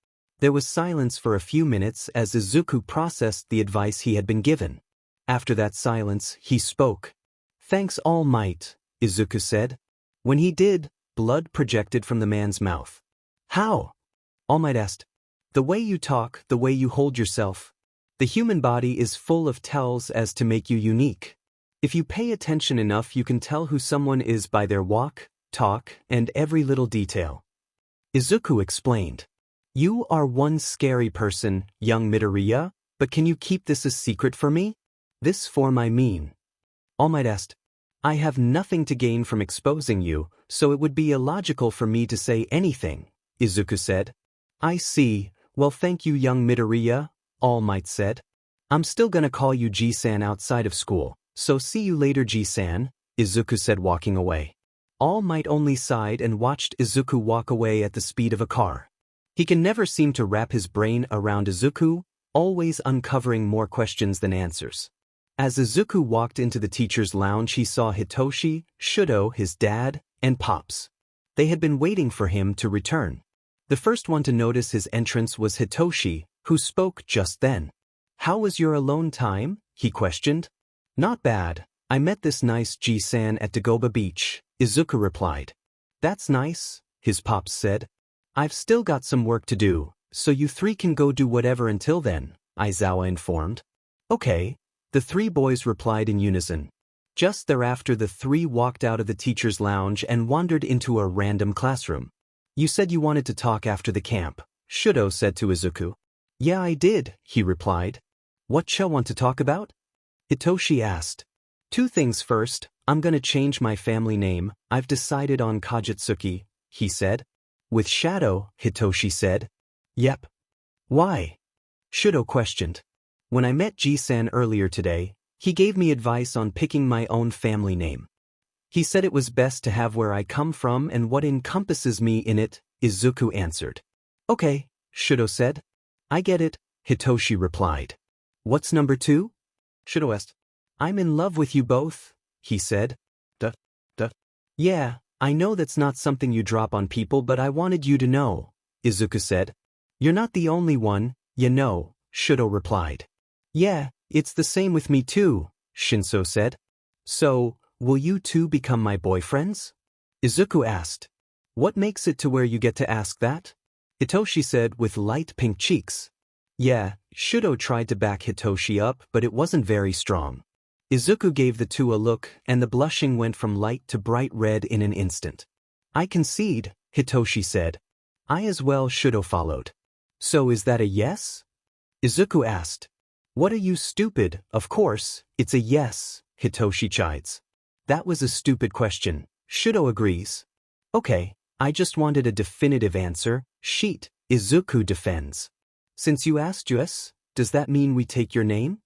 There was silence for a few minutes as Izuku processed the advice he had been given. After that silence, he spoke. Thanks, All Might, Izuku said. When he did, blood projected from the man's mouth. How? All Might asked. The way you talk, the way you hold yourself. The human body is full of tells as to make you unique. If you pay attention enough, you can tell who someone is by their walk, talk, and every little detail. Izuku explained. You are one scary person, young Midoriya, but can you keep this a secret for me? This form I mean. All Might asked. I have nothing to gain from exposing you, so it would be illogical for me to say anything, Izuku said. I see. Well, thank you, young Midoriya, All Might said. I'm still gonna call you Ji-san outside of school, so see you later Ji-san, Izuku said walking away. All Might only sighed and watched Izuku walk away at the speed of a car. He can never seem to wrap his brain around Izuku, always uncovering more questions than answers. As Izuku walked into the teacher's lounge, he saw Hitoshi, Shudo, his dad, and Pops. They had been waiting for him to return. The first one to notice his entrance was Hitoshi, who spoke just then. "How was your alone time?" he questioned. "Not bad. I met this nice Ji-san at Dagoba Beach," Izuku replied. "That's nice," his Pops said. "I've still got some work to do, so you three can go do whatever until then," Aizawa informed. "Okay," the three boys replied in unison. Just thereafter the three walked out of the teacher's lounge and wandered into a random classroom. "You said you wanted to talk after the camp," Shudo said to Izuku. "Yeah, I did," he replied. "What you want to talk about?" Hitoshi asked. "Two things first, I'm gonna change my family name. I've decided on Kajitsuki," he said. "With Shadow," Hitoshi said. "Yep." "Why?" Shudo questioned. "When I met Ji-san earlier today, he gave me advice on picking my own family name. He said it was best to have where I come from and what encompasses me in it," Izuku answered. "Okay," Shudo said. "I get it," Hitoshi replied. "What's number two?" Shudo asked. "I'm in love with you both," he said. Duh. "Yeah, I know that's not something you drop on people, but I wanted you to know," Izuku said. "You're not the only one, you know," Shudo replied. "Yeah, it's the same with me too," Shinso said. "So, will you two become my boyfriends?" Izuku asked. "What makes it to where you get to ask that?" Hitoshi said with light pink cheeks. "Yeah," Shudo tried to back Hitoshi up, but it wasn't very strong. Izuku gave the two a look, and the blushing went from light to bright red in an instant. "I concede," Hitoshi said. "I as well," Shudo followed. "So is that a yes?" Izuku asked. "What are you, stupid? Of course, it's a yes," Hitoshi chides. "That was a stupid question," Shudo agrees. "Okay, I just wanted a definitive answer," Sheet, Izuku defends. "Since you asked us, does that mean we take your name?"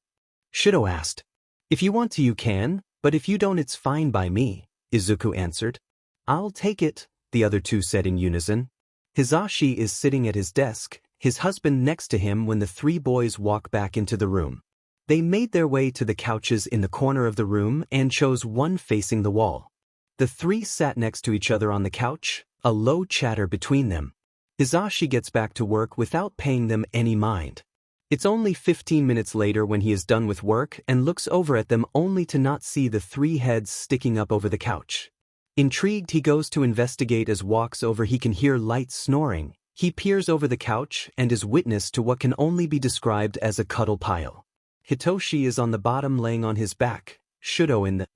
Shudo asked. "If you want to you can, but if you don't it's fine by me," Izuku answered. "I'll take it," the other two said in unison. Hisashi is sitting at his desk, his husband next to him when the three boys walk back into the room. They made their way to the couches in the corner of the room and chose one facing the wall. The three sat next to each other on the couch, a low chatter between them. Hisashi gets back to work without paying them any mind. It's only 15 minutes later when he is done with work and looks over at them only to not see the three heads sticking up over the couch. Intrigued, he goes to investigate. As walks over, he can hear light snoring. He peers over the couch and is witness to what can only be described as a cuddle pile. Hitoshi is on the bottom laying on his back, Shudo in the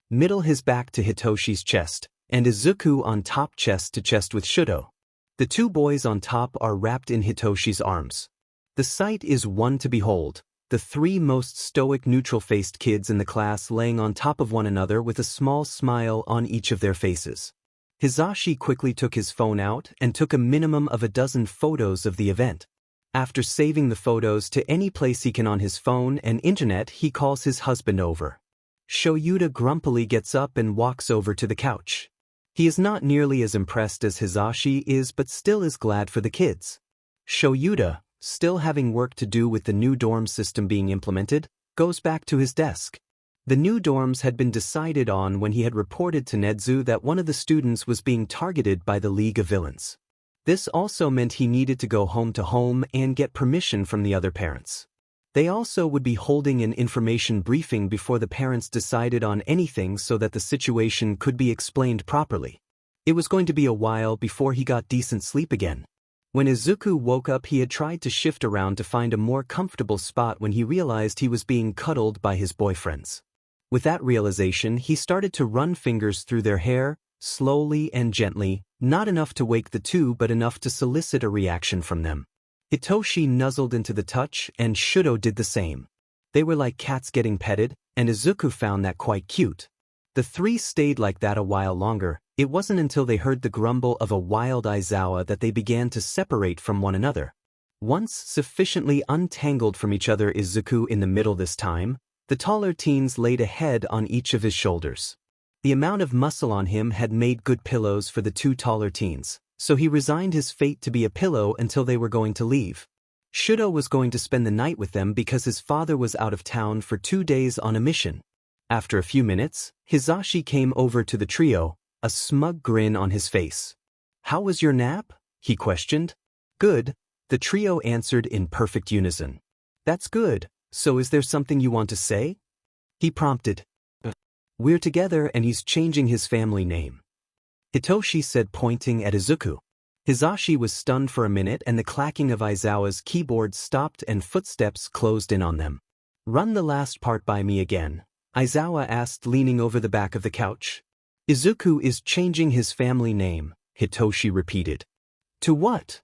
middle, his back to Hitoshi's chest, and Izuku on top, chest to chest with Shudo. The two boys on top are wrapped in Hitoshi's arms. The sight is one to behold, the three most stoic neutral-faced kids in the class laying on top of one another with a small smile on each of their faces. Hisashi quickly took his phone out and took a minimum of a dozen photos of the event. After saving the photos to any place he can on his phone and internet, he calls his husband over. Shoyuta grumpily gets up and walks over to the couch. He is not nearly as impressed as Hisashi is, but still is glad for the kids. Shoyuta, still having work to do with the new dorm system being implemented, goes back to his desk. The new dorms had been decided on when he had reported to Nedzu that one of the students was being targeted by the League of Villains. This also meant he needed to go home to home and get permission from the other parents. They also would be holding an information briefing before the parents decided on anything so that the situation could be explained properly. It was going to be a while before he got decent sleep again. When Izuku woke up, he had tried to shift around to find a more comfortable spot when he realized he was being cuddled by his boyfriends. With that realization, he started to run fingers through their hair, slowly and gently, not enough to wake the two but enough to solicit a reaction from them. Hitoshi nuzzled into the touch and Shudo did the same. They were like cats getting petted, and Izuku found that quite cute. The three stayed like that a while longer. It wasn't until they heard the grumble of a wild Aizawa that they began to separate from one another. Once sufficiently untangled from each other, Izuku in the middle this time, the taller teens laid a head on each of his shoulders. The amount of muscle on him had made good pillows for the two taller teens, so he resigned his fate to be a pillow until they were going to leave. Shudo was going to spend the night with them because his father was out of town for 2 days on a mission. After a few minutes, Hizashi came over to the trio, a smug grin on his face. "How was your nap?" he questioned. "Good," the trio answered in perfect unison. "That's good, so is there something you want to say?" he prompted. "We're together and he's changing his family name," Hitoshi said, pointing at Izuku. Hizashi was stunned for a minute and the clacking of Aizawa's keyboard stopped and footsteps closed in on them. "Run the last part by me again," Aizawa asked, leaning over the back of the couch. "Izuku is changing his family name," Hitoshi repeated. "To what?"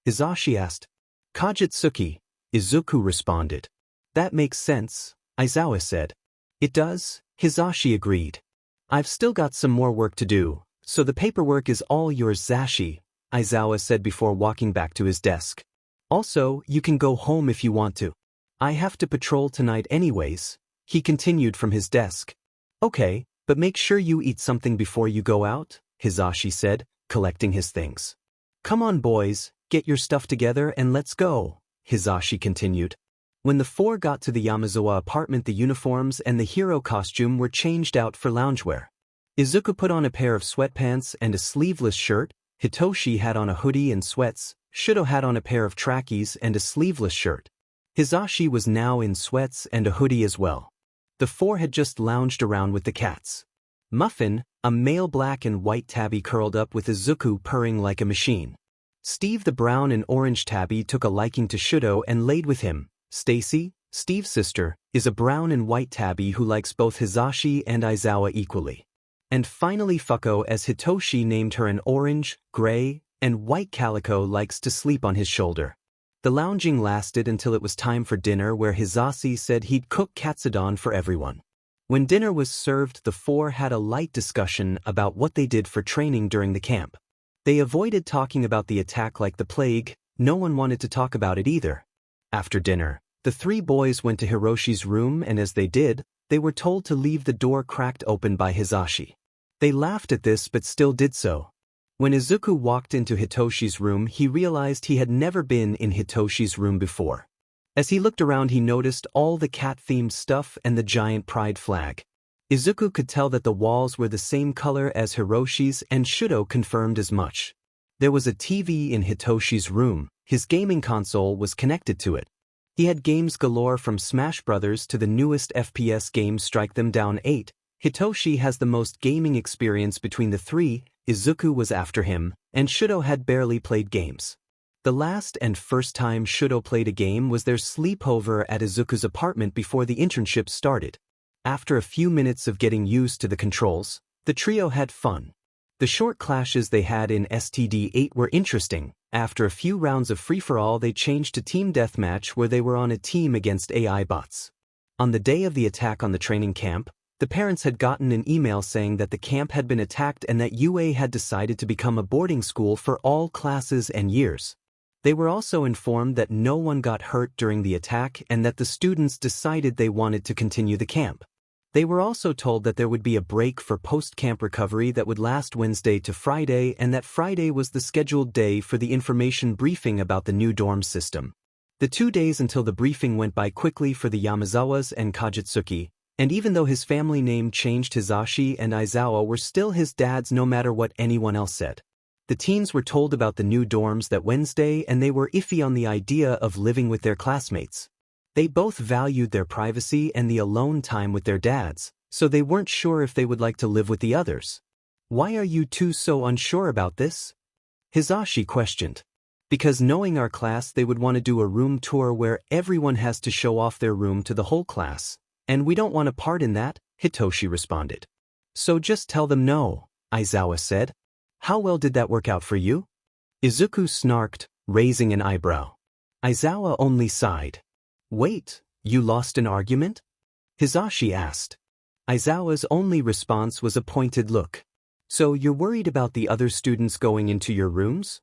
Hizashi asked. "Kajutsuki," Izuku responded. "That makes sense," Aizawa said. "It does," Hizashi agreed. "I've still got some more work to do, so the paperwork is all yours, Zashi," Aizawa said before walking back to his desk. "Also, you can go home if you want to. I have to patrol tonight anyways," he continued from his desk. "Okay, but make sure you eat something before you go out," Hizashi said, collecting his things. "Come on boys, get your stuff together and let's go," Hizashi continued. When the four got to the Yamazawa apartment, the uniforms and the hero costume were changed out for loungewear. Izuku put on a pair of sweatpants and a sleeveless shirt, Hitoshi had on a hoodie and sweats, Shudo had on a pair of trackies and a sleeveless shirt. Hizashi was now in sweats and a hoodie as well. The four had just lounged around with the cats. Muffin, a male black and white tabby, curled up with Izuku purring like a machine. Steve the brown and orange tabby took a liking to Shudo and laid with him. Stacy, Steve's sister, is a brown and white tabby who likes both Hizashi and Aizawa equally. And finally Fuko, as Hitoshi named her, an orange, gray, and white calico, likes to sleep on his shoulder. The lounging lasted until it was time for dinner, where Hizashi said he'd cook katsudon for everyone. When dinner was served, the four had a light discussion about what they did for training during the camp. They avoided talking about the attack like the plague, no one wanted to talk about it either. After dinner, the three boys went to Hiroshi's room, and as they did, they were told to leave the door cracked open by Hizashi. They laughed at this but still did so. When Izuku walked into Hitoshi's room, he realized he had never been in Hitoshi's room before. As he looked around, he noticed all the cat-themed stuff and the giant pride flag. Izuku could tell that the walls were the same color as Hiroshi's, and Shudo confirmed as much. There was a TV in Hitoshi's room. His gaming console was connected to it. He had games galore, from Smash Brothers to the newest FPS game Strike Them Down 8. Hitoshi has the most gaming experience between the three. Izuku was after him, and Shudo had barely played games. The last and first time Shudo played a game was their sleepover at Izuku's apartment before the internship started. After a few minutes of getting used to the controls, the trio had fun. The short clashes they had in STD-8 were interesting. After a few rounds of free-for-all, they changed to Team Deathmatch, where they were on a team against AI bots. On the day of the attack on the training camp, the parents had gotten an email saying that the camp had been attacked and that UA had decided to become a boarding school for all classes and years. They were also informed that no one got hurt during the attack and that the students decided they wanted to continue the camp. They were also told that there would be a break for post-camp recovery that would last Wednesday to Friday, and that Friday was the scheduled day for the information briefing about the new dorm system. The 2 days until the briefing went by quickly for the Yamazawas and Kajutsuki, and even though his family name changed, Hizashi and Aizawa were still his dads no matter what anyone else said. The teens were told about the new dorms that Wednesday, and they were iffy on the idea of living with their classmates. They both valued their privacy and the alone time with their dads, so they weren't sure if they would like to live with the others. "Why are you two so unsure about this?" Hizashi questioned. "Because knowing our class, they would want to do a room tour where everyone has to show off their room to the whole class, and we don't want a part in that," Hitoshi responded. "So just tell them no," Aizawa said. "How well did that work out for you?" Izuku snarked, raising an eyebrow. Aizawa only sighed. "Wait, you lost an argument?" Hizashi asked. Aizawa's only response was a pointed look. "So you're worried about the other students going into your rooms?"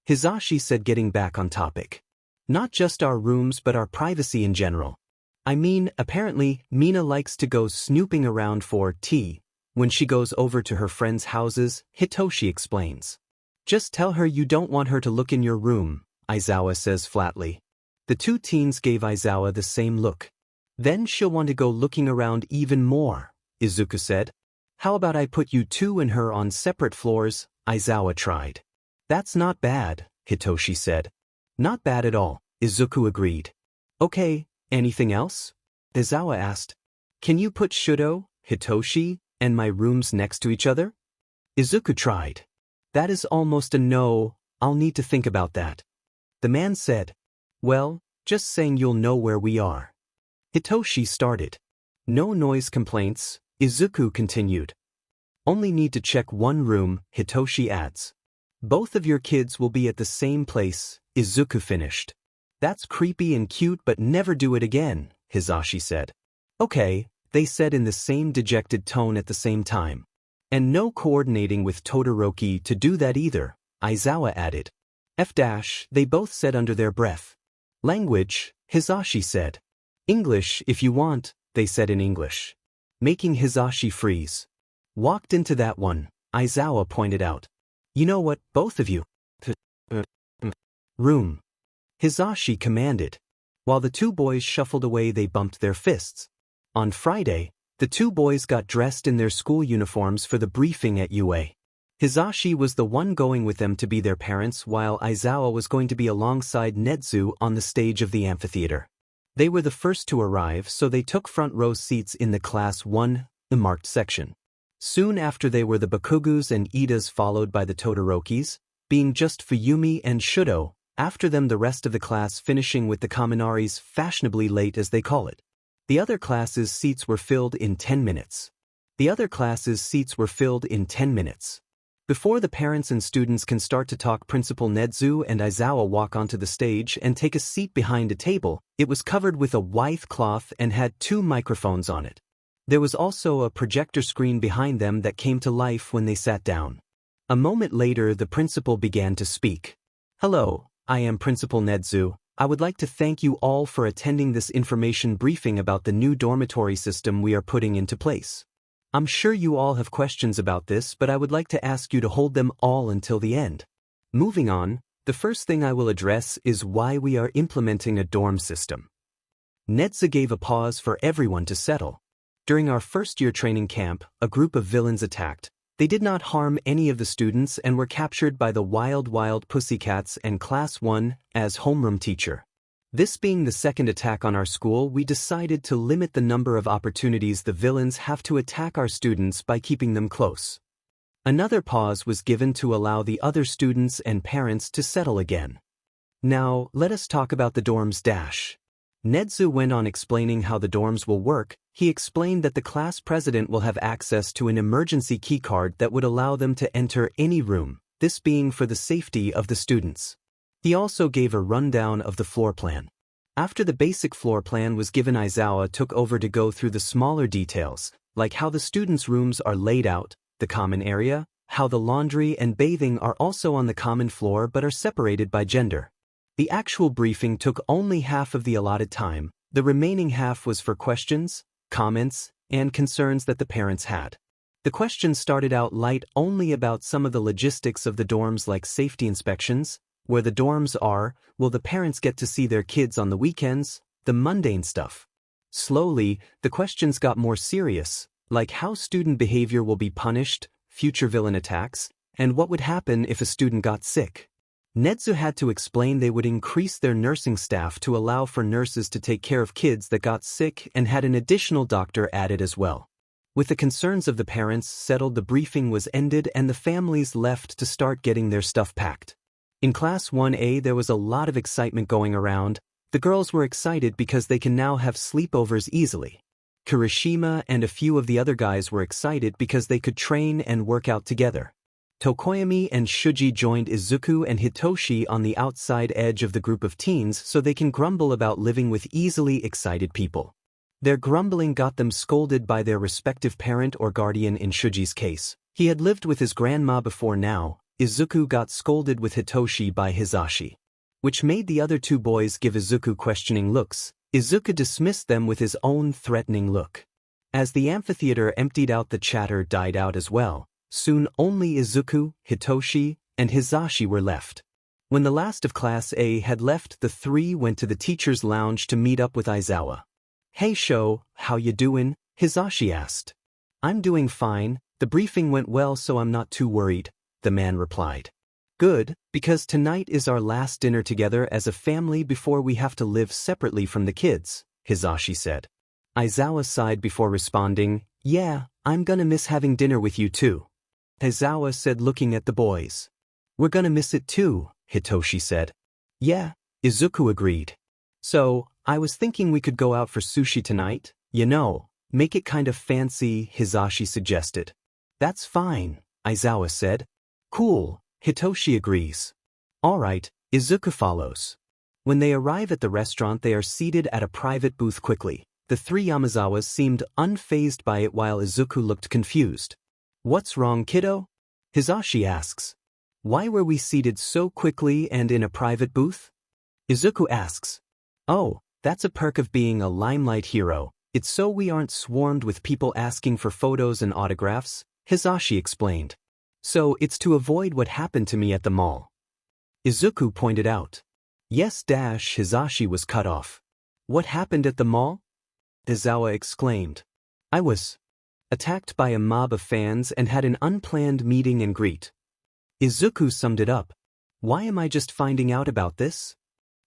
Hizashi said, getting back on topic. Not just our rooms but our privacy in general. I mean, apparently, Mina likes to go snooping around for tea when she goes over to her friends' houses, Hitoshi explains. Just tell her you don't want her to look in your room, Aizawa says flatly. The two teens gave Aizawa the same look. Then she'll want to go looking around even more, Izuku said. How about I put you two and her on separate floors, Aizawa tried. That's not bad, Hitoshi said. Not bad at all, Izuku agreed. Okay, anything else? Aizawa asked. Can you put Shudo, Hitoshi, and my rooms next to each other? Izuku tried. That is almost a no, I'll need to think about that. The man said. Well, just saying you'll know where we are. Hitoshi started. No noise complaints, Izuku continued. Only need to check one room, Hitoshi adds. Both of your kids will be at the same place, Izuku finished. That's creepy and cute but never do it again, Hisashi said. Okay, they said in the same dejected tone at the same time. And no coordinating with Todoroki to do that either, Aizawa added. They both said under their breath. Language, Hisashi said. English if you want, they said in English. Making Hisashi freeze. Walked into that one, Aizawa pointed out. You know what, both of you. Room. Hisashi commanded. While the two boys shuffled away they bumped their fists. On Friday, the two boys got dressed in their school uniforms for the briefing at UA. Hisashi was the one going with them to be their parents while Aizawa was going to be alongside Netsu on the stage of the amphitheater. They were the first to arrive so they took front row seats in the Class 1, the marked section. Soon after they were the Bakugus and Idas followed by the Todorokis, being just Fuyumi and Shudo, after them the rest of the class finishing with the Kaminaris fashionably late as they call it. The other classes' seats were filled in 10 minutes. Before the parents and students can start to talk, Principal Netsu and Aizawa walk onto the stage and take a seat behind a table. It was covered with a white cloth and had 2 microphones on it. There was also a projector screen behind them that came to life when they sat down. A moment later the principal began to speak. Hello, I am Principal Netsu. I would like to thank you all for attending this information briefing about the new dormitory system we are putting into place. I'm sure you all have questions about this, but I would like to ask you to hold them all until the end. Moving on, the first thing I will address is why we are implementing a dorm system. Netsu gave a pause for everyone to settle. During our first-year training camp, a group of villains attacked. They did not harm any of the students and were captured by the Wild Pussycats and Class 1 as homeroom teacher. This being the second attack on our school, we decided to limit the number of opportunities the villains have to attack our students by keeping them close. Another pause was given to allow the other students and parents to settle again. Now, let us talk about the dorms dash. Netsu went on explaining how the dorms will work. He explained that the class president will have access to an emergency keycard that would allow them to enter any room, this being for the safety of the students. He also gave a rundown of the floor plan. After the basic floor plan was given, Aizawa took over to go through the smaller details, like how the students' rooms are laid out, the common area, how the laundry and bathing are also on the common floor but are separated by gender. The actual briefing took only half of the allotted time. The remaining half was for questions, comments, and concerns that the parents had. The questions started out light, only about some of the logistics of the dorms like safety inspections, where the dorms are, will the parents get to see their kids on the weekends, the mundane stuff. Slowly, the questions got more serious, like how student behavior will be punished, future villain attacks, and what would happen if a student got sick. Netsu had to explain they would increase their nursing staff to allow for nurses to take care of kids that got sick and had an additional doctor added as well. With the concerns of the parents settled, the briefing was ended and the families left to start getting their stuff packed. In Class 1A there was a lot of excitement going around. The girls were excited because they can now have sleepovers easily. Kirishima and a few of the other guys were excited because they could train and work out together. Tokoyami and Shuji joined Izuku and Hitoshi on the outside edge of the group of teens so they can grumble about living with easily excited people. Their grumbling got them scolded by their respective parent or guardian. In Shuji's case, he had lived with his grandma before. Now, Izuku got scolded with Hitoshi by Hisashi. which made the other two boys give Izuku questioning looks. Izuku dismissed them with his own threatening look. As the amphitheater emptied out, the chatter died out as well. Soon only Izuku, Hitoshi, and Hisashi were left. When the last of Class A had left, the three went to the teacher's lounge to meet up with Aizawa. "Hey Sho, how you doing?" Hisashi asked. "I'm doing fine. The briefing went well, so I'm not too worried," the man replied. "Good, because tonight is our last dinner together as a family before we have to live separately from the kids," Hisashi said. Aizawa sighed before responding, "Yeah, I'm gonna miss having dinner with you too," Aizawa said, looking at the boys. "We're gonna miss it too," Hitoshi said. "Yeah," Izuku agreed. "So, I was thinking we could go out for sushi tonight, make it kind of fancy," Hisashi suggested. "That's fine," Aizawa said. "Cool," Hitoshi agrees. "Alright," Izuku follows. When they arrive at the restaurant, they are seated at a private booth quickly. The three Yamazawas seemed unfazed by it while Izuku looked confused. "What's wrong, kiddo?" Hisashi asks. "Why were we seated so quickly and in a private booth?" Izuku asks. "Oh, that's a perk of being a limelight hero. It's so we aren't swarmed with people asking for photos and autographs," Hisashi explained. "So it's to avoid what happened to me at the mall," Izuku pointed out. "Yes, Hisashi was cut off. "What happened at the mall?" Aizawa exclaimed. "I was attacked by a mob of fans and had an unplanned meeting and greet." Izuku summed it up. "Why am I just finding out about this?"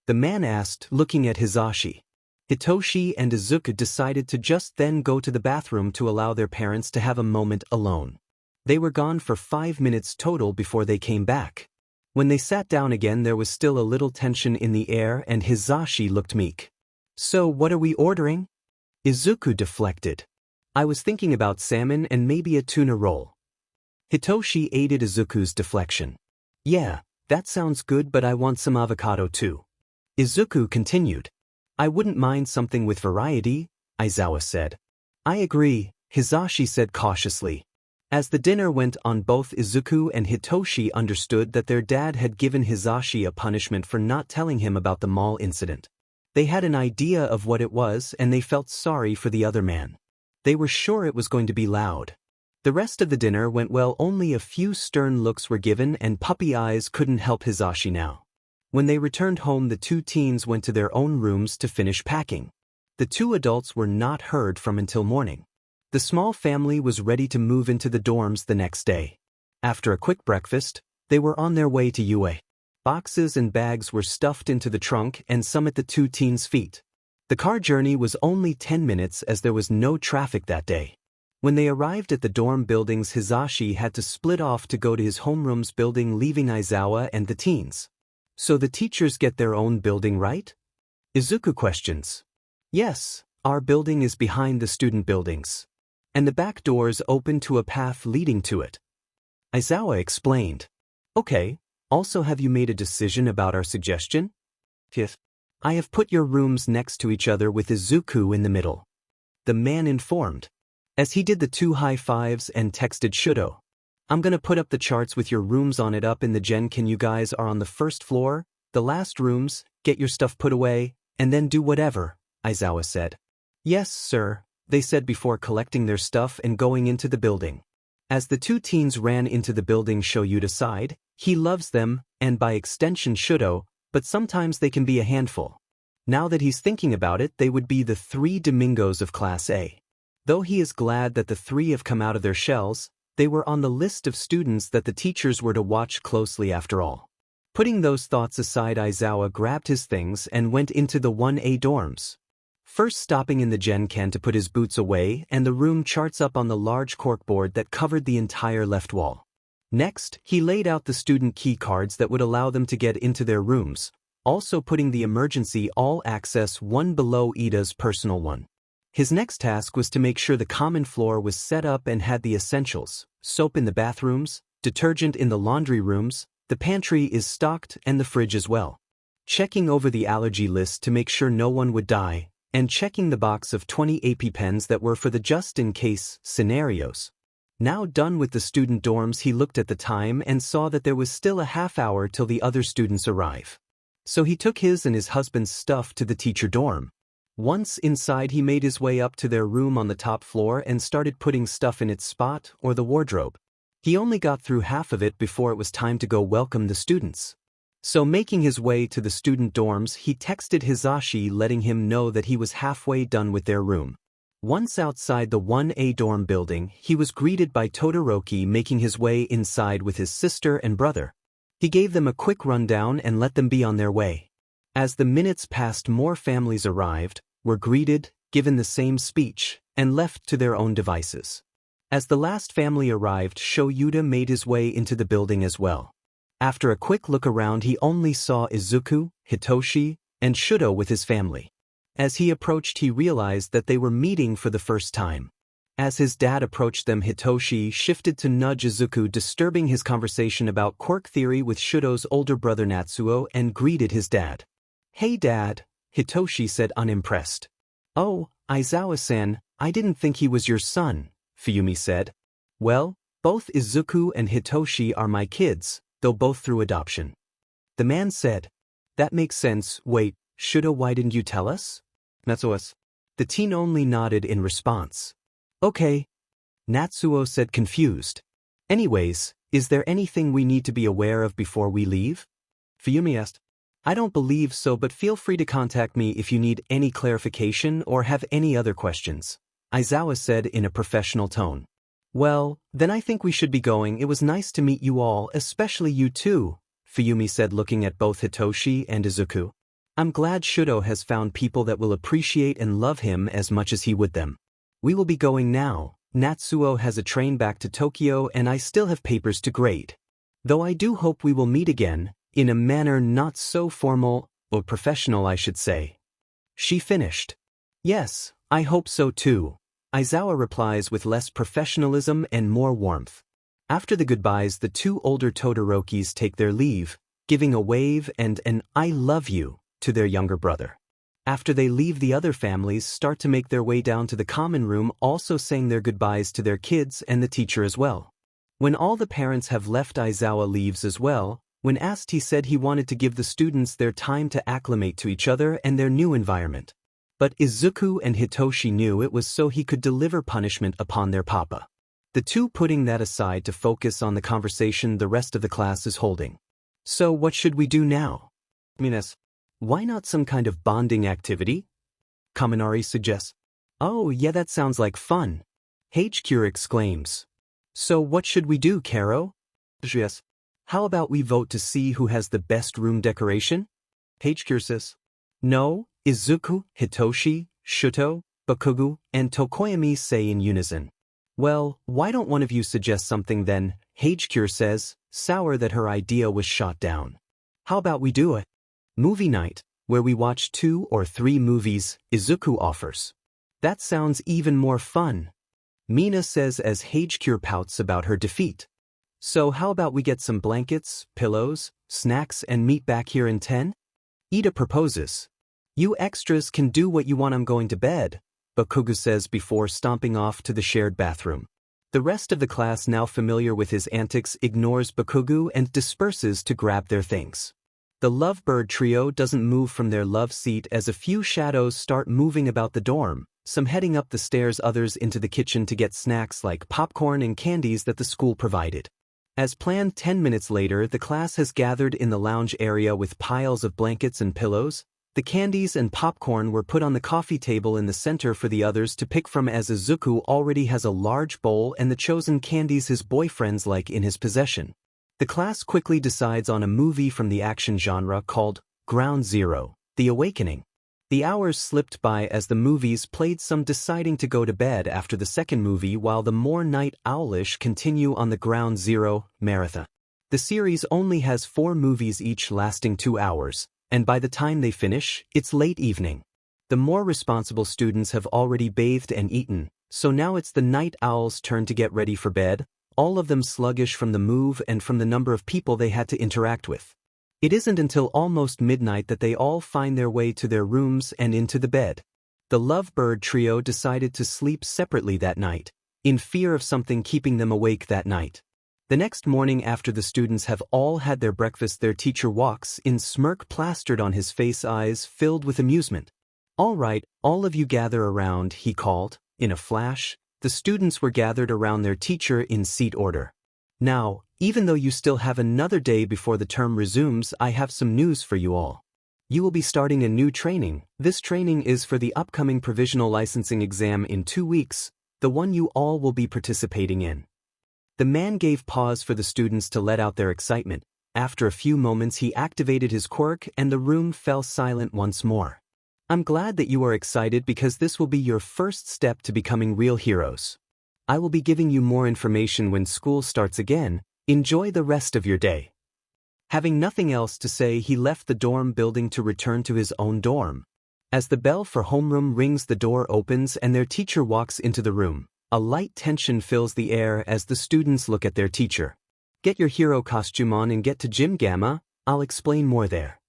the man asked, looking at Hisashi. Hitoshi and Izuku decided to just then go to the bathroom to allow their parents to have a moment alone. They were gone for 5 minutes total before they came back. When they sat down again, there was still a little tension in the air and Hisashi looked meek. "So what are we ordering?" Izuku deflected. "I was thinking about salmon and maybe a tuna roll." Hitoshi aided Izuku's deflection. "Yeah, that sounds good, but I want some avocado too." Izuku continued. "I wouldn't mind something with variety," Aizawa said. "I agree," Hisashi said cautiously. As the dinner went on, both Izuku and Hitoshi understood that their dad had given Hisashi a punishment for not telling him about the mall incident. They had an idea of what it was and they felt sorry for the other man. They were sure it was going to be loud. The rest of the dinner went well, only a few stern looks were given and puppy eyes couldn't help Hisashi now. When they returned home, the two teens went to their own rooms to finish packing. The two adults were not heard from until morning. The small family was ready to move into the dorms the next day. After a quick breakfast, they were on their way to UA. Boxes and bags were stuffed into the trunk and some at the two teens' feet. The car journey was only 10 minutes as there was no traffic that day. When they arrived at the dorm buildings, Hisashi had to split off to go to his homeroom's building, leaving Aizawa and the teens. "So the teachers get their own building, right?" Izuku questions. "Yes, our building is behind the student buildings. And the back doors open to a path leading to it," Aizawa explained. "Okay. Also, have you made a decision about our suggestion?" "Fifth. I have put your rooms next to each other with Izuku in the middle," the man informed. As he did the two high fives and texted Shudo. "I'm gonna put up the charts with your rooms on it up in the gen. Can you guys are on the first floor, the last rooms, get your stuff put away, and then do whatever," Aizawa said. "Yes, sir," they said before collecting their stuff and going into the building. As the two teens ran into the building, Shoyuta sighed. He loves them, and by extension Shudo, but sometimes they can be a handful. Now that he's thinking about it, they would be the 3 Domingos of Class A. Though he is glad that the 3 have come out of their shells, they were on the list of students that the teachers were to watch closely after all. Putting those thoughts aside, Aizawa grabbed his things and went into the 1A dorms. First stopping in the gen can to put his boots away and the room charts up on the large corkboard that covered the entire left wall. Next, he laid out the student key cards that would allow them to get into their rooms, also putting the emergency all-access one below Ida's personal one. His next task was to make sure the common floor was set up and had the essentials: soap in the bathrooms, detergent in the laundry rooms, the pantry is stocked, and the fridge as well. Checking over the allergy list to make sure no one would die, and checking the box of 20 AP pens that were for the just-in-case scenarios. Now done with the student dorms, he looked at the time and saw that there was still a half hour till the other students arrive. So he took his and his husband's stuff to the teacher dorm. Once inside, he made his way up to their room on the top floor and started putting stuff in its spot, or the wardrobe. He only got through half of it before it was time to go welcome the students. So making his way to the student dorms, he texted Hisashi letting him know that he was halfway done with their room. Once outside the 1A dorm building, he was greeted by Todoroki making his way inside with his sister and brother. He gave them a quick rundown and let them be on their way. As the minutes passed, more families arrived, were greeted, given the same speech, and left to their own devices. As the last family arrived, Shoyuta made his way into the building as well. After a quick look around, he only saw Izuku, Hitoshi, and Shuto with his family. As he approached, he realized that they were meeting for the first time. As his dad approached them, Hitoshi shifted to nudge Izuku, disturbing his conversation about quirk theory with Shuto's older brother Natsuo, and greeted his dad. "Hey Dad," Hitoshi said, unimpressed. "Oh, Aizawa-san, I didn't think he was your son," Fuyumi said. "Well, both Izuku and Hitoshi are my kids, though both through adoption." The man said. "That makes sense. Wait, Shuto, why didn't you tell us?" Natsuo. The teen only nodded in response. "Okay," Natsuo said, confused. "Anyways, is there anything we need to be aware of before we leave?" Fuyumi asked. "I don't believe so, but feel free to contact me if you need any clarification or have any other questions," Aizawa said in a professional tone. "Well, then I think we should be going. It was nice to meet you all, especially you two," Fuyumi said, looking at both Hitoshi and Izuku. "I'm glad Shuto has found people that will appreciate and love him as much as he would them. We will be going now. Natsuo has a train back to Tokyo and I still have papers to grade. Though I do hope we will meet again, in a manner not so formal, or professional I should say." She finished. "Yes, I hope so too," Aizawa replies with less professionalism and more warmth. After the goodbyes, the two older Todorokis take their leave, giving a wave and an "I love you" to their younger brother. After they leave, the other families start to make their way down to the common room, also saying their goodbyes to their kids and the teacher as well. When all the parents have left, Aizawa leaves as well. When asked, he said he wanted to give the students their time to acclimate to each other and their new environment. But Izuku and Hitoshi knew it was so he could deliver punishment upon their papa. The two putting that aside to focus on the conversation the rest of the class is holding. "So what should we do now?" Minas. "Why not some kind of bonding activity?" Kaminari suggests. "Oh yeah, that sounds like fun," HQ exclaims. "So what should we do, Karo?" Yes. "How about we vote to see who has the best room decoration?" HQ says. "No," Izuku, Hitoshi, Shuto, Bakugo, and Tokoyami say in unison. "Well, why don't one of you suggest something then?" HQ says, sour that her idea was shot down. "How about we do it? Movie night, where we watch 2 or 3 movies," Izuku offers. "That sounds even more fun," Mina says as HQ pouts about her defeat. "So how about we get some blankets, pillows, snacks and meet back here in 10? Ida proposes. "You extras can do what you want, I'm going to bed," Bakugo says before stomping off to the shared bathroom. The rest of the class, now familiar with his antics, ignores Bakugo and disperses to grab their things. The lovebird trio doesn't move from their love seat as a few shadows start moving about the dorm, some heading up the stairs, others into the kitchen to get snacks like popcorn and candies that the school provided. As planned, 10 minutes later, the class has gathered in the lounge area with piles of blankets and pillows. The candies and popcorn were put on the coffee table in the center for the others to pick from, as Izuku already has a large bowl and the chosen candies his boyfriends like in his possession. The class quickly decides on a movie from the action genre called Ground Zero, The Awakening. The hours slipped by as the movies played, some deciding to go to bed after the second movie, while the more night owlish continue on the Ground Zero marathon. The series only has 4 movies each lasting 2 hours, and by the time they finish, it's late evening. The more responsible students have already bathed and eaten, so now it's the night owls' turn to get ready for bed, all of them sluggish from the move and from the number of people they had to interact with. It isn't until almost midnight that they all find their way to their rooms and into the bed. The lovebird trio decided to sleep separately that night, in fear of something keeping them awake that night. The next morning after the students have all had their breakfast, their teacher walks in, smirk plastered on his face, eyes filled with amusement. "All right, all of you gather around," he called. In a flash, the students were gathered around their teacher in seat order. "Now, even though you still have another day before the term resumes, I have some news for you all. You will be starting a new training. This training is for the upcoming provisional licensing exam in 2 weeks, the one you all will be participating in." The man gave pause for the students to let out their excitement. After a few moments he activated his quirk and the room fell silent once more. "I'm glad that you are excited because this will be your first step to becoming real heroes. I will be giving you more information when school starts again. Enjoy the rest of your day." Having nothing else to say, he left the dorm building to return to his own dorm. As the bell for homeroom rings, the door opens and their teacher walks into the room. A light tension fills the air as the students look at their teacher. "Get your hero costume on and get to Gym Gamma. I'll explain more there."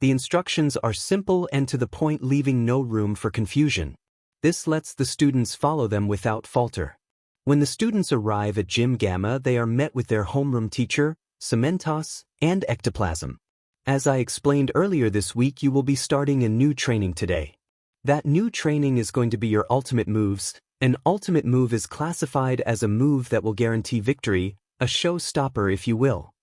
The instructions are simple and to the point, leaving no room for confusion. This lets the students follow them without falter. When the students arrive at Gym Gamma, they are met with their homeroom teacher, Cementos, and Ectoplasm. "As I explained earlier this week, you will be starting a new training today. That new training is going to be your ultimate moves. An ultimate move is classified as a move that will guarantee victory, a showstopper if you will.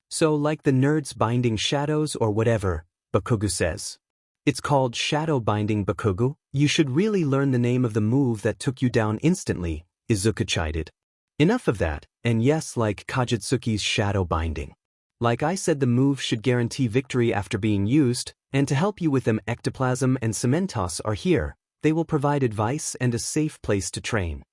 So like the nerds binding shadows or whatever," Bakugo says. "It's called Shadow Binding, Bakugo. You should really learn the name of the move that took you down instantly," Izuku chided. "Enough of that, and yes, like Kajitsuki's Shadow Binding. Like I said, the move should guarantee victory after being used, and to help you with them, Ectoplasm and Cementos are here. They will provide advice and a safe place to train."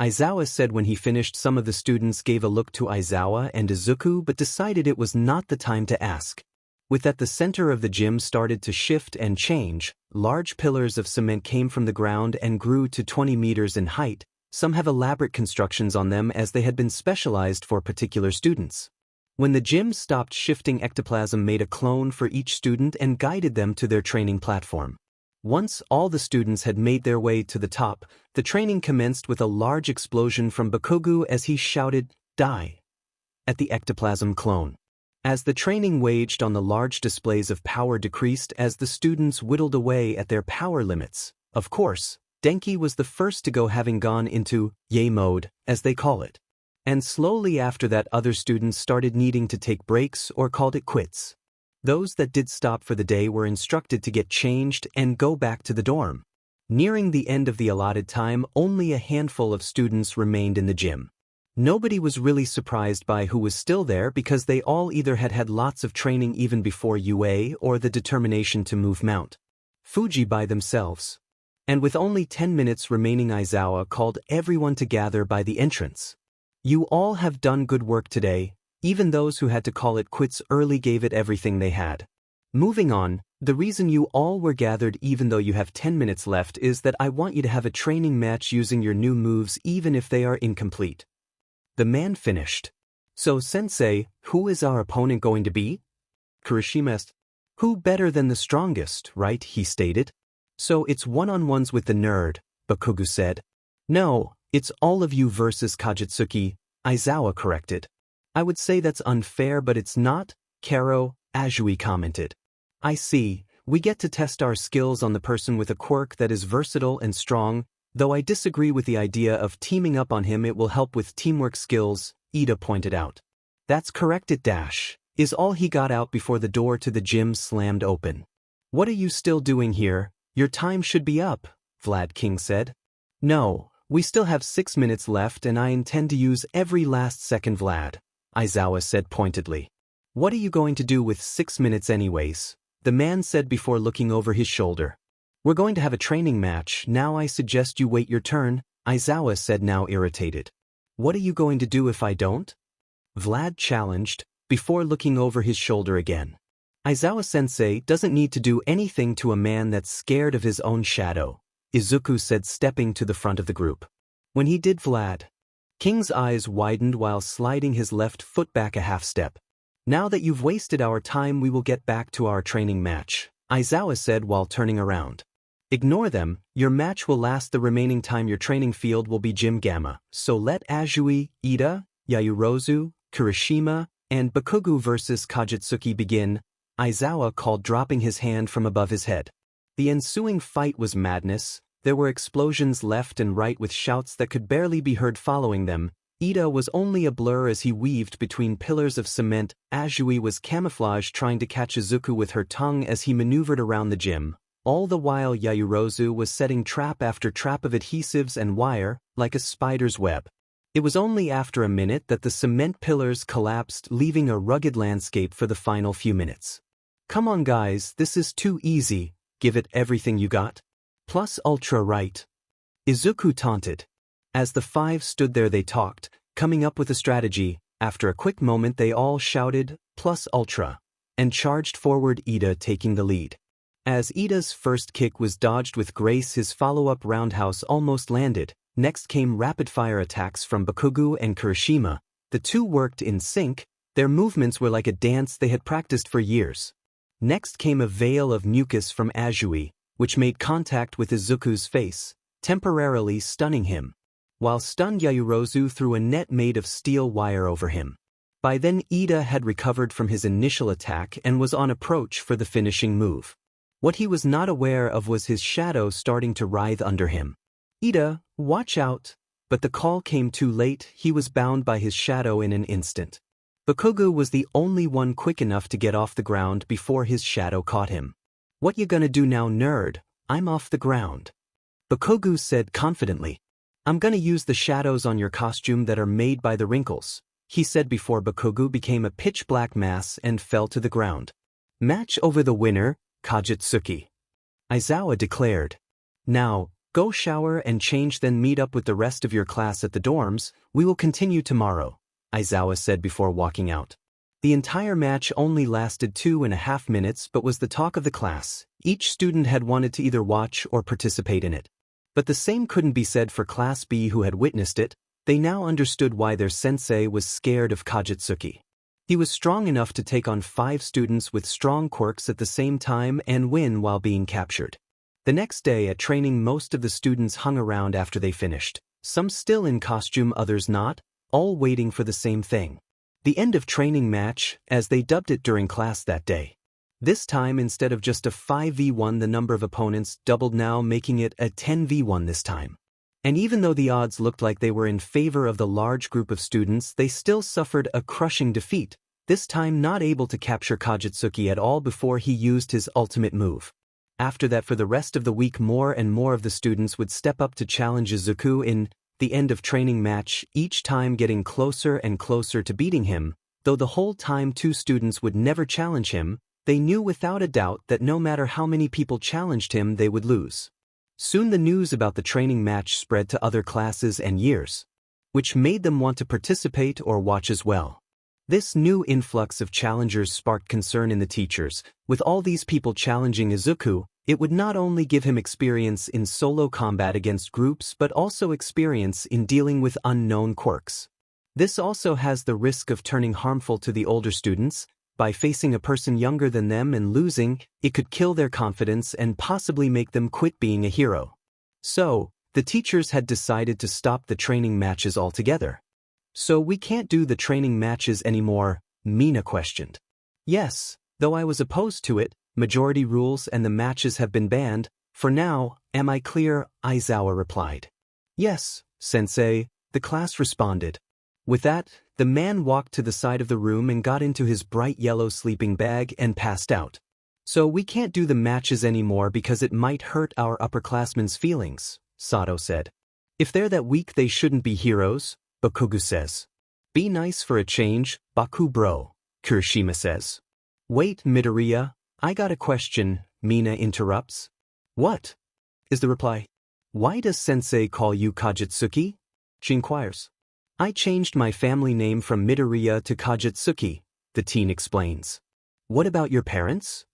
Aizawa said when he finished. Some of the students gave a look to Aizawa and Izuku but decided it was not the time to ask. With that, the center of the gym started to shift and change. Large pillars of cement came from the ground and grew to 20 meters in height. Some have elaborate constructions on them as they had been specialized for particular students. When the gym stopped shifting, Ectoplasm made a clone for each student and guided them to their training platform. Once all the students had made their way to the top, the training commenced with a large explosion from Bakugo as he shouted, "Die!" at the Ectoplasm clone. As the training waged on, the large displays of power decreased as the students whittled away at their power limits. Of course, Denki was the first to go, having gone into Yay mode, as they call it. And slowly after that, other students started needing to take breaks or called it quits. Those that did stop for the day were instructed to get changed and go back to the dorm. Nearing the end of the allotted time, only a handful of students remained in the gym. Nobody was really surprised by who was still there because they all either had had lots of training even before UA or the determination to move Mount Fuji by themselves. And with only 10 minutes remaining, Aizawa called everyone to gather by the entrance. "You all have done good work today." Even those who had to call it quits early gave it everything they had. "Moving on, the reason you all were gathered, even though you have 10 minutes left, is that I want you to have a training match using your new moves even if they are incomplete." The man finished. "So sensei, who is our opponent going to be?" Kirishima asked. "Who better than the strongest, right?" he stated. "So it's one-on-ones with the nerd," Bakugo said. "No, it's all of you versus Kajitsuki," Aizawa corrected. "I would say that's unfair, but it's not," Karo Azui commented. "I see, we get to test our skills on the person with a quirk that is versatile and strong, though I disagree with the idea of teaming up on him. It will help with teamwork skills," Ida pointed out. "That's correct, it dash," is all he got out before the door to the gym slammed open. "What are you still doing here? Your time should be up," Vlad King said. "No, we still have 6 minutes left and I intend to use every last second, Vlad," Aizawa said pointedly. "What are you going to do with 6 minutes anyways?" the man said before looking over his shoulder. "We're going to have a training match. Now I suggest you wait your turn," Aizawa said, now irritated. "What are you going to do if I don't?" Vlad challenged, before looking over his shoulder again. "Aizawa-sensei doesn't need to do anything to a man that's scared of his own shadow," Izuku said, stepping to the front of the group. When he did, Vlad King's eyes widened while sliding his left foot back a half step. "Now that you've wasted our time, we will get back to our training match," Aizawa said while turning around. "Ignore them, your match will last the remaining time. Your training field will be Gym Gamma, so let Azui, Ida, Yayurozu, Kirishima, and Bakugo versus Kajitsuki begin, Aizawa called, dropping his hand from above his head. The ensuing fight was madness. There were explosions left and right with shouts that could barely be heard following them. Ida was only a blur as he weaved between pillars of cement. Azui was camouflaged trying to catch Izuku with her tongue as he maneuvered around the gym. All the while Yayurozu was setting trap after trap of adhesives and wire, like a spider's web. It was only after a minute that the cement pillars collapsed, leaving a rugged landscape for the final few minutes. Come on guys, this is too easy, give it everything you got. Plus ultra right. Izuku taunted. As the five stood there they talked, coming up with a strategy. After a quick moment they all shouted, plus ultra, and charged forward, Ida taking the lead. As Ida's first kick was dodged with grace, his follow-up roundhouse almost landed. Next came rapid-fire attacks from Bakugo and Kirishima. The two worked in sync, their movements were like a dance they had practiced for years. Next came a veil of mucus from Azui, which made contact with Izuku's face, temporarily stunning him. While stunned, Yayurozu threw a net made of steel wire over him. By then Ida had recovered from his initial attack and was on approach for the finishing move. What he was not aware of was his shadow starting to writhe under him. Ida, watch out! But the call came too late, he was bound by his shadow in an instant. Bakugo was the only one quick enough to get off the ground before his shadow caught him. What you gonna do now, nerd? I'm off the ground. Bakugo said confidently. I'm gonna use the shadows on your costume that are made by the wrinkles, he said before Bakugo became a pitch-black mass and fell to the ground. Match over, the winner, Kajitsuki. Aizawa declared. Now, go shower and change, then meet up with the rest of your class at the dorms. We will continue tomorrow, Aizawa said before walking out. The entire match only lasted 2.5 minutes but was the talk of the class. Each student had wanted to either watch or participate in it. But the same couldn't be said for Class B, who had witnessed it. They now understood why their sensei was scared of Kajitsuki. He was strong enough to take on 5 students with strong quirks at the same time and win while being captured. The next day at training, most of the students hung around after they finished, some still in costume, others not, all waiting for the same thing. The end of training match, as they dubbed it during class that day. This time, instead of just a 5v1, the number of opponents doubled, now making it a 10v1 this time. And even though the odds looked like they were in favor of the large group of students, they still suffered a crushing defeat, this time not able to capture Kajitsuki at all before he used his ultimate move. After that, for the rest of the week, more and more of the students would step up to challenge Izuku in the end of training match, each time getting closer and closer to beating him. Though the whole time 2 students would never challenge him, they knew without a doubt that no matter how many people challenged him, they would lose. Soon the news about the training match spread to other classes and years, which made them want to participate or watch as well. This new influx of challengers sparked concern in the teachers. With all these people challenging Izuku, it would not only give him experience in solo combat against groups but also experience in dealing with unknown quirks. This also has the risk of turning harmful to the older students. By facing a person younger than them and losing, it could kill their confidence and possibly make them quit being a hero. So, the teachers had decided to stop the training matches altogether. So we can't do the training matches anymore? Mina questioned. Yes, though I was opposed to it, majority rules and the matches have been banned. For now, am I clear? Aizawa replied. Yes, sensei, the class responded. With that, the man walked to the side of the room and got into his bright yellow sleeping bag and passed out. So we can't do the matches anymore because it might hurt our upperclassmen's feelings, Sato said. If they're that weak, they shouldn't be heroes, Bakugo says. Be nice for a change, Baku bro, Kirishima says. Wait, Midoriya, I got a question, Mina interrupts. What? Is the reply. Why does sensei call you Kajitsuki? She inquires. I changed my family name from Midoriya to Kajitsuki, the teen explains. What about your parents?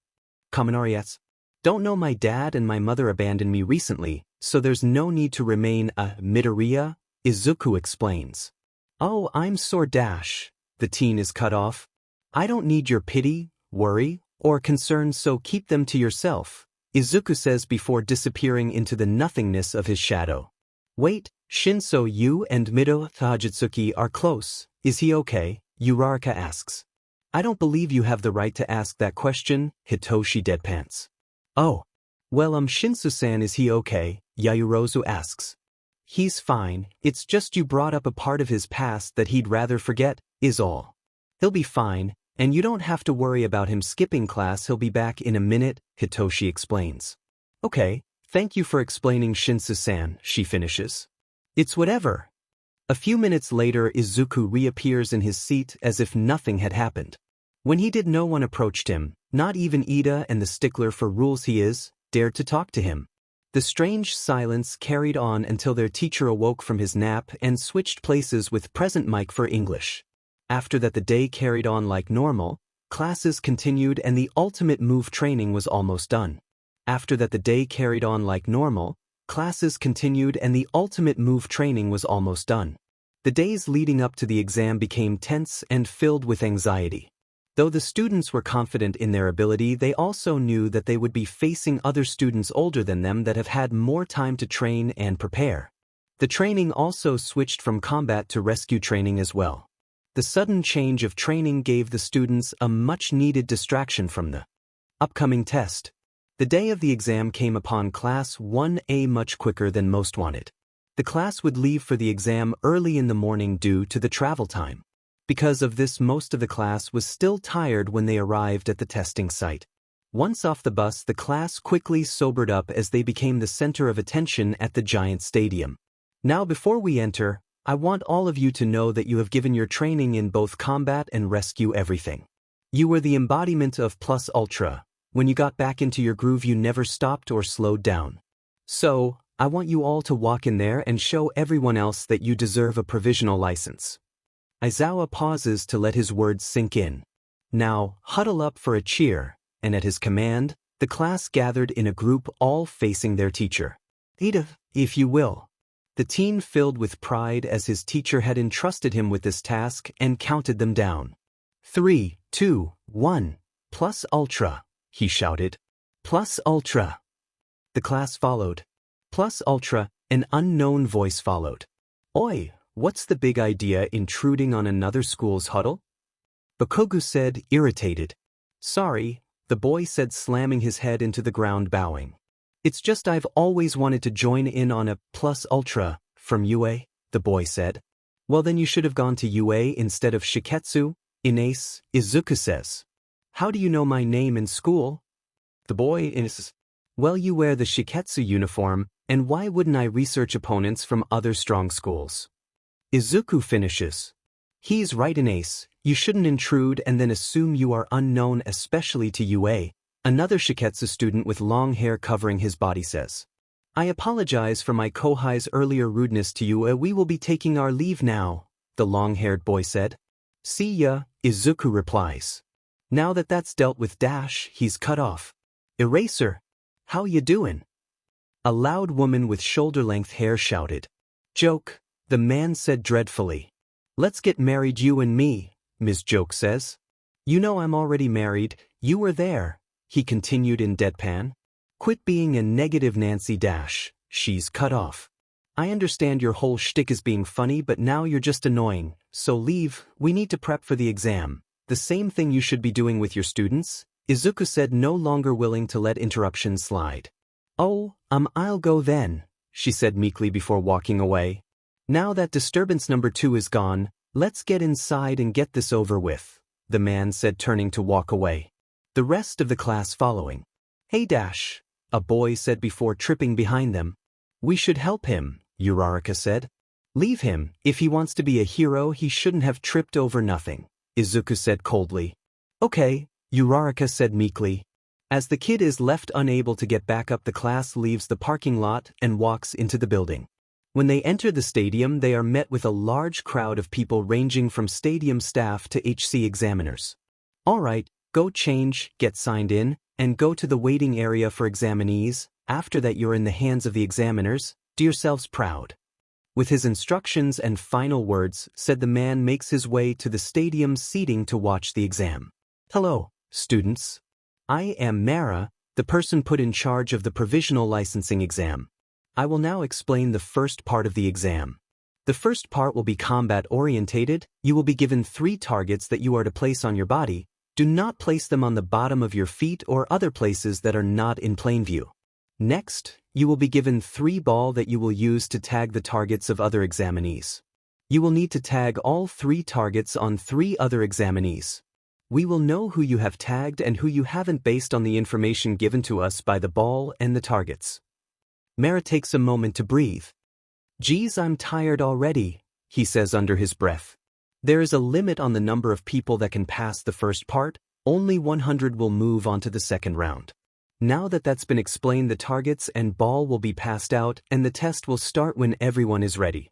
Kaminari asks. Don't know, my dad and my mother abandoned me recently, so there's no need to remain a Midoriya, Izuku explains. Oh, I'm sore dash, the teen is cut off. I don't need your pity, worry, or concern, so keep them to yourself, Izuku says before disappearing into the nothingness of his shadow. Wait, Shinso, you and Mido Hajitsuki are close. Is he okay? Uraraka asks. I don't believe you have the right to ask that question, Hitoshi deadpans. Oh. Well, Shinsu-san, is he okay? Yayorozu asks. He's fine, it's just you brought up a part of his past that he'd rather forget, is all. He'll be fine, and you don't have to worry about him skipping class, he'll be back in a minute, Hitoshi explains. Okay, thank you for explaining, Shinsu-san, she finishes. It's whatever. A few minutes later, Izuku reappears in his seat as if nothing had happened. When he did, no one approached him, not even Ida, and the stickler for rules he is, dared to talk to him. The strange silence carried on until their teacher awoke from his nap and switched places with present Mike for English. After that, the day carried on like normal, classes continued, and the ultimate move training was almost done. After that, the day carried on like normal, classes continued, and the ultimate move training was almost done. The days leading up to the exam became tense and filled with anxiety. Though the students were confident in their ability, they also knew that they would be facing other students older than them that have had more time to train and prepare. The training also switched from combat to rescue training as well. The sudden change of training gave the students a much-needed distraction from the upcoming test. The day of the exam came upon Class 1A much quicker than most wanted. The class would leave for the exam early in the morning due to the travel time. Because of this, most of the class was still tired when they arrived at the testing site. Once off the bus, the class quickly sobered up as they became the center of attention at the giant stadium. Now, before we enter, I want all of you to know that you have given your training in both combat and rescue everything. You were the embodiment of plus ultra. When you got back into your groove, you never stopped or slowed down. So, I want you all to walk in there and show everyone else that you deserve a provisional license. Aizawa pauses to let his words sink in. Now, huddle up for a cheer, and at his command, the class gathered in a group, all facing their teacher. Ida, if you will. The teen filled with pride as his teacher had entrusted him with this task and counted them down. 3, 2, 1, plus ultra, he shouted. Plus ultra. The class followed. Plus ultra, an unknown voice followed. Oi! What's the big idea intruding on another school's huddle? Bakogu said, irritated. Sorry, the boy said, slamming his head into the ground, bowing. It's just I've always wanted to join in on a plus ultra from UA, the boy said. Well, then you should have gone to UA instead of Shiketsu, Inace, Izuku says. How do you know my name in school? The boy is. Well, you wear the Shiketsu uniform, and why wouldn't I research opponents from other strong schools? Izuku finishes. He's right, Inace. You shouldn't intrude and then assume you are unknown, especially to UA, another Shiketsu student with long hair covering his body says. I apologize for my kohai's earlier rudeness to you. We will be taking our leave now, the long-haired boy said. See ya, Izuku replies. Now that that's dealt with, he's cut off. Eraser. How you doing? A loud woman with shoulder-length hair shouted. Joke. The man said dreadfully. Let's get married, you and me, Ms. Joke says. You know I'm already married, you were there, he continued in deadpan. Quit being a negative Nancy. She's cut off. I understand your whole shtick is being funny, but now you're just annoying, so leave, we need to prep for the exam. The same thing you should be doing with your students, Izuku said, no longer willing to let interruptions slide. Oh, I'll go then, she said meekly before walking away. Now that disturbance number 2 is gone, let's get inside and get this over with, the man said, turning to walk away. The rest of the class following. Hey, a boy said before tripping behind them. We should help him, Uraraka said. Leave him, if he wants to be a hero he shouldn't have tripped over nothing, Izuku said coldly. Okay, Uraraka said meekly. As the kid is left unable to get back up, the class leaves the parking lot and walks into the building. When they enter the stadium, they are met with a large crowd of people ranging from stadium staff to HC examiners. All right, go change, get signed in, and go to the waiting area for examinees. After that, you're in the hands of the examiners. Do yourselves proud. With his instructions and final words said, the man makes his way to the stadium seating to watch the exam. Hello, students. I am Mara, the person put in charge of the provisional licensing exam. I will now explain the first part of the exam. The first part will be combat-orientated. You will be given 3 targets that you are to place on your body. Do not place them on the bottom of your feet or other places that are not in plain view. Next, you will be given 3 balls that you will use to tag the targets of other examinees. You will need to tag all 3 targets on 3 other examinees. We will know who you have tagged and who you haven't based on the information given to us by the ball and the targets. Mara takes a moment to breathe. "Geez, I'm tired already," he says under his breath. There is a limit on the number of people that can pass the first part. Only 100 will move on to the second round. Now that that's been explained, the targets and ball will be passed out and the test will start when everyone is ready.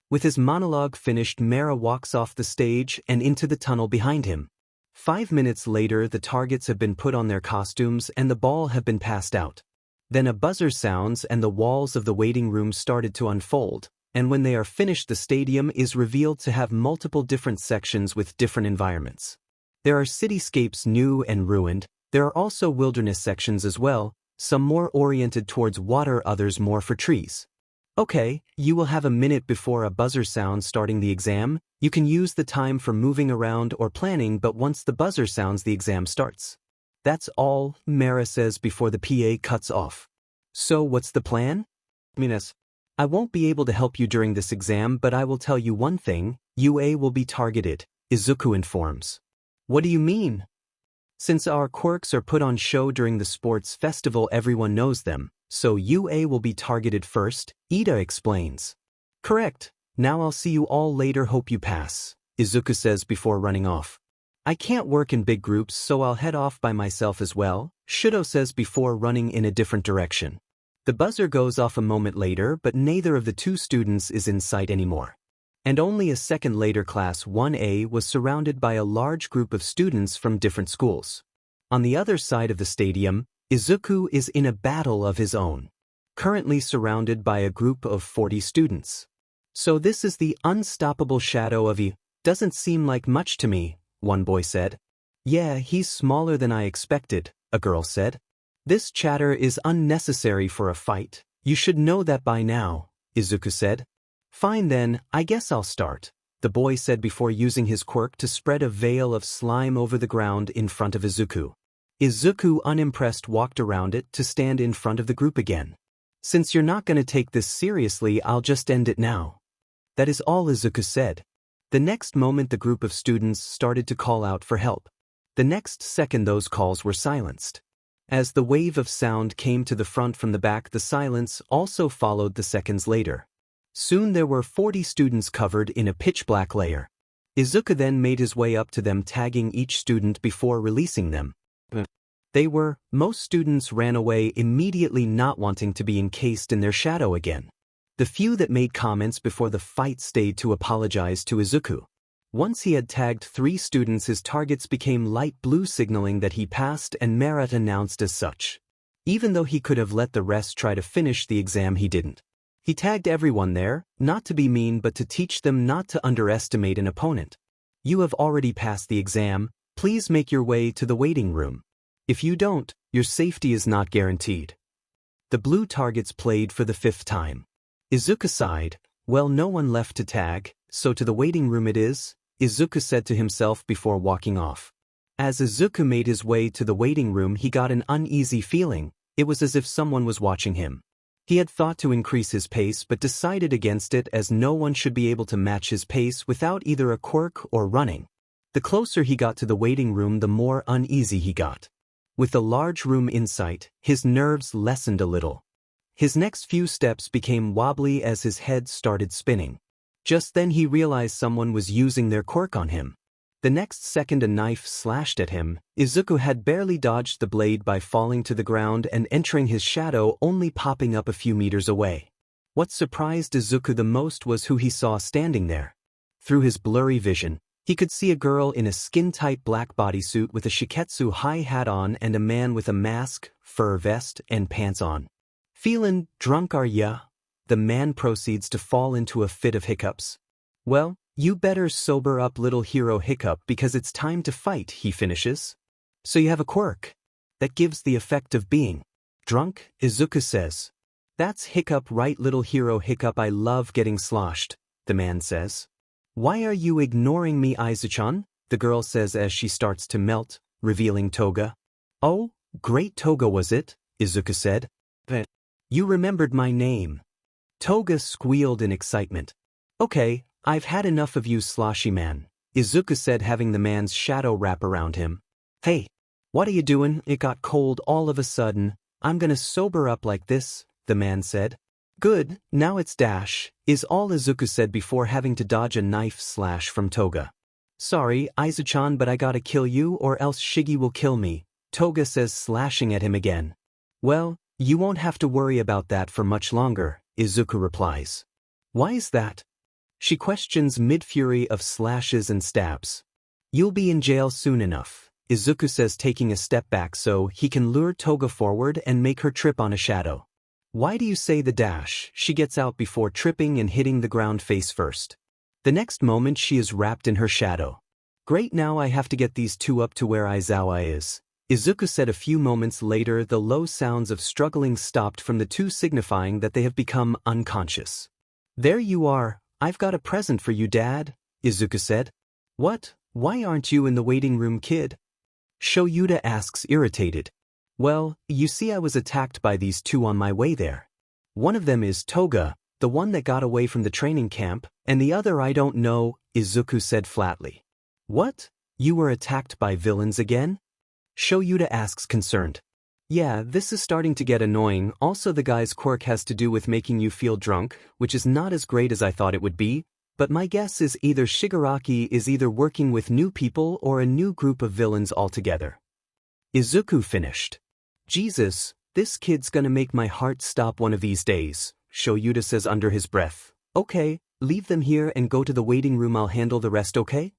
With his monologue finished, Mara walks off the stage and into the tunnel behind him. 5 minutes later, the targets have been put on their costumes and the ball have been passed out. Then a buzzer sounds and the walls of the waiting room started to unfold, and when they are finished, the stadium is revealed to have multiple different sections with different environments. There are cityscapes new and ruined. There are also wilderness sections as well, some more oriented towards water, others more for trees. Okay, you will have a minute before a buzzer sounds starting the exam. You can use the time for moving around or planning, but once the buzzer sounds, the exam starts. That's all, Mara says before the PA cuts off. So what's the plan? Minas, I won't be able to help you during this exam, but I will tell you one thing. UA will be targeted, Izuku informs. What do you mean? Since our quirks are put on show during the sports festival, everyone knows them, so UA will be targeted first, Ida explains. Correct. Now I'll see you all later, hope you pass, Izuku says before running off. I can't work in big groups, so I'll head off by myself as well, Shudo says before running in a different direction. The buzzer goes off a moment later, but neither of the 2 students is in sight anymore. And only a second later, Class 1A was surrounded by a large group of students from different schools. On the other side of the stadium, Izuku is in a battle of his own, currently surrounded by a group of 40 students. So this is the unstoppable shadow of you. Doesn't seem like much to me, one boy said. Yeah, he's smaller than I expected, a girl said. This chatter is unnecessary for a fight. You should know that by now, Izuku said. Fine then, I guess I'll start, the boy said before using his quirk to spread a veil of slime over the ground in front of Izuku. Izuku, unimpressed, walked around it to stand in front of the group again. Since you're not going to take this seriously, I'll just end it now. That is all, Izuku said. The next moment, the group of students started to call out for help. The next second, those calls were silenced. As the wave of sound came to the front from the back, the silence also followed the seconds later. Soon there were 40 students covered in a pitch-black layer. Izuku then made his way up to them, tagging each student before releasing them. Most students ran away immediately, not wanting to be encased in their shadow again. The few that made comments before the fight stayed to apologize to Izuku. Once he had tagged 3 students, his targets became light blue, signaling that he passed, and Merit announced as such. Even though he could have let the rest try to finish the exam, he didn't. He tagged everyone there, not to be mean but to teach them not to underestimate an opponent. You have already passed the exam, please make your way to the waiting room. If you don't, your safety is not guaranteed. The blue targets played for the 5th time. Izuku sighed. Well, no one left to tag, so to the waiting room it is, Izuku said to himself before walking off. As Izuku made his way to the waiting room, he got an uneasy feeling. It was as if someone was watching him. He had thought to increase his pace but decided against it, as no one should be able to match his pace without either a quirk or running. The closer he got to the waiting room, the more uneasy he got. With the large room in sight, his nerves lessened a little. His next few steps became wobbly as his head started spinning. Just then he realized someone was using their quirk on him. The next second a knife slashed at him. Izuku had barely dodged the blade by falling to the ground and entering his shadow, only popping up a few meters away. What surprised Izuku the most was who he saw standing there. Through his blurry vision, he could see a girl in a skin-tight black bodysuit with a shiketsu high hat on and a man with a mask, fur vest, and pants on. Feelin' drunk are ya? The man proceeds to fall into a fit of hiccups. Well, you better sober up, little hero hiccup, because it's time to fight, he finishes. So you have a quirk that gives the effect of being drunk, Izuku says. That's hiccup right, little hero hiccup, I love getting sloshed, the man says. Why are you ignoring me, Izuchan? The girl says as she starts to melt, revealing Toga. Oh, great Toga was it? Izuku said. But you remembered my name. Toga squealed in excitement. Okay, I've had enough of you, sloshy man, Izuku said, having the man's shadow wrap around him. Hey, what are you doing? It got cold all of a sudden. I'm gonna sober up like this, the man said. Good, now it's dash, is all Izuku said before having to dodge a knife slash from Toga. Sorry, Izuchan, but I gotta kill you or else Shiggy will kill me, Toga says, slashing at him again. Well, you won't have to worry about that for much longer, Izuku replies. Why is that? She questions mid-fury of slashes and stabs. You'll be in jail soon enough, Izuku says, taking a step back so he can lure Toga forward and make her trip on a shadow. Why do you say the dash? She gets out before tripping and hitting the ground face first. The next moment she is wrapped in her shadow. Great, now I have to get these two up to where Aizawa is, Izuku said. A few moments later the low sounds of struggling stopped from the two, signifying that they have become unconscious. There you are, I've got a present for you, Dad, Izuku said. What? Why aren't you in the waiting room, kid? Shoyuta asks, irritated. Well, you see, I was attacked by these two on my way there. One of them is Toga, the one that got away from the training camp, and the other I don't know, Izuku said flatly. What? You were attacked by villains again? Shoyuta asks, concerned. Yeah, this is starting to get annoying. Also, the guy's quirk has to do with making you feel drunk, which is not as great as I thought it would be, but my guess is either Shigaraki is either working with new people or a new group of villains altogether. Izuku finished. Jesus, this kid's gonna make my heart stop one of these days, Shoyuta says under his breath. Okay, leave them here and go to the waiting room, I'll handle the rest, okay?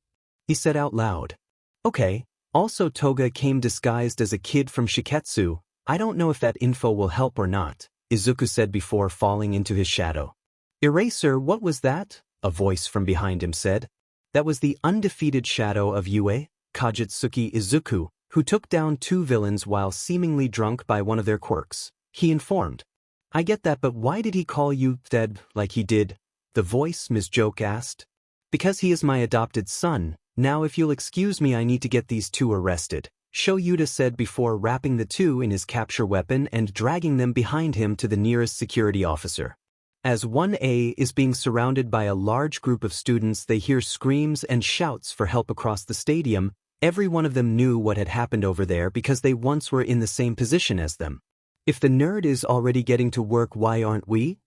He said out loud. Okay. Also, Toga came disguised as a kid from Shiketsu. I don't know if that info will help or not, Izuku said before falling into his shadow. Eraser, what was that? A voice from behind him said. That was the undefeated shadow of Yue, Kajutsuki Izuku, who took down two villains while seemingly drunk by one of their quirks, he informed. I get that, but why did he call you dead like he did? The voice, Ms. Joke asked. Because he is my adopted son. Now if you'll excuse me, I need to get these two arrested, Shoyuta said before wrapping the two in his capture weapon and dragging them behind him to the nearest security officer. As 1A is being surrounded by a large group of students, they hear screams and shouts for help across the stadium. Every one of them knew what had happened over there because they once were in the same position as them. If the nerd is already getting to work, why aren't we?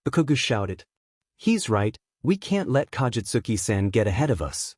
Bakugo shouted. He's right, we can't let Kajutsuki-san get ahead of us.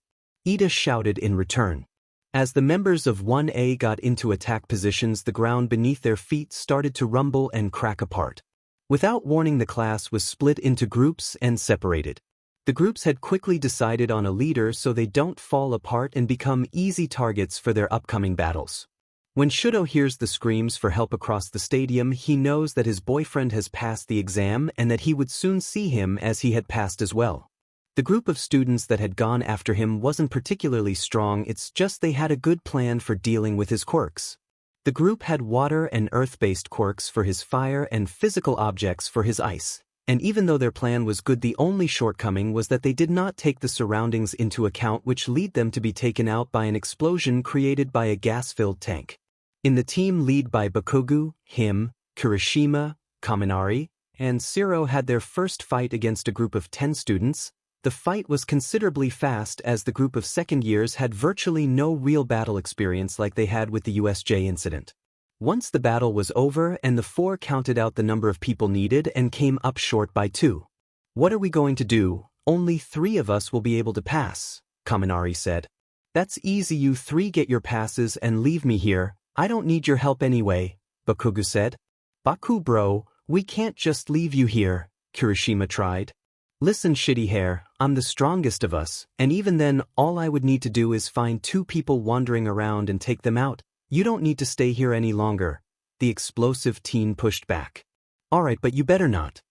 Ida shouted in return. As the members of 1A got into attack positions, the ground beneath their feet started to rumble and crack apart. Without warning, the class was split into groups and separated. The groups had quickly decided on a leader so they don't fall apart and become easy targets for their upcoming battles. When Shudo hears the screams for help across the stadium, he knows that his boyfriend has passed the exam and that he would soon see him as he had passed as well. The group of students that had gone after him wasn't particularly strong, it's just they had a good plan for dealing with his quirks. The group had water and earth-based quirks for his fire and physical objects for his ice. And even though their plan was good, the only shortcoming was that they did not take the surroundings into account, which led them to be taken out by an explosion created by a gas-filled tank. In the team led by Bakugo, him, Kirishima, Kaminari, and Shiro had their first fight against a group of 10 students. The fight was considerably fast as the group of second years had virtually no real battle experience like they had with the USJ incident. Once the battle was over and the four counted out the number of people needed and came up short by 2. What are we going to do? Only 3 of us will be able to pass, Kaminari said. That's easy, you 3 get your passes and leave me here, I don't need your help anyway, Bakugo said. Baku bro, we can't just leave you here, Kirishima tried. Listen, shitty hair, I'm the strongest of us, and even then all I would need to do is find 2 people wandering around and take them out. You don't need to stay here any longer, the explosive teen pushed back. Alright, but you better not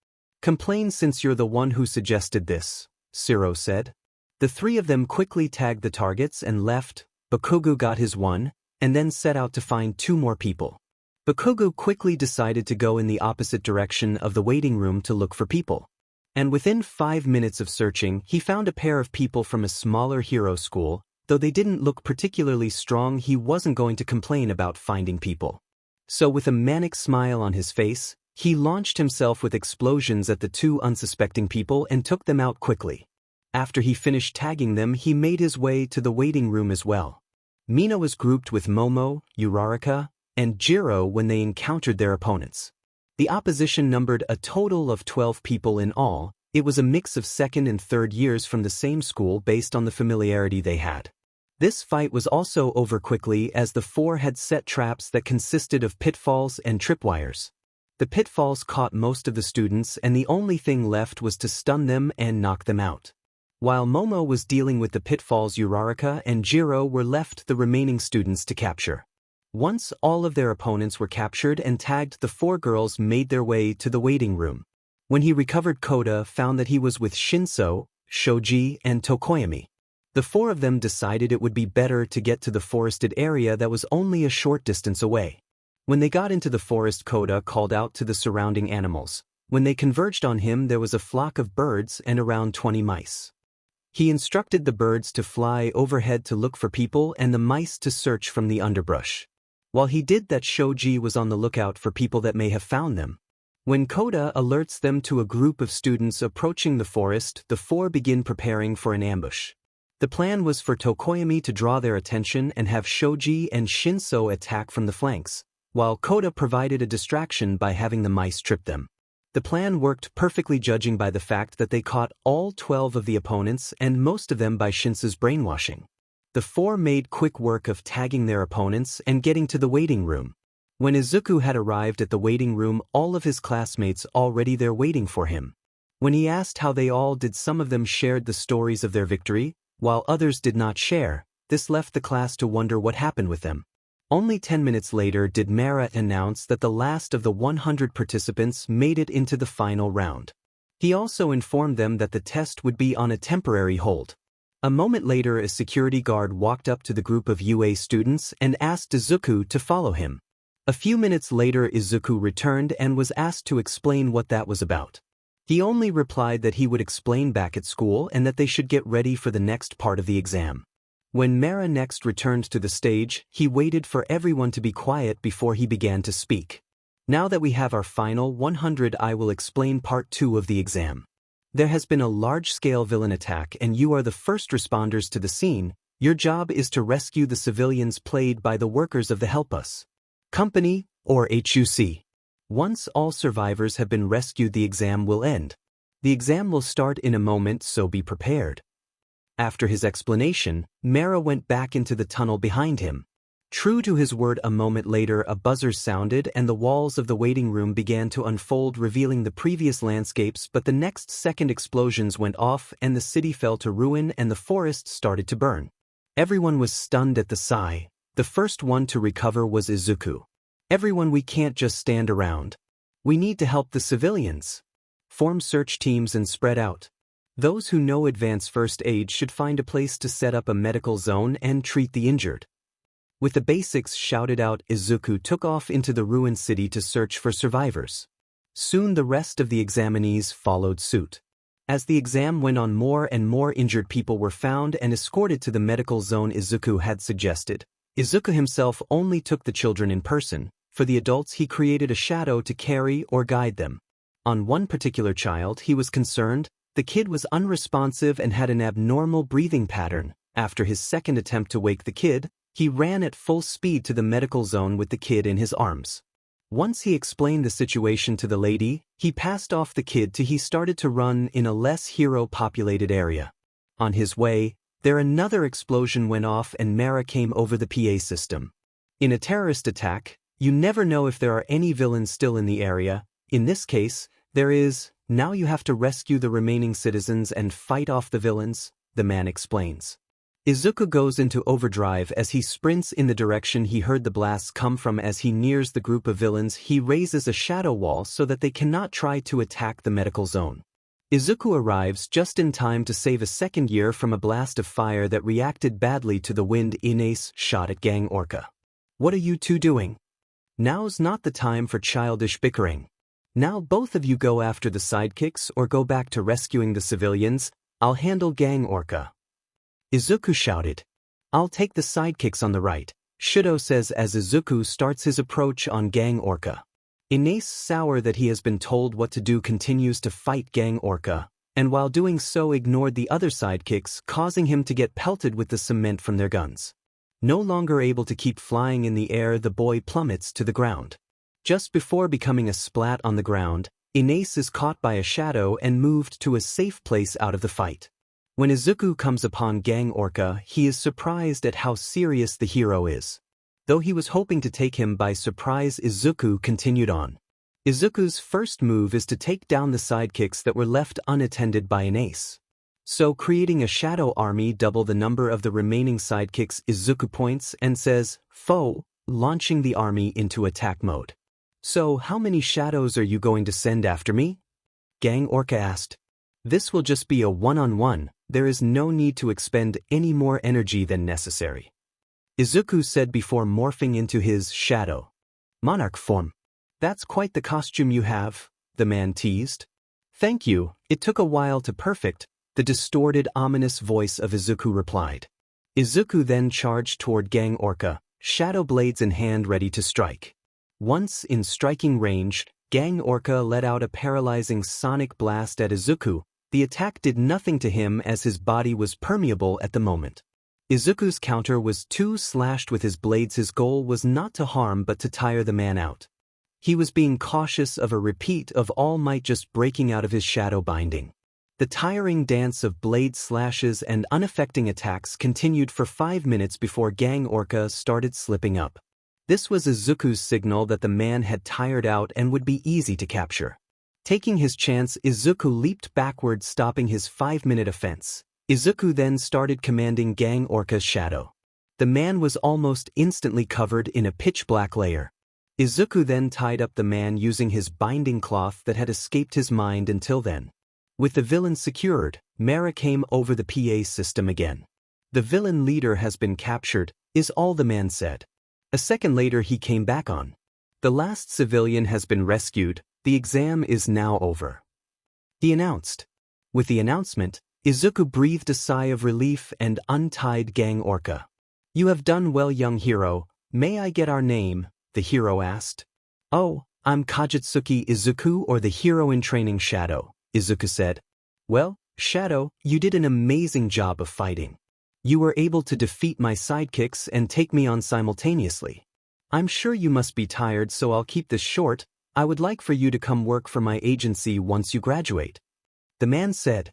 complain since you're the one who suggested this, Shiro said. The 3 of them quickly tagged the targets and left. Bakugo got his one, and then set out to find 2 more people. Bakugo quickly decided to go in the opposite direction of the waiting room to look for people. And within 5 minutes of searching, he found a pair of people from a smaller hero school. Though they didn't look particularly strong, he wasn't going to complain about finding people. So with a manic smile on his face, he launched himself with explosions at the two unsuspecting people and took them out quickly. After he finished tagging them, he made his way to the waiting room as well. Mina was grouped with Momo, Uraraka, and Jiro when they encountered their opponents. The opposition numbered a total of 12 people in all. It was a mix of second and third years from the same school based on the familiarity they had. This fight was also over quickly as the four had set traps that consisted of pitfalls and tripwires. The pitfalls caught most of the students and the only thing left was to stun them and knock them out. While Momo was dealing with the pitfalls, Uraraka and Jiro were left the remaining students to capture. Once all of their opponents were captured and tagged, the four girls made their way to the waiting room. When he recovered, Koda found that he was with Shinso, Shoji, and Tokoyami. The four of them decided it would be better to get to the forested area that was only a short distance away. When they got into the forest, Koda called out to the surrounding animals. When they converged on him, there was a flock of birds and around 20 mice. He instructed the birds to fly overhead to look for people and the mice to search from the underbrush. While he did that, Shoji was on the lookout for people that may have found them. When Koda alerts them to a group of students approaching the forest, the four begin preparing for an ambush. The plan was for Tokoyami to draw their attention and have Shoji and Shinso attack from the flanks, while Koda provided a distraction by having the mice trip them. The plan worked perfectly, judging by the fact that they caught all 12 of the opponents and most of them by Shinso's brainwashing. The four made quick work of tagging their opponents and getting to the waiting room. When Izuku had arrived at the waiting room, all of his classmates already there waiting for him. When he asked how they all did, some of them shared the stories of their victory, while others did not share. This left the class to wonder what happened with them. Only 10 minutes later did Mara announce that the last of the 100 participants made it into the final round. He also informed them that the test would be on a temporary hold. A moment later, a security guard walked up to the group of UA students and asked Izuku to follow him. A few minutes later, Izuku returned and was asked to explain what that was about. He only replied that he would explain back at school and that they should get ready for the next part of the exam. When Mara next returned to the stage, he waited for everyone to be quiet before he began to speak. Now that we have our final 100, I will explain part 2 of the exam. There has been a large-scale villain attack and you are the first responders to the scene. Your job is to rescue the civilians played by the workers of the Help Us Company, or HUC. Once all survivors have been rescued, the exam will end. The exam will start in a moment, so be prepared. After his explanation, Mara went back into the tunnel behind him. True to his word, a moment later a buzzer sounded and the walls of the waiting room began to unfold, revealing the previous landscapes, but the next second explosions went off and the city fell to ruin and the forest started to burn. Everyone was stunned at the sigh. The first one to recover was Izuku. Everyone, we can't just stand around. We need to help the civilians. Form search teams and spread out. Those who know advanced first aid should find a place to set up a medical zone and treat the injured. With the basics shouted out, Izuku took off into the ruined city to search for survivors. Soon the rest of the examinees followed suit. As the exam went on, more and more injured people were found and escorted to the medical zone Izuku had suggested. Izuku himself only took the children in person. For the adults, he created a shadow to carry or guide them. On one particular child, he was concerned. The kid was unresponsive and had an abnormal breathing pattern. After his second attempt to wake the kid, he ran at full speed to the medical zone with the kid in his arms. Once he explained the situation to the lady, he passed off the kid he started to run in a less hero-populated area. On his way, another explosion went off and Mara came over the PA system. In a terrorist attack, you never know if there are any villains still in the area. In this case, there is. Now you have to rescue the remaining citizens and fight off the villains, the man explains. Izuku goes into overdrive as he sprints in the direction he heard the blasts come from. As he nears the group of villains, he raises a shadow wall so that they cannot try to attack the medical zone. Izuku arrives just in time to save a second year from a blast of fire that reacted badly to the wind. Ines shot at Gang Orca. What are you two doing? Now's not the time for childish bickering. Now both of you go after the sidekicks or go back to rescuing the civilians. I'll handle Gang Orca. Izuku shouted. I'll take the sidekicks on the right, Shudo says as Izuku starts his approach on Gang Orca. Inace, sour that he has been told what to do, continues to fight Gang Orca, and while doing so ignored the other sidekicks, causing him to get pelted with the cement from their guns. No longer able to keep flying in the air, the boy plummets to the ground. Just before becoming a splat on the ground, Inace is caught by a shadow and moved to a safe place out of the fight. When Izuku comes upon Gang Orca, he is surprised at how serious the hero is. Though he was hoping to take him by surprise, Izuku continued on. Izuku's first move is to take down the sidekicks that were left unattended by Inace. So creating a shadow army double the number of the remaining sidekicks, Izuku points and says, "Foe," launching the army into attack mode. So how many shadows are you going to send after me? Gang Orca asked. This will just be a one-on-one, there is no need to expend any more energy than necessary. Izuku said before morphing into his shadow monarch form. That's quite the costume you have, the man teased. Thank you, it took a while to perfect, the distorted, ominous voice of Izuku replied. Izuku then charged toward Gang Orca, shadow blades in hand ready to strike. Once in striking range, Gang Orca let out a paralyzing sonic blast at Izuku. The attack did nothing to him as his body was permeable at the moment. Izuku's counter was too slashed with his blades. His goal was not to harm but to tire the man out. He was being cautious of a repeat of All Might just breaking out of his shadow binding. The tiring dance of blade slashes and unaffecting attacks continued for 5 minutes before Gang Orca started slipping up. This was Izuku's signal that the man had tired out and would be easy to capture. Taking his chance, Izuku leaped backward, stopping his 5-minute offense. Izuku then started commanding Gang Orca's shadow. The man was almost instantly covered in a pitch-black layer. Izuku then tied up the man using his binding cloth that had escaped his mind until then. With the villain secured, Mara came over the PA system again. The villain leader has been captured, is all the man said. A second later he came back on. The last civilian has been rescued, the exam is now over. He announced. With the announcement, Izuku breathed a sigh of relief and untied Gang Orca. You have done well, young hero, may I get our name? The hero asked. Oh, I'm Kajitsuki Izuku, or the hero in training Shadow, Izuku said. Well, Shadow, you did an amazing job of fighting. You were able to defeat my sidekicks and take me on simultaneously. I'm sure you must be tired, so I'll keep this short. I would like for you to come work for my agency once you graduate. The man said.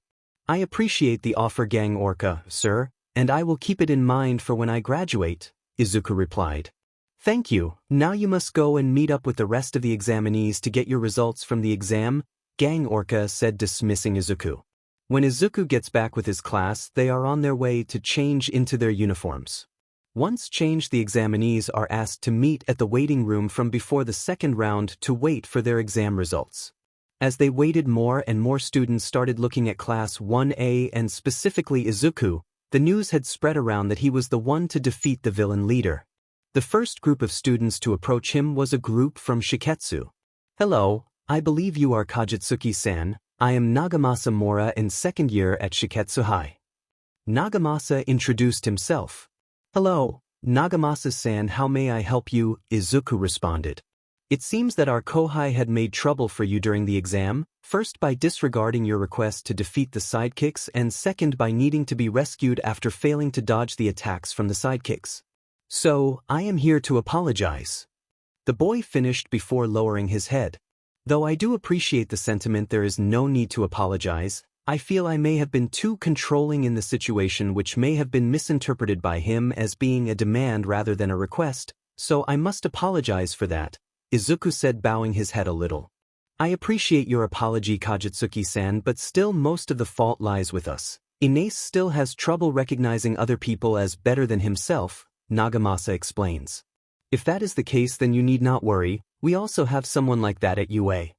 I appreciate the offer, Gang Orca, sir, and I will keep it in mind for when I graduate, Izuku replied. Thank you, now you must go and meet up with the rest of the examinees to get your results from the exam, Gang Orca said, dismissing Izuku. When Izuku gets back with his class, they are on their way to change into their uniforms. Once changed, the examinees are asked to meet at the waiting room from before the second round to wait for their exam results. As they waited, more and more students started looking at Class 1A and specifically Izuku. The news had spread around that he was the one to defeat the villain leader. The first group of students to approach him was a group from Shiketsu. Hello, I believe you are Kajitsuki-san. I am Nagamasa Mora in second year at Shiketsu High. Nagamasa introduced himself. Hello, Nagamasa-san, how may I help you? Izuku responded. It seems that our Kohai had made trouble for you during the exam, first by disregarding your request to defeat the sidekicks and second by needing to be rescued after failing to dodge the attacks from the sidekicks. So, I am here to apologize. The boy finished before lowering his head. Though I do appreciate the sentiment, there is no need to apologize. I feel I may have been too controlling in the situation, which may have been misinterpreted by him as being a demand rather than a request, so I must apologize for that, Izuku said, bowing his head a little. I appreciate your apology, Kajitsuki-san, but still most of the fault lies with us. Inace still has trouble recognizing other people as better than himself, Nagamasa explains. If that is the case, then you need not worry, we also have someone like that at UA.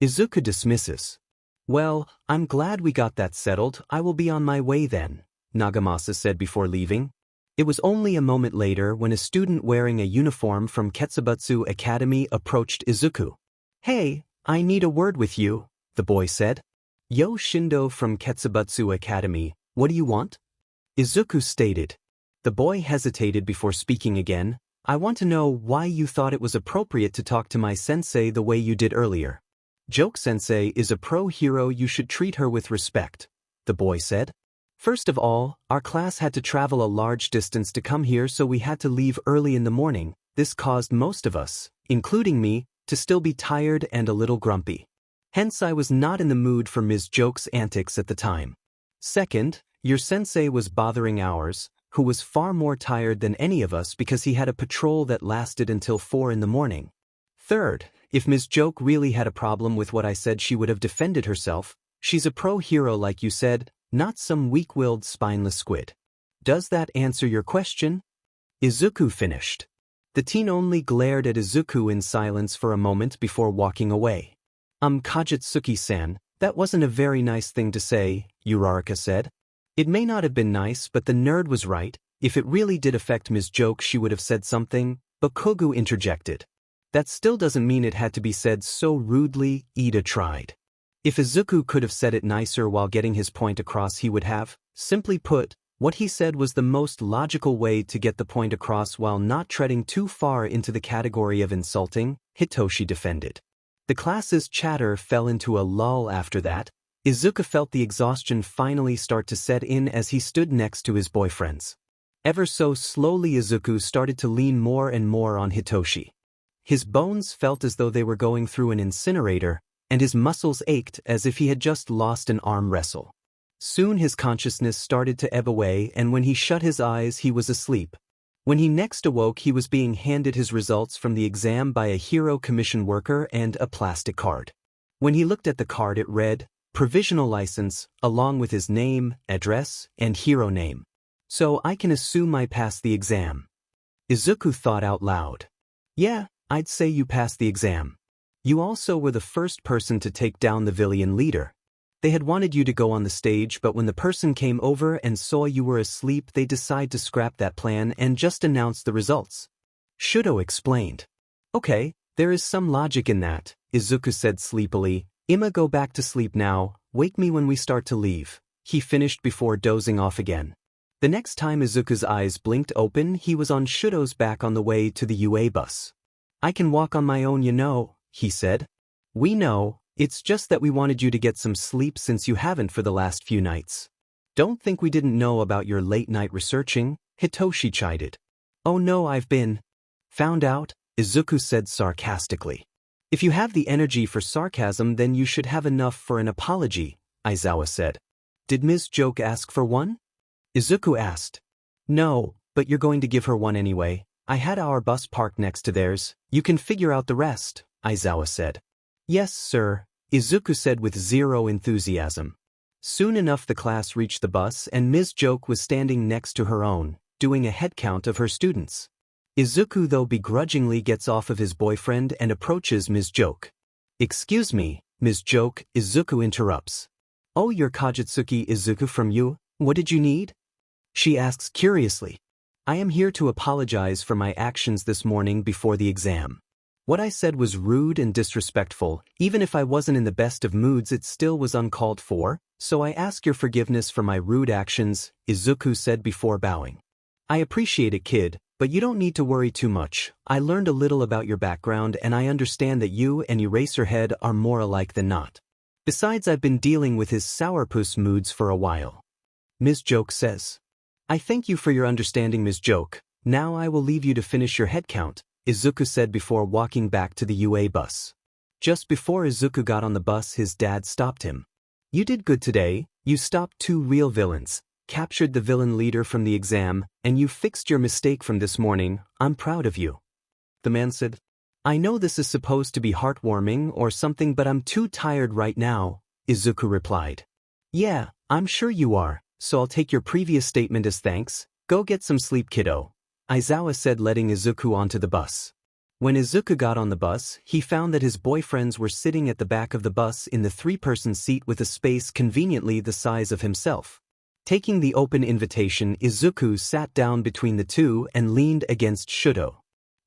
Izuku dismisses. Well, I'm glad we got that settled. I will be on my way then, Nagamasa said before leaving. It was only a moment later when a student wearing a uniform from Ketsubutsu Academy approached Izuku. "Hey, I need a word with you," the boy said. "Yo Shindo from Ketsubutsu Academy, what do you want?" Izuku stated. The boy hesitated before speaking again. "I want to know why you thought it was appropriate to talk to my sensei the way you did earlier." "Joke-sensei is a pro-hero, you should treat her with respect," the boy said. "First of all, our class had to travel a large distance to come here, so we had to leave early in the morning. This caused most of us, including me, to still be tired and a little grumpy. Hence I was not in the mood for Ms. Joke's antics at the time. Second, your sensei was bothering ours, who was far more tired than any of us because he had a patrol that lasted until 4 in the morning. Third, if Ms. Joke really had a problem with what I said, she would have defended herself. She's a pro-hero like you said, not some weak-willed spineless squid. Does that answer your question?" Izuku finished. The teen only glared at Izuku in silence for a moment before walking away. Kajitsuki-san, that wasn't a very nice thing to say," Uraraka said. "It may not have been nice, but the nerd was right. If it really did affect Ms. Joke, she would have said something," but Kogu interjected. "That still doesn't mean it had to be said so rudely," Ida tried. If Izuku could have said it nicer while getting his point across, he would have. Simply put, what he said was the most logical way to get the point across while not treading too far into the category of insulting, Hitoshi defended. The class's chatter fell into a lull after that. Izuku felt the exhaustion finally start to set in as he stood next to his boyfriends. Ever so slowly Izuku started to lean more and more on Hitoshi. His bones felt as though they were going through an incinerator, and his muscles ached as if he had just lost an arm wrestle. Soon his consciousness started to ebb away, and when he shut his eyes he was asleep. When he next awoke, he was being handed his results from the exam by a hero commission worker and a plastic card. When he looked at the card, it read, "Provisional license," along with his name, address, and hero name. "So I can assume I passed the exam." Izuku thought out loud. "Yeah, I'd say you passed the exam. You also were the first person to take down the villain leader. They had wanted you to go on the stage, but when the person came over and saw you were asleep, they decided to scrap that plan and just announce the results." Shudo explained. "Okay, there is some logic in that," Izuku said sleepily. "Ima, go back to sleep now, wake me when we start to leave," he finished before dozing off again. The next time Izuku's eyes blinked open, he was on Shudo's back on the way to the UA bus. "I can walk on my own, you know," he said. "We know, it's just that we wanted you to get some sleep since you haven't for the last few nights." "Don't think we didn't know about your late-night researching," Hitoshi chided. "Oh no, I've been found out," Izuku said sarcastically. "If you have the energy for sarcasm, then you should have enough for an apology," Aizawa said. "Did Ms. Joke ask for one?" Izuku asked. "No, but you're going to give her one anyway. I had our bus parked next to theirs. You can figure out the rest," Aizawa said. "Yes, sir," Izuku said with zero enthusiasm. Soon enough the class reached the bus and Ms. Joke was standing next to her own, doing a head count of her students. Izuku though begrudgingly gets off of his boyfriend and approaches Ms. Joke. "Excuse me, Ms. Joke," Izuku interrupts. "Oh, you're Kajitsuki Izuku from you, what did you need?" She asks curiously. "I am here to apologize for my actions this morning before the exam. What I said was rude and disrespectful. Even if I wasn't in the best of moods, it still was uncalled for, so I ask your forgiveness for my rude actions," Izuku said before bowing. "I appreciate it, kid, but you don't need to worry too much. I learned a little about your background and I understand that you and Eraserhead are more alike than not. Besides, I've been dealing with his sourpuss moods for a while." Ms. Joke says. "I thank you for your understanding, Ms. Joke. Now I will leave you to finish your head count," Izuku said before walking back to the UA bus. Just before Izuku got on the bus, his dad stopped him. "You did good today. You stopped 2 real villains, captured the villain leader from the exam, and you fixed your mistake from this morning. I'm proud of you." The man said, "I know this is supposed to be heartwarming or something, but I'm too tired right now," Izuku replied. "Yeah, I'm sure you are, so I'll take your previous statement as thanks. Go get some sleep, kiddo," Aizawa said, letting Izuku onto the bus. When Izuku got on the bus, he found that his boyfriends were sitting at the back of the bus in the 3-person seat with a space conveniently the size of himself. Taking the open invitation, Izuku sat down between the two and leaned against Shudo.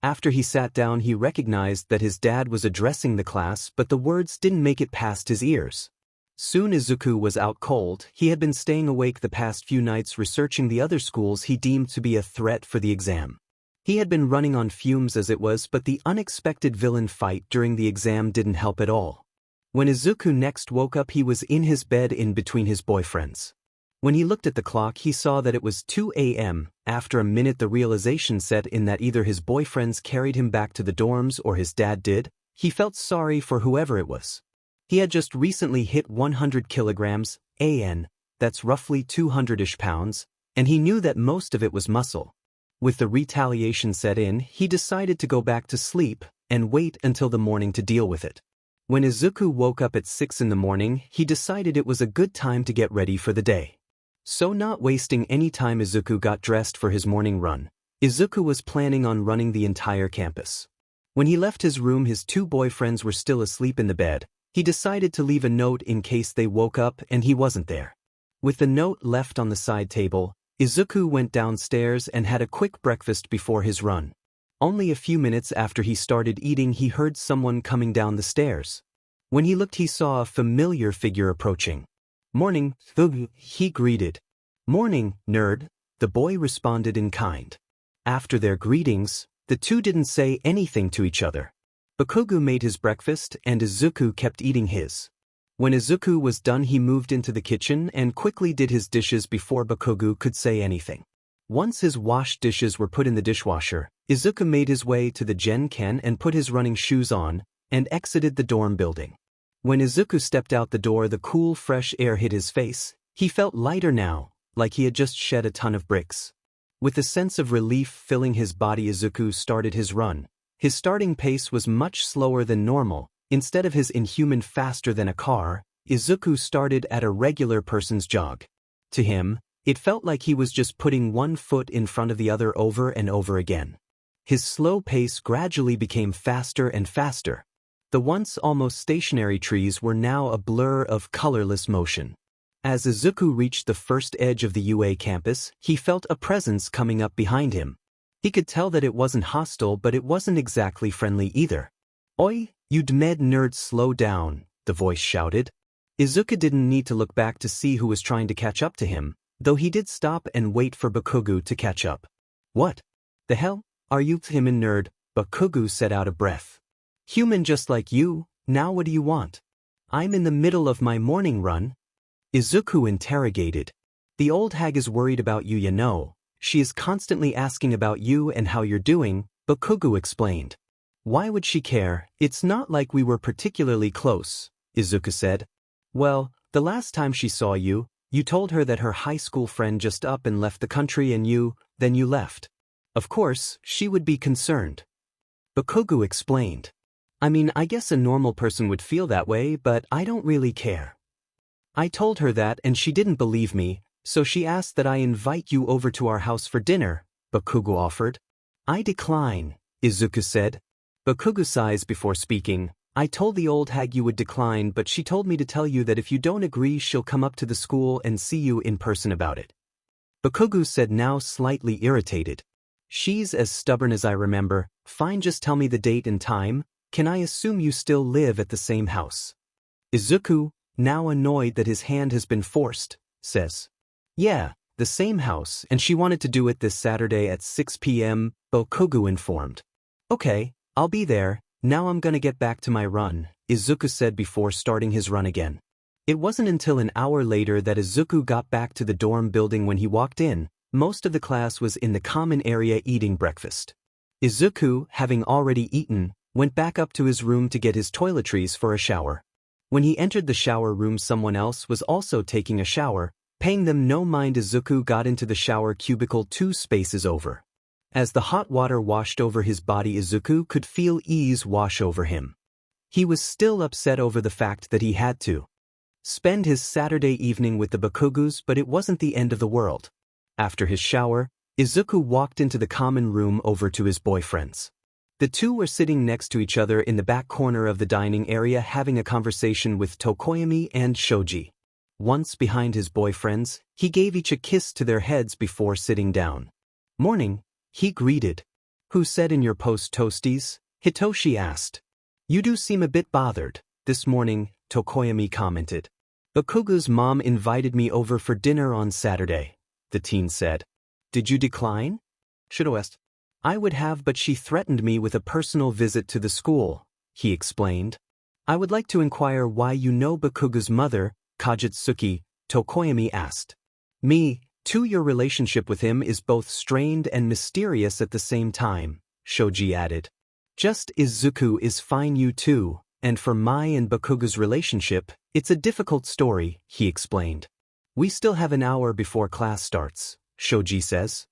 After he sat down, he recognized that his dad was addressing the class, but the words didn't make it past his ears. Soon Izuku was out cold. He had been staying awake the past few nights researching the other schools he deemed to be a threat for the exam. He had been running on fumes as it was, but the unexpected villain fight during the exam didn't help at all. When Izuku next woke up, he was in his bed in between his boyfriends. When he looked at the clock, he saw that it was 2 a.m. After a minute, the realization set in that either his boyfriends carried him back to the dorms or his dad did. He felt sorry for whoever it was. He had just recently hit 100 kilograms, that's roughly 200-ish pounds, and he knew that most of it was muscle. With the retaliation set in, he decided to go back to sleep and wait until the morning to deal with it. When Izuku woke up at 6 in the morning, he decided it was a good time to get ready for the day. So not wasting any time, Izuku got dressed for his morning run. Izuku was planning on running the entire campus. When he left his room, his two boyfriends were still asleep in the bed. He decided to leave a note in case they woke up and he wasn't there. With the note left on the side table, Izuku went downstairs and had a quick breakfast before his run. Only a few minutes after he started eating, he heard someone coming down the stairs. When he looked, he saw a familiar figure approaching. "Morning," he greeted. "Morning, nerd," the boy responded in kind. After their greetings, the two didn't say anything to each other. Bakugo made his breakfast and Izuku kept eating his. When Izuku was done, he moved into the kitchen and quickly did his dishes before Bakugo could say anything. Once his washed dishes were put in the dishwasher, Izuku made his way to the Gen-ken and put his running shoes on and exited the dorm building. When Izuku stepped out the door, the cool, fresh air hit his face. He felt lighter now, like he had just shed a ton of bricks. With a sense of relief filling his body, Izuku started his run. His starting pace was much slower than normal. Instead of his inhuman faster than a car, Izuku started at a regular person's jog. To him, it felt like he was just putting one foot in front of the other over and over again. His slow pace gradually became faster and faster. The once almost stationary trees were now a blur of colorless motion. As Izuku reached the first edge of the UA campus, he felt a presence coming up behind him. He could tell that it wasn't hostile, but it wasn't exactly friendly either. "Oi, you med nerd, slow down," the voice shouted. Izuku didn't need to look back to see who was trying to catch up to him, though he did stop and wait for Bakugo to catch up. "What the hell are you, human nerd?" Bakugo said out of breath. "Human just like you, now what do you want?" "I'm in the middle of my morning run." Izuku interrogated. "The old hag is worried about you, you know. She is constantly asking about you and how you're doing," Bakugo explained. "Why would she care? It's not like we were particularly close," Izuku said. "Well, the last time she saw you, you told her that her high school friend just up and left the country and then you left. Of course, she would be concerned." Bakugo explained. "I mean, I guess a normal person would feel that way, but I don't really care. I told her that and she didn't believe me, so she asked that I invite you over to our house for dinner," Bakugo offered. "I decline," Izuku said. Bakugo sighs before speaking. "I told the old hag you would decline, but she told me to tell you that if you don't agree, she'll come up to the school and see you in person about it." Bakugo said, now slightly irritated. "She's as stubborn as I remember. Fine, just tell me the date and time. Can I assume you still live at the same house?" Izuku, now annoyed that his hand has been forced, says, "Yeah, the same house, and she wanted to do it this Saturday at 6 p.m., Bakugo informed. "Okay, I'll be there. Now I'm gonna get back to my run," Izuku said before starting his run again. It wasn't until an hour later that Izuku got back to the dorm building. When he walked in, most of the class was in the common area eating breakfast. Izuku, having already eaten, went back up to his room to get his toiletries for a shower. When he entered the shower room, someone else was also taking a shower. Paying them no mind, Izuku got into the shower cubicle 2 spaces over. As the hot water washed over his body, Izuku could feel ease wash over him. He was still upset over the fact that he had to spend his Saturday evening with the Bakugos, but it wasn't the end of the world. After his shower, Izuku walked into the common room over to his boyfriends. The two were sitting next to each other in the back corner of the dining area having a conversation with Tokoyami and Shoji. Once behind his boyfriends, he gave each a kiss to their heads before sitting down. Morning, he greeted. Who said in your post toasties? Hitoshi asked. You do seem a bit bothered. This morning, Tokoyami commented. Bakugo's mom invited me over for dinner on Saturday, the teen said. Did you decline? Shido asked. I would have, but she threatened me with a personal visit to the school, he explained. I would like to inquire why you know Bakugo's mother, Kajitsuki, Tokoyami asked. Me, too. Your relationship with him is both strained and mysterious at the same time, Shoji added. Just Izuku is fine you too, and for Mai and Bakugo's relationship, it's a difficult story, he explained. We still have an hour before class starts, Shoji says.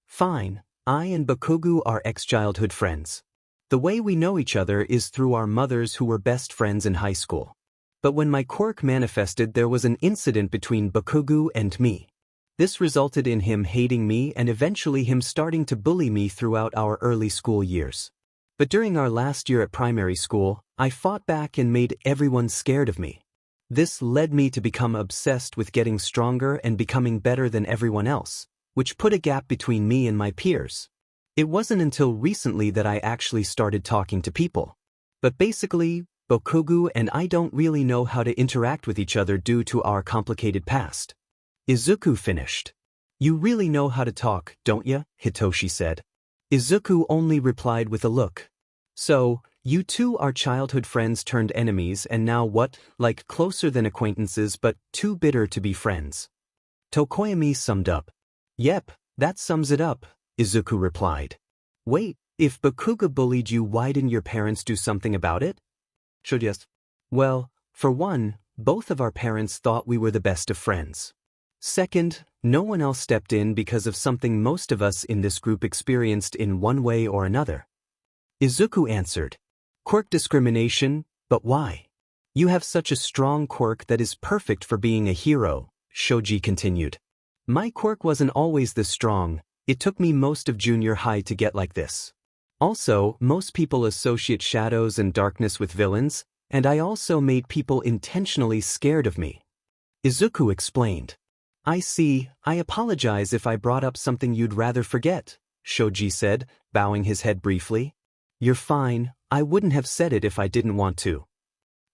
Fine, I and Bakugo are ex-childhood friends. The way we know each other is through our mothers who were best friends in high school. But when my quirk manifested, there was an incident between Bakugo and me. This resulted in him hating me and eventually him starting to bully me throughout our early school years. But during our last year at primary school, I fought back and made everyone scared of me. This led me to become obsessed with getting stronger and becoming better than everyone else, which put a gap between me and my peers. It wasn't until recently that I actually started talking to people. But basically, Bakugo and I don't really know how to interact with each other due to our complicated past. Izuku finished. You really know how to talk, don't ya? Hitoshi said. Izuku only replied with a look. So, you two are childhood friends turned enemies and now what, like closer than acquaintances but too bitter to be friends? Tokoyami summed up. Yep, that sums it up, Izuku replied. Wait, if Bakugo bullied you, why didn't your parents do something about it? Shoji asked. Well, for one, both of our parents thought we were the best of friends. Second, no one else stepped in because of something most of us in this group experienced in one way or another. Izuku answered. Quirk discrimination, but why? You have such a strong quirk that is perfect for being a hero, Shoji continued. My quirk wasn't always this strong. It took me most of junior high to get like this. Also, most people associate shadows and darkness with villains, and I also made people intentionally scared of me. Izuku explained. I see, I apologize if I brought up something you'd rather forget, Shoji said, bowing his head briefly. You're fine, I wouldn't have said it if I didn't want to.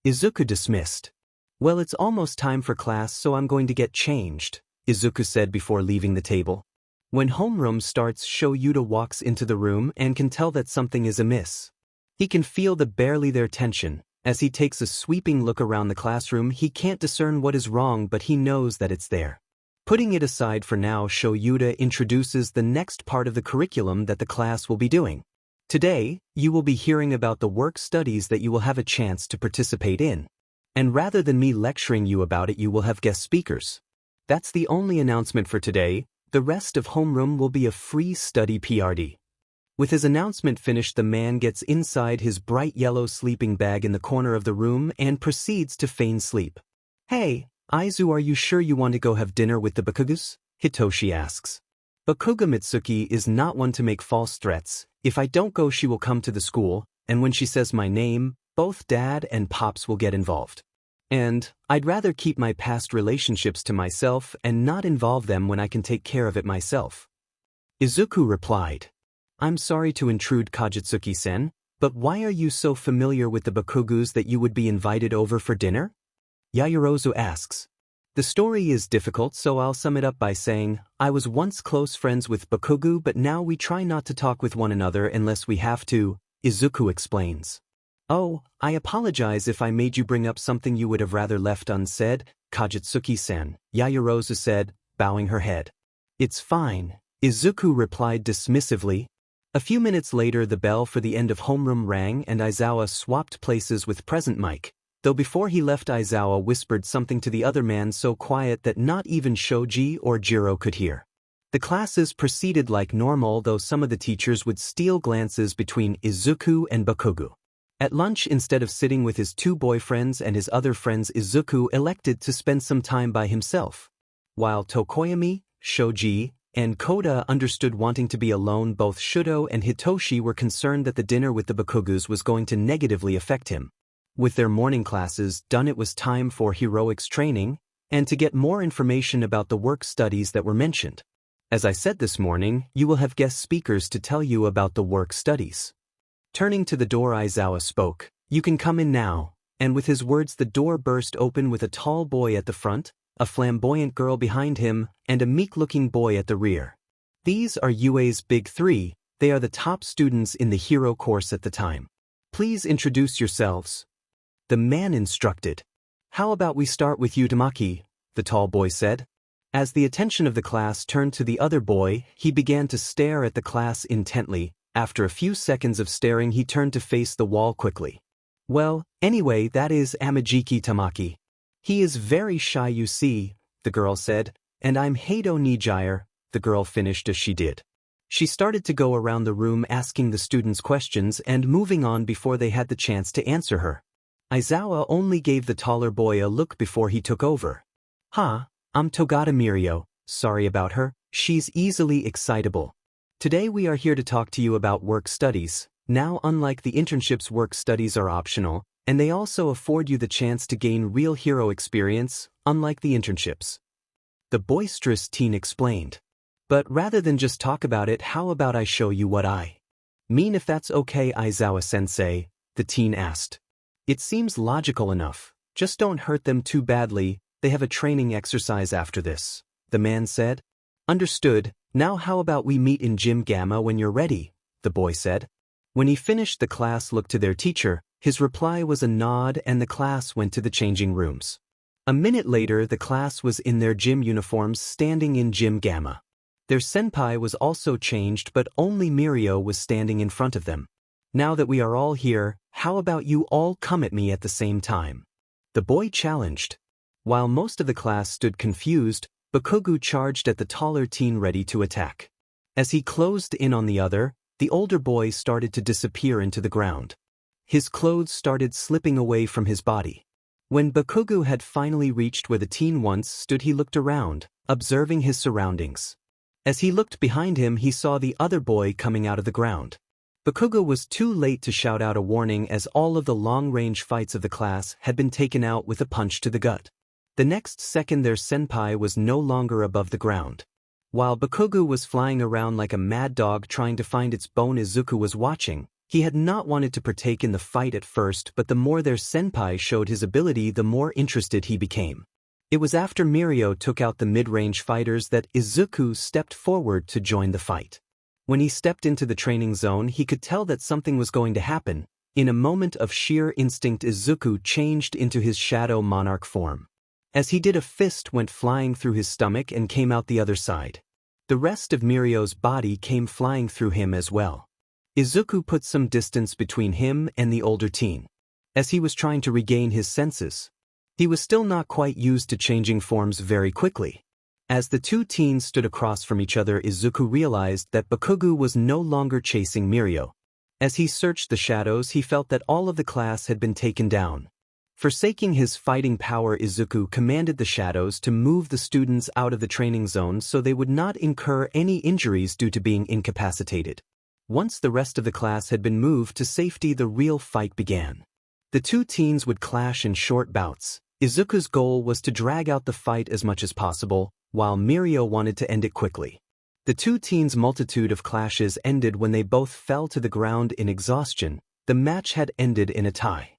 Izuku dismissed. Well, it's almost time for class, so I'm going to get changed, Izuku said before leaving the table. When homeroom starts, Yuta walks into the room and can tell that something is amiss. He can feel the barely there tension. As he takes a sweeping look around the classroom, he can't discern what is wrong, but he knows that it's there. Putting it aside for now, Yuta introduces the next part of the curriculum that the class will be doing. Today, you will be hearing about the work studies that you will have a chance to participate in. And rather than me lecturing you about it, you will have guest speakers. That's the only announcement for today. The rest of homeroom will be a free study PRD. With his announcement finished, the man gets inside his bright yellow sleeping bag in the corner of the room and proceeds to feign sleep. Hey, Aizu, are you sure you want to go have dinner with the Bakugos? Hitoshi asks. Bakugo Mitsuki is not one to make false threats. If I don't go, she will come to the school, and when she says my name, both Dad and Pops will get involved. And I'd rather keep my past relationships to myself and not involve them when I can take care of it myself. Izuku replied. I'm sorry to intrude, Kajitsuki-sen, but why are you so familiar with the Bakugos that you would be invited over for dinner? Yaoyorozu asks. The story is difficult, so I'll sum it up by saying, I was once close friends with Bakugo, but now we try not to talk with one another unless we have to, Izuku explains. Oh, I apologize if I made you bring up something you would have rather left unsaid, Kajitsuki-san, Yaoyorozu said, bowing her head. It's fine, Izuku replied dismissively. A few minutes later, the bell for the end of homeroom rang and Aizawa swapped places with present Mike, though before he left, Aizawa whispered something to the other man so quiet that not even Shoji or Jiro could hear. The classes proceeded like normal, though some of the teachers would steal glances between Izuku and Bakugo. At lunch, instead of sitting with his two boyfriends and his other friends, Izuku elected to spend some time by himself. While Tokoyami, Shoji, and Koda understood wanting to be alone, both Shudo and Hitoshi were concerned that the dinner with the Bakugos was going to negatively affect him. With their morning classes done, it was time for heroics training, and to get more information about the work studies that were mentioned. As I said this morning, you will have guest speakers to tell you about the work studies. Turning to the door, Aizawa spoke, "You can come in now," and with his words the door burst open with a tall boy at the front, a flamboyant girl behind him, and a meek-looking boy at the rear. These are UA's Big Three. They are the top students in the hero course at the time. Please introduce yourselves. The man instructed. How about we start with you, Tamaki, the tall boy said. As the attention of the class turned to the other boy, he began to stare at the class intently. After a few seconds of staring, he turned to face the wall quickly. Well, anyway, that is Amajiki Tamaki. He is very shy, you see, the girl said, and I'm Heido Nijire, the girl finished as she did. She started to go around the room asking the students questions and moving on before they had the chance to answer her. Aizawa only gave the taller boy a look before he took over. I'm Togata Mirio, sorry about her, she's easily excitable. Today we are here to talk to you about work studies. Now, unlike the internships, work studies are optional, and they also afford you the chance to gain real hero experience, unlike the internships. The boisterous teen explained. But rather than just talk about it, how about I show you what I mean, if that's okay, Aizawa-sensei, the teen asked. It seems logical enough. Just don't hurt them too badly, they have a training exercise after this, the man said. Understood, now how about we meet in Gym Gamma when you're ready, the boy said. When he finished, the class looked to their teacher. His reply was a nod and the class went to the changing rooms. A minute later, the class was in their gym uniforms standing in Gym Gamma. Their senpai was also changed, but only Mirio was standing in front of them. Now that we are all here, how about you all come at me at the same time? The boy challenged. While most of the class stood confused, Bakugo charged at the taller teen ready to attack. As he closed in on the other, the older boy started to disappear into the ground. His clothes started slipping away from his body. When Bakugo had finally reached where the teen once stood, he looked around, observing his surroundings. As he looked behind him, he saw the other boy coming out of the ground. Bakugo was too late to shout out a warning, as all of the long-range fights of the class had been taken out with a punch to the gut. The next second, their senpai was no longer above the ground. While Bakugo was flying around like a mad dog trying to find its bone, Izuku was watching. He had not wanted to partake in the fight at first, but the more their senpai showed his ability, the more interested he became. It was after Mirio took out the mid-range fighters that Izuku stepped forward to join the fight. When he stepped into the training zone, he could tell that something was going to happen. In a moment of sheer instinct, Izuku changed into his Shadow Monarch form. As he did, a fist went flying through his stomach and came out the other side. The rest of Mirio's body came flying through him as well. Izuku put some distance between him and the older teen. As he was trying to regain his senses, he was still not quite used to changing forms very quickly. As the two teens stood across from each other, Izuku realized that Bakugo was no longer chasing Mirio. As he searched the shadows, he felt that all of the class had been taken down. Forsaking his fighting power, Izuku commanded the shadows to move the students out of the training zone so they would not incur any injuries due to being incapacitated. Once the rest of the class had been moved to safety, the real fight began. The two teens would clash in short bouts. Izuku's goal was to drag out the fight as much as possible, while Mirio wanted to end it quickly. The two teens' multitude of clashes ended when they both fell to the ground in exhaustion. The match had ended in a tie.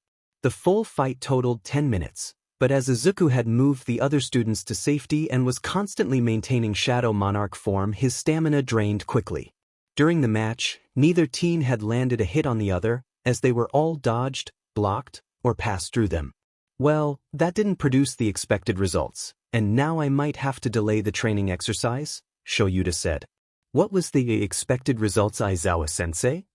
The full fight totaled 10 minutes, but as Izuku had moved the other students to safety and was constantly maintaining Shadow Monarch form, his stamina drained quickly. During the match, neither teen had landed a hit on the other, as they were all dodged, blocked, or passed through them. Well, that didn't produce the expected results, and now I might have to delay the training exercise, Shoyuta said. What was the expected results, Aizawa-sensei?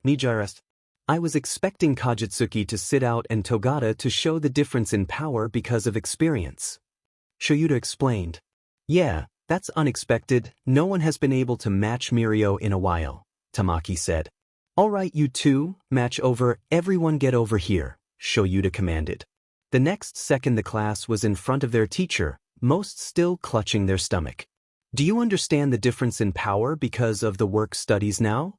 Nijire asked. I was expecting Kajitsuki to sit out and Togata to show the difference in power because of experience. Shoyuta explained. Yeah, that's unexpected. No one has been able to match Mirio in a while, Tamaki said. All right, you two, match over. Everyone get over here, Shoyuta commanded. The next second, the class was in front of their teacher, most still clutching their stomach. Do you understand the difference in power because of the work studies now?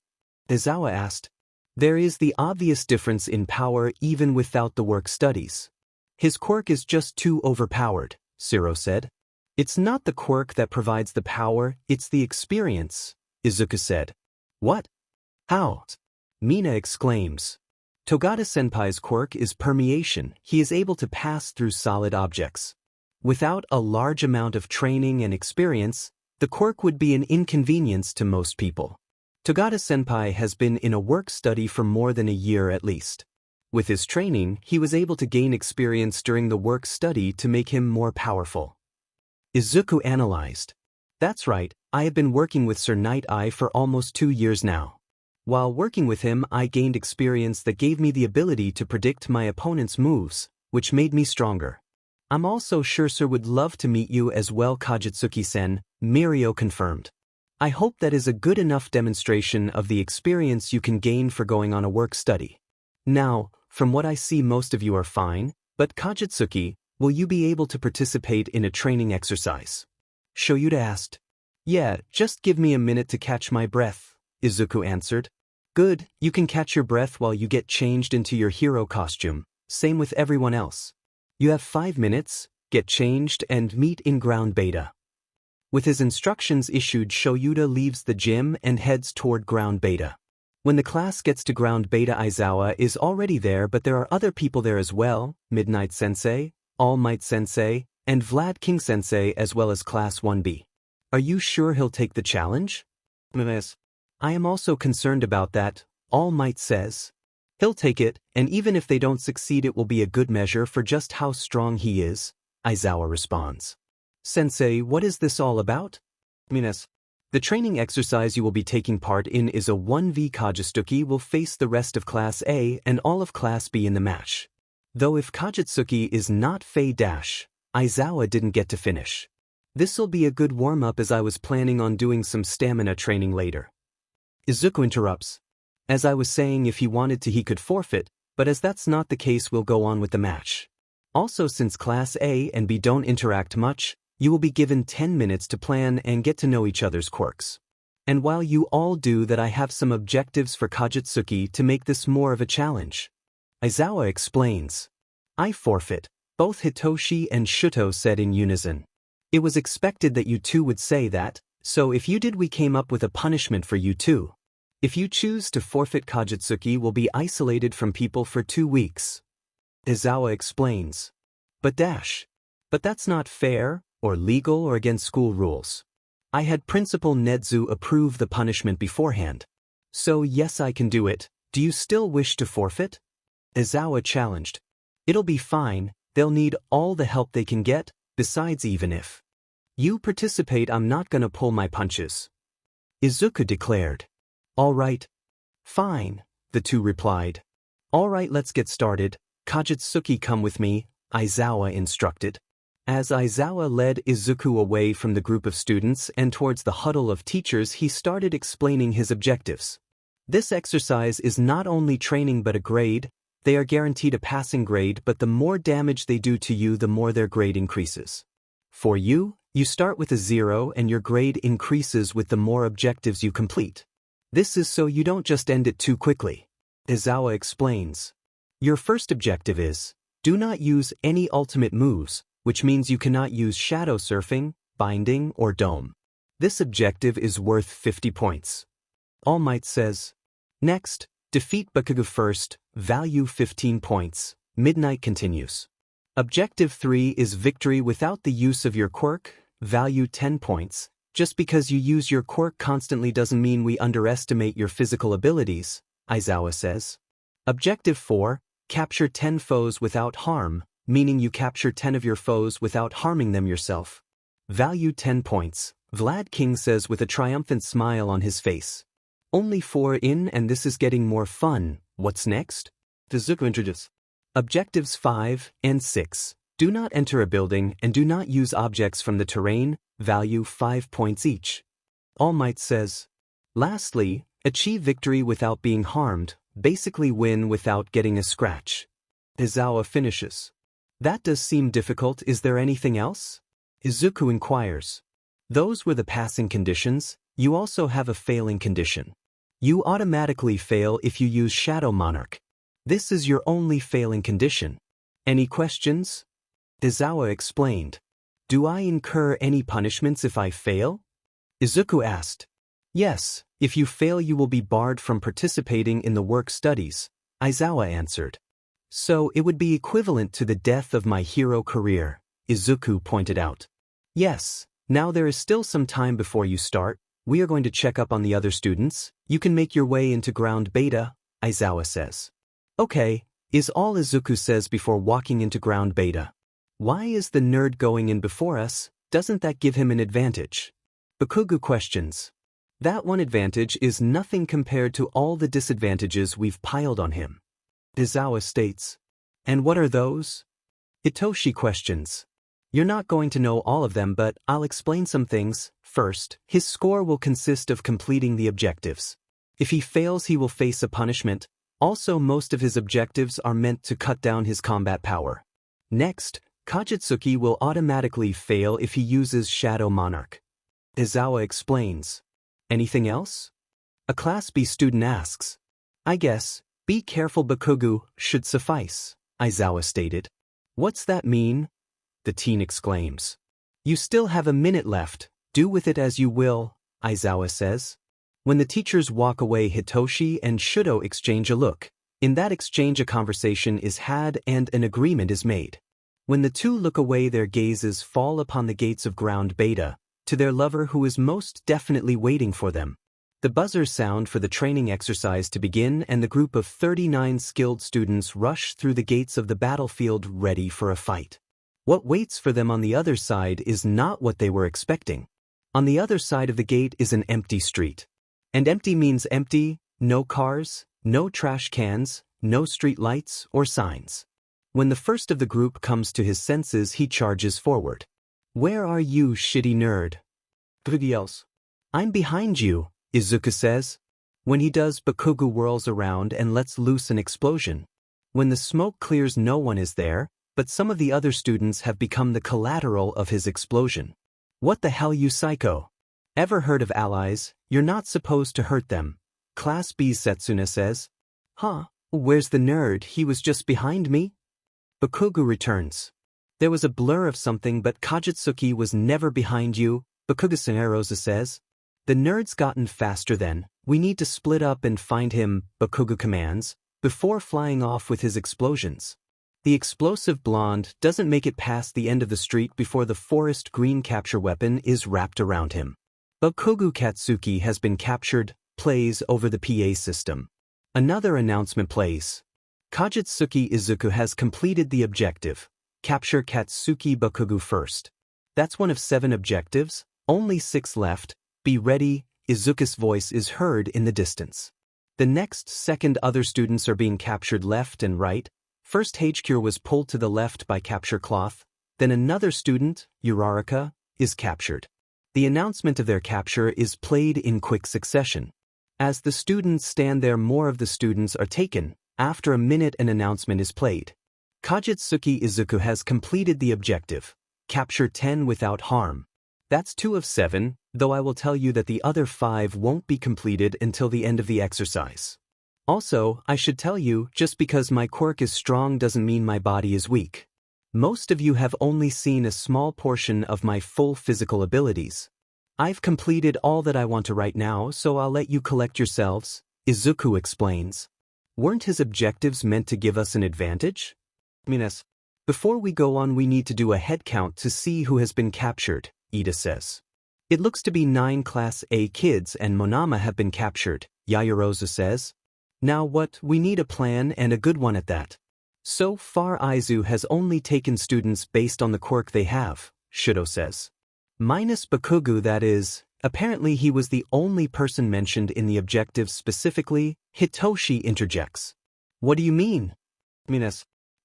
Aizawa asked. There is the obvious difference in power even without the work studies. His quirk is just too overpowered, Zero said. It's not the quirk that provides the power, it's the experience, Izuku said. What? How? Mina exclaims. Togata-senpai's quirk is permeation. He is able to pass through solid objects. Without a large amount of training and experience, the quirk would be an inconvenience to most people. Togata-senpai has been in a work study for more than a year at least. With his training, he was able to gain experience during the work study to make him more powerful. Izuku analyzed. That's right, I have been working with Sir Night Eye for almost 2 years now. While working with him, I gained experience that gave me the ability to predict my opponent's moves, which made me stronger. I'm also sure Sir would love to meet you as well, Kajitsuki-sen, Mirio confirmed. I hope that is a good enough demonstration of the experience you can gain for going on a work study. Now, from what I see, most of you are fine, but Kajitsuki, will you be able to participate in a training exercise? Shoyuta asked. Yeah, just give me a minute to catch my breath, Izuku answered. Good, you can catch your breath while you get changed into your hero costume, same with everyone else. You have 5 minutes, get changed and meet in ground beta. With his instructions issued, Shoyuta leaves the gym and heads toward ground beta. When the class gets to ground beta, Aizawa is already there, but there are other people there as well, Midnight Sensei, All Might Sensei, and Vlad King Sensei, as well as Class 1B. Are you sure he'll take the challenge? Yes. I am also concerned about that, All Might says. He'll take it, and even if they don't succeed, it will be a good measure for just how strong he is, Aizawa responds. Sensei, what is this all about? Yes. The training exercise you will be taking part in is a 1v. Kajitsuki will face the rest of Class A and all of Class B in the match. Though if Kajitsuki is not Fei-, Aizawa didn't get to finish. This'll be a good warm-up as I was planning on doing some stamina training later. Izuku interrupts. As I was saying, if he wanted to he could forfeit, but as that's not the case, we'll go on with the match. Also, since Class A and B don't interact much, you will be given 10 minutes to plan and get to know each other's quirks. And while you all do that, I have some objectives for Kajitsuki to make this more of a challenge. Aizawa explains. I forfeit, both Hitoshi and Shuto said in unison. It was expected that you two would say that, so if you did, we came up with a punishment for you too. If you choose to forfeit, Kajitsuki will be isolated from people for 2 weeks. Aizawa explains. But that's not fair, or legal, or against school rules. I had Principal Nedzu approve the punishment beforehand. So yes, I can do it. Do you still wish to forfeit? Aizawa challenged. It'll be fine, they'll need all the help they can get, besides even if you participate, I'm not gonna pull my punches. Izuku declared. All right. Fine, the two replied. All right, let's get started. Kajitsuki, come with me, Aizawa instructed. As Aizawa led Izuku away from the group of students and towards the huddle of teachers, he started explaining his objectives. This exercise is not only training but a grade. They are guaranteed a passing grade, but the more damage they do to you, the more their grade increases. For you, you start with a 0 and your grade increases with the more objectives you complete. This is so you don't just end it too quickly. Aizawa explains. Your first objective is, do not use any ultimate moves, which means you cannot use shadow surfing, binding, or dome. This objective is worth 50 points. All Might says. Next, defeat Bakugo first, value 15 points. Midnight continues. Objective 3 is victory without the use of your quirk, value 10 points. Just because you use your quirk constantly doesn't mean we underestimate your physical abilities, Aizawa says. Objective 4, capture 10 foes without harm, meaning you capture 10 of your foes without harming them yourself. Value 10 points, Vlad King says with a triumphant smile on his face. Only 4 in and this is getting more fun. What's next? Izuku introduces. Objectives 5 and 6. Do not enter a building and do not use objects from the terrain, value 5 points each. All Might says. Lastly, achieve victory without being harmed, basically win without getting a scratch. Aizawa finishes. That does seem difficult. Is there anything else? Izuku inquires. Those were the passing conditions. You also have a failing condition. You automatically fail if you use Shadow Monarch. This is your only failing condition. Any questions? Aizawa explained. Do I incur any punishments if I fail? Izuku asked. Yes, if you fail you will be barred from participating in the work studies, Aizawa answered. So it would be equivalent to the death of my hero career, Izuku pointed out. Yes, now there is still some time before you start. We are going to check up on the other students. You can make your way into ground beta, Aizawa says. Okay, is all Izuku says before walking into ground beta. Why is the nerd going in before us? Doesn't that give him an advantage? Bakugu questions. That one advantage is nothing compared to all the disadvantages we've piled on him. Aizawa states. And what are those? Hitoshi questions. You're not going to know all of them, but I'll explain some things. First, his score will consist of completing the objectives. If he fails, he will face a punishment. Also, most of his objectives are meant to cut down his combat power. Next, Kajitsuki will automatically fail if he uses Shadow Monarch. Aizawa explains. Anything else? A Class B student asks. I guess, be careful Bakugu should suffice, Aizawa stated. What's that mean? The teen exclaims. You still have a minute left, do with it as you will, Aizawa says. When the teachers walk away, Hitoshi and Shudo exchange a look. In that exchange a conversation is had and an agreement is made. When the two look away their gazes fall upon the gates of ground beta, to their lover who is most definitely waiting for them. The buzzers sound for the training exercise to begin and the group of 39 skilled students rush through the gates of the battlefield ready for a fight. What waits for them on the other side is not what they were expecting. On the other side of the gate is an empty street. And empty means empty, no cars, no trash cans, no street lights or signs. When the first of the group comes to his senses, he charges forward. Where are you, shitty nerd? Bakugu yells. I'm behind you, Izuku says. When he does, Bakugu whirls around and lets loose an explosion. When the smoke clears, no one is there, but some of the other students have become the collateral of his explosion. What the hell, you psycho? Ever heard of allies? You're not supposed to hurt them. Class B Setsuna says. Huh, where's the nerd? He was just behind me. Bakugu returns. There was a blur of something, but Kajitsuki was never behind you, Bakugu Rosa says. The nerd's gotten faster then. We need to split up and find him, Bakugu commands, before flying off with his explosions. The explosive blonde doesn't make it past the end of the street before the forest green capture weapon is wrapped around him. Bakugu Katsuki has been captured, plays over the PA system. Another announcement plays. Kajitsuki Izuku has completed the objective. Capture Katsuki Bakugu first. That's one of 7 objectives, only 6 left. Be ready, Izuku's voice is heard in the distance. The next second other students are being captured left and right. First Hagecure was pulled to the left by capture cloth, then another student, Uraraka, is captured. The announcement of their capture is played in quick succession. As the students stand there, more of the students are taken. After a minute an announcement is played. Kajitsuki Izuku has completed the objective. Capture 10 without harm. That's 2 of 7, though I will tell you that the other 5 won't be completed until the end of the exercise. Also, I should tell you, just because my quirk is strong doesn't mean my body is weak. Most of you have only seen a small portion of my full physical abilities. I've completed all that I want to right now, so I'll let you collect yourselves, Izuku explains. Weren't his objectives meant to give us an advantage? Before we go on, we need to do a head count to see who has been captured, Ida says. It looks to be 9 Class A kids and Monama have been captured, Yayarosa says. Now what, we need a plan and a good one at that. So far Aizu has only taken students based on the quirk they have, Shudo says. Minus Bakugu, that is. Apparently he was the only person mentioned in the objectives specifically. Hitoshi interjects. What do you mean?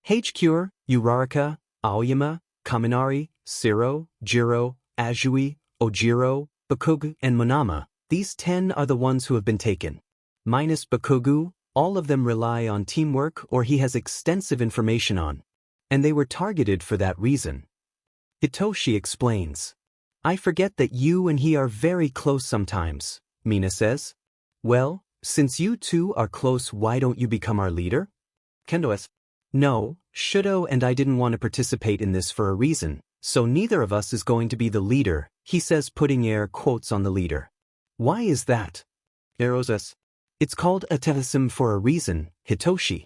Hagecure, Uraraka, Aoyama, Kaminari, Siro, Jiro, Ajui, Ojiro, Bakugu, and Monama. These 10 are the ones who have been taken. Minus Bakugu, all of them rely on teamwork or he has extensive information on. And they were targeted for that reason. Hitoshi explains. I forget that you and he are very close sometimes, Mina says. Well, since you two are close, why don't you become our leader? Kendo asks. No, Shudo and I didn't want to participate in this for a reason. So neither of us is going to be the leader, he says, putting air quotes on the leader. Why is that? Arrow says. It's called atheism for a reason, Hitoshi.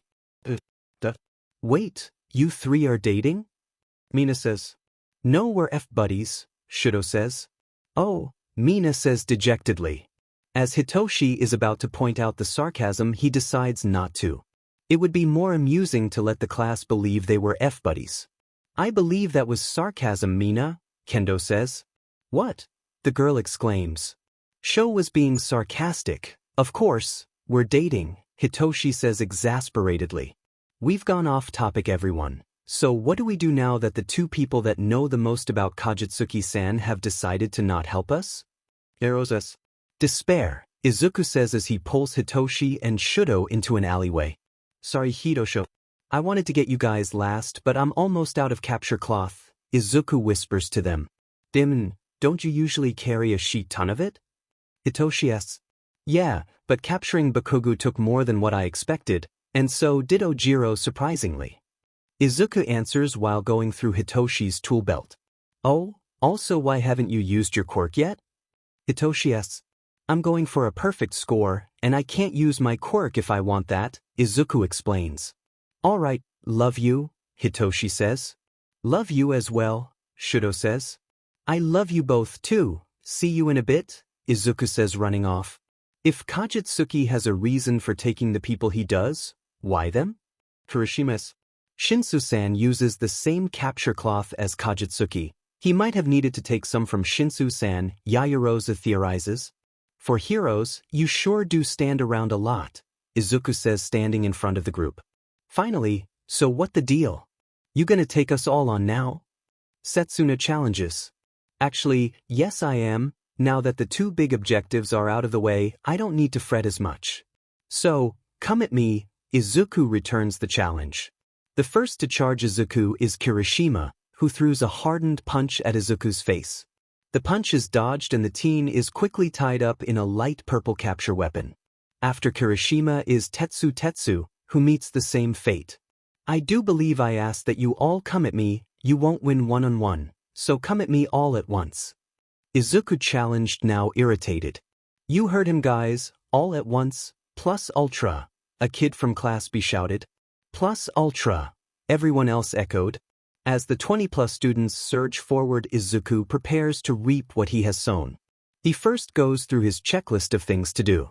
Wait, you three are dating? Mina says. No, we're F-buddies, Shudo says. Oh, Mina says dejectedly. As Hitoshi is about to point out the sarcasm, he decides not to. It would be more amusing to let the class believe they were F-buddies. I believe that was sarcasm, Mina, Kendo says. What? The girl exclaims. Sho was being sarcastic. Of course, we're dating, Hitoshi says exasperatedly. We've gone off topic, everyone. So what do we do now that the two people that know the most about Kajitsuki-san have decided to not help us? Arrow says. Despair, Izuku says as he pulls Hitoshi and Shudo into an alleyway. Sorry, Hitosho. I wanted to get you guys last, but I'm almost out of capture cloth, Izuku whispers to them. Dimon, don't you usually carry a shit ton of it? Hitoshi asks. Yeah, but capturing Bakugo took more than what I expected, and so did Ojiro surprisingly. Izuku answers while going through Hitoshi's tool belt. Oh, also why haven't you used your quirk yet? Hitoshi asks. I'm going for a perfect score, and I can't use my quirk if I want that, Izuku explains. Alright, love you, Hitoshi says. Love you as well, Shudo says. I love you both too, see you in a bit, Izuku says, running off. If Kajitsuki has a reason for taking the people he does, why them? Kirishima. Shinsu-san uses the same capture cloth as Kajitsuki. He might have needed to take some from Shinsu-san, Yayarosa theorizes. For heroes, you sure do stand around a lot, Izuku says, standing in front of the group. Finally, so what the deal? You gonna take us all on now? Setsuna challenges. Actually, yes I am. Now that the two big objectives are out of the way, I don't need to fret as much. So, come at me, Izuku returns the challenge. The first to charge Izuku is Kirishima, who throws a hardened punch at Izuku's face. The punch is dodged and the teen is quickly tied up in a light purple capture weapon. After Kirishima is Tetsu, who meets the same fate. I do believe I asked that you all come at me, you won't win one-on-one, so come at me all at once. Izuku challenged, now irritated. You heard him, guys, all at once, plus ultra, a kid from class B shouted. Plus ultra, everyone else echoed. As the 20-plus students surge forward, Izuku prepares to reap what he has sown. He first goes through his checklist of things to do.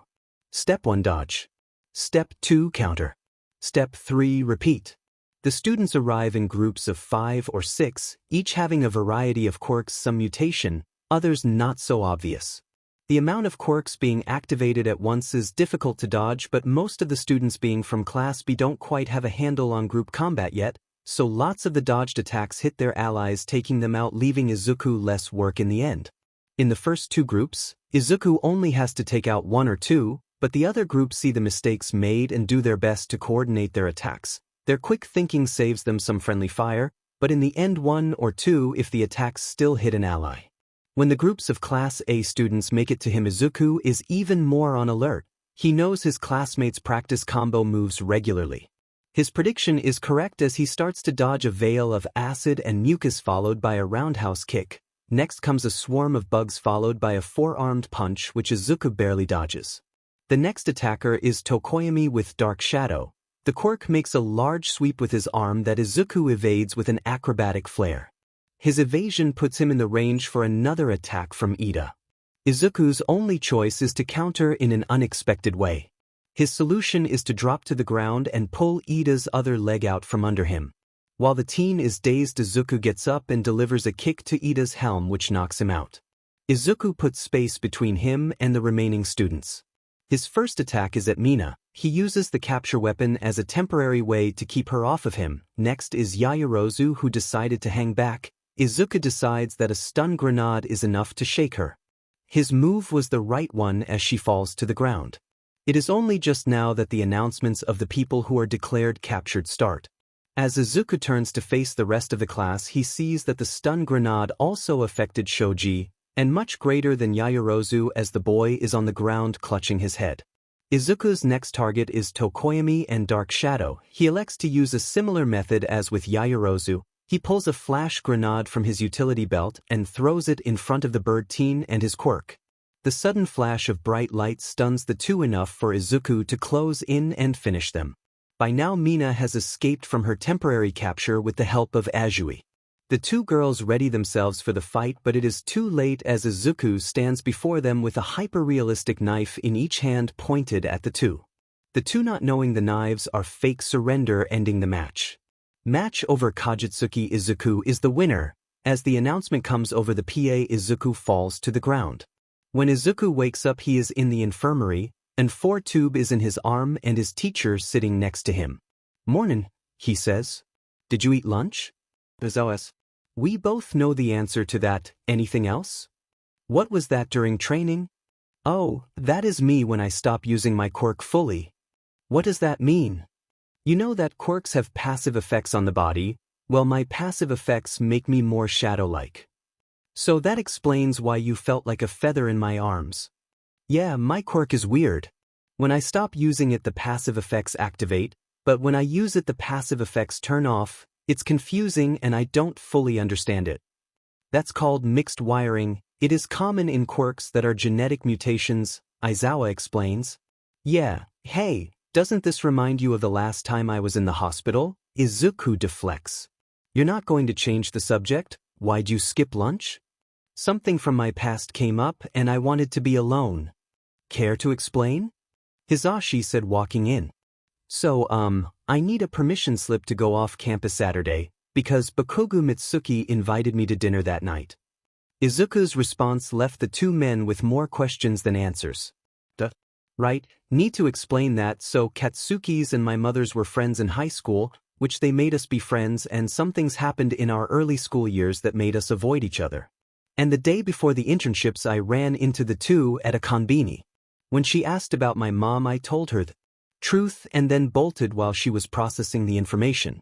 Step 1, dodge. Step 2, counter. Step 3, repeat. The students arrive in groups of 5 or 6, each having a variety of quirks, some mutation, others not so obvious. The amount of quirks being activated at once is difficult to dodge, but most of the students being from Class B don't quite have a handle on group combat yet, so lots of the dodged attacks hit their allies, taking them out, leaving Izuku less work in the end. In the first two groups, Izuku only has to take out 1 or 2, but the other groups see the mistakes made and do their best to coordinate their attacks. Their quick thinking saves them some friendly fire, but in the end 1 or 2 if the attacks still hit an ally. When the groups of Class A students make it to him, Izuku is even more on alert. He knows his classmates practice combo moves regularly. His prediction is correct as he starts to dodge a veil of acid and mucus followed by a roundhouse kick. Next comes a swarm of bugs followed by a four-armed punch which Izuku barely dodges. The next attacker is Tokoyami with Dark Shadow. The quirk makes a large sweep with his arm that Izuku evades with an acrobatic flair. His evasion puts him in the range for another attack from Ida. Izuku's only choice is to counter in an unexpected way. His solution is to drop to the ground and pull Ida's other leg out from under him. While the teen is dazed, Izuku gets up and delivers a kick to Ida's helm which knocks him out. Izuku puts space between him and the remaining students. His first attack is at Mina. He uses the capture weapon as a temporary way to keep her off of him. Next is Yayarozu, who decided to hang back. Izuku decides that a stun grenade is enough to shake her. His move was the right one as she falls to the ground. It is only just now that the announcements of the people who are declared captured start. As Izuku turns to face the rest of the class, he sees that the stun grenade also affected Shoji, and much greater than Yayarozu, as the boy is on the ground clutching his head. Izuku's next target is Tokoyami and Dark Shadow. He elects to use a similar method as with Yayarozu. He pulls a flash grenade from his utility belt and throws it in front of the bird teen and his quirk. The sudden flash of bright light stuns the two enough for Izuku to close in and finish them. By now Mina has escaped from her temporary capture with the help of Azui. The two girls ready themselves for the fight, but it is too late as Izuku stands before them with a hyper-realistic knife in each hand pointed at the two. The two, not knowing the knives are fake surrender, ending the match. Match over. Kajutsuki Izuku is the winner. As the announcement comes over the PA, Izuku falls to the ground. When Izuku wakes up, he is in the infirmary, and 4-tube is in his arm and his teacher sitting next to him. "Mornin'," he says. "Did you eat lunch?" "Bezos." We both know the answer to that. Anything else? "What was that during training?" "Oh, that is me when I stop using my quirk fully." "What does that mean?" "You know that quirks have passive effects on the body. Well, my passive effects make me more shadow-like. So that explains why you felt like a feather in my arms." "Yeah, my quirk is weird. When I stop using it, the passive effects activate, but when I use it, the passive effects turn off. It's confusing and I don't fully understand it." "That's called mixed wiring. It is common in quirks that are genetic mutations," Aizawa explains. "Yeah, hey, doesn't this remind you of the last time I was in the hospital?" Izuku deflects. "You're not going to change the subject? Why'd you skip lunch?" "Something from my past came up and I wanted to be alone." "Care to explain?" Hisashi said, walking in. "So, I need a permission slip to go off campus Saturday, because Bakugo Mitsuki invited me to dinner that night." Izuku's response left the two men with more questions than answers. Right, need to explain that. So Katsuki's and my mother's were friends in high school, which they made us be friends, and some things happened in our early school years that made us avoid each other. And the day before the internships I ran into the two at a konbini. When she asked about my mom, I told her the truth and then bolted while she was processing the information.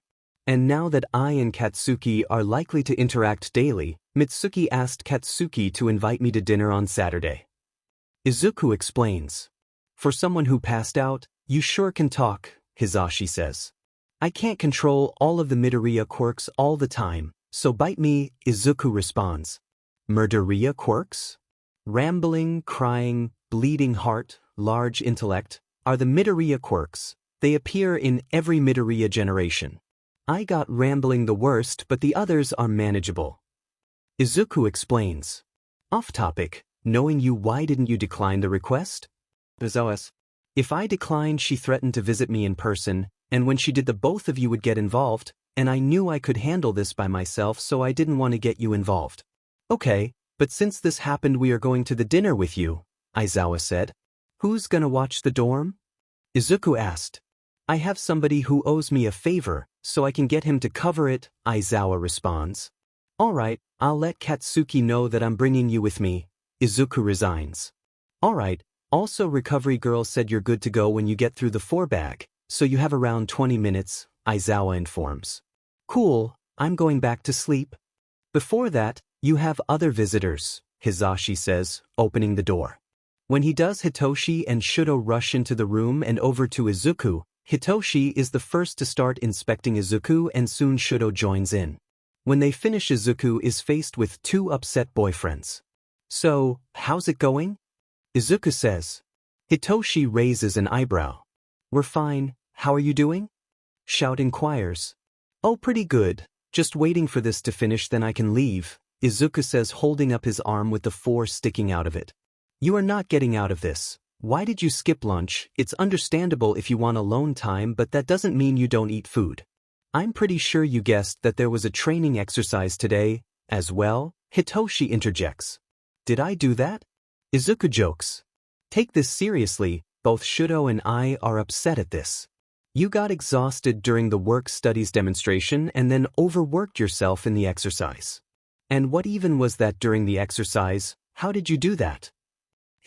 And now that I and Katsuki are likely to interact daily, Mitsuki asked Katsuki to invite me to dinner on Saturday. Izuku explains. "For someone who passed out, you sure can talk," Hisashi says. "I can't control all of the Midoriya quirks all the time, so bite me," Izuku responds. "Midoriya quirks?" Rambling, crying, bleeding heart, large intellect, are the Midoriya quirks. They appear in every Midoriya generation. I got rambling the worst, but the others are manageable. Izuku explains. "Off topic, knowing you, why didn't you decline the request?" Bezos. "If I declined, she threatened to visit me in person, and when she did, the both of you would get involved, and I knew I could handle this by myself, so I didn't want to get you involved." "Okay, but since this happened, we are going to the dinner with you," Aizawa said. "Who's gonna watch the dorm?" Izuku asked. "I have somebody who owes me a favor, so I can get him to cover it," Aizawa responds. "Alright, I'll let Katsuki know that I'm bringing you with me," Izuku resigns. "Alright, also recovery girl said you're good to go when you get through the 4-bag, so you have around 20 minutes, Aizawa informs. "Cool, I'm going back to sleep." "Before that, you have other visitors," Hisashi says, opening the door. When he does, Hitoshi and Shudo rush into the room and over to Izuku. Hitoshi is the first to start inspecting Izuku, and soon Shudo joins in. When they finish, Izuku is faced with two upset boyfriends. "So, how's it going?" Izuku says. Hitoshi raises an eyebrow. "We're fine, how are you doing?" Shout inquires. "Oh, pretty good, just waiting for this to finish, then I can leave," Izuku says, holding up his arm with the 4 sticking out of it. "You are not getting out of this. Why did you skip lunch? It's understandable if you want alone time, but that doesn't mean you don't eat food. I'm pretty sure you guessed that there was a training exercise today, as well," Hitoshi interjects. "Did I do that?" Izuku jokes. "Take this seriously, both Shudo and I are upset at this. You got exhausted during the work studies demonstration and then overworked yourself in the exercise. And what even was that during the exercise? How did you do that?"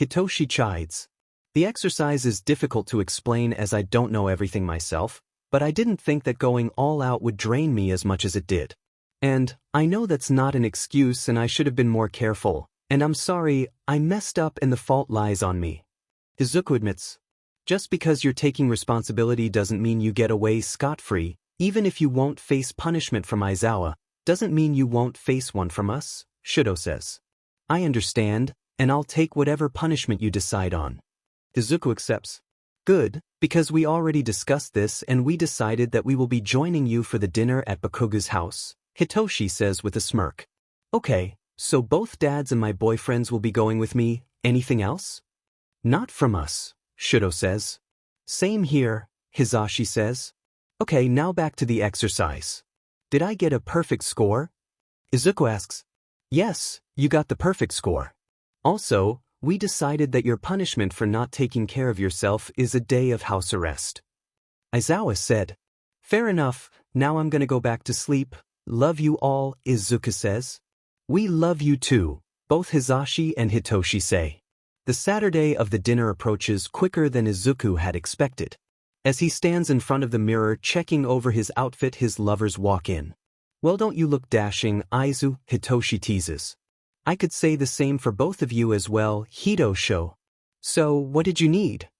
Hitoshi chides. "The exercise is difficult to explain as I don't know everything myself, but I didn't think that going all out would drain me as much as it did. And I know that's not an excuse and I should have been more careful, and I'm sorry, I messed up and the fault lies on me." Izuku admits. "Just because you're taking responsibility doesn't mean you get away scot-free, even if you won't face punishment from Aizawa," doesn't mean you won't face one from us, Shudo says. I understand, and I'll take whatever punishment you decide on. Izuku accepts. Good, because we already discussed this and we decided that we will be joining you for the dinner at Bakugu's house, Hitoshi says with a smirk. Okay, so both dads and my boyfriends will be going with me, anything else? Not from us, Shudo says. Same here, Hisashi says. Okay, now back to the exercise. Did I get a perfect score? Izuku asks. Yes, you got the perfect score. Also, we decided that your punishment for not taking care of yourself is a day of house arrest. Aizawa said. Fair enough, now I'm gonna go back to sleep. Love you all, Izuku says. We love you too, both Hisashi and Hitoshi say. The Saturday of the dinner approaches quicker than Izuku had expected. As he stands in front of the mirror checking over his outfit, his lovers walk in. Well, don't you look dashing, Aizu, Hitoshi teases. I could say the same for both of you as well, Hitosho. So, what did you need?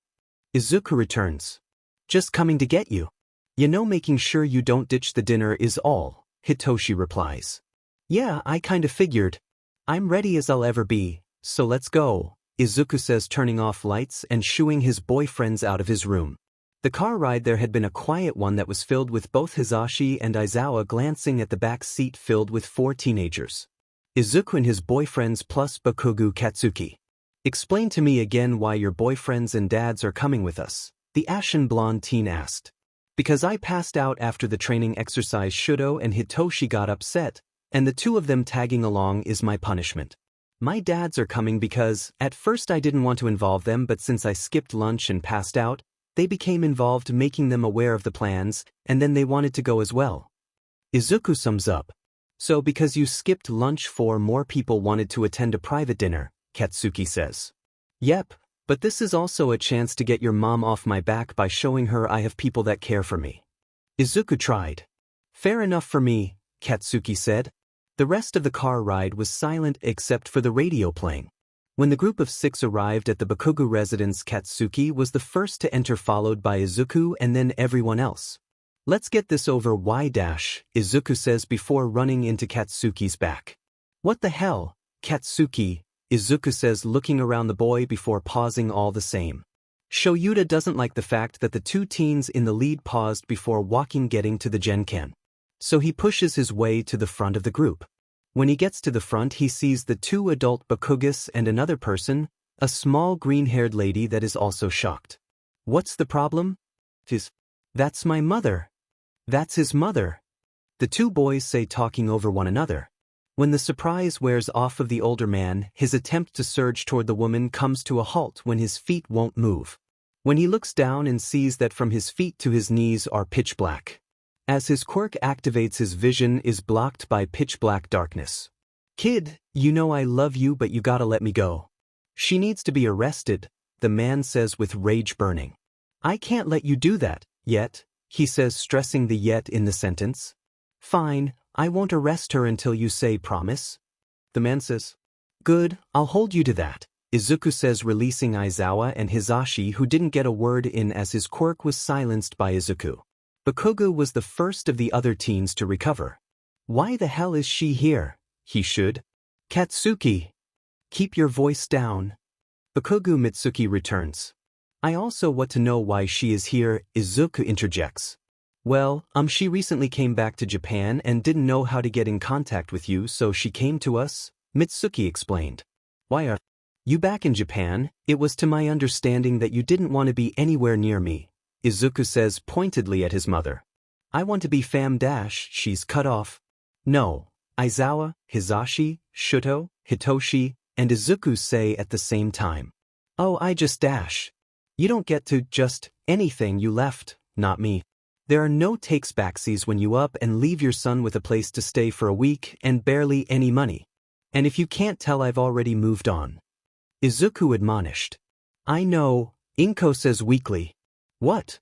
Izuku returns. Just coming to get you. You know, making sure you don't ditch the dinner is all, Hitoshi replies. Yeah, I kinda figured. I'm ready as I'll ever be, so let's go, Izuku says, turning off lights and shooing his boyfriends out of his room. The car ride there had been a quiet one that was filled with both Hisashi and Aizawa glancing at the back seat filled with 4 teenagers. Izuku and his boyfriends plus Bakugu Katsuki. Explain to me again why your boyfriends and dads are coming with us, the ashen blonde teen asked. Because I passed out after the training exercise. Shudo and Hitoshi got upset, and the two of them tagging along is my punishment. My dads are coming because, at first I didn't want to involve them, but since I skipped lunch and passed out, they became involved, making them aware of the plans, and then they wanted to go as well. Izuku sums up. So because you skipped lunch 4 more people wanted to attend a private dinner, Katsuki says. Yep, but this is also a chance to get your mom off my back by showing her I have people that care for me. Izuku tried. Fair enough for me, Katsuki said. The rest of the car ride was silent except for the radio playing. When the group of 6 arrived at the Bakugu residence, Katsuki was the first to enter, followed by Izuku and then everyone else. Let's get this over, Izuku says before running into Katsuki's back. What the hell, Katsuki, Izuku says, looking around the boy before pausing all the same. Shoyuta doesn't like the fact that the 2 teens in the lead paused before walking, getting to the Genkan. So he pushes his way to the front of the group. When he gets to the front, he sees the 2 adult Bakugas and another person, a small green-haired lady that is also shocked. What's the problem? That's my mother. That's his mother. The 2 boys say, talking over one another. When the surprise wears off of the older man, his attempt to surge toward the woman comes to a halt when his feet won't move. When he looks down and sees that from his feet to his knees are pitch black. As his quirk activates, his vision is blocked by pitch black darkness. Kid, you know I love you, but you gotta let me go. She needs to be arrested, the man says with rage burning. I can't let you do that, yet, he says, stressing the yet in the sentence. Fine, I won't arrest her until you say promise. The man says. Good, I'll hold you to that, Izuku says, releasing Aizawa and Hisashi, who didn't get a word in as his quirk was silenced by Izuku. Bakugu was the first of the other teens to recover. Why the hell is she here? He should. Katsuki. Keep your voice down. Bakugu Mitsuki returns. I also want to know why she is here, Izuku interjects. Well, she recently came back to Japan and didn't know how to get in contact with you, so she came to us, Mitsuki explained. Why are you back in Japan? It was to my understanding that you didn't want to be anywhere near me, Izuku says pointedly at his mother. I want to be fam dash, she's cut off. No, Aizawa, Hisashi, Shuto, Hitoshi, and Izuku say at the same time. Oh, I just dash. You don't get to just anything, you left, not me. There are no takes backsies when you up and leave your son with a place to stay for a week and barely any money. And if you can't tell, I've already moved on. Izuku admonished. I know, Inko says weakly. What?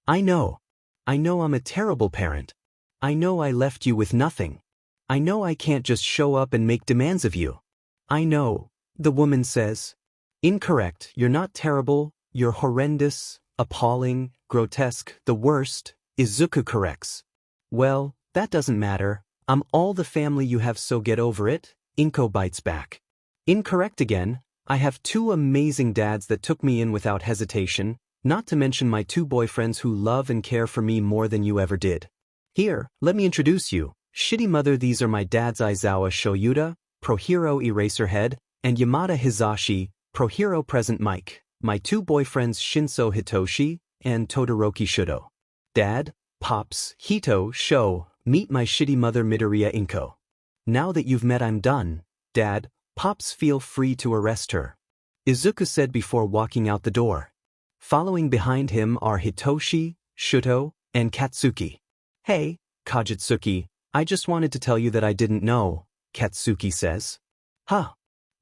I know. I know I'm a terrible parent. I know I left you with nothing. I know I can't just show up and make demands of you. I know, the woman says. Incorrect, you're not terrible, you're horrendous, appalling, grotesque, the worst, Izuku corrects. Well, that doesn't matter, I'm all the family you have, so get over it, Inko bites back. Incorrect again. I have 2 amazing dads that took me in without hesitation, not to mention my 2 boyfriends who love and care for me more than you ever did. Here, let me introduce you. Shitty mother, these are my dads Aizawa Shoyuta, Pro Hero Eraserhead, and Yamada Hizashi, Pro Hero Present Mike. My 2 boyfriends Shinso Hitoshi and Todoroki Shudo. Dad, Pops, Hito, Sho, meet my shitty mother Midoriya Inko. Now that you've met, I'm done. Dad, Pops, feel free to arrest her, Izuku said before walking out the door. Following behind him are Hitoshi, Shuto, and Katsuki. Hey, Kajitsuki, I just wanted to tell you that I didn't know, Katsuki says. Huh.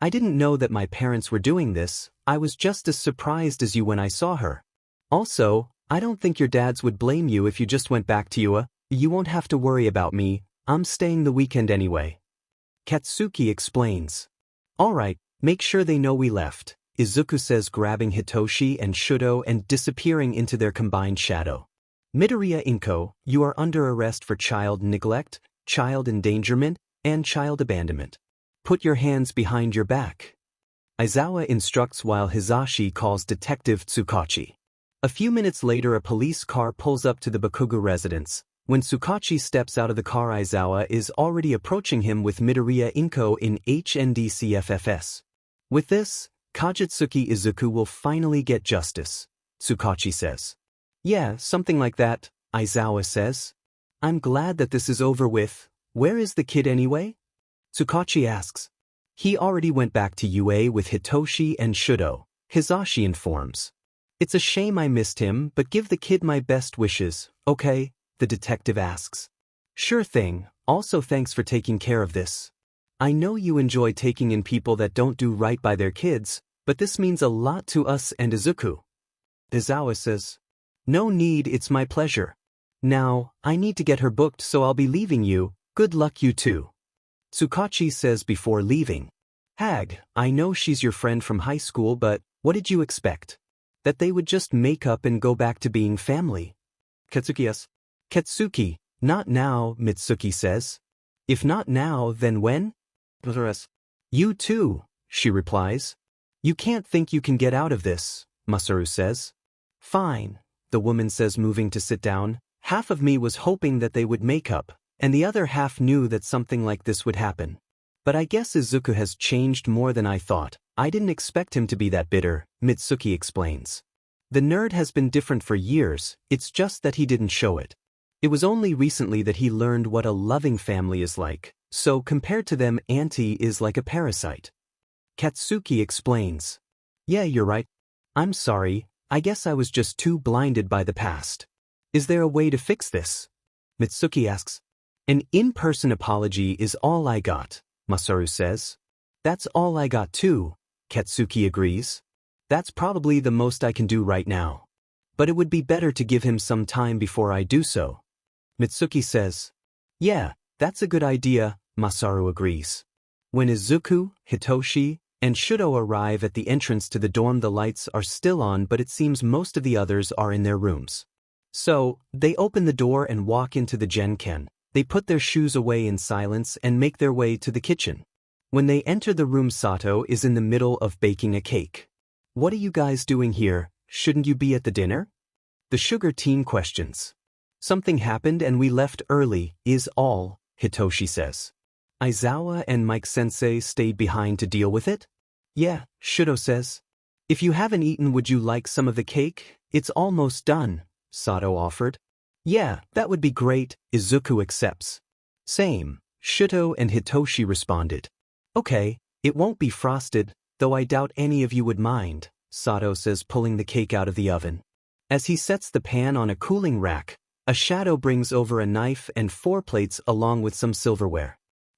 I didn't know that my parents were doing this. I was just as surprised as you when I saw her. Also, I don't think your dads would blame you if you just went back to Ua. You won't have to worry about me. I'm staying the weekend anyway. Katsuki explains. Alright, make sure they know we left, Izuku says, grabbing Hitoshi and Shudo and disappearing into their combined shadow. Midoriya Inko, you are under arrest for child neglect, child endangerment, and child abandonment. Put your hands behind your back. Aizawa instructs while Hizashi calls Detective Tsukachi. A few minutes later, a police car pulls up to the Bakugo residence. When Tsukachi steps out of the car, Aizawa is already approaching him with Midoriya Inko in HNDCFFS. With this, Kajitsuki Izuku will finally get justice, Tsukachi says. Yeah, something like that, Aizawa says. I'm glad that this is over with. Where is the kid anyway? Tsukachi asks. He already went back to UA with Hitoshi and Shudo, Hizashi informs. It's a shame I missed him, but give the kid my best wishes, okay? The detective asks. Sure thing, also thanks for taking care of this. I know you enjoy taking in people that don't do right by their kids, but this means a lot to us and Izuku. Aizawa says. No need, it's my pleasure. Now, I need to get her booked, so I'll be leaving you. Good luck, you too. Tsukachi says before leaving. Hag, I know she's your friend from high school, but what did you expect? That they would just make up and go back to being family? Katsuki asks. Katsuki, not now, Mitsuki says. If not now, then when? You too, she replies. You can't think you can get out of this, Masaru says. Fine, the woman says, moving to sit down. Half of me was hoping that they would make up, and the other half knew that something like this would happen. But I guess Izuku has changed more than I thought. I didn't expect him to be that bitter, Mitsuki explains. The nerd has been different for years, it's just that he didn't show it. It was only recently that he learned what a loving family is like, so compared to them, Auntie is like a parasite. Katsuki explains. Yeah, you're right. I'm sorry, I guess I was just too blinded by the past. Is there a way to fix this? Mitsuki asks. An in-person apology is all I got, Masaru says. That's all I got too, Katsuki agrees. That's probably the most I can do right now. But it would be better to give him some time before I do so. Mitsuki says. Yeah, that's a good idea, Masaru agrees. When Izuku, Hitoshi, and Shudo arrive at the entrance to the dorm, the lights are still on, but it seems most of the others are in their rooms. So, they open the door and walk into the Genken. They put their shoes away in silence and make their way to the kitchen. When they enter the room, Sato is in the middle of baking a cake. What are you guys doing here? Shouldn't you be at the dinner? The sugar teen questions. Something happened and we left early, is all, Hitoshi says. Aizawa and Mike-sensei stayed behind to deal with it? Yeah, Shudo says. If you haven't eaten, would you like some of the cake? It's almost done, Sato offered. Yeah, that would be great, Izuku accepts. Same, Shudo and Hitoshi responded. Okay, it won't be frosted, though I doubt any of you would mind, Sato says, pulling the cake out of the oven. As he sets the pan on a cooling rack, a shadow brings over a knife and 4 plates along with some silverware.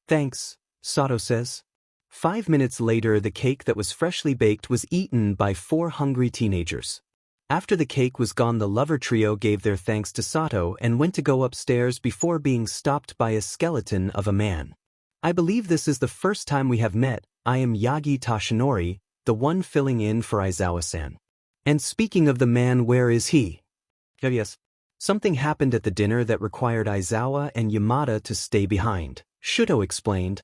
Thanks, Sato says. 5 minutes later, the cake that was freshly baked was eaten by 4 hungry teenagers. After the cake was gone, the lover trio gave their thanks to Sato and went to go upstairs before being stopped by a skeleton of a man. I believe this is the first time we have met. I am Yagi Tashinori, the one filling in for Aizawa-san. And speaking of the man, where is he? Yes. Something happened at the dinner that required Aizawa and Yamada to stay behind, Shuto explained.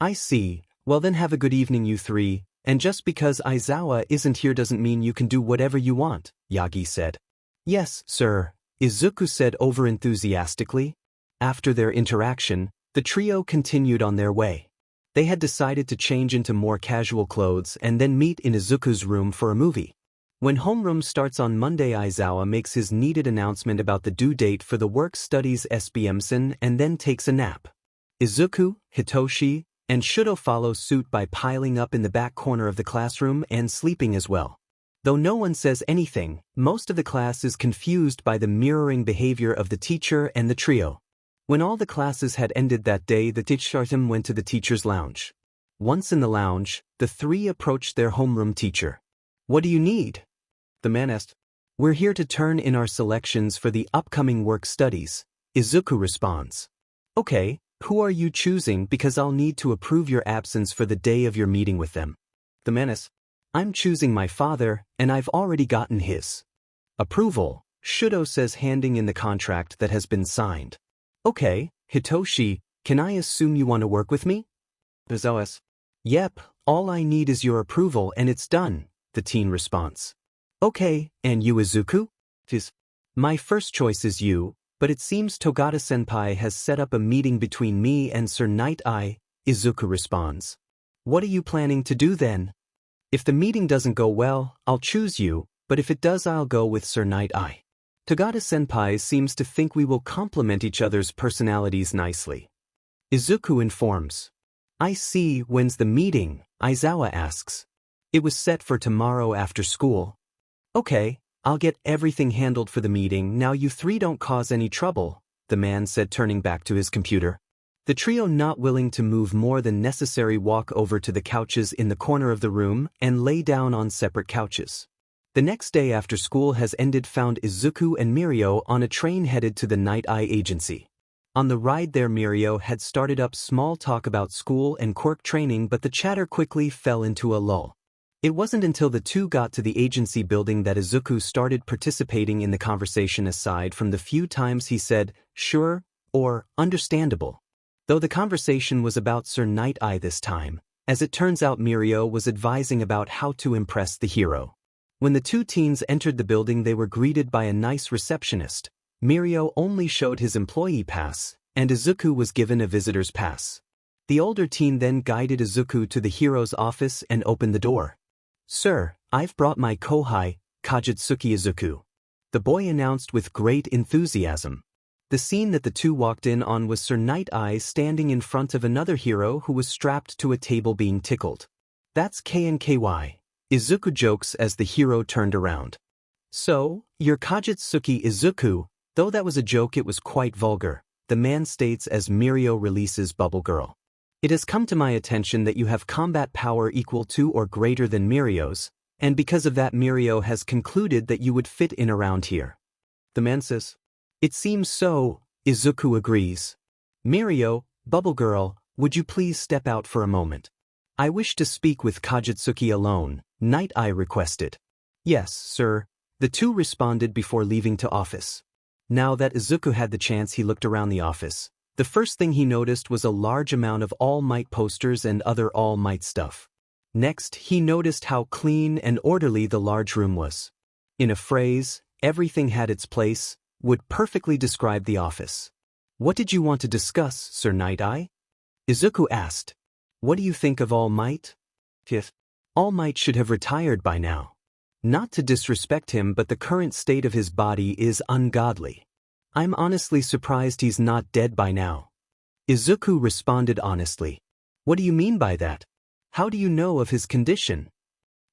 I see, well then have a good evening you three, and just because Aizawa isn't here doesn't mean you can do whatever you want, Yagi said. Yes, sir, Izuku said overenthusiastically. After their interaction, the trio continued on their way. They had decided to change into more casual clothes and then meet in Izuku's room for a movie. When homeroom starts on Monday, Aizawa makes his needed announcement about the due date for the work studies SBMson and then takes a nap. Izuku, Hitoshi, and Shuto follow suit by piling up in the back corner of the classroom and sleeping as well. Though no one says anything, most of the class is confused by the mirroring behavior of the teacher and the trio. When all the classes had ended that day, the teacher went to the teacher's lounge. Once in the lounge, the three approached their homeroom teacher. What do you need? The man asked. We're here to turn in our selections for the upcoming work studies, Izuku responds. Okay, who are you choosing because I'll need to approve your absence for the day of your meeting with them? The man asked. I'm choosing my father, and I've already gotten his approval, Shuto says, handing in the contract that has been signed. Okay, Hitoshi, can I assume you want to work with me? Aizawa asks. Yep, all I need is your approval and it's done, the teen responds. Okay, and you Izuku? My first choice is you, but it seems Togata-senpai has set up a meeting between me and Sir Night-Eye, Izuku responds. What are you planning to do then? If the meeting doesn't go well, I'll choose you, but if it does I'll go with Sir Night-Eye. Togata-senpai seems to think we will complement each other's personalities nicely. Izuku informs. I see, when's the meeting? Aizawa asks. It was set for tomorrow after school. Okay, I'll get everything handled for the meeting, now you three don't cause any trouble, the man said, turning back to his computer. The trio, not willing to move more than necessary, walk over to the couches in the corner of the room and lay down on separate couches. The next day after school has ended found Izuku and Mirio on a train headed to the Night-Eye agency. On the ride there, Mirio had started up small talk about school and quirk training, but the chatter quickly fell into a lull. It wasn't until the two got to the agency building that Izuku started participating in the conversation, aside from the few times he said, sure, or understandable. Though the conversation was about Sir Night-Eye this time, as it turns out Mirio was advising about how to impress the hero. When the two teens entered the building, they were greeted by a nice receptionist. Mirio only showed his employee pass, and Izuku was given a visitor's pass. The older teen then guided Izuku to the hero's office and opened the door. Sir, I've brought my kohai, Kajutsuki Izuku, the boy announced with great enthusiasm. The scene that the two walked in on was Sir Night-Eye standing in front of another hero who was strapped to a table being tickled. That's KNKY. Izuku jokes as the hero turned around. So, you're Kajutsuki Izuku, though that was a joke, it was quite vulgar, the man states as Mirio releases Bubble Girl. It has come to my attention that you have combat power equal to or greater than Mirio's, and because of that Mirio has concluded that you would fit in around here. The man says. It seems so, Izuku agrees. Mirio, Bubble Girl, would you please step out for a moment? I wish to speak with Kajutsuki alone, Night-Eye requested. Yes, sir, the two responded before leaving to office. Now that Izuku had the chance, he looked around the office. The first thing he noticed was a large amount of All Might posters and other All Might stuff. Next, he noticed how clean and orderly the large room was. In a phrase, everything had its place, would perfectly describe the office. What did you want to discuss, Sir Night-Eye? Izuku asked. What do you think of All Might? All Might should have retired by now. Not to disrespect him, but the current state of his body is ungodly. I'm honestly surprised he's not dead by now. Izuku responded honestly. What do you mean by that? How do you know of his condition?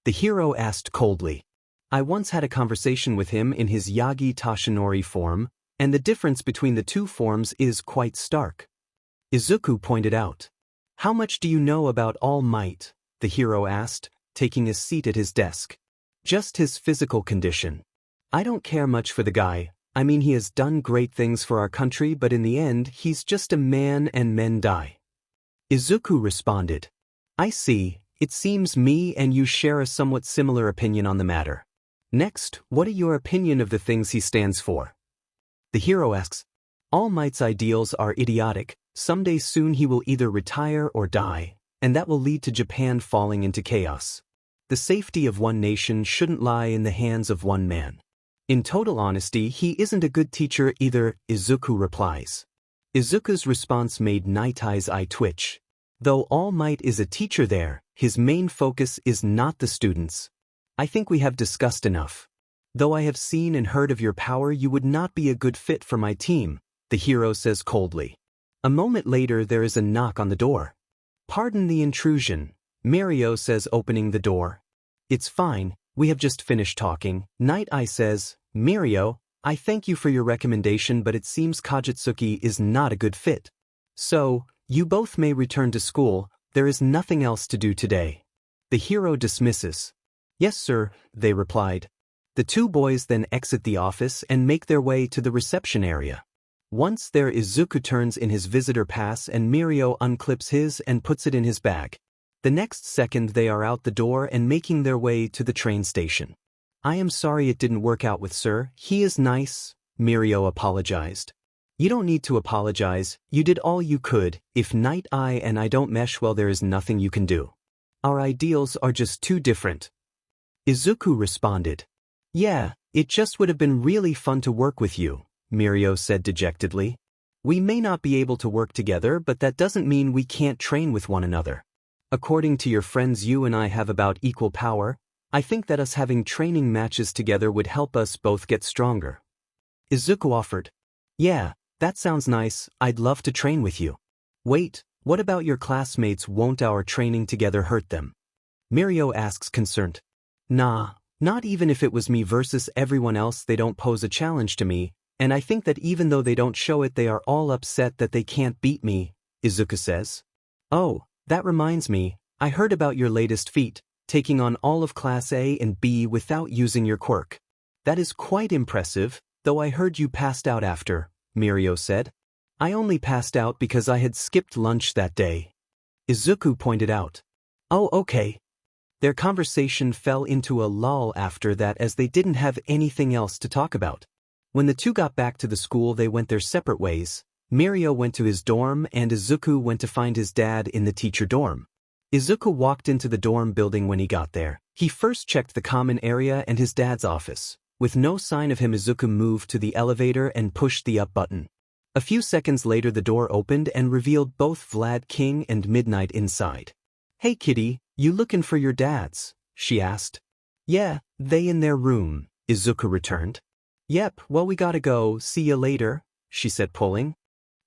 The hero asked coldly. I once had a conversation with him in his Yagi Tashinori form, and the difference between the two forms is quite stark. Izuku pointed out. How much do you know about All Might? The hero asked, taking a seat at his desk. Just his physical condition. I don't care much for the guy. I mean, he has done great things for our country, but in the end, he's just a man and men die. Izuku responded. I see, it seems me and you share a somewhat similar opinion on the matter. Next, what are your opinion of the things he stands for? The hero asks, All Might's ideals are idiotic, someday soon he will either retire or die, and that will lead to Japan falling into chaos. The safety of one nation shouldn't lie in the hands of one man. In total honesty, he isn't a good teacher either, Izuku replies. Izuku's response made Night Eye's eye twitch. Though All Might is a teacher there, his main focus is not the students. I think we have discussed enough. Though I have seen and heard of your power, you would not be a good fit for my team, the hero says coldly. A moment later there is a knock on the door. Pardon the intrusion, Mirio says opening the door. It's fine, we have just finished talking, Night Eye says. Mirio, I thank you for your recommendation, but it seems Kajitsuki is not a good fit. So, you both may return to school, there is nothing else to do today. The hero dismisses. Yes sir, they replied. The two boys then exit the office and make their way to the reception area. Once there, Izuku turns in his visitor pass and Mirio unclips his and puts it in his bag. The next second they are out the door and making their way to the train station. I am sorry it didn't work out with sir, he is nice, Mirio apologized. You don't need to apologize, you did all you could, if Night Eye and I don't mesh well there is nothing you can do. Our ideals are just too different. Izuku responded. Yeah, it just would have been really fun to work with you, Mirio said dejectedly. We may not be able to work together, but that doesn't mean we can't train with one another. According to your friends, you and I have about equal power. I think that us having training matches together would help us both get stronger. Izuku offered. Yeah, that sounds nice, I'd love to train with you. Wait, what about your classmates? Won't our training together hurt them? Mirio asks concerned. Nah, not even if it was me versus everyone else, they don't pose a challenge to me, and I think that even though they don't show it, they are all upset that they can't beat me, Izuku says. Oh, that reminds me, I heard about your latest feat, taking on all of Class A and B without using your quirk. That is quite impressive, though I heard you passed out after, Mirio said. I only passed out because I had skipped lunch that day, Izuku pointed out. Oh okay. Their conversation fell into a lull after that as they didn't have anything else to talk about. When the two got back to the school they went their separate ways. Mirio went to his dorm and Izuku went to find his dad in the teacher dorm. Izuku walked into the dorm building. When he got there, he first checked the common area and his dad's office. With no sign of him, Izuku moved to the elevator and pushed the up button. A few seconds later the door opened and revealed both Vlad King and Midnight inside. Hey kitty, you looking for your dads? She asked. Yeah, they in their room, Izuku returned. Yep, well we gotta go, see ya later, she said pulling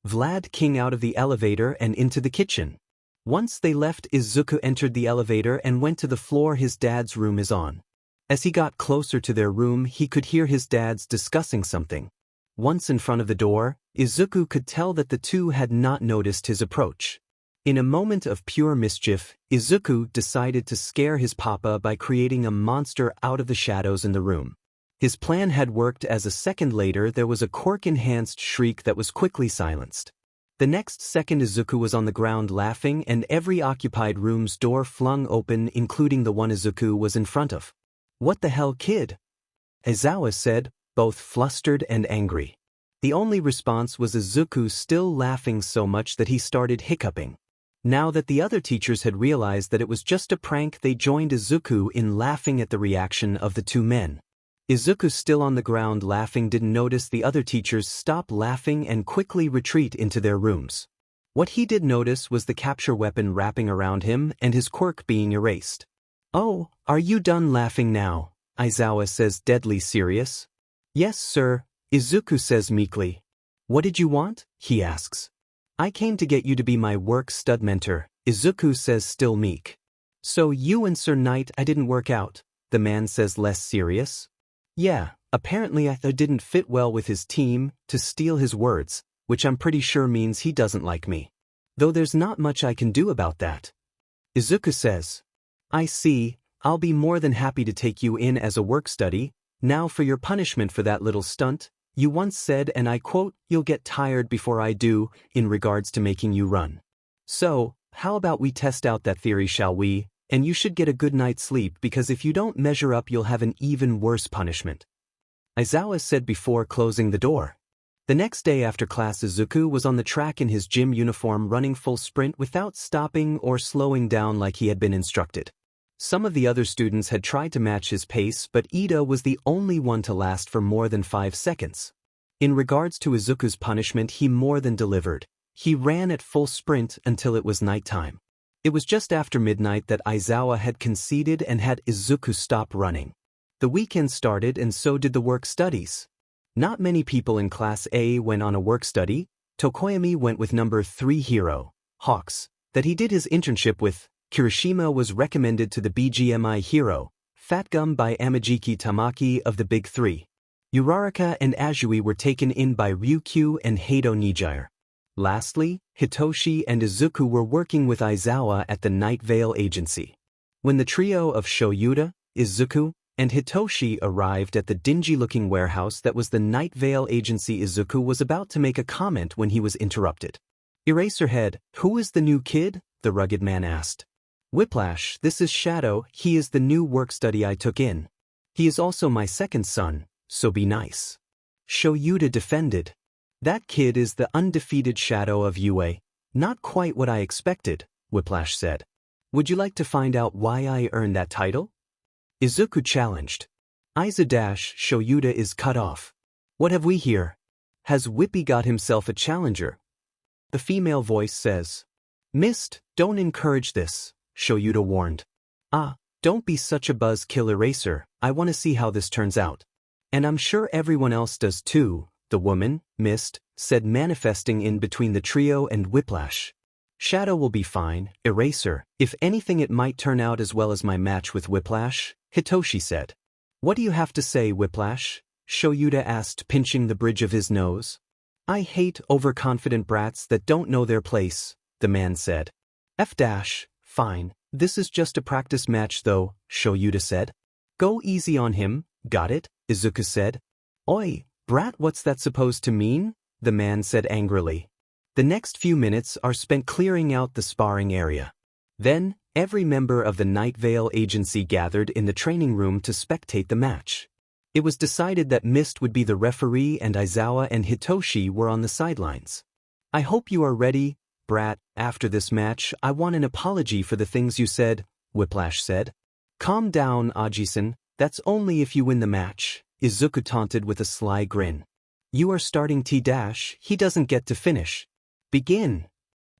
Vlad King out of the elevator and into the kitchen. Once they left, Izuku entered the elevator and went to the floor his dad's room is on. As he got closer to their room he could hear his dads discussing something. Once in front of the door, Izuku could tell that the two had not noticed his approach. In a moment of pure mischief, Izuku decided to scare his papa by creating a monster out of the shadows in the room. His plan had worked, as a second later there was a quirk-enhanced shriek that was quickly silenced. The next second Izuku was on the ground laughing and every occupied room's door flung open, including the one Izuku was in front of. What the hell, kid? Aizawa said, both flustered and angry. The only response was Izuku still laughing so much that he started hiccuping. Now that the other teachers had realized that it was just a prank, they joined Izuku in laughing at the reaction of the two men. Izuku, still on the ground laughing, didn't notice the other teachers stop laughing and quickly retreat into their rooms. What he did notice was the capture weapon wrapping around him and his quirk being erased. Oh, are you done laughing now? Aizawa says, deadly serious. Yes sir, Izuku says meekly. What did you want? He asks. I came to get you to be my work stud mentor, Izuku says, still meek. So you and Sir Knight, I didn't work out, the man says, less serious. Yeah, apparently I didn't fit well with his team, to steal his words, which I'm pretty sure means he doesn't like me. Though there's not much I can do about that. Izuku says. I see, I'll be more than happy to take you in as a work study. Now for your punishment for that little stunt. You once said, and I quote, you'll get tired before I do, in regards to making you run. So, how about we test out that theory, shall we? And you should get a good night's sleep, because if you don't measure up you'll have an even worse punishment. Aizawa said before closing the door. The next day after class, Izuku was on the track in his gym uniform running full sprint without stopping or slowing down like he had been instructed. Some of the other students had tried to match his pace, but Ida was the only one to last for more than 5 seconds. In regards to Izuku's punishment, he more than delivered. He ran at full sprint until it was nighttime. It was just after midnight that Aizawa had conceded and had Izuku stop running. The weekend started and so did the work studies. Not many people in Class A went on a work study. Tokoyami went with number 3 hero, Hawks, that he did his internship with. Kirishima was recommended to the BGMI hero, Fat Gum by Amajiki Tamaki of the Big Three. Uraraka and Azui were taken in by Ryukyu and Heido Nijire. Lastly, Hitoshi and Izuku were working with Aizawa at the Night Veil Agency. When the trio of Shoyuta, Izuku, and Hitoshi arrived at the dingy-looking warehouse that was the Night Veil Agency, Izuku was about to make a comment when he was interrupted. Eraserhead, who is the new kid? The rugged man asked. Whiplash, this is Shadow, he is the new work study I took in. He is also my second son, so be nice. Shoyuta defended. That kid is the undefeated Shadow of UA. Not quite what I expected, Whiplash said. Would you like to find out why I earned that title? Izuku challenged. Shoyuta is cut off. What have we here? Has Whippy got himself a challenger? The female voice says. Mist, don't encourage this, Shoyuta warned. Don't be such a buzzkill, Eraser, I want to see how this turns out. And I'm sure everyone else does too, the woman, Mist, said, manifesting in between the trio and Whiplash. Shadow will be fine, Eraser, if anything it might turn out as well as my match with Whiplash, Hitoshi said. What do you have to say, Whiplash? Shoyuta asked, pinching the bridge of his nose. I hate overconfident brats that don't know their place, the man said. Fine, this is just a practice match though, Shoyuta said. Go easy on him, got it, Izuku said. Oi, brat, what's that supposed to mean? The man said angrily. The next few minutes are spent clearing out the sparring area. Then, every member of the Night Veil Agency gathered in the training room to spectate the match. It was decided that Mist would be the referee and Aizawa and Hitoshi were on the sidelines. I hope you are ready, brat. After this match, I want an apology for the things you said, Whiplash said. Calm down, Aji-san, that's only if you win the match, Izuku taunted with a sly grin. You are starting T-, he doesn't get to finish. Begin.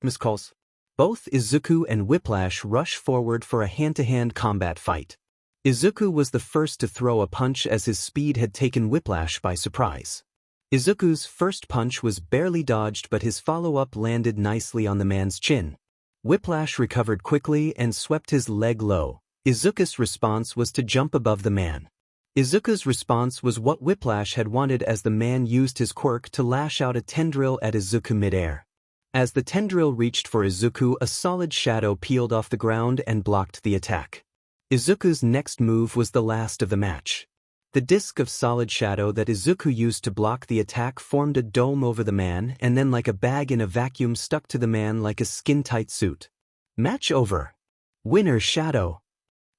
Miss Calls. Both Izuku and Whiplash rush forward for a hand-to-hand combat fight. Izuku was the first to throw a punch as his speed had taken Whiplash by surprise. Izuku's first punch was barely dodged, but his follow-up landed nicely on the man's chin. Whiplash recovered quickly and swept his leg low. Izuku's response was to jump above the man. Izuku's response was what Whiplash had wanted as the man used his quirk to lash out a tendril at Izuku midair. As the tendril reached for Izuku, a solid shadow peeled off the ground and blocked the attack. Izuku's next move was the last of the match. The disc of solid shadow that Izuku used to block the attack formed a dome over the man and then like a bag in a vacuum stuck to the man like a skin-tight suit. Match over. Winner Shadow.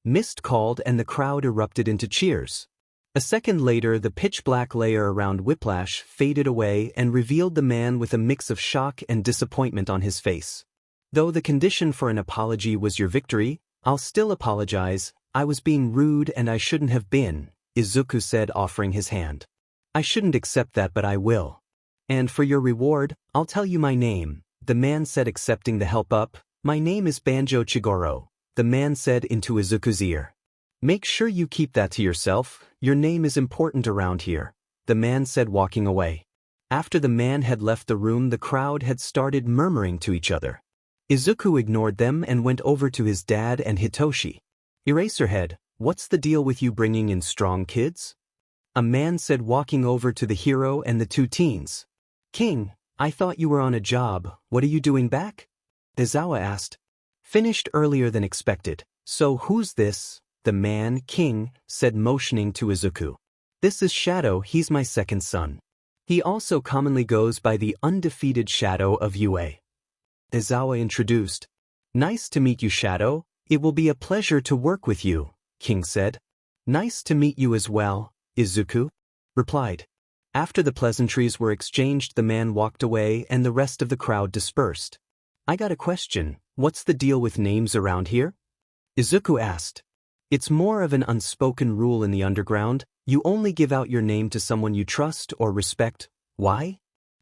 Mist called and the crowd erupted into cheers. A second later, the pitch-black layer around Whiplash faded away and revealed the man with a mix of shock and disappointment on his face. Though the condition for an apology was your victory, I'll still apologize. I was being rude and I shouldn't have been, Izuku said, offering his hand. I shouldn't accept that, but I will. And for your reward, I'll tell you my name, the man said, accepting the help up. My name is Banjo Chigoro, the man said into Izuku's ear. Make sure you keep that to yourself, your name is important around here, the man said, walking away. After the man had left the room, the crowd had started murmuring to each other. Izuku ignored them and went over to his dad and Hitoshi. Eraserhead, what's the deal with you bringing in strong kids? A man said, walking over to the hero and the two teens. King, I thought you were on a job, what are you doing back? Aizawa asked. Finished earlier than expected. So who's this? The man, King, said, motioning to Izuku. This is Shadow, he's my second son. He also commonly goes by the undefeated Shadow of UA. Aizawa introduced. Nice to meet you, Shadow. It will be a pleasure to work with you, King said. Nice to meet you as well, Izuku replied. After the pleasantries were exchanged, the man walked away and the rest of the crowd dispersed. I got a question, what's the deal with names around here? Izuku asked. It's more of an unspoken rule in the underground, you only give out your name to someone you trust or respect. Why?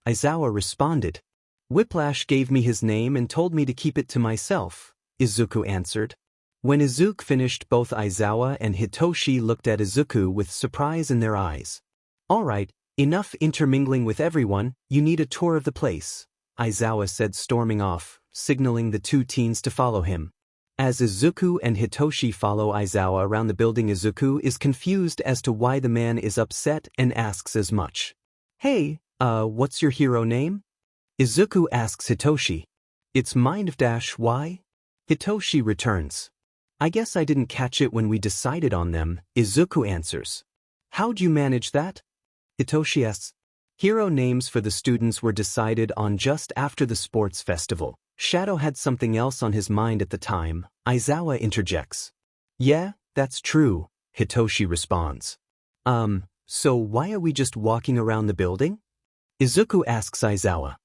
Aizawa responded. Whiplash gave me his name and told me to keep it to myself, Izuku answered. When Izuku finished, both Aizawa and Hitoshi looked at Izuku with surprise in their eyes. Alright, enough intermingling with everyone, you need a tour of the place, Aizawa said, storming off, signaling the two teens to follow him. As Izuku and Hitoshi follow Aizawa around the building, Izuku is confused as to why the man is upset and asks as much. Hey, what's your hero name? Izuku asks Hitoshi. It's Mind-Why? Hitoshi returns. I guess I didn't catch it when we decided on them, Izuku answers. How'd you manage that? Hitoshi asks. Hero names for the students were decided on just after the sports festival. Shadow had something else on his mind at the time, Aizawa interjects. Yeah, that's true, Hitoshi responds. So why are we just walking around the building? Izuku asks Aizawa.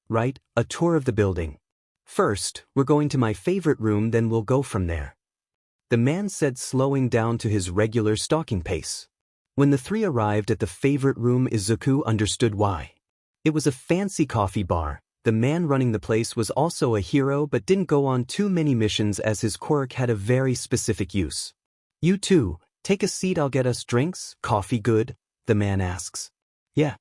Right, a tour of the building. First, we're going to my favorite room, then we'll go from there. The man said, slowing down to his regular stalking pace. When the three arrived at the favorite room, Izuku understood why. It was a fancy coffee bar. The man running the place was also a hero but didn't go on too many missions as his quirk had a very specific use. You two, take a seat, I'll get us drinks. Coffee good? The man asks. Yeah.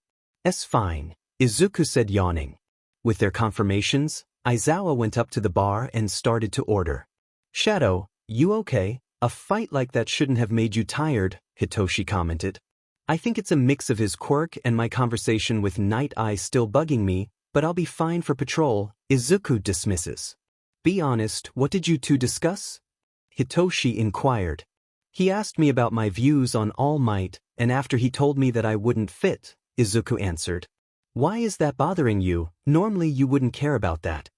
It's fine, Izuku said, yawning. With their confirmations, Aizawa went up to the bar and started to order. Shadow, you okay? A fight like that shouldn't have made you tired, Hitoshi commented. I think it's a mix of his quirk and my conversation with Night Eye still bugging me, but I'll be fine for patrol, Izuku dismisses. Be honest, what did you two discuss? Hitoshi inquired. He asked me about my views on All Might, and after he told me that I wouldn't fit, Izuku answered. Why is that bothering you? Normally you wouldn't care about that.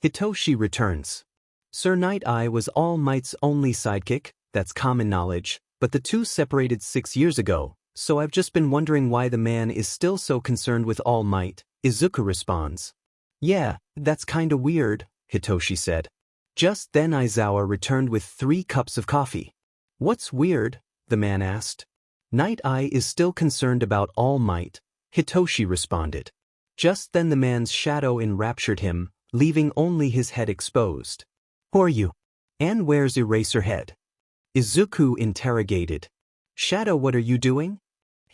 Hitoshi returns. Sir Night Eye was All Might's only sidekick, that's common knowledge, but the two separated 6 years ago, so I've just been wondering why the man is still so concerned with All Might, Izuku responds. Yeah, that's kinda weird, Hitoshi said. Just then Aizawa returned with 3 cups of coffee. What's weird? The man asked. Night Eye is still concerned about All Might, Hitoshi responded. Just then the man's shadow enraptured him, leaving only his head exposed. Who are you? And where's Eraserhead? Izuku interrogated. Shadow, what are you doing?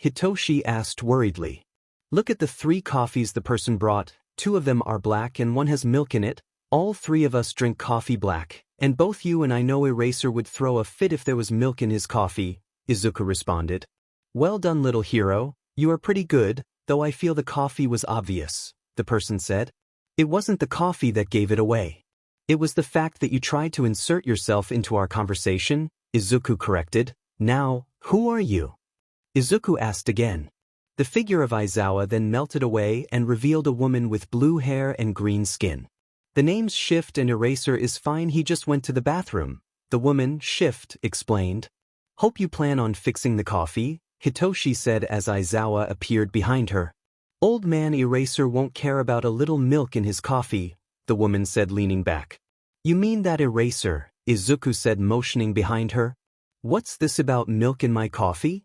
Hitoshi asked worriedly. Look at the 3 coffees the person brought, 2 of them are black and 1 has milk in it. All 3 of us drink coffee black, and both you and I know Eraser would throw a fit if there was milk in his coffee, Izuku responded. Well done, little hero, you are pretty good, though I feel the coffee was obvious, the person said. It wasn't the coffee that gave it away. It was the fact that you tried to insert yourself into our conversation, Izuku corrected. Now, who are you? Izuku asked again. The figure of Aizawa then melted away and revealed a woman with blue hair and green skin. The names Shift and Eraser is fine, he just went to the bathroom, the woman, Shift, explained. Hope you plan on fixing the coffee, Hitoshi said as Aizawa appeared behind her. Old man Eraser won't care about a little milk in his coffee, the woman said, leaning back. You mean that Eraser, Izuku said, motioning behind her. What's this about milk in my coffee?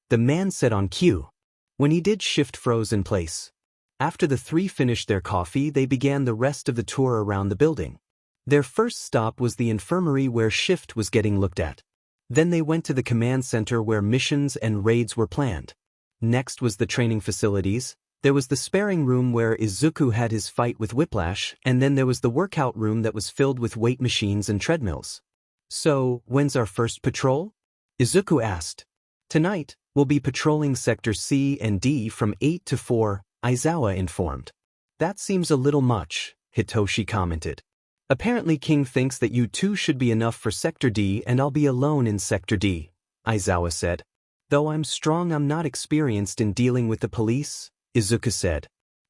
The man said on cue. When he did, Shift froze in place. After the 3 finished their coffee, they began the rest of the tour around the building. Their first stop was the infirmary where Shift was getting looked at. Then they went to the command center where missions and raids were planned. Next was the training facilities. There was the sparring room where Izuku had his fight with Whiplash, and then there was the workout room that was filled with weight machines and treadmills. So, when's our first patrol? Izuku asked. Tonight, we'll be patrolling Sector C and D from 8 to 4, Aizawa informed. That seems a little much, Hitoshi commented. Apparently King thinks that you two should be enough for Sector D and I'll be alone in Sector D, Aizawa said. Though I'm strong, I'm not experienced in dealing with the police, Izuku said.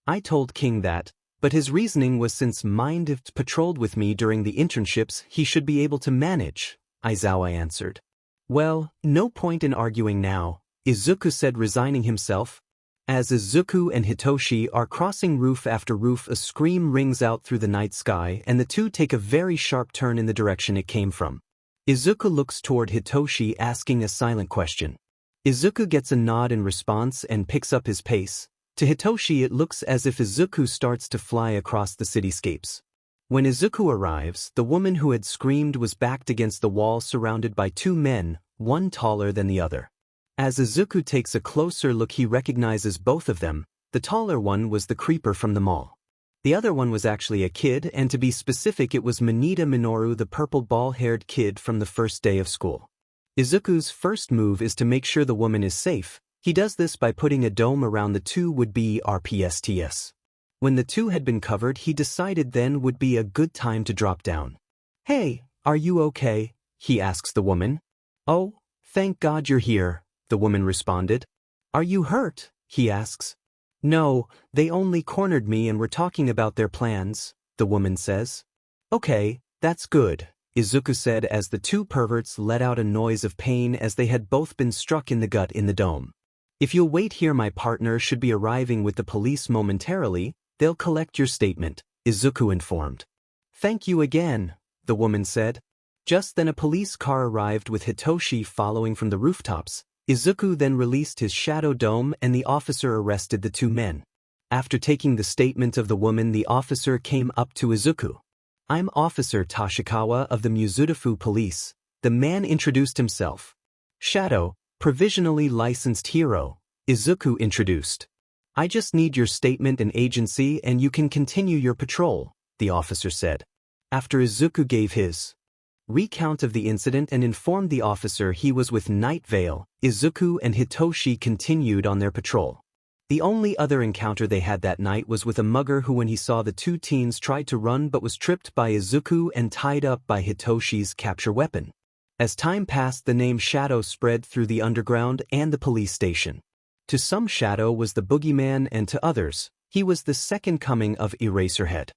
I told King that, but his reasoning was since Mind patrolled with me during the internships, he should be able to manage, Aizawa answered. Well, no point in arguing now, Izuku said, resigning himself. As Izuku and Hitoshi are crossing roof after roof, a scream rings out through the night sky and the two take a very sharp turn in the direction it came from. Izuku looks toward Hitoshi, asking a silent question. Izuku gets a nod in response and picks up his pace. To Hitoshi it looks as if Izuku starts to fly across the cityscapes. When Izuku arrives, the woman who had screamed was backed against the wall surrounded by two men, one taller than the other. As Izuku takes a closer look, he recognizes both of them. The taller one was the creeper from the mall. The other one was actually a kid, and to be specific, it was Mineta Minoru, the purple ball-haired kid from the first day of school. Izuku's first move is to make sure the woman is safe. He does this by putting a dome around the two would-be RPSTs. When the two had been covered, he decided then would be a good time to drop down. "Hey, are you okay?" he asks the woman. "Oh, thank God you're here," the woman responded. "Are you hurt?" he asks. "No, they only cornered me and were talking about their plans," the woman says. "Okay, that's good," Izuku said as the two perverts let out a noise of pain as they had both been struck in the gut in the dome. "If you'll wait here, my partner should be arriving with the police momentarily. They'll collect your statement," Izuku informed. "Thank you again," the woman said. Just then a police car arrived with Hitoshi following from the rooftops. Izuku then released his shadow dome and the officer arrested the two men. After taking the statement of the woman, the officer came up to Izuku. "I'm Officer Tashikawa of the Mizudafu Police," the man introduced himself. "Shadow, provisionally licensed hero," Izuku introduced. "I just need your statement and agency and you can continue your patrol," the officer said. After Izuku gave his recount of the incident and informed the officer he was with Night Veil, Izuku and Hitoshi continued on their patrol. The only other encounter they had that night was with a mugger who, when he saw the two teens, tried to run but was tripped by Izuku and tied up by Hitoshi's capture weapon. As time passed, the name Shadow spread through the underground and the police station. To some, Shadow was the boogeyman, and to others, he was the second coming of Eraserhead.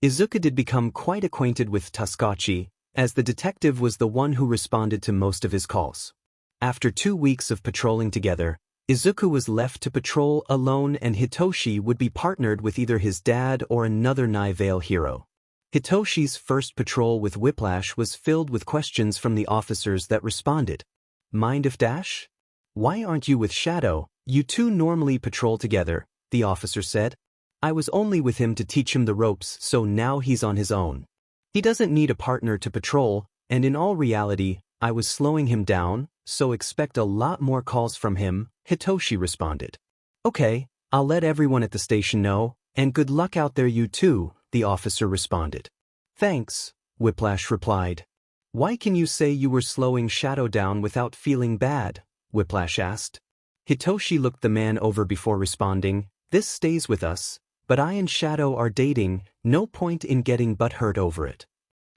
Izuku did become quite acquainted with Tasukachi, as the detective was the one who responded to most of his calls. After 2 weeks of patrolling together, Izuku was left to patrol alone and Hitoshi would be partnered with either his dad or another Night Veil hero. Hitoshi's first patrol with Whiplash was filled with questions from the officers that responded. "Mind if Dash? Why aren't you with Shadow? You two normally patrol together," the officer said. "I was only with him to teach him the ropes, so now he's on his own. He doesn't need a partner to patrol, and in all reality, I was slowing him down, so expect a lot more calls from him," Hitoshi responded. "Okay, I'll let everyone at the station know, and good luck out there you two," the officer responded. "Thanks," Whiplash replied. "Why can you say you were slowing Shadow down without feeling bad?" Whiplash asked. Hitoshi looked the man over before responding. "This stays with us, but I and Shadow are dating, no point in getting butthurt over it."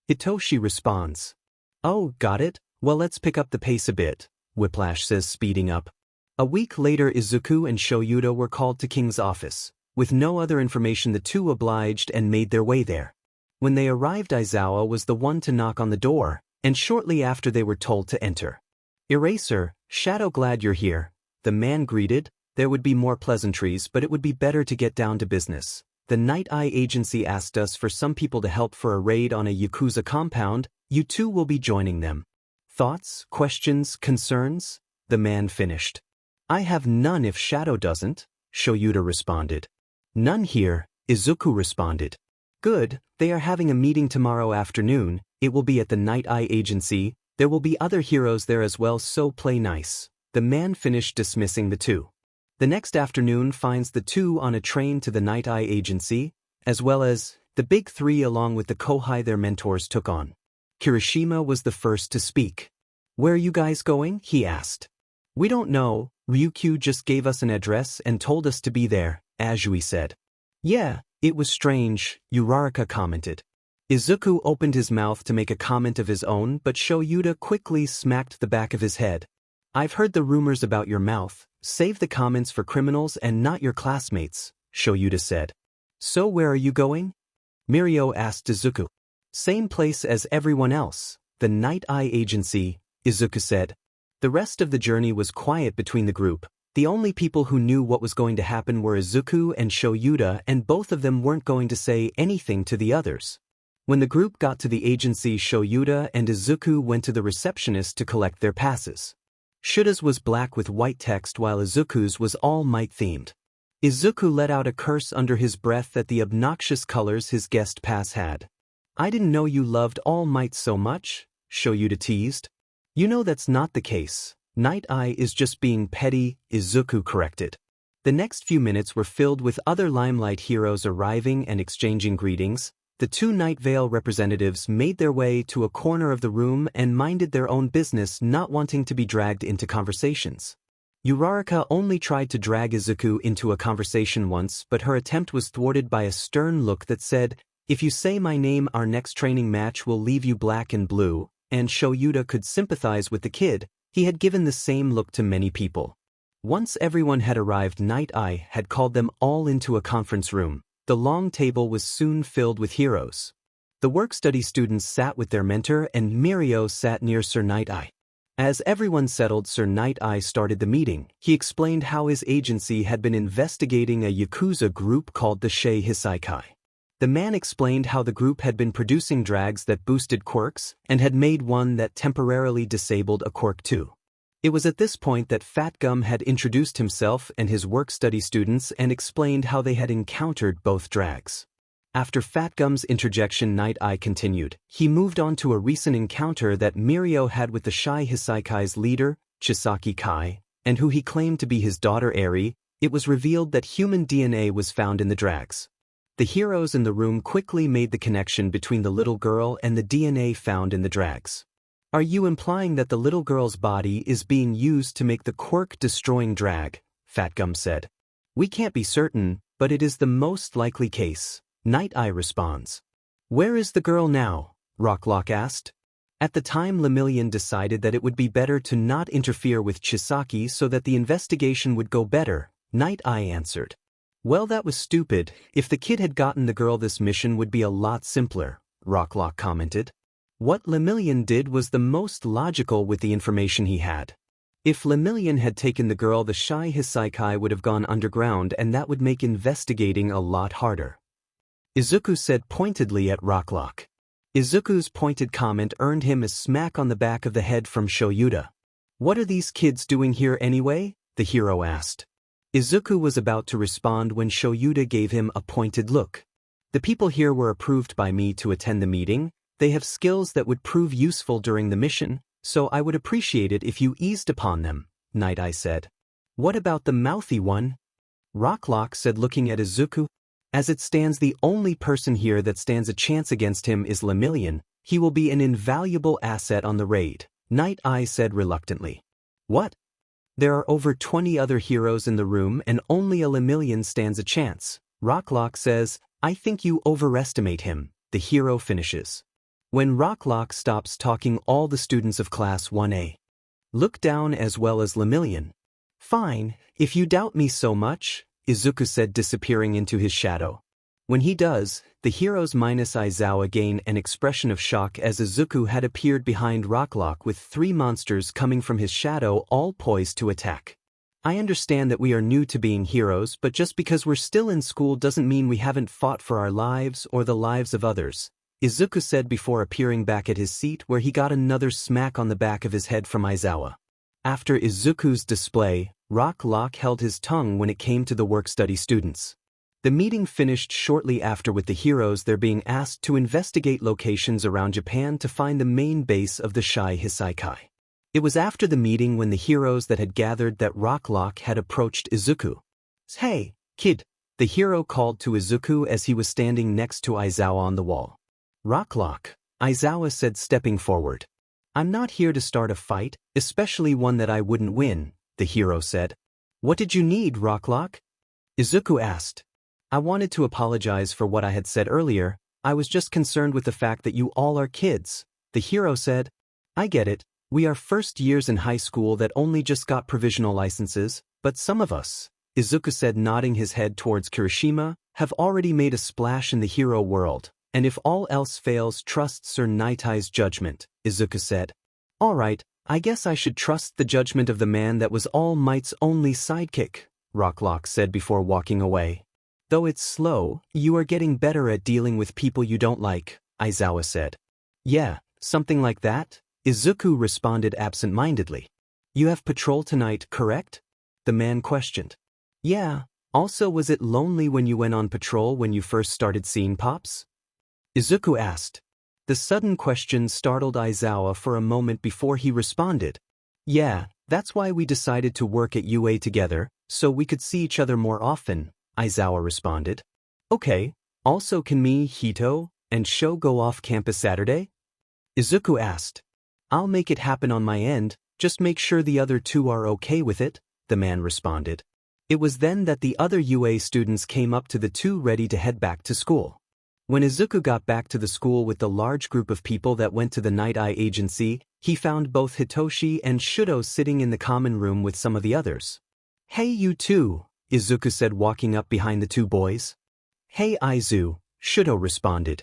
Hitoshi responds. "Oh, got it, well let's pick up the pace a bit," Whiplash says, speeding up. A week later, Izuku and Shoyuta were called to King's office. With no other information, the two obliged and made their way there. When they arrived, Aizawa was the one to knock on the door, and shortly after they were told to enter. "Eraser, Shadow, glad you're here," the man greeted. "There would be more pleasantries, but it would be better to get down to business. The Night Eye Agency asked us for some people to help for a raid on a Yakuza compound. You two will be joining them. Thoughts, questions, concerns?" the man finished. "I have none if Shadow doesn't," Shoyuta responded. "None here," Izuku responded. "Good, they are having a meeting tomorrow afternoon. It will be at the Night Eye Agency. There will be other heroes there as well, so play nice." The man finished dismissing the two. The next afternoon finds the two on a train to the Night Eye Agency, as well as the Big Three along with the Kohai their mentors took on. Kirishima was the first to speak. "Where are you guys going?" he asked. "We don't know, Ryukyu just gave us an address and told us to be there," Azui said. "Yeah, it was strange," Uraraka commented. Izuku opened his mouth to make a comment of his own, but Shoyuta quickly smacked the back of his head. "I've heard the rumors about your mouth. Save the comments for criminals and not your classmates," Shoyuta said. "So where are you going?" Mirio asked Izuku. "Same place as everyone else, the Night Eye Agency," Izuku said. The rest of the journey was quiet between the group. The only people who knew what was going to happen were Izuku and Shoyuta, and both of them weren't going to say anything to the others. When the group got to the agency, Shoyuta and Izuku went to the receptionist to collect their passes. Shuta's was black with white text while Izuku's was All Might themed. Izuku let out a curse under his breath at the obnoxious colors his guest pass had. "I didn't know you loved All Might so much," Shoyuta teased. "You know that's not the case. Night Eye is just being petty," Izuku corrected. The next few minutes were filled with other Limelight heroes arriving and exchanging greetings. The two Night Vale representatives made their way to a corner of the room and minded their own business, not wanting to be dragged into conversations. Uraraka only tried to drag Izuku into a conversation once, but her attempt was thwarted by a stern look that said, "If you say my name, our next training match will leave you black and blue," and Shoyuta could sympathize with the kid. He had given the same look to many people. Once everyone had arrived, Night Eye had called them all into a conference room. The long table was soon filled with heroes. The work-study students sat with their mentor, and Mirio sat near Sir Night Eye. As everyone settled, Sir Night Eye started the meeting. He explained how his agency had been investigating a Yakuza group called the Shei Hisaikai. The man explained how the group had been producing drags that boosted quirks, and had made one that temporarily disabled a quirk too. It was at this point that Fat Gum had introduced himself and his work-study students and explained how they had encountered both drags. After Fat Gum's interjection, Night Eye continued. He moved on to a recent encounter that Mirio had with the Shei Hisaikai's leader, Chisaki Kai, and who he claimed to be his daughter Eri. It was revealed that human DNA was found in the drags. The heroes in the room quickly made the connection between the little girl and the DNA found in the drags. "Are you implying that the little girl's body is being used to make the quirk-destroying drag?" Fat Gum said. "We can't be certain, but it is the most likely case," Night Eye responds. "Where is the girl now?" Rocklock asked. At the time, Lemillion decided that it would be better to not interfere with Chisaki so that the investigation would go better, Night Eye answered. "Well, that was stupid. If the kid had gotten the girl, this mission would be a lot simpler," Rocklock commented. What Lemillion did was the most logical with the information he had. If Lemillion had taken the girl, the Shei Hisaikai would have gone underground, and that would make investigating a lot harder. Izuku said pointedly at Rocklock. Izuku's pointed comment earned him a smack on the back of the head from Shoyuta. "What are these kids doing here anyway?" the hero asked. Izuku was about to respond when Shoyuta gave him a pointed look. "The people here were approved by me to attend the meeting. They have skills that would prove useful during the mission, so I would appreciate it if you eased upon them," Night Eye said. "What about the mouthy one?" Rocklock said, looking at Izuku. "As it stands, the only person here that stands a chance against him is Lemillion. He will be an invaluable asset on the raid," Night Eye said reluctantly. "What? There are over 20 other heroes in the room and only a Lemillion stands a chance," Rocklock says. "I think you overestimate him," the hero finishes. When Rocklock stops talking, all the students of Class 1A look down, as well as Lemillion. "Fine, if you doubt me so much," Izuku said, disappearing into his shadow. When he does, the heroes minus Aizawa gain an expression of shock as Izuku had appeared behind Rocklock with 3 monsters coming from his shadow, all poised to attack. "I understand that we are new to being heroes, but just because we're still in school doesn't mean we haven't fought for our lives or the lives of others," Izuku said before appearing back at his seat, where he got another smack on the back of his head from Aizawa. After Izuku's display, Rocklock held his tongue when it came to the work-study students. The meeting finished shortly after, with the heroes there being asked to investigate locations around Japan to find the main base of the Shei Hisaikai. It was after the meeting, when the heroes that had gathered, that Rocklock had approached Izuku. "Hey, kid," the hero called to Izuku as he was standing next to Aizawa on the wall. "Rocklock," Aizawa said, stepping forward. "I'm not here to start a fight, especially one that I wouldn't win," the hero said. "What did you need, Rocklock?" Izuku asked. "I wanted to apologize for what I had said earlier. I was just concerned with the fact that you all are kids," the hero said. "I get it. We are first years in high school that only just got provisional licenses, but some of us," Izuku said, nodding his head towards Kirishima, "have already made a splash in the hero world, and if all else fails, trust Sir Night Eye's judgment," Izuku said. "All right, I guess I should trust the judgment of the man that was All Might's only sidekick, Rocklock said before walking away. Though it's slow, you are getting better at dealing with people you don't like, Aizawa said. Yeah, something like that, Izuku responded absent-mindedly. You have patrol tonight, correct? The man questioned. Yeah, also was it lonely when you went on patrol when you first started seeing Pops? Izuku asked. The sudden question startled Aizawa for a moment before he responded. Yeah, that's why we decided to work at UA together, so we could see each other more often, Aizawa responded. Okay, also can me, Hito, and Sho go off campus Saturday? Izuku asked. I'll make it happen on my end, just make sure the other two are okay with it, the man responded. It was then that the other UA students came up to the two ready to head back to school. When Izuku got back to the school with the large group of people that went to the Night Eye Agency, he found both Hitoshi and Shudo sitting in the common room with some of the others. Hey you two, Izuku said walking up behind the two boys. Hey Aizu, Shudo responded.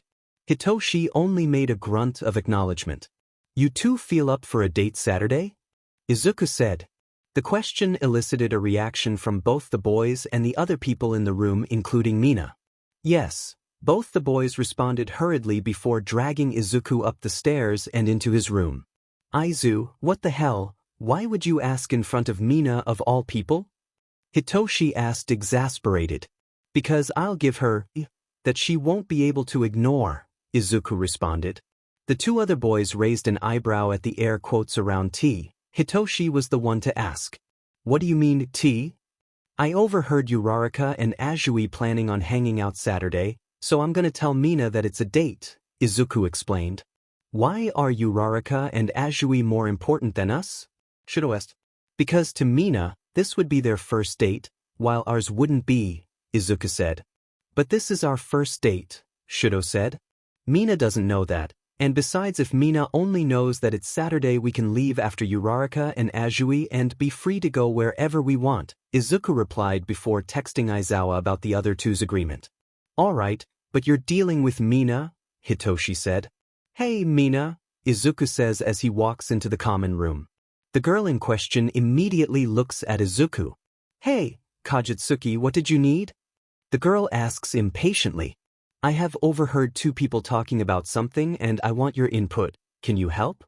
Hitoshi only made a grunt of acknowledgement. You two feel up for a date Saturday? Izuku said. The question elicited a reaction from both the boys and the other people in the room including Mina. Yes. Both the boys responded hurriedly before dragging Izuku up the stairs and into his room. Aizu, what the hell, why would you ask in front of Mina of all people? Hitoshi asked exasperated. Because I'll give her that she won't be able to ignore, Izuku responded. The two other boys raised an eyebrow at the air quotes around T. Hitoshi was the one to ask. What do you mean, T? I overheard Uraraka and Azui planning on hanging out Saturday, so I'm gonna tell Mina that it's a date, Izuku explained. Why are Uraraka and Azui more important than us? Shudo asked. Because to Mina, this would be their first date, while ours wouldn't be, Izuku said. But this is our first date, Shudo said. Mina doesn't know that, and besides if Mina only knows that it's Saturday we can leave after Uraraka and Azui and be free to go wherever we want, Izuku replied before texting Aizawa about the other two's agreement. Alright, but you're dealing with Mina, Hitoshi said. Hey Mina, Izuku says as he walks into the common room. The girl in question immediately looks at Izuku. Hey, Kajitsuki, what did you need? The girl asks impatiently. I have overheard two people talking about something and I want your input, can you help?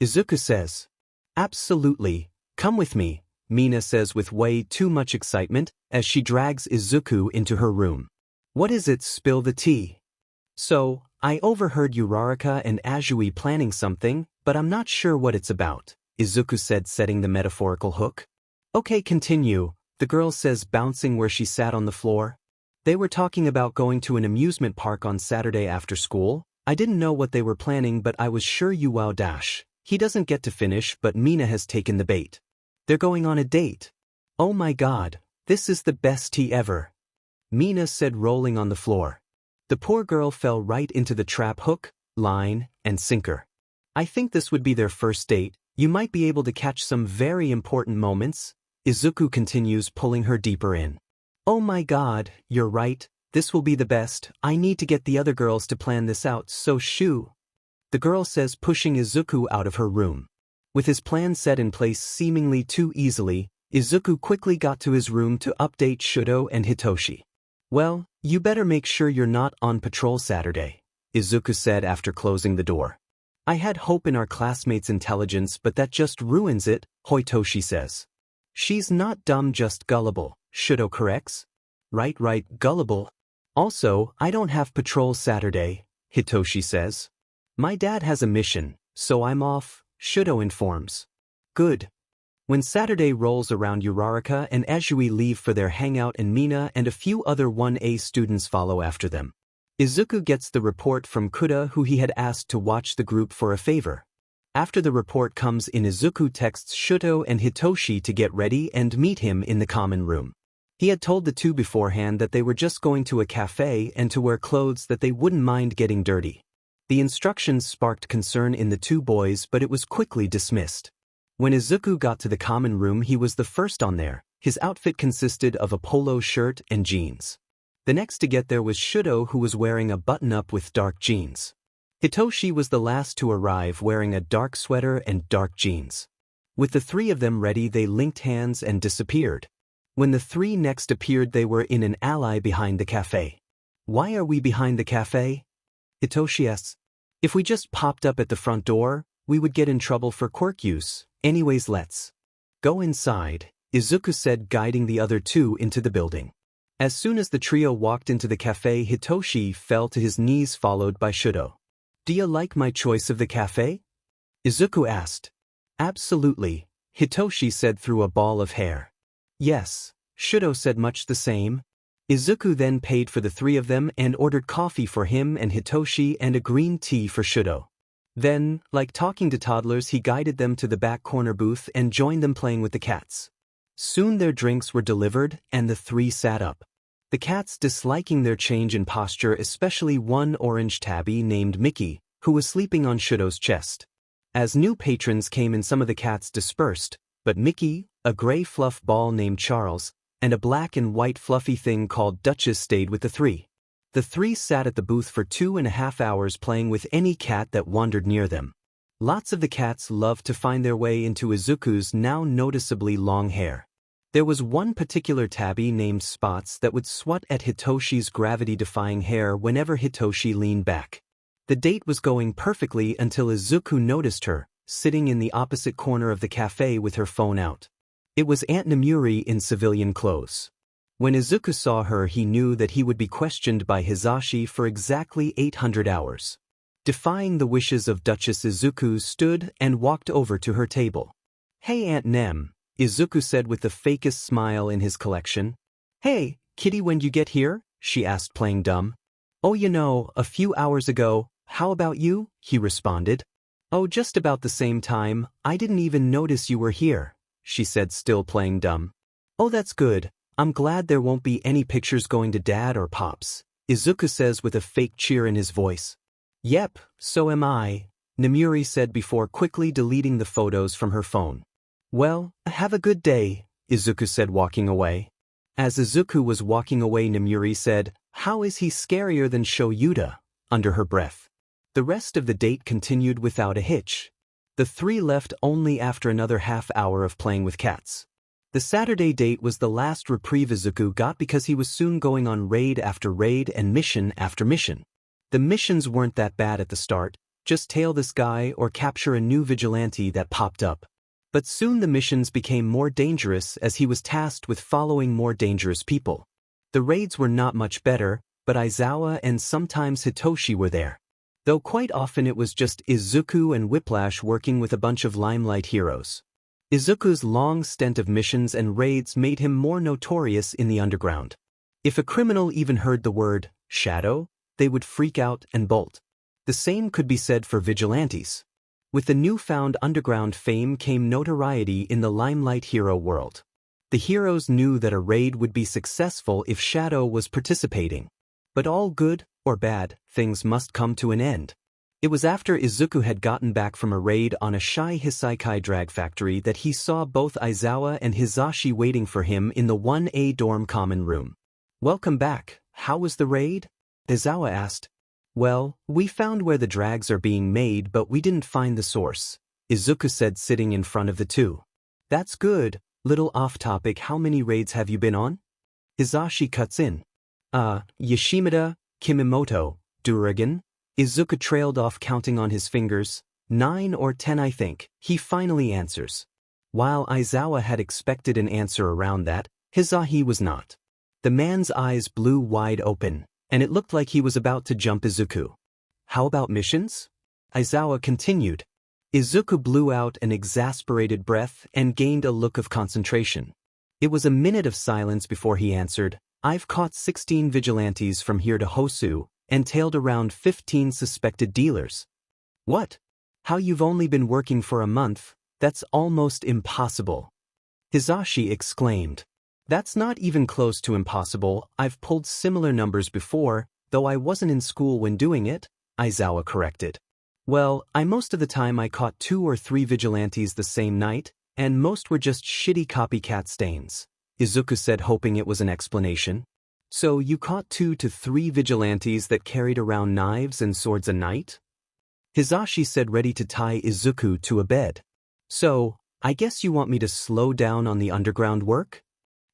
Izuku says. Absolutely, come with me, Mina says with way too much excitement as she drags Izuku into her room. What is it, spill the tea? So, I overheard Uraraka and Azui planning something, but I'm not sure what it's about, Izuku said setting the metaphorical hook. Okay, continue, the girl says bouncing where she sat on the floor. They were talking about going to an amusement park on Saturday after school. I didn't know what they were planning but I was sure you wow dash. He doesn't get to finish but Mina has taken the bait. They're going on a date. Oh my god, this is the best tea ever. Mina said rolling on the floor. The poor girl fell right into the trap hook, line, and sinker. I think this would be their first date. You might be able to catch some very important moments, Izuku continues pulling her deeper in. Oh my god, you're right, this will be the best. I need to get the other girls to plan this out, so shoo. The girl says pushing Izuku out of her room. With his plan set in place seemingly too easily, Izuku quickly got to his room to update Shudo and Hitoshi. Well, you better make sure you're not on patrol Saturday, Izuku said after closing the door. I had hope in our classmates' intelligence but that just ruins it, Hitoshi says. She's not dumb, just gullible, Shudo corrects. Right, gullible. Also, I don't have patrol Saturday, Hitoshi says. My dad has a mission, so I'm off, Shudo informs. Good. When Saturday rolls around, Uraraka and Azui leave for their hangout and Mina and a few other 1A students follow after them. Izuku gets the report from Kuda, who he had asked to watch the group for a favor. After the report comes in, Izuku texts Shudo and Hitoshi to get ready and meet him in the common room. He had told the two beforehand that they were just going to a cafe and to wear clothes that they wouldn't mind getting dirty. The instructions sparked concern in the two boys but it was quickly dismissed. When Izuku got to the common room, he was the first on there. His outfit consisted of a polo shirt and jeans. The next to get there was Shudo, who was wearing a button-up with dark jeans. Hitoshi was the last to arrive, wearing a dark sweater and dark jeans. With the three of them ready, they linked hands and disappeared. When the three next appeared, they were in an alley behind the cafe. "Why are we behind the cafe?" Hitoshi asks. "If we just popped up at the front door, we would get in trouble for quirk use. Anyways, let's go inside," Izuku said, guiding the other two into the building. As soon as the trio walked into the cafe, Hitoshi fell to his knees, followed by Shudo. "Do you like my choice of the cafe?" Izuku asked. "Absolutely," Hitoshi said through a ball of hair. "Yes," Shudo said much the same. Izuku then paid for the three of them and ordered coffee for him and Hitoshi and a green tea for Shudo. Then, like talking to toddlers, he guided them to the back corner booth and joined them playing with the cats. Soon their drinks were delivered and the three sat up. The cats disliking their change in posture, especially one orange tabby named Mickey, who was sleeping on Shudo's chest. As new patrons came in, some of the cats dispersed, but Mickey, a gray fluff ball named Charles, and a black and white fluffy thing called Duchess stayed with the three. The three sat at the booth for 2.5 hours playing with any cat that wandered near them. Lots of the cats loved to find their way into Izuku's now noticeably long hair. There was one particular tabby named Spots that would swat at Hitoshi's gravity-defying hair whenever Hitoshi leaned back. The date was going perfectly until Izuku noticed her, sitting in the opposite corner of the cafe with her phone out. It was Aunt Namuri in civilian clothes. When Izuku saw her, he knew that he would be questioned by Hizashi for exactly 800 hours. Defying the wishes of Duchess, Izuku stood and walked over to her table. "Hey Aunt Nem," Izuku said with the fakest smile in his collection. "Hey, kitty, when'd you get here?" she asked, playing dumb. "Oh, a few hours ago. How about you?" he responded. "Oh, just about the same time. I didn't even notice you were here," she said, still playing dumb. "Oh, that's good. I'm glad there won't be any pictures going to Dad or Pops," Izuku says with a fake cheer in his voice. "Yep, so am I," Namuri said before quickly deleting the photos from her phone. "Well, have a good day," Izuku said, walking away. As Izuku was walking away, Namuri said, "How is he scarier than Shoyuta?" under her breath. The rest of the date continued without a hitch. The three left only after another half hour of playing with cats. The Saturday date was the last reprieve Izuku got because he was soon going on raid after raid and mission after mission. The missions weren't that bad at the start, just tail this guy or capture a new vigilante that popped up. But soon the missions became more dangerous as he was tasked with following more dangerous people. The raids were not much better, but Aizawa and sometimes Hitoshi were there. Though quite often it was just Izuku and Whiplash working with a bunch of Limelight heroes. Izuku's long stint of missions and raids made him more notorious in the underground. If a criminal even heard the word shadow, they would freak out and bolt. The same could be said for vigilantes. With the newfound underground fame came notoriety in the Limelight hero world. The heroes knew that a raid would be successful if Shadow was participating. But all good, or bad, things must come to an end. It was after Izuku had gotten back from a raid on a Shai Hisaikai drag factory that he saw both Aizawa and Hizashi waiting for him in the 1A dorm common room. "Welcome back, how was the raid?" Aizawa asked. "Well, we found where the drags are being made, but we didn't find the source," Izuku said, sitting in front of the two. "That's good. Little off-topic, how many raids have you been on?" Hizashi cuts in. Yoshimura, Kimimoto, Duragan." Izuku trailed off, counting on his fingers. 9 or 10, I think," he finally answers. While Aizawa had expected an answer around that, Hizashi was not. The man's eyes blew wide open, and it looked like he was about to jump Izuku. "How about missions?" Aizawa continued. Izuku blew out an exasperated breath and gained a look of concentration. It was a minute of silence before he answered, "I've caught 16 vigilantes from here to Hosu, and tailed around 15 suspected dealers." "What? How, you've only been working for a month? That's almost impossible," Hizashi exclaimed. "That's not even close to impossible. I've pulled similar numbers before, though I wasn't in school when doing it," Aizawa corrected. "Well, most of the time I caught 2 or 3 vigilantes the same night, and most were just shitty copycat stains," Izuku said, hoping it was an explanation. "So you caught 2 to 3 vigilantes that carried around knives and swords a night?" Hisashi said, ready to tie Izuku to a bed. So, I guess you want me to slow down on the underground work?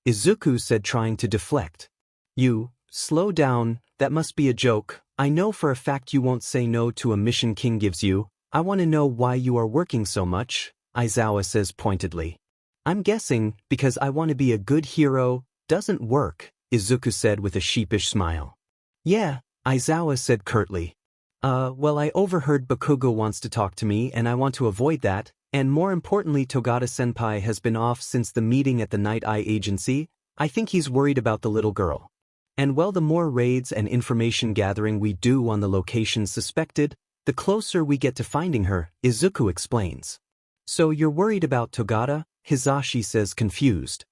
Izuku said, trying to deflect. You, slow down, that must be a joke. I know for a fact you won't say no to a mission King gives you. I want to know why you are working so much, Aizawa says pointedly. I'm guessing, because I want to be a good hero. Doesn't work, Izuku said with a sheepish smile. Yeah, Aizawa said curtly. Well, I overheard Bakugo wants to talk to me and I want to avoid that, and more importantly Togata-senpai has been off since the meeting at the Night Eye Agency. I think he's worried about the little girl. And well, the more raids and information gathering we do on the locations suspected, the closer we get to finding her, Izuku explains. So you're worried about Togata? Hisashi says, confused.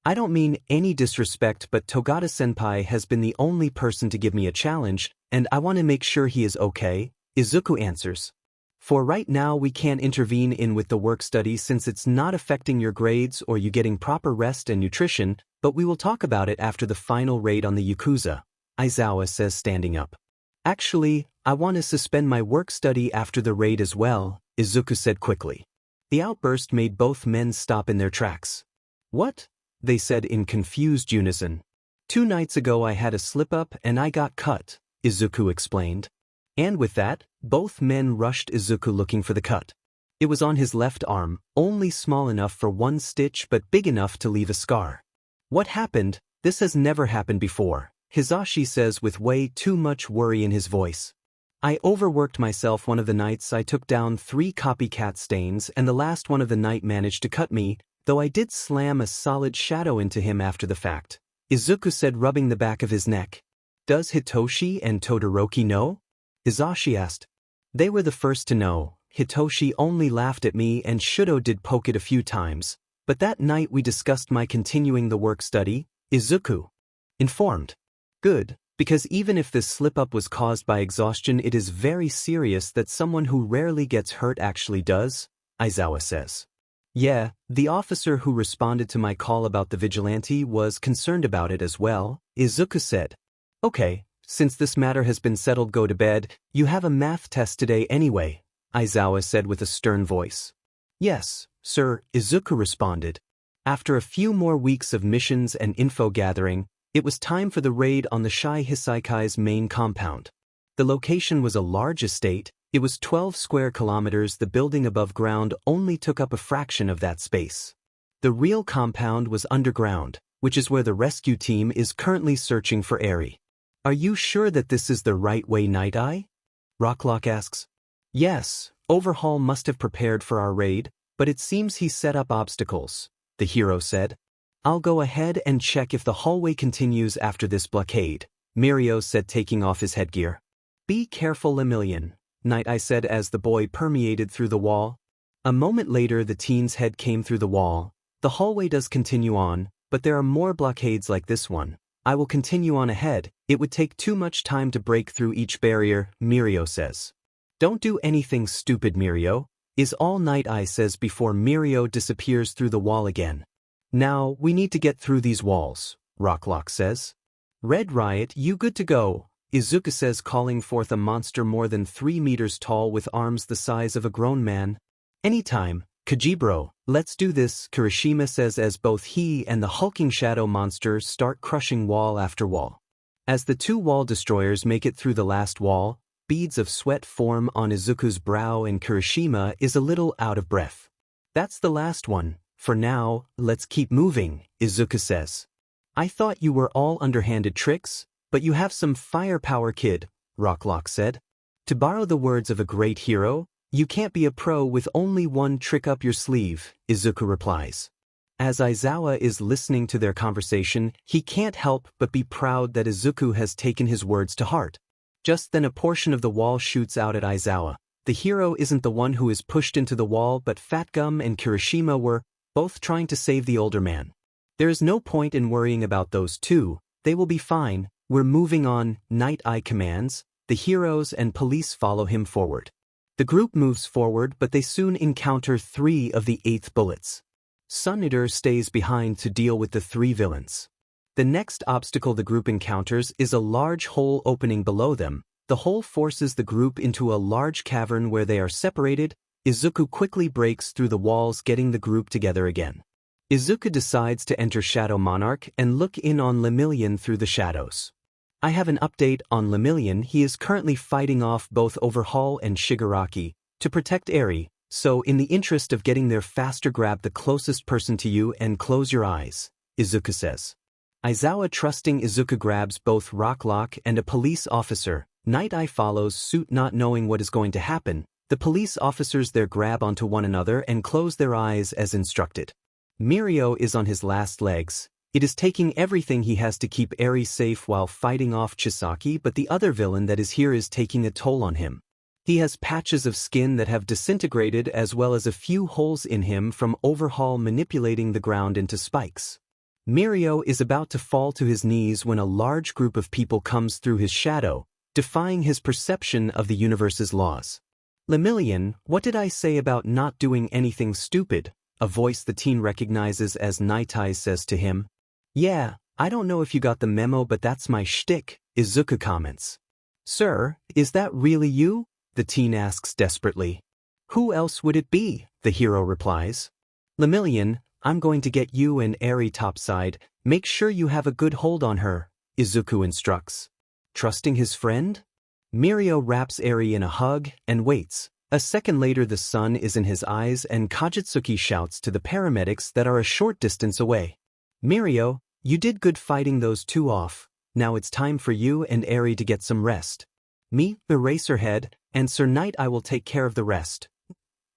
I don't mean any disrespect, but Togata-senpai has been the only person to give me a challenge, and I want to make sure he is okay, Izuku answers. For right now we can't intervene in with the work study since it's not affecting your grades or you getting proper rest and nutrition, but we will talk about it after the final raid on the Yakuza, Aizawa says, standing up. Actually, I want to suspend my work study after the raid as well, Izuku said quickly. The outburst made both men stop in their tracks. What? They said in confused unison. 2 nights ago I had a slip-up and I got cut, Izuku explained. And with that, both men rushed Izuku looking for the cut. It was on his left arm, only small enough for 1 stitch but big enough to leave a scar. What happened? This has never happened before, Hisashi says with way too much worry in his voice. I overworked myself one of the nights. I took down 3 copycat stains and the last one of the night managed to cut me, though I did slam a solid shadow into him after the fact, Izuku said, rubbing the back of his neck. Does Hitoshi and Todoroki know? Hisashi asked. They were the first to know. Hitoshi only laughed at me and Shudo did poke it a few times, but that night we discussed my continuing the work study, Izuku informed. Good, because even if this slip-up was caused by exhaustion, it is very serious that someone who rarely gets hurt actually does, Aizawa says. Yeah, the officer who responded to my call about the vigilante was concerned about it as well, Izuku said. Okay, since this matter has been settled, go to bed. You have a math test today anyway, Aizawa said with a stern voice. Yes, sir, Izuku responded. After a few more weeks of missions and info gathering, it was time for the raid on the Shai Hisaikai's main compound. The location was a large estate. It was 12 square kilometers. The building above ground only took up a fraction of that space. The real compound was underground, which is where the rescue team is currently searching for Eri. Are you sure that this is the right way, Night Eye? Rocklock asks. Yes, Overhaul must have prepared for our raid, but it seems he set up obstacles, the hero said. I'll go ahead and check if the hallway continues after this blockade, Mirio said, taking off his headgear. Be careful, Lemillion, Night Eye said as the boy permeated through the wall. A moment later the teen's head came through the wall. The hallway does continue on, but there are more blockades like this one. I will continue on ahead. It would take too much time to break through each barrier, Mirio says. Don't do anything stupid, Mirio, is all Night Eye says before Mirio disappears through the wall again. Now, we need to get through these walls, Rocklock says. Red Riot, you good to go, Izuku says, calling forth a monster more than 3 meters tall with arms the size of a grown man. Anytime, Kajibro, let's do this, Kirishima says as both he and the hulking shadow monster start crushing wall after wall. As the 2 wall destroyers make it through the last wall, beads of sweat form on Izuku's brow and Kirishima is a little out of breath. That's the last one. For now, let's keep moving, Izuku says. I thought you were all underhanded tricks, but you have some firepower, kid, Rocklock said. To borrow the words of a great hero, you can't be a pro with only one trick up your sleeve, Izuku replies. As Aizawa is listening to their conversation, he can't help but be proud that Izuku has taken his words to heart. Just then a portion of the wall shoots out at Aizawa. The hero isn't the one who is pushed into the wall, but Fatgum and Kirishima were both trying to save the older man. There is no point in worrying about those 2, they will be fine. We're moving on, Night Eye commands. The heroes and police follow him forward. The group moves forward, but they soon encounter 3 of the 8th bullets. Sun Eater stays behind to deal with the 3 villains. The next obstacle the group encounters is a large hole opening below them, The hole forces the group into a large cavern where they are separated. Izuku quickly breaks through the walls, getting the group together again. Izuku decides to enter Shadow Monarch and look in on Lemillion through the shadows. I have an update on Lemillion. He is currently fighting off both Overhaul and Shigaraki to protect Eri, so in the interest of getting there faster, grab the closest person to you and close your eyes, Izuku says. Aizawa, trusting Izuku, grabs both Rocklock and a police officer. Night Eye follows suit, not knowing what is going to happen. The police officers there grab onto one another and close their eyes as instructed. Mirio is on his last legs. It is taking everything he has to keep Eri safe while fighting off Chisaki, but the other villain that is here is taking a toll on him. He has patches of skin that have disintegrated as well as a few holes in him from Overhaul manipulating the ground into spikes. Mirio is about to fall to his knees when a large group of people comes through his shadow, defying his perception of the universe's laws. Lemillion, what did I say about not doing anything stupid? A voice the teen recognizes as Night Eye says to him. Yeah, I don't know if you got the memo, but that's my shtick, Izuku comments. Sir, is that really you? The teen asks desperately. Who else would it be? The hero replies. Lemillion, I'm going to get you and Eri topside. Make sure you have a good hold on her, Izuku instructs. Trusting his friend? Mirio wraps Eri in a hug and waits. A second later, the sun is in his eyes and Kajitsuki shouts to the paramedics that are a short distance away. Mirio, you did good fighting those two off. Now it's time for you and Eri to get some rest. Me, Eraserhead, and Sir Knight I will take care of the rest,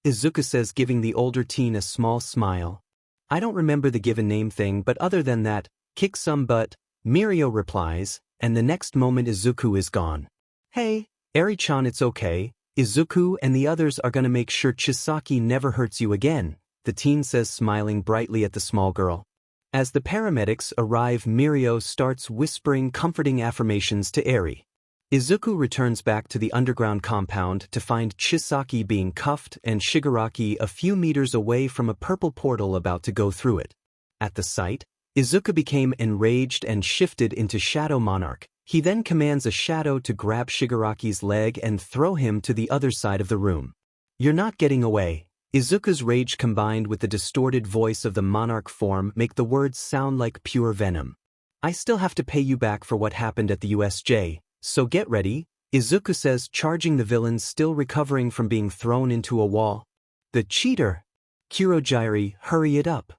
Izuku says, giving the older teen a small smile. I don't remember the given name thing, but other than that, kick some butt, Mirio replies, and the next moment Izuku is gone. Hey, Eri-chan, it's okay. Izuku and the others are gonna make sure Chisaki never hurts you again, the teen says, smiling brightly at the small girl. As the paramedics arrive, Mirio starts whispering comforting affirmations to Eri. Izuku returns back to the underground compound to find Chisaki being cuffed and Shigaraki a few meters away from a purple portal about to go through it. At the sight, Izuku became enraged and shifted into Shadow Monarch. He then commands a shadow to grab Shigaraki's leg and throw him to the other side of the room. You're not getting away. Izuku's rage combined with the distorted voice of the monarch form make the words sound like pure venom. I still have to pay you back for what happened at the USJ, so get ready, Izuku says, charging the villains still recovering from being thrown into a wall. The cheater! Kurogiri, hurry it up!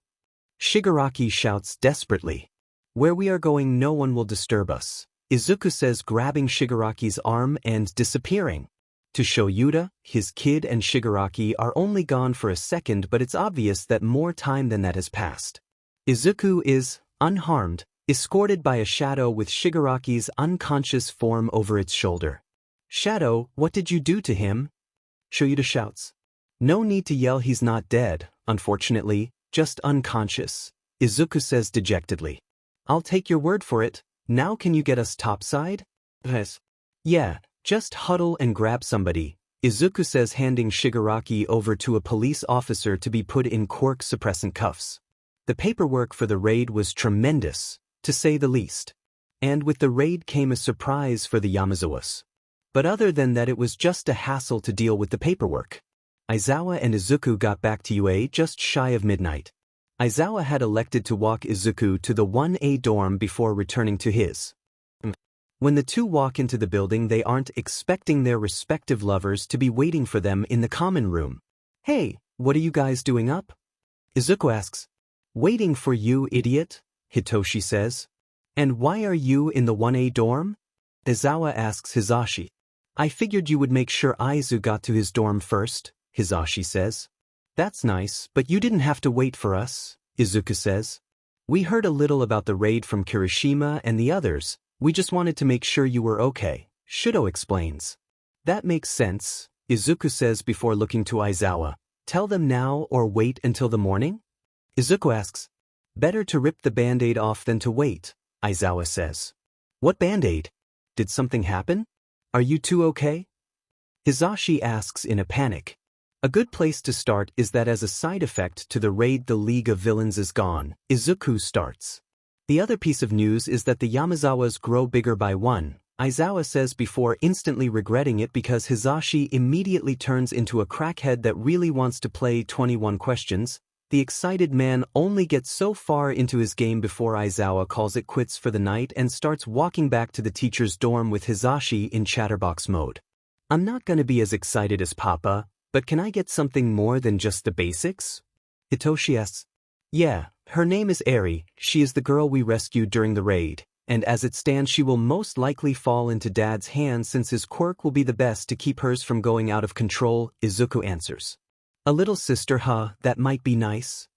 Shigaraki shouts desperately. Where we are going no one will disturb us, Izuku says, grabbing Shigaraki's arm and disappearing. To show Yuta, his kid and Shigaraki are only gone for a second, but it's obvious that more time than that has passed. Izuku is, unharmed, escorted by a shadow with Shigaraki's unconscious form over its shoulder. Shadow, what did you do to him? Yuta shouts. No need to yell, he's not dead, unfortunately, just unconscious, Izuku says dejectedly. I'll take your word for it. Now can you get us topside? Yes. Yeah, just huddle and grab somebody, Izuku says, handing Shigaraki over to a police officer to be put in quirk suppressant cuffs. The paperwork for the raid was tremendous, to say the least. And with the raid came a surprise for the Yamazawas. But other than that, it was just a hassle to deal with the paperwork. Aizawa and Izuku got back to UA just shy of midnight. Aizawa had elected to walk Izuku to the 1A dorm before returning to his. When the two walk into the building, they aren't expecting their respective lovers to be waiting for them in the common room. Hey, what are you guys doing up? Izuku asks. Waiting for you, idiot, Hitoshi says. And why are you in the 1A dorm? Aizawa asks Hisashi. I figured you would make sure Aizu got to his dorm first, Hisashi says. That's nice, but you didn't have to wait for us, Izuku says. We heard a little about the raid from Kirishima and the others. We just wanted to make sure you were okay, Shudo explains. That makes sense, Izuku says before looking to Aizawa. Tell them now or wait until the morning? Izuku asks. Better to rip the band-aid off than to wait, Aizawa says. What band-aid? Did something happen? Are you two okay? Hisashi asks in a panic. A good place to start is that as a side effect to the raid, the League of Villains is gone, Izuku starts. The other piece of news is that the Yamazawas grow bigger by one. Aizawa says before instantly regretting it because Hizashi immediately turns into a crackhead that really wants to play 21 questions. The excited man only gets so far into his game before Aizawa calls it quits for the night and starts walking back to the teacher's dorm with Hizashi in chatterbox mode. I'm not gonna be as excited as Papa, but can I get something more than just the basics? Hitoshi asks. Yeah, her name is Eri, she is the girl we rescued during the raid, and as it stands she will most likely fall into Dad's hands since his quirk will be the best to keep hers from going out of control, Izuku answers. A little sister, huh, that might be nice.